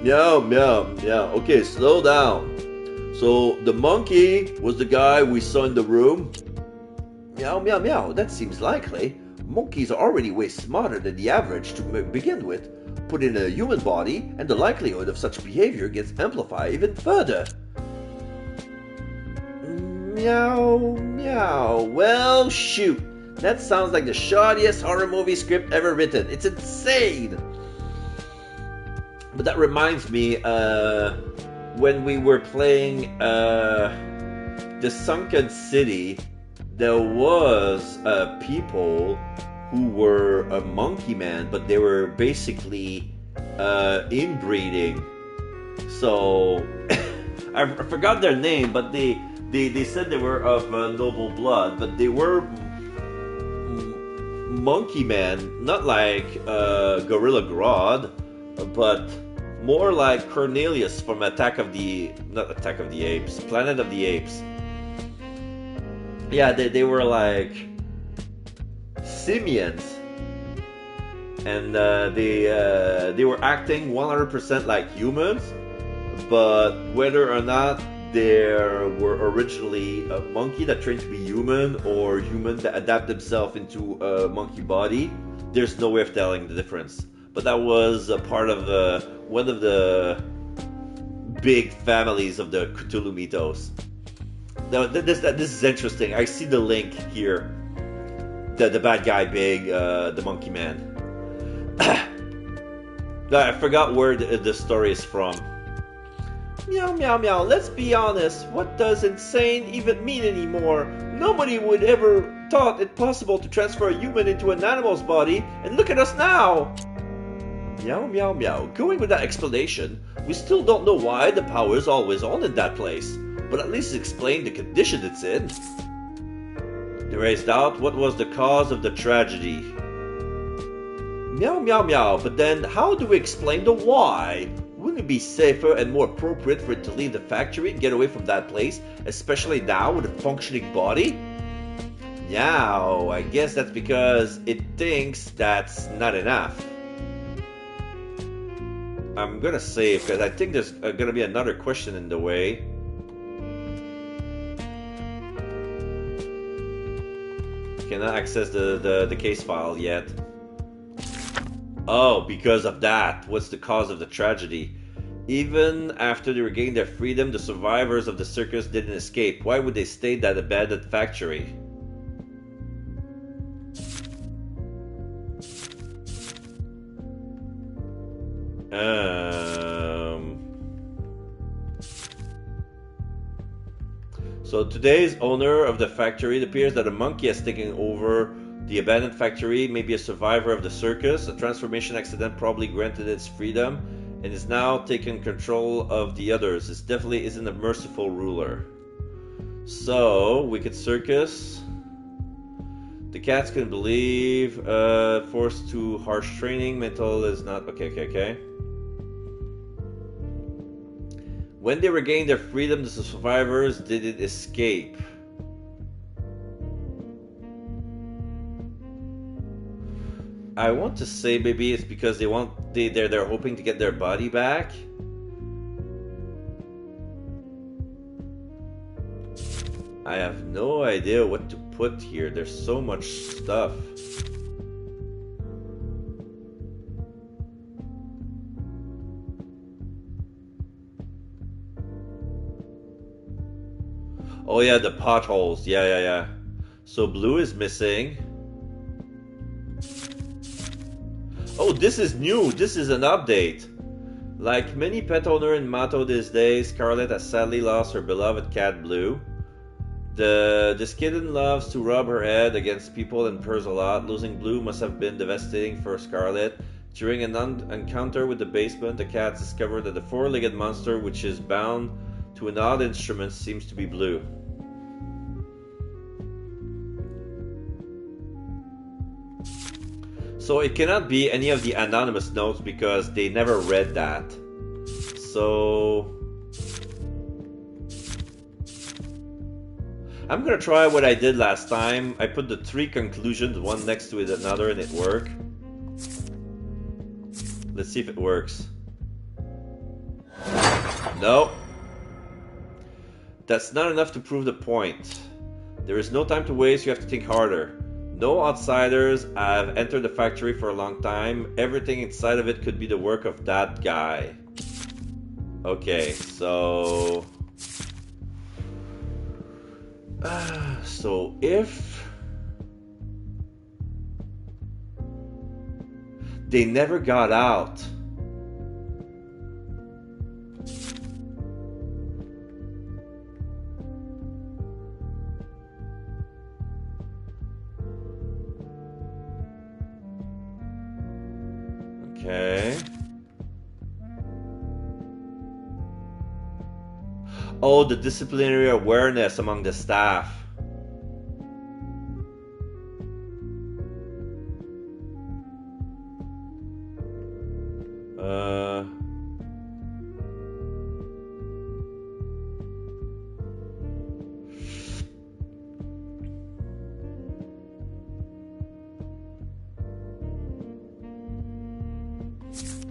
Meow, meow, meow. Okay, slow down. So, the monkey was the guy we saw in the room? Meow, meow, meow. That seems likely. Monkeys are already way smarter than the average to begin with. Put in a human body, and the likelihood of such behavior gets amplified even further. Meow, meow. Well, shoot. That sounds like the shoddiest horror movie script ever written. It's insane. But that reminds me, when we were playing the Sunken City, there was people who were a monkey man, but they were basically inbreeding. So I forgot their name, but they said they were of noble blood, but they were monkey man, not like Gorilla Grodd, but more like Cornelius from not Attack of the Apes, Planet of the Apes. Yeah, they were like simians, and they were acting 100% like humans, but whether or not they were originally a monkey that trained to be human or human that adapt themselves into a monkey body, there's no way of telling the difference. But that was a part of one of the big families of the Cthulhu mythos. Now, this is interesting. I see the link here. The bad guy, Big, the monkey man. I forgot where the story is from. Meow, meow, meow. Let's be honest. What does insane even mean anymore? Nobody would ever thought it possible to transfer a human into an animal's body, and look at us now. Meow, meow, meow. Going with that explanation, we still don't know why the power is always on in that place, but at least explain the condition it's in. There is doubt what was the cause of the tragedy. Meow, meow, meow. But then, how do we explain the why? Wouldn't it be safer and more appropriate for it to leave the factory and get away from that place, especially now with a functioning body? Meow, I guess that's because it thinks that's not enough. I'm gonna save, because I think there's gonna be another question in the way. Cannot access the case file yet. Oh, because of that. What's the cause of the tragedy? Even after they regained their freedom, the survivors of the circus didn't escape. Why would they stay at that abandoned factory? So today's owner of the factory, it appears that a monkey has taken over the abandoned factory, maybe a survivor of the circus. A transformation accident probably granted its freedom and is now taking control of the others. This definitely isn't a merciful ruler. So, wicked circus. The cats can believe, forced to harsh training, mental is not, okay. When they regained their freedom, the survivors didn't escape. I want to say maybe it's because they're hoping to get their body back. I have no idea what to put here. There's so much stuff. Oh yeah, the potholes. Yeah. So blue is missing. Oh, this is new. This is an update. Like many pet owners in Mato these days, Scarlet has sadly lost her beloved cat Blue. This kitten loves to rub her head against people and purrs a lot. Losing Blue must have been devastating for Scarlet. During an encounter with the basement, the cat discovered that the four-legged monster, which is bound to an odd instrument, seems to be Blue. So it cannot be any of the anonymous notes because they never read that. So I'm gonna try what I did last time. I put the three conclusions one next to another and it worked. Let's see if it works. No. That's not enough to prove the point. There is no time to waste, you have to think harder. No outsiders have entered the factory for a long time. Everything inside of it could be the work of that guy. Okay, so So if they never got out, okay. Oh, the disciplinary awareness among the staff.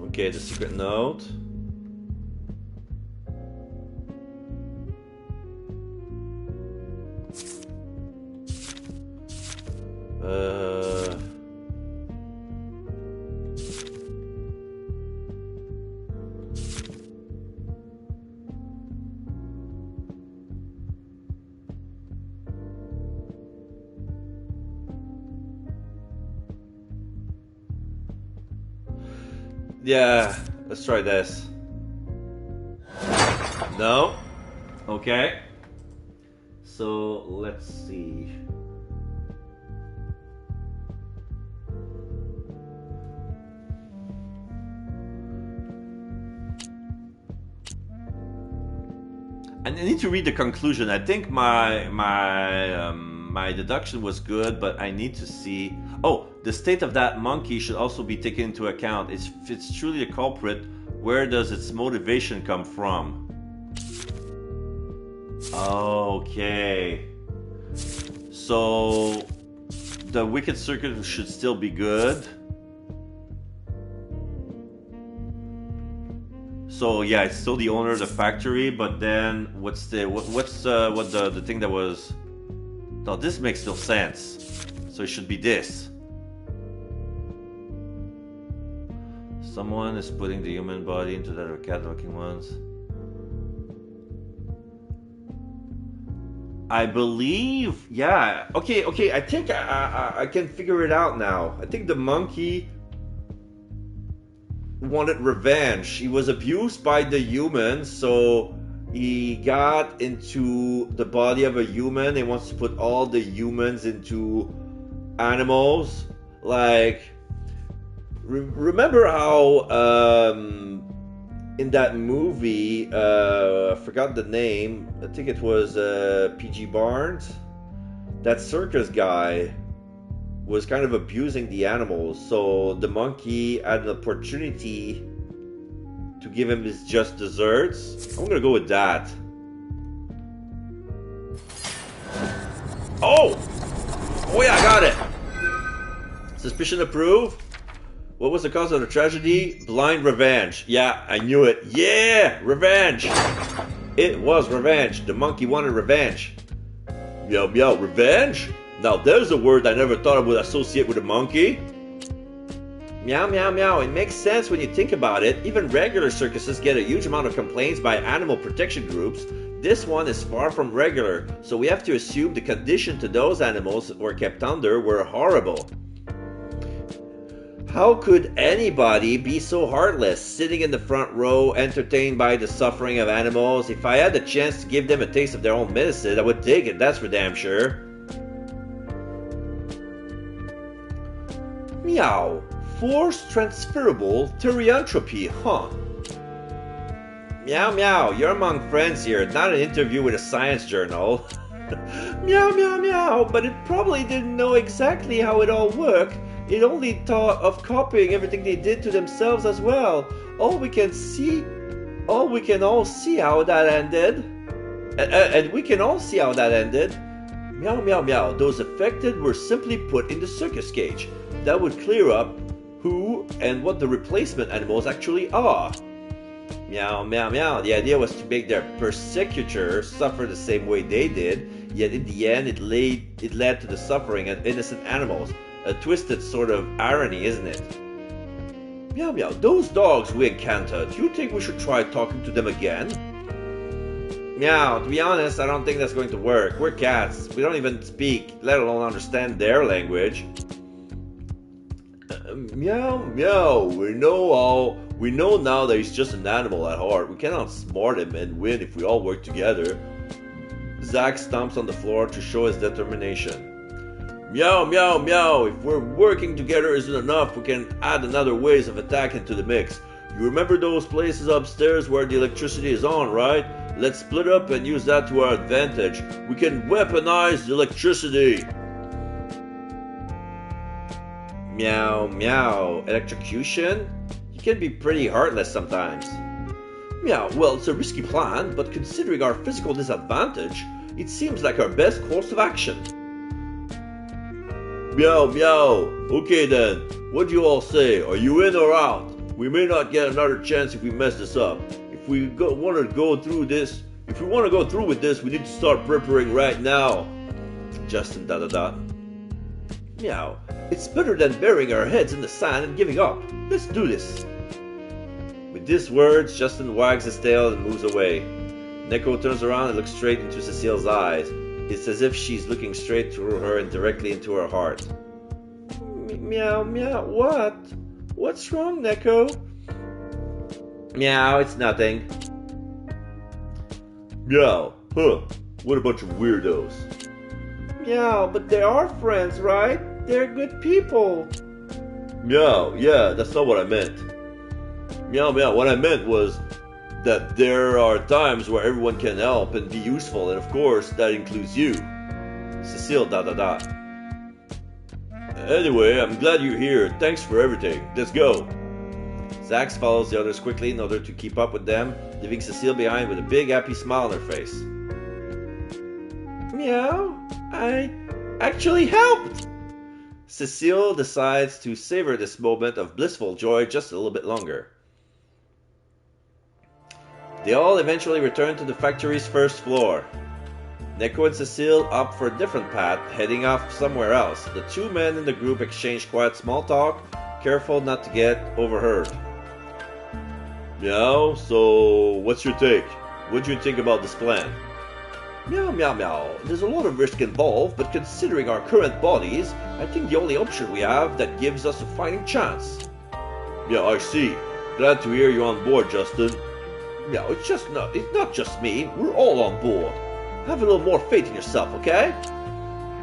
Okay, the secret note. Yeah, let's try this. No? Okay. So, let's see. I need to read the conclusion. I think my deduction was good, but I need to see. Oh, the state of that monkey should also be taken into account. If it's truly a culprit, where does its motivation come from? Okay. So the wicked circuit should still be good. So yeah, it's still the owner of the factory, but then what's the thing that was? No, this makes no sense. So it should be this. Someone is putting the human body into that of cat-looking ones. I believe, yeah. Okay. I think I can figure it out now. I think the monkey wanted revenge. He was abused by the humans, so he got into the body of a human. He wants to put all the humans into animals. Like, remember how in that movie, I forgot the name. I think it was P.G. Barnes. That circus guy was kind of abusing the animals, so the monkey had an opportunity to give him his just desserts. I'm gonna go with that. Oh yeah, I got it. Suspicion approved. What was the cause of the tragedy? Blind revenge. Yeah, I knew it. Yeah, revenge. It was revenge. The monkey wanted revenge. Meow meow, revenge? Now there's a word I never thought I would associate with a monkey. Meow meow meow, it makes sense when you think about it. Even regular circuses get a huge amount of complaints by animal protection groups. This one is far from regular, so we have to assume the condition to those animals that were kept under were horrible. How could anybody be so heartless, sitting in the front row, entertained by the suffering of animals? If I had the chance to give them a taste of their own medicine, I would take it, that's for damn sure. Meow. Force transferable therianthropy, huh? Meow meow, you're among friends here, not an interview with a science journal. Meow meow meow, but it probably didn't know exactly how it all worked. It only thought of copying everything they did to themselves as well. We can all see how that ended. And we can all see how that ended. Meow meow meow, those affected were simply put in the circus cage. That would clear up who and what the replacement animals actually are. Meow meow meow, the idea was to make their persecutor suffer the same way they did, yet in the end it led to the suffering of innocent animals. A twisted sort of irony, isn't it? Meow meow, those dogs we encountered, do you think we should try talking to them again? Meow, to be honest, I don't think that's going to work. We're cats. We don't even speak, let alone understand their language. Meow, meow. We know now that he's just an animal at heart. We cannot outsmart him and win if we all work together. Zack stomps on the floor to show his determination. Meow, meow, meow. If we're working together isn't enough, we can add another ways of attack into the mix. You remember those places upstairs where the electricity is on, right? Let's split up and use that to our advantage. We can weaponize the electricity. Meow, meow. Electrocution? You can be pretty heartless sometimes. Meow, well, it's a risky plan, but considering our physical disadvantage, it seems like our best course of action. Meow, meow. Okay then, what do you all say? Are you in or out? We may not get another chance if we mess this up. If we want to go through with this, we need to start preparing right now. Justin ... Meow, it's better than burying our heads in the sand and giving up. Let's do this. With these words, Justin wags his tail and moves away. Neko turns around and looks straight into Cecile's eyes. It's as if she's looking straight through her and directly into her heart. Meow, meow, what? What's wrong, Neko? Meow, it's nothing. Meow, huh, what a bunch of weirdos. Meow, but they are friends, right? They're good people. Meow, yeah, that's not what I meant. Meow, meow, what I meant was that there are times where everyone can help and be useful, and of course, that includes you. Cecile ... Anyway, I'm glad you're here. Thanks for everything. Let's go. Zack follows the others quickly in order to keep up with them, leaving Cecile behind with a big happy smile on her face. Meow, I actually helped! Cecile decides to savor this moment of blissful joy just a little bit longer. They all eventually return to the factory's first floor. Neko and Cecile opt for a different path, heading off somewhere else. The two men in the group exchange quiet small talk, careful not to get overheard. Meow, so what's your take? What do you think about this plan? Meow, meow, meow. There's a lot of risk involved, but considering our current bodies, I think the only option we have that gives us a fighting chance. Yeah, I see. Glad to hear you're on board, Justin. No, it's not just me. We're all on board. Have a little more faith in yourself, okay?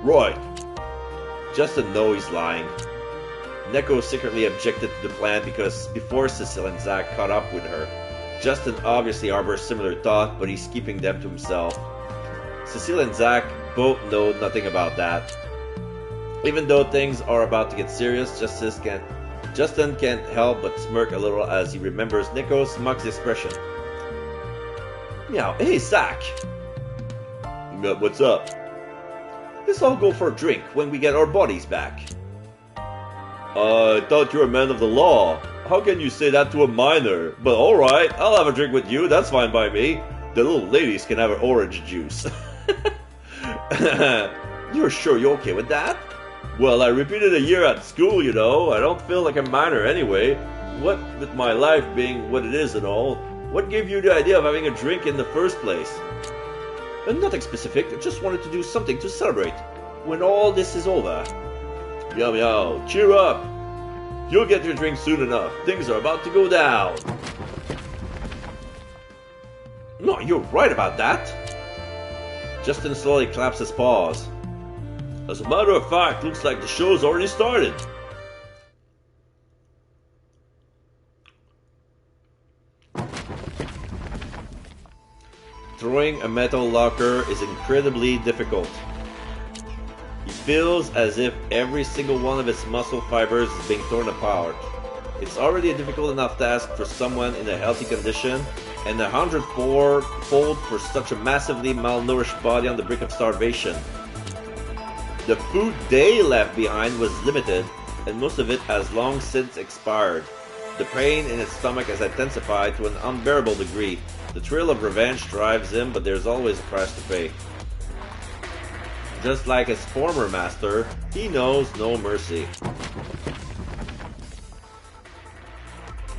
Right. Justin knows he's lying. Neko secretly objected to the plan because before Cecile and Zack caught up with her, Justin obviously harbors similar thought, but he's keeping them to himself. Cecile and Zack both know nothing about that. Even though things are about to get serious, Justin can't help but smirk a little as he remembers Neko's smug expression. Meow, hey Zack! What's up? Let's all go for a drink when we get our bodies back. I thought you were a man of the law. How can you say that to a minor? But alright, I'll have a drink with you, that's fine by me. The little ladies can have orange juice. You're sure you're okay with that? Well, I repeated a year at school, you know. I don't feel like a minor anyway. What with my life being what it is and all, what gave you the idea of having a drink in the first place? Nothing specific, I just wanted to do something to celebrate when all this is over. Meow meow, cheer up. You'll get your drink soon enough. Things are about to go down. No, you're right about that. Justin slowly claps his paws. As a matter of fact, looks like the show's already started. Throwing a metal locker is incredibly difficult. He feels as if every single one of his muscle fibers is being torn apart. It's already a difficult enough task for someone in a healthy condition, and 104-fold for such a massively malnourished body on the brink of starvation. The food they left behind was limited, and most of it has long since expired. The pain in his stomach has intensified to an unbearable degree. The thrill of revenge drives him, but there's always a price to pay. Just like his former master, he knows no mercy.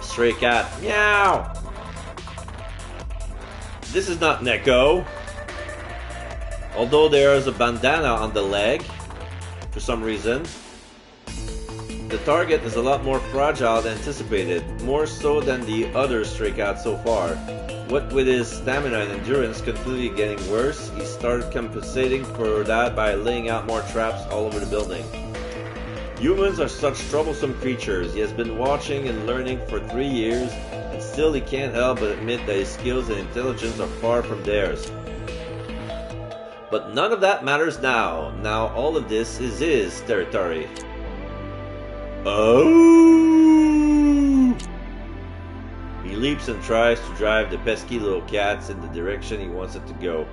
Stray cat, meow! This is not Neko. Although there is a bandana on the leg, for some reason, the target is a lot more fragile than anticipated, more so than the other stray cats so far. What with his stamina and endurance completely getting worse, he started compensating for that by laying out more traps all over the building. Humans are such troublesome creatures. He has been watching and learning for 3 years, and still he can't help but admit that his skills and intelligence are far from theirs. But none of that matters now. Now all of this is his territory. Oh! He leaps and tries to drive the pesky little cats in the direction he wants it to go.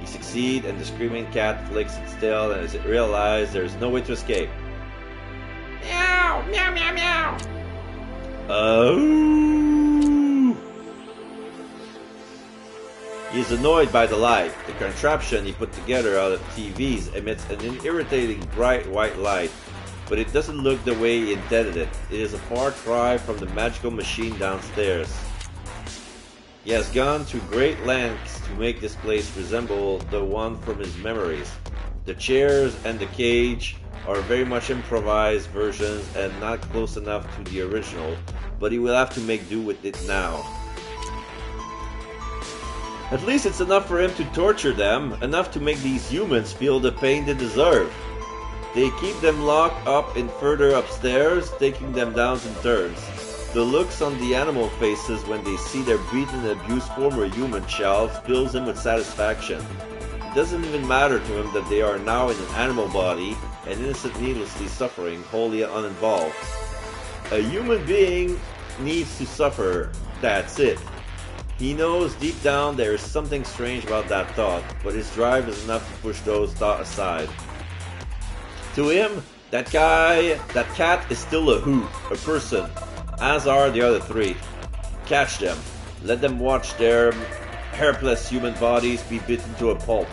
He succeeds, and the screaming cat flicks its tail as it realizes there is no way to escape. Meow! Meow, meow, meow! Oh! He is annoyed by the light. The contraption he put together out of TVs emits an irritating bright white light, but it doesn't look the way he intended it. It is a far cry from the magical machine downstairs. He has gone to great lengths to make this place resemble the one from his memories. The chairs and the cage are very much improvised versions and not close enough to the original, but he will have to make do with it now. At least it's enough for him to torture them, enough to make these humans feel the pain they deserve. They keep them locked up in further upstairs, taking them down in turns. The looks on the animal faces when they see their beaten and abused former human shells fills him with satisfaction. It doesn't even matter to him that they are now in an animal body and innocent needlessly suffering, wholly uninvolved. A human being needs to suffer, that's it. He knows deep down there is something strange about that thought, but his drive is enough to push those thoughts aside. To him, that cat is still a person, as are the other 3. Catch them. Let them watch their hairless human bodies be bitten to a pulp.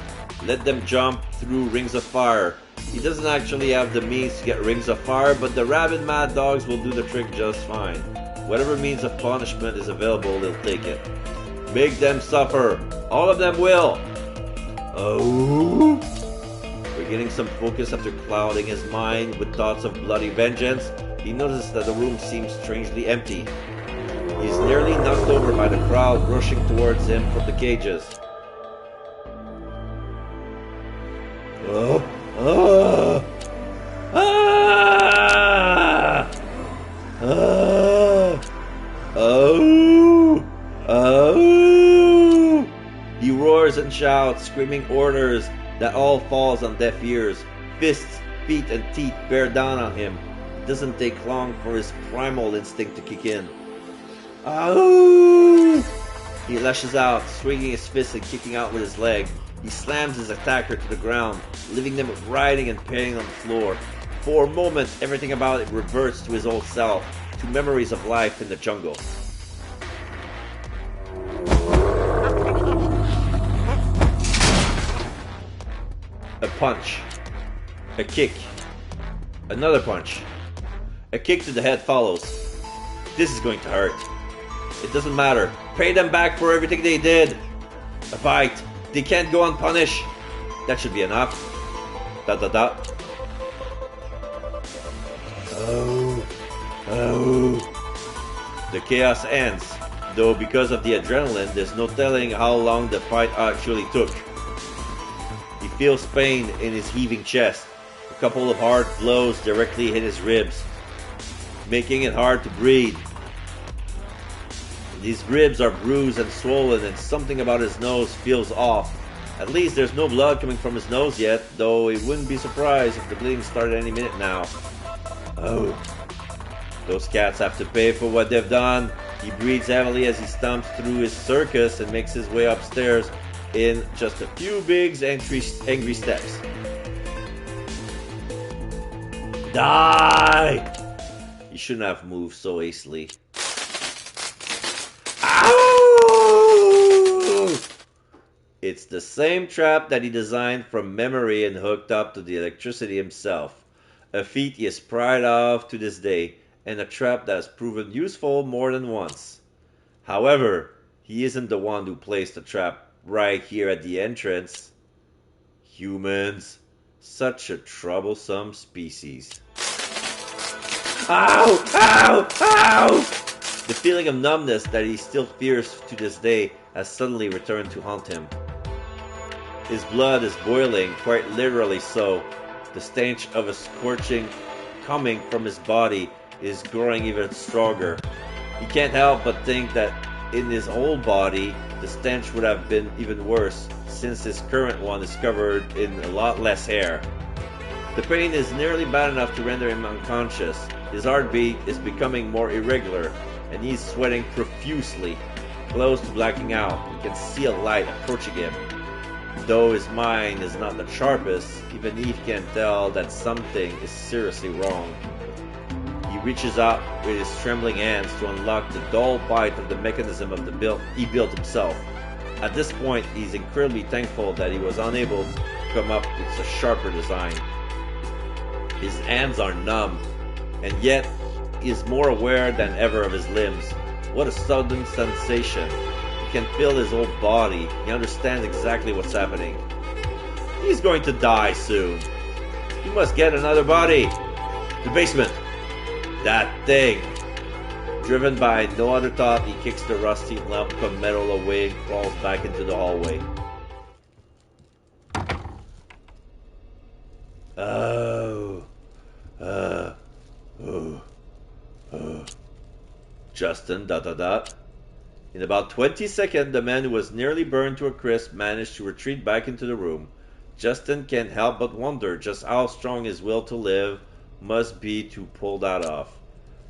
Let them jump through rings of fire. He doesn't actually have the means to get rings of fire, but the rabid mad dogs will do the trick just fine. Whatever means of punishment is available, they'll take it. Make them suffer. All of them will. Oh! Regaining some focus after clouding his mind with thoughts of bloody vengeance, he notices that the room seems strangely empty. He is nearly knocked over by the crowd rushing towards him from the cages. Oh! Oh! Ah! Ah! Oh! Oh! He roars and shouts, screaming orders that all falls on deaf ears. Fists, feet, and teeth bear down on him. It doesn't take long for his primal instinct to kick in. Oh! He lashes out, swinging his fist and kicking out with his leg. He slams his attacker to the ground, leaving them writhing and pain on the floor. For a moment, everything about it reverts to his old self, to memories of life in the jungle. A punch. A kick. Another punch. A kick to the head follows. This is going to hurt. It doesn't matter. Pay them back for everything they did. A fight. They can't go unpunished. That should be enough. Da da da. Oh. Oh. The chaos ends. Though because of the adrenaline, there's no telling how long the fight actually took. He feels pain in his heaving chest. A couple of hard blows directly hit his ribs, making it hard to breathe. These ribs are bruised and swollen, and something about his nose feels off. At least there's no blood coming from his nose yet, though he wouldn't be surprised if the bleeding started any minute now. Oh. Those cats have to pay for what they've done. He breathes heavily as he stomps through his circus and makes his way upstairs in just a few big angry steps. Die! He shouldn't have moved so hastily. Ow! It's the same trap that he designed from memory and hooked up to the electricity himself. A feat he is proud of to this day, and a trap that has proven useful more than once. However, he isn't the one who placed the trap right here at the entrance. Humans, such a troublesome species. Ow! Ow! Ow! The feeling of numbness that he still fears to this day has suddenly returned to haunt him. His blood is boiling, quite literally so. The stench of a scorching coming from his body is growing even stronger. He can't help but think that in his old body, the stench would have been even worse, since his current one is covered in a lot less hair. The pain is nearly bad enough to render him unconscious. His heartbeat is becoming more irregular, and he's sweating profusely, close to blacking out. He can see a light approaching him. Though his mind is not the sharpest, even he can tell that something is seriously wrong. He reaches out with his trembling hands to unlock the dull bite of the mechanism of the build he built himself. At this point, he's incredibly thankful that he was unable to come up with a sharper design. His hands are numb, and yet he is more aware than ever of his limbs. What a sudden sensation. He can feel his whole body. He understands exactly what's happening. He's going to die soon. He must get another body. The basement. That thing. Driven by no other thought, he kicks the rusty lump of metal away and crawls back into the hallway. Justin, ... In about 20 seconds, the man who was nearly burned to a crisp managed to retreat back into the room. Justin can't help but wonder just how strong his will to live must be to pull that off.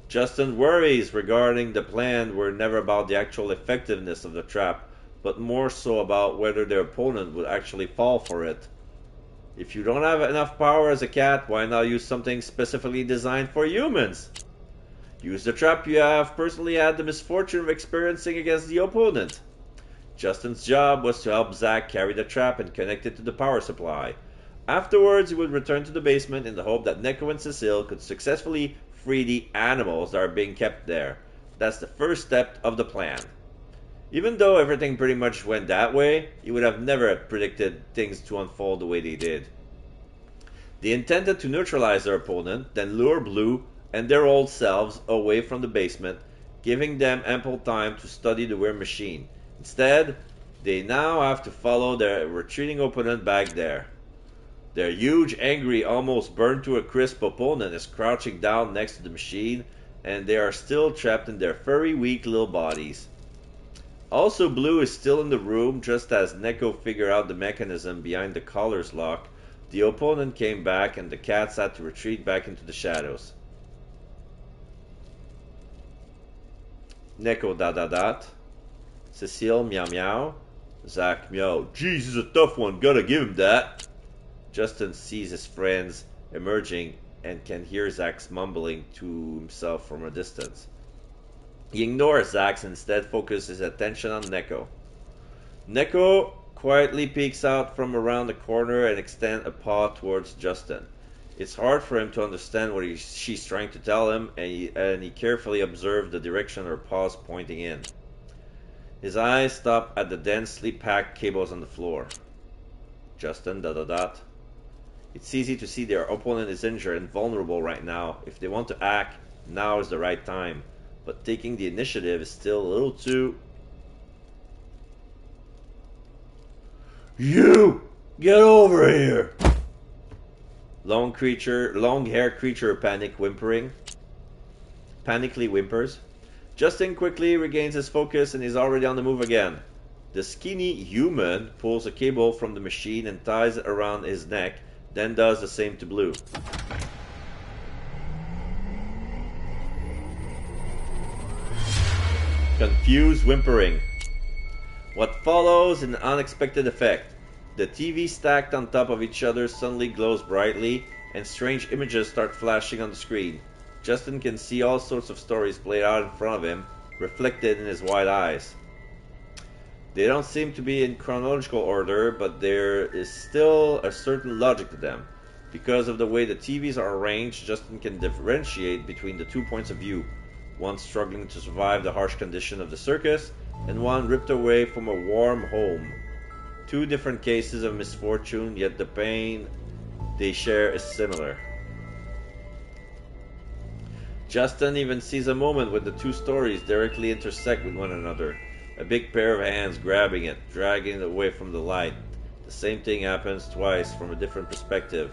Justin's worries regarding the plan were never about the actual effectiveness of the trap, but more so about whether their opponent would actually fall for it. If you don't have enough power as a cat, why not use something specifically designed for humans? Use the trap you have personally had the misfortune of experiencing against the opponent. Justin's job was to help Zack carry the trap and connect it to the power supply. Afterwards, he would return to the basement in the hope that Neko and Cecile could successfully free the animals that are being kept there. That's the first step of the plan. Even though everything pretty much went that way, he would have never predicted things to unfold the way they did. They intended to neutralize their opponent, then lure Blue and their old selves away from the basement, giving them ample time to study the weird machine. Instead, they now have to follow their retreating opponent back there. Their huge, angry, almost burned to a crisp opponent is crouching down next to the machine, and they are still trapped in their furry, weak little bodies. Also, Blue is still in the room. Just as Neko figured out the mechanism behind the collar's lock, the opponent came back and the cats had to retreat back into the shadows. Neko ... Cecile meow meow. Zack meow. Jeez, he's a tough one, gotta give him that. Justin sees his friends emerging and can hear Zack's mumbling to himself from a distance. He ignores Zack and instead focuses his attention on Neko. Neko quietly peeks out from around the corner and extends a paw towards Justin. It's hard for him to understand what she's trying to tell him, and he carefully observes the direction her paw's pointing in. His eyes stop at the densely packed cables on the floor. Justin ... It's easy to see their opponent is injured and vulnerable right now. If they want to act, now is the right time. But taking the initiative is still a little too... You! Get over here! Long-haired creature panically whimpers. Justin quickly regains his focus and is already on the move again. The skinny human pulls a cable from the machine and ties it around his neck, then does the same to Blue. Confused whimpering. What follows is an unexpected effect. The TV stacked on top of each other suddenly glows brightly, and strange images start flashing on the screen. Justin can see all sorts of stories played out in front of him, reflected in his wide eyes. They don't seem to be in chronological order, but there is still a certain logic to them. Because of the way the TVs are arranged, Justin can differentiate between the 2 points of view. One struggling to survive the harsh condition of the circus, and one ripped away from a warm home. Two different cases of misfortune, yet the pain they share is similar. Justin even sees a moment when the two stories directly intersect with one another. A big pair of hands grabbing it, dragging it away from the light. The same thing happens twice from a different perspective.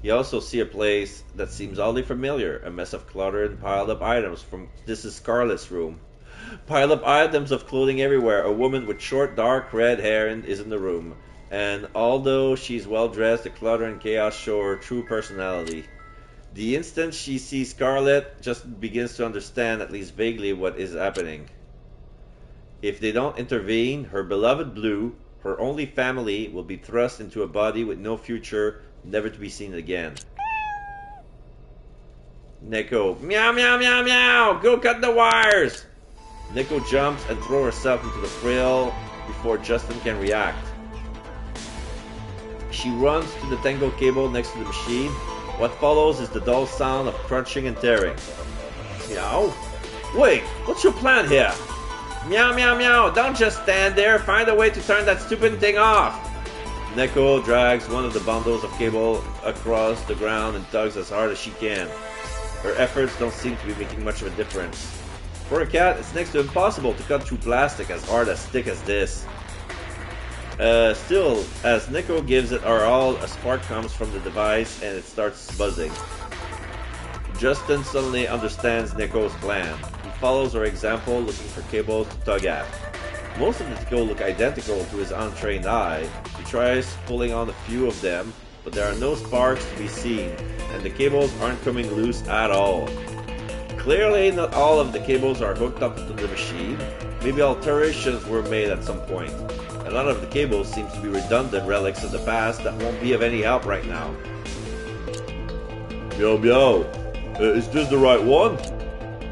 You also see a place that seems oddly familiar, a mess of cluttered and piled up items from this is Scarlett's room. Piled up items of clothing everywhere. A woman with short dark red hair is in the room, and although she's well dressed, the clutter and chaos show her true personality. The instant she sees Scarlett, Justin begins to understand at least vaguely what is happening. If they don't intervene, her beloved Blue, her only family, will be thrust into a body with no future, never to be seen again. Neko, meow meow meow meow, go cut the wires! Neko jumps and throws herself into the frail before Justin can react. She runs to the tangled cable next to the machine. What follows is the dull sound of crunching and tearing. Meow? Wait, what's your plan here? Meow meow meow, don't just stand there, find a way to turn that stupid thing off! Neko drags one of the bundles of cable across the ground and tugs as hard as she can. Her efforts don't seem to be making much of a difference. For a cat, it's next to impossible to cut through plastic as hard as thick as this. Still, as Neko gives it her all, a spark comes from the device and it starts buzzing. Justin suddenly understands Neko's plan. He follows her example, looking for cables to tug at. Most of the cables look identical to his untrained eye. He tries pulling on a few of them, but there are no sparks to be seen, and the cables aren't coming loose at all. Clearly, not all of the cables are hooked up to the machine. Maybe alterations were made at some point. A lot of the cables seem to be redundant relics of the past that won't be of any help right now. Meow meow, is this the right one?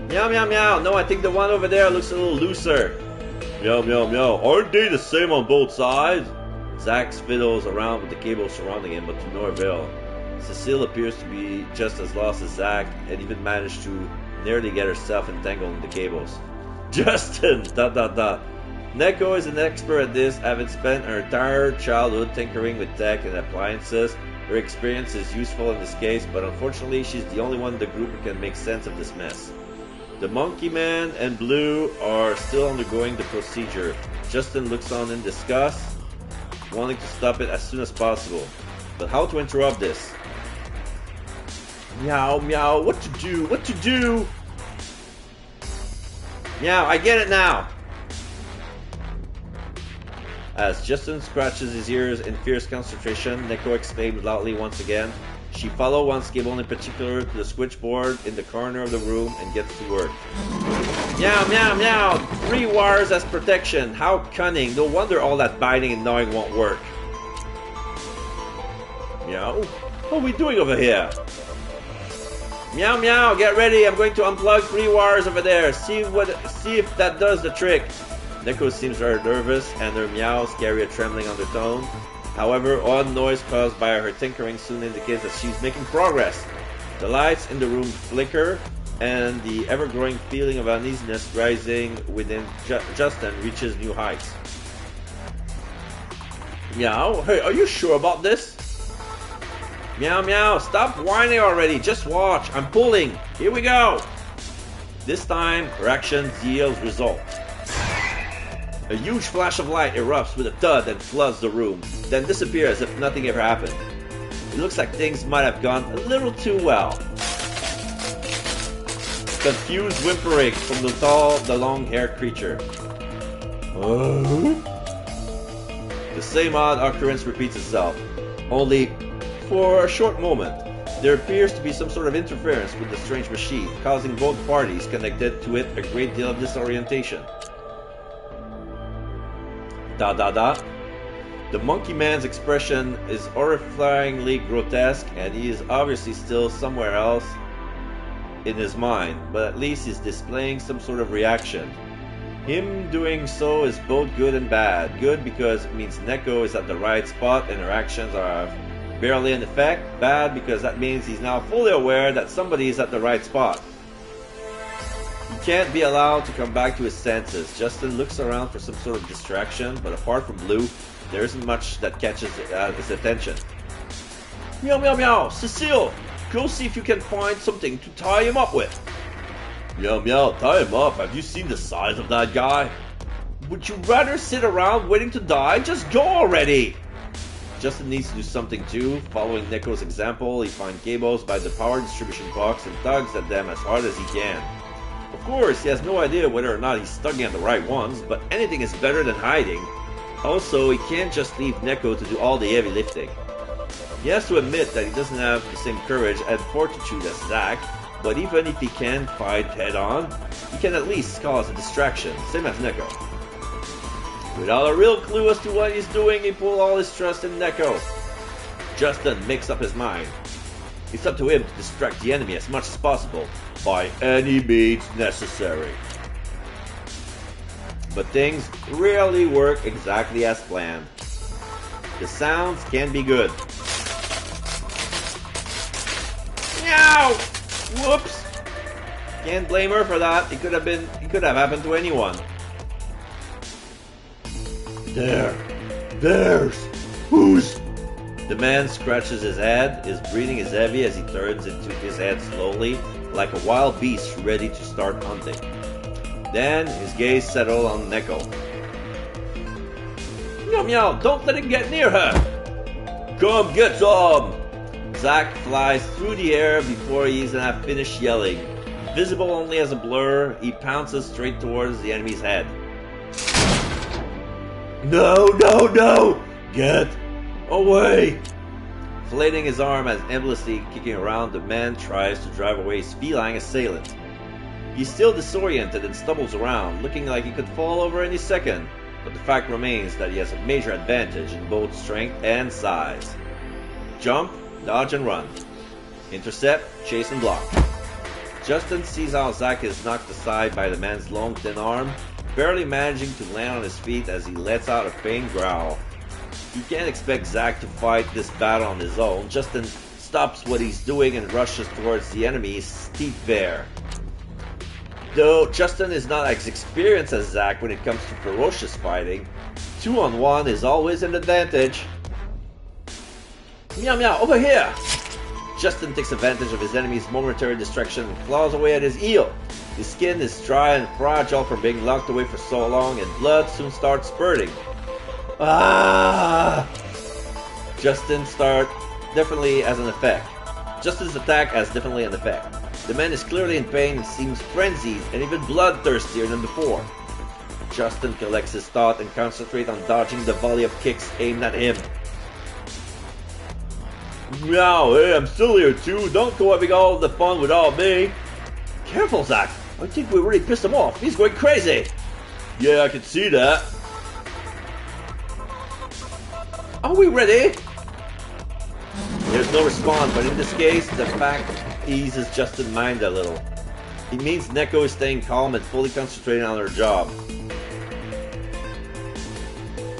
Meow meow meow, no, I think the one over there looks a little looser. Meow meow meow, aren't they the same on both sides? Zach fiddles around with the cables surrounding him, but to no avail. Cecile appears to be just as lost as Zach, and even managed to nearly get herself entangled in the cables. Justin! ... Neko is an expert at this, having spent her entire childhood tinkering with tech and appliances. Her experience is useful in this case, but unfortunately she's the only one in the group who can make sense of this mess. The Monkey Man and Blue are still undergoing the procedure. Justin looks on in disgust, wanting to stop it as soon as possible. But how to interrupt this? Meow, meow, what to do, what to do? Meow, I get it now! As Justin scratches his ears in fierce concentration, Neko exclaims loudly once again. She follows one cable in particular to the switchboard in the corner of the room and gets to work. Meow, meow, meow! 3 wires as protection! How cunning! No wonder all that biting and gnawing won't work. Meow? What are we doing over here? Meow, meow! Get ready! I'm going to unplug 3 wires over there. See if that does the trick. Neko seems very nervous, and her meows carry a trembling undertone. However, odd noise caused by her tinkering soon indicates that she's making progress. The lights in the room flicker, and the ever-growing feeling of uneasiness rising within Justin reaches new heights. Meow? Hey, are you sure about this? Meow, meow, stop whining already, just watch, I'm pulling. Here we go. This time, her action yields results. A huge flash of light erupts with a thud and floods the room, then disappears as if nothing ever happened. It looks like things might have gone a little too well. Confused whimpering from the long-haired creature. The same odd occurrence repeats itself, only for a short moment. There appears to be some sort of interference with the strange machine, causing both parties connected to it a great deal of disorientation. ... The Monkey Man's expression is horrifyingly grotesque, and he is obviously still somewhere else in his mind, but at least he's displaying some sort of reaction. Him doing so is both good and bad. Good because it means Neko is at the right spot and her actions are barely in effect. Bad because that means he's now fully aware that somebody is at the right spot. He can't be allowed to come back to his senses. Justin looks around for some sort of distraction, but apart from Blue, there isn't much that catches his attention. Meow meow meow! Cecile! Go see if you can find something to tie him up with. Meow meow, tie him up. Have you seen the size of that guy? Would you rather sit around waiting to die? Just go already! Justin needs to do something too. Following Neko's example, he finds cables by the power distribution box and tugs at them as hard as he can. Of course, he has no idea whether or not he's tugging at the right ones, but anything is better than hiding. Also, he can't just leave Neko to do all the heavy lifting. He has to admit that he doesn't have the same courage and fortitude as Zack, but even if he can't fight head-on, he can at least cause a distraction, same as Neko. Without a real clue as to what he's doing, he pulls all his trust in Neko. Justin makes up his mind. It's up to him to distract the enemy as much as possible, by any means necessary. But things rarely work exactly as planned. The sounds can be good. Meow! Whoops! Can't blame her for that. It could have happened to anyone. There's who's? The man scratches his head. His breathing is heavy as he turns into his head slowly, like a wild beast ready to start hunting. Then his gaze settles on Neko. Meow meow, don't let him get near her! Come get some! Zack flies through the air before he even finished yelling. Visible only as a blur, he pounces straight towards the enemy's head. No, no, no! Get away! Flailing his arm as endlessly kicking around, the man tries to drive away his feline assailant. He's still disoriented and stumbles around, looking like he could fall over any second, but the fact remains that he has a major advantage in both strength and size. Jump, dodge and run. Intercept, chase and block. Justin sees how Zack is knocked aside by the man's long thin arm, barely managing to land on his feet as he lets out a faint growl. He can't expect Zack to fight this battle on his own. Justin stops what he's doing and rushes towards the enemy's steep bear. Though Justin is not as experienced as Zack when it comes to ferocious fighting, 2-on-1 is always an advantage. Meow meow, over here! Justin takes advantage of his enemy's momentary distraction and claws away at his heel. His skin is dry and fragile from being locked away for so long, and blood soon starts spurting. Ah! Justin's attack has definitely an effect. The man is clearly in pain and seems frenzied and even bloodthirstier than before. Justin collects his thought and concentrates on dodging the volley of kicks aimed at him. Meow, hey, I'm still here too. Don't go having all the fun without me. Careful, Zack. I think we really pissed him off. He's going crazy. Yeah, I can see that. Are we ready? There's no response, but in this case, the fact eases Justin's mind a little. It means Neko is staying calm and fully concentrating on her job.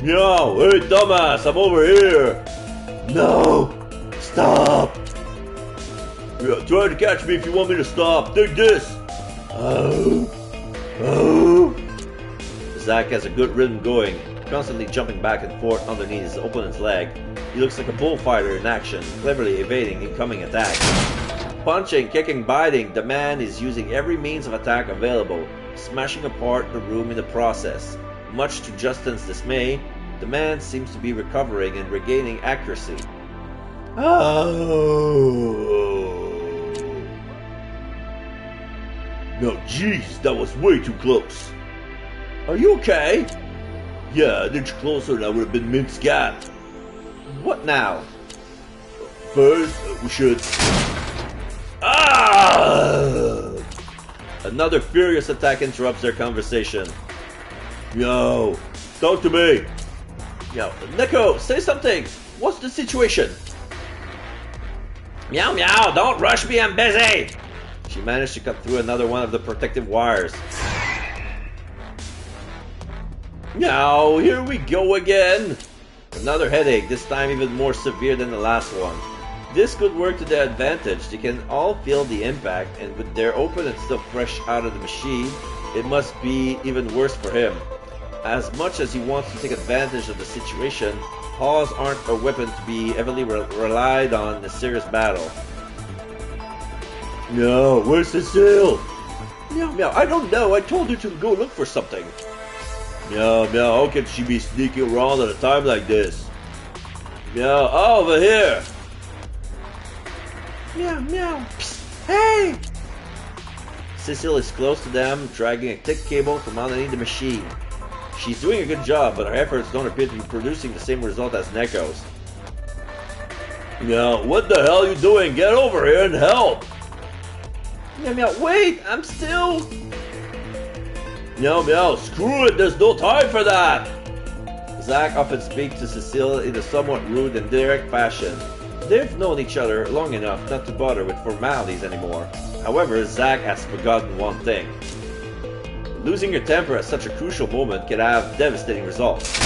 Yo, hey dumbass, I'm over here. No, stop. Yeah, try to catch me if you want me to stop. Take this. Oh. Zack has a good rhythm going, constantly jumping back and forth underneath his opponent's leg. He looks like a bullfighter in action, cleverly evading incoming attacks. Punching, kicking, biting, the man is using every means of attack available, smashing apart the room in the process. Much to Justin's dismay, the man seems to be recovering and regaining accuracy. Oh. No, jeez, that was way too close. Are you okay? Yeah, an inch closer and I would have been minced-gat. What now? First, we should... Ah! Another furious attack interrupts their conversation. Yo, talk to me. Yo, Neko, say something. What's the situation? Meow meow, don't rush me, I'm busy. She managed to cut through another one of the protective wires. Now, here we go again. Another headache, this time even more severe than the last one. This could work to their advantage. They can all feel the impact, and with their open and still fresh out of the machine, it must be even worse for him. As much as he wants to take advantage of the situation, paws aren't a weapon to be heavily relied on in a serious battle. No, where's Cecile? Meow meow, I don't know, I told her to go look for something. Meow meow, how can she be sneaking around at a time like this? Meow, over here! Meow meow, psst, hey! Cecile is close to them, dragging a thick cable from underneath the machine. She's doing a good job, but her efforts don't appear to be producing the same result as Neko's. Meow, what the hell are you doing? Get over here and help! Meow meow, wait, I'm still... Meow meow, screw it, there's no time for that! Zack often speaks to Cecile in a somewhat rude and direct fashion. They've known each other long enough not to bother with formalities anymore. However, Zack has forgotten one thing. Losing your temper at such a crucial moment can have devastating results.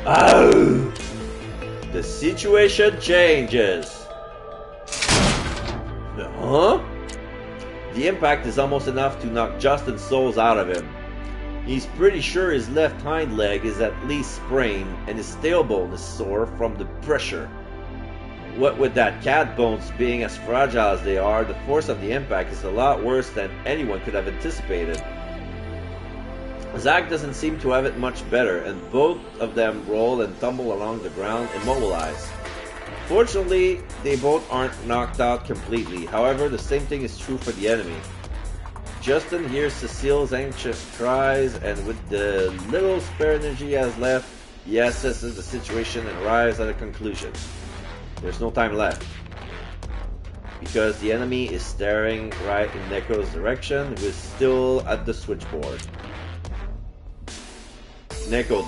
Ow! The situation changes. Huh? The impact is almost enough to knock Justin's souls out of him. He's pretty sure his left hind leg is at least sprained and his tailbone is sore from the pressure. What with that cat bones being as fragile as they are, the force of the impact is a lot worse than anyone could have anticipated. Zack doesn't seem to have it much better, and both of them roll and tumble along the ground immobilized. Fortunately, they both aren't knocked out completely. However, the same thing is true for the enemy. Justin hears Cecile's anxious cries, and with the little spare energy he has left, he assesses the situation and arrives at a conclusion. There's no time left, because the enemy is staring right in Neko's direction, who is still at the switchboard. Neko ...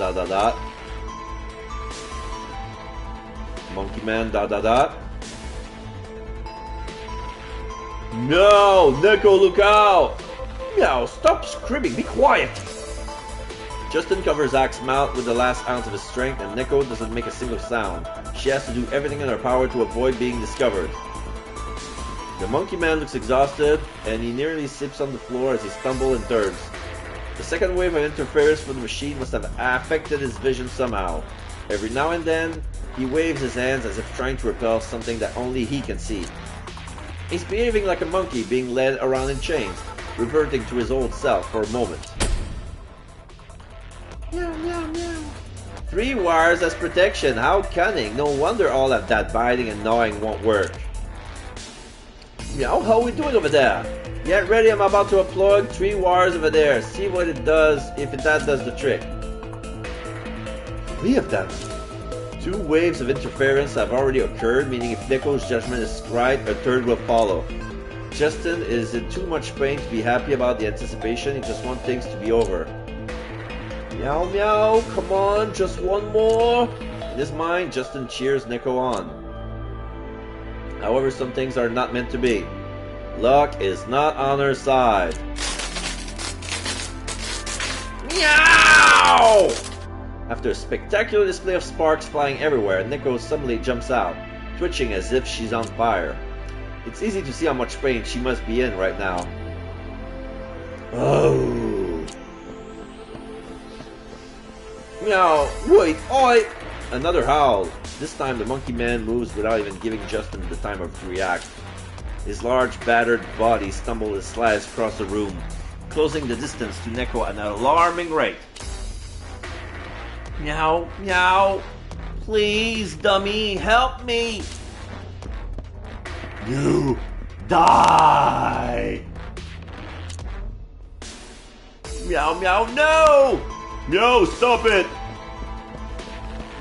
Monkey Man ... No! Neko, look out! Meow, stop screaming, be quiet! Justin covers Zack's mouth with the last ounce of his strength, and Neko doesn't make a single sound. She has to do everything in her power to avoid being discovered. The Monkey Man looks exhausted, and he nearly slips on the floor as he stumbles and turns. The second wave of interference from the machine must have affected his vision somehow. Every now and then, he waves his hands as if trying to repel something that only he can see. He's behaving like a monkey being led around in chains, reverting to his old self for a moment. Meow, meow, meow. 3 wires as protection, how cunning. No wonder all of that biting and gnawing won't work. Meow, how are we doing over there? Get ready, I'm about to plug 3 wires over there. See what it does, if that does the trick. 3 of them. 2 waves of interference have already occurred, meaning if Neko's judgment is right, a third will follow. Justin is in too much pain to be happy about the anticipation, he just wants things to be over. Meow meow, come on, just one more. In his mind, Justin cheers Neko on. However, some things are not meant to be. Luck is not on her side. Meow! After a spectacular display of sparks flying everywhere, Neko suddenly jumps out, twitching as if she's on fire. It's easy to see how much pain she must be in right now. Oh. Meow, wait, oi! Another howl. This time the Monkey Man moves without even giving Justin the time to react. His large, battered body stumbles and slides across the room, closing the distance to Neko at an alarming rate. Meow, meow. Please, dummy, help me. You die! Meow, meow, no! No, stop it!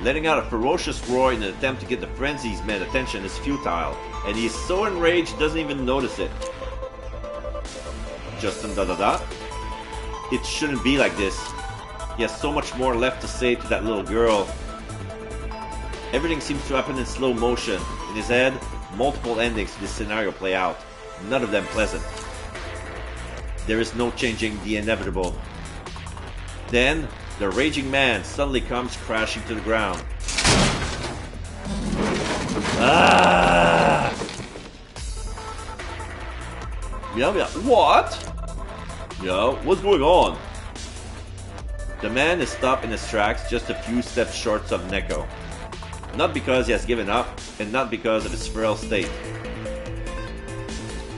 Letting out a ferocious roar in an attempt to get the frenzy's man's attention is futile, and he is so enraged he doesn't even notice it. Justin ... It shouldn't be like this. He has so much more left to say to that little girl. Everything seems to happen in slow motion. In his head, multiple endings to this scenario play out, none of them pleasant. There is no changing the inevitable. Then, the raging man suddenly comes crashing to the ground. Ah! Meow meow. What? Yo, what's going on? The man is stopped in his tracks just a few steps short of Neko. Not because he has given up, and not because of his frail state.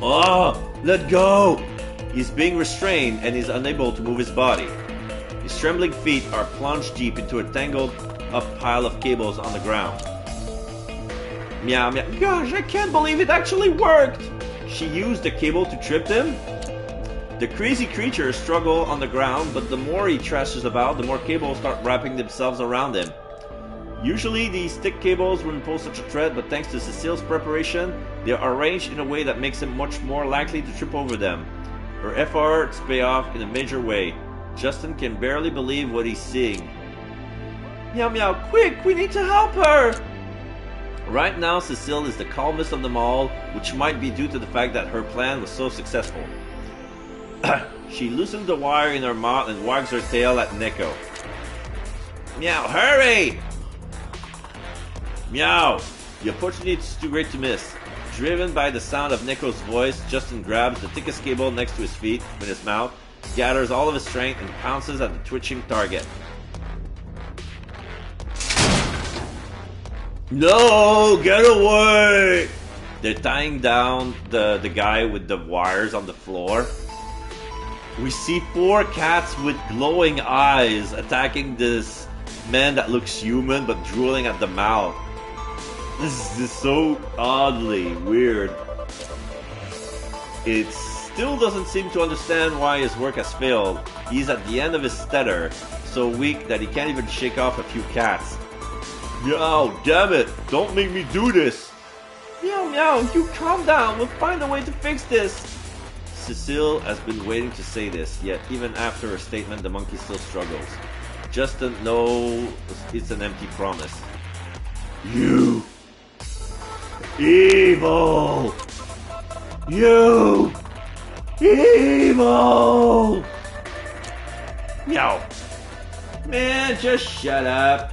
Oh, let go! He's being restrained and is unable to move his body. His trembling feet are plunged deep into a tangled up pile of cables on the ground. Meow meow. Gosh, I can't believe it actually worked! She used the cable to trip him? The crazy creatures struggle on the ground, but the more he thrashes about, the more cables start wrapping themselves around him. Usually these thick cables wouldn't pose such a threat, but thanks to Cecile's preparation, they are arranged in a way that makes him much more likely to trip over them. Her efforts pay off in a major way. Justin can barely believe what he's seeing. Meow meow, quick, we need to help her! Right now Cecile is the calmest of them all, which might be due to the fact that her plan was so successful. She loosens the wire in her mouth and wags her tail at Neko. Meow, hurry! Meow! The opportunity is too great to miss. Driven by the sound of Neko's voice, Justin grabs the thickest cable next to his feet with his mouth, gathers all of his strength, and pounces at the twitching target. No! Get away! They're tying down the guy with the wires on the floor. We see 4 cats with glowing eyes attacking this man that looks human but drooling at the mouth. This is so oddly weird. It still doesn't seem to understand why his work has failed. He's at the end of his tether, so weak that he can't even shake off a few cats. Meow, damn it! Don't make me do this! Meow meow, you calm down, we'll find a way to fix this! Cecile has been waiting to say this, yet even after her statement, the monkey still struggles. Justin knows it's an empty promise. You! Evil! You! Evil! Meow! Man, just shut up!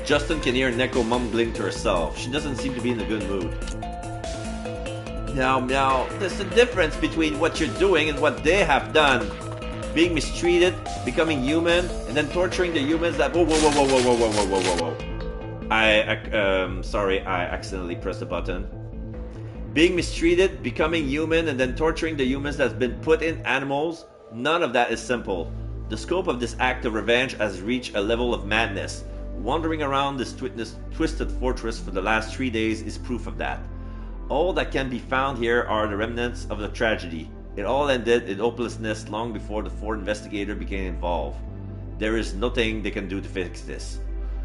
Justin can hear Neko mumbling to herself. She doesn't seem to be in a good mood. Meow meow, there's a difference between what you're doing and what they have done. Being mistreated, becoming human, and then torturing the humans that... Whoa, whoa, whoa, whoa, whoa, whoa, whoa, whoa, whoa, whoa. Sorry, I accidentally pressed the button. Being mistreated, becoming human, and then torturing the humans that's been put in animals, none of that is simple. The scope of this act of revenge has reached a level of madness. Wandering around this twisted fortress for the last 3 days is proof of that. All that can be found here are the remnants of the tragedy. It all ended in hopelessness long before the 4th investigator became involved. There is nothing they can do to fix this.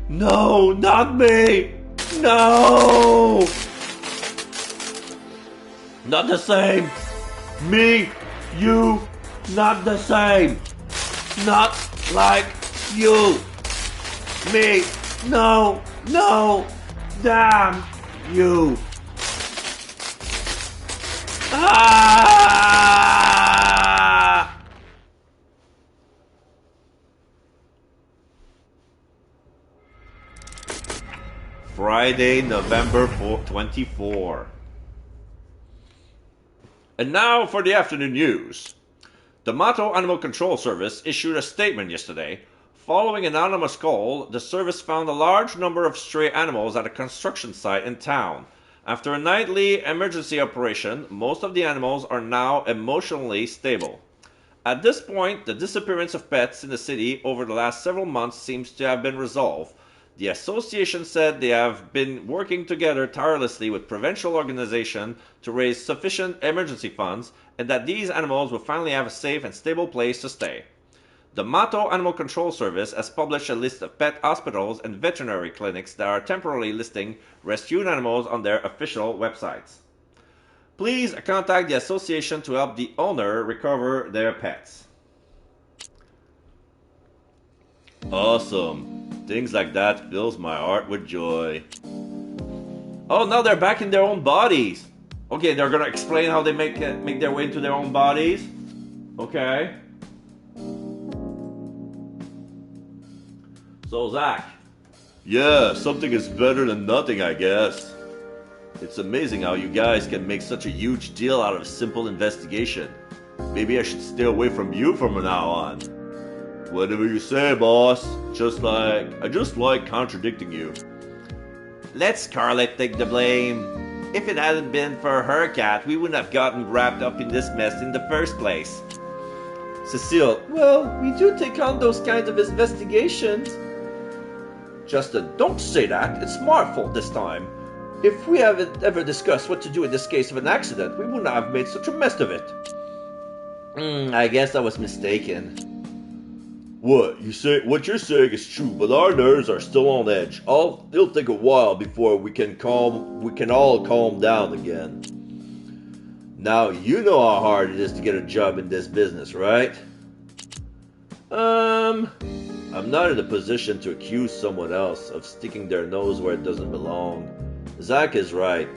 No, not me! No! Not the same! Me, you, not the same! Not like you! Me, no, no, damn you! Ah! Friday, November 24. And now for the afternoon news. The Mato Animal Control Service issued a statement yesterday. Following an anonymous call, the service found a large number of stray animals at a construction site in town. After a nightly emergency operation, most of the animals are now emotionally stable. At this point, the disappearance of pets in the city over the last several months seems to have been resolved. The association said they have been working together tirelessly with provincial organizations to raise sufficient emergency funds, and that these animals will finally have a safe and stable place to stay. The Mato Animal Control Service has published a list of pet hospitals and veterinary clinics that are temporarily listing rescued animals on their official websites. Please contact the association to help the owner recover their pets. Awesome. Things like that fills my heart with joy. Oh, now they're back in their own bodies. Okay, they're gonna explain how they make their way into their own bodies. Okay. So Zach, Yeah, something is better than nothing, I guess. It's amazing how you guys can make such a huge deal out of a simple investigation. Maybe I should stay away from you from now on. Whatever you say, boss. I just like contradicting you. Let Scarlet take the blame. If it hadn't been for her cat, we wouldn't have gotten wrapped up in this mess in the first place. Cecile, well, we do take on those kinds of investigations. Justin, don't say that. It's my fault this time. If we haven't ever discussed what to do in this case of an accident, we wouldn't have made such a mess of it. I guess I was mistaken. What you're saying is true, but our nerves are still on edge. It'll take a while before we can all calm down again. Now you know how hard it is to get a job in this business, right? I'm not in a position to accuse someone else of sticking their nose where it doesn't belong. Zach is right.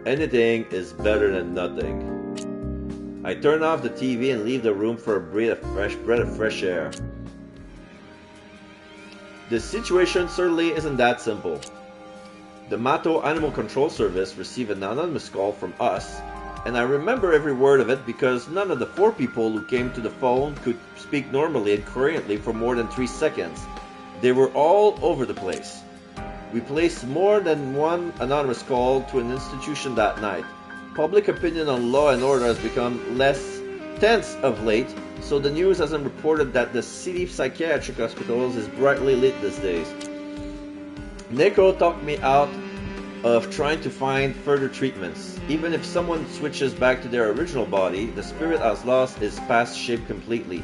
Anything is better than nothing. I turn off the TV and leave the room for a breath of fresh air. The situation certainly isn't that simple. The Mato Animal Control Service received an anonymous call from us, and I remember every word of it because none of the 4 people who came to the phone could speak normally and coherently for more than 3 seconds. They were all over the place. We placed more than one anonymous call to an institution that night. Public opinion on law and order has become less tense of late, so the news hasn't reported that the city psychiatric hospitals is brightly lit these days. Neko talked me out of trying to find further treatments. Even if someone switches back to their original body, the spirit has lost its past shape completely.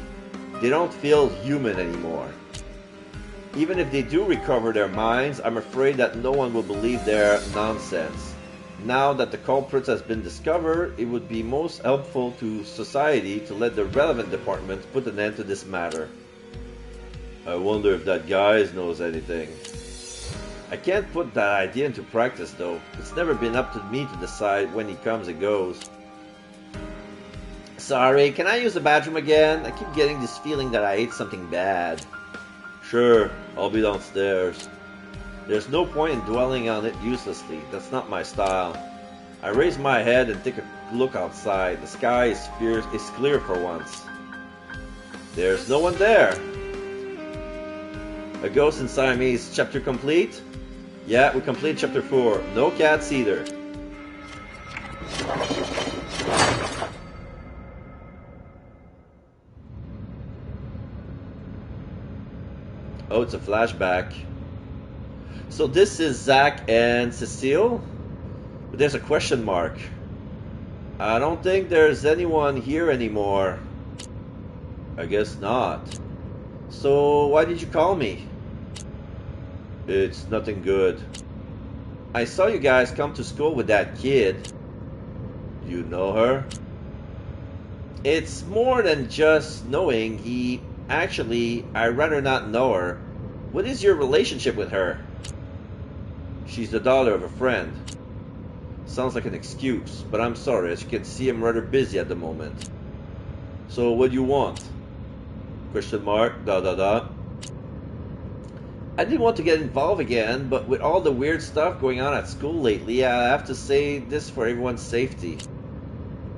They don't feel human anymore. Even if they do recover their minds, I'm afraid that no one will believe their nonsense. Now that the culprit has been discovered, it would be most helpful to society to let the relevant departments put an end to this matter. I wonder if that guy knows anything. I can't put that idea into practice though. It's never been up to me to decide when he comes and goes. Sorry, can I use the bathroom again? I keep getting this feeling that I ate something bad. Sure, I'll be downstairs. There's no point in dwelling on it uselessly. That's not my style. I raise my head and take a look outside. The sky is clear for once. There's no one there. A Ghost Inside Me is chapter complete? Yeah, we complete chapter 4. No cats either. Oh, it's a flashback. So this is Zach and Cecile? But there's a question mark. I don't think there's anyone here anymore. I guess not. So why did you call me? It's nothing good. I saw you guys come to school with that kid. You know her? It's more than just knowing. I'd rather not know her. What is your relationship with her? She's the daughter of a friend. Sounds like an excuse, but I'm sorry, as you can see I'm rather busy at the moment. So what do you want? Question mark, ... I didn't want to get involved again, but with all the weird stuff going on at school lately, I have to say this for everyone's safety.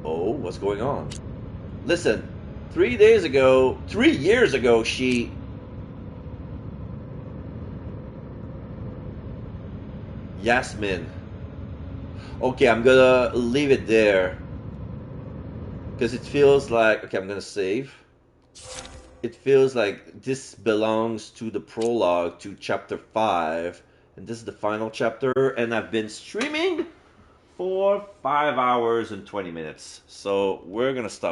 Oh, what's going on? Listen, 3 years ago, she... Yasmin. Okay, I'm gonna leave it there. Because it feels like... Okay, I'm gonna save. It feels like this belongs to the prologue to chapter 5. And this is the final chapter. And I've been streaming for 5 hours and 20 minutes. So we're gonna stop.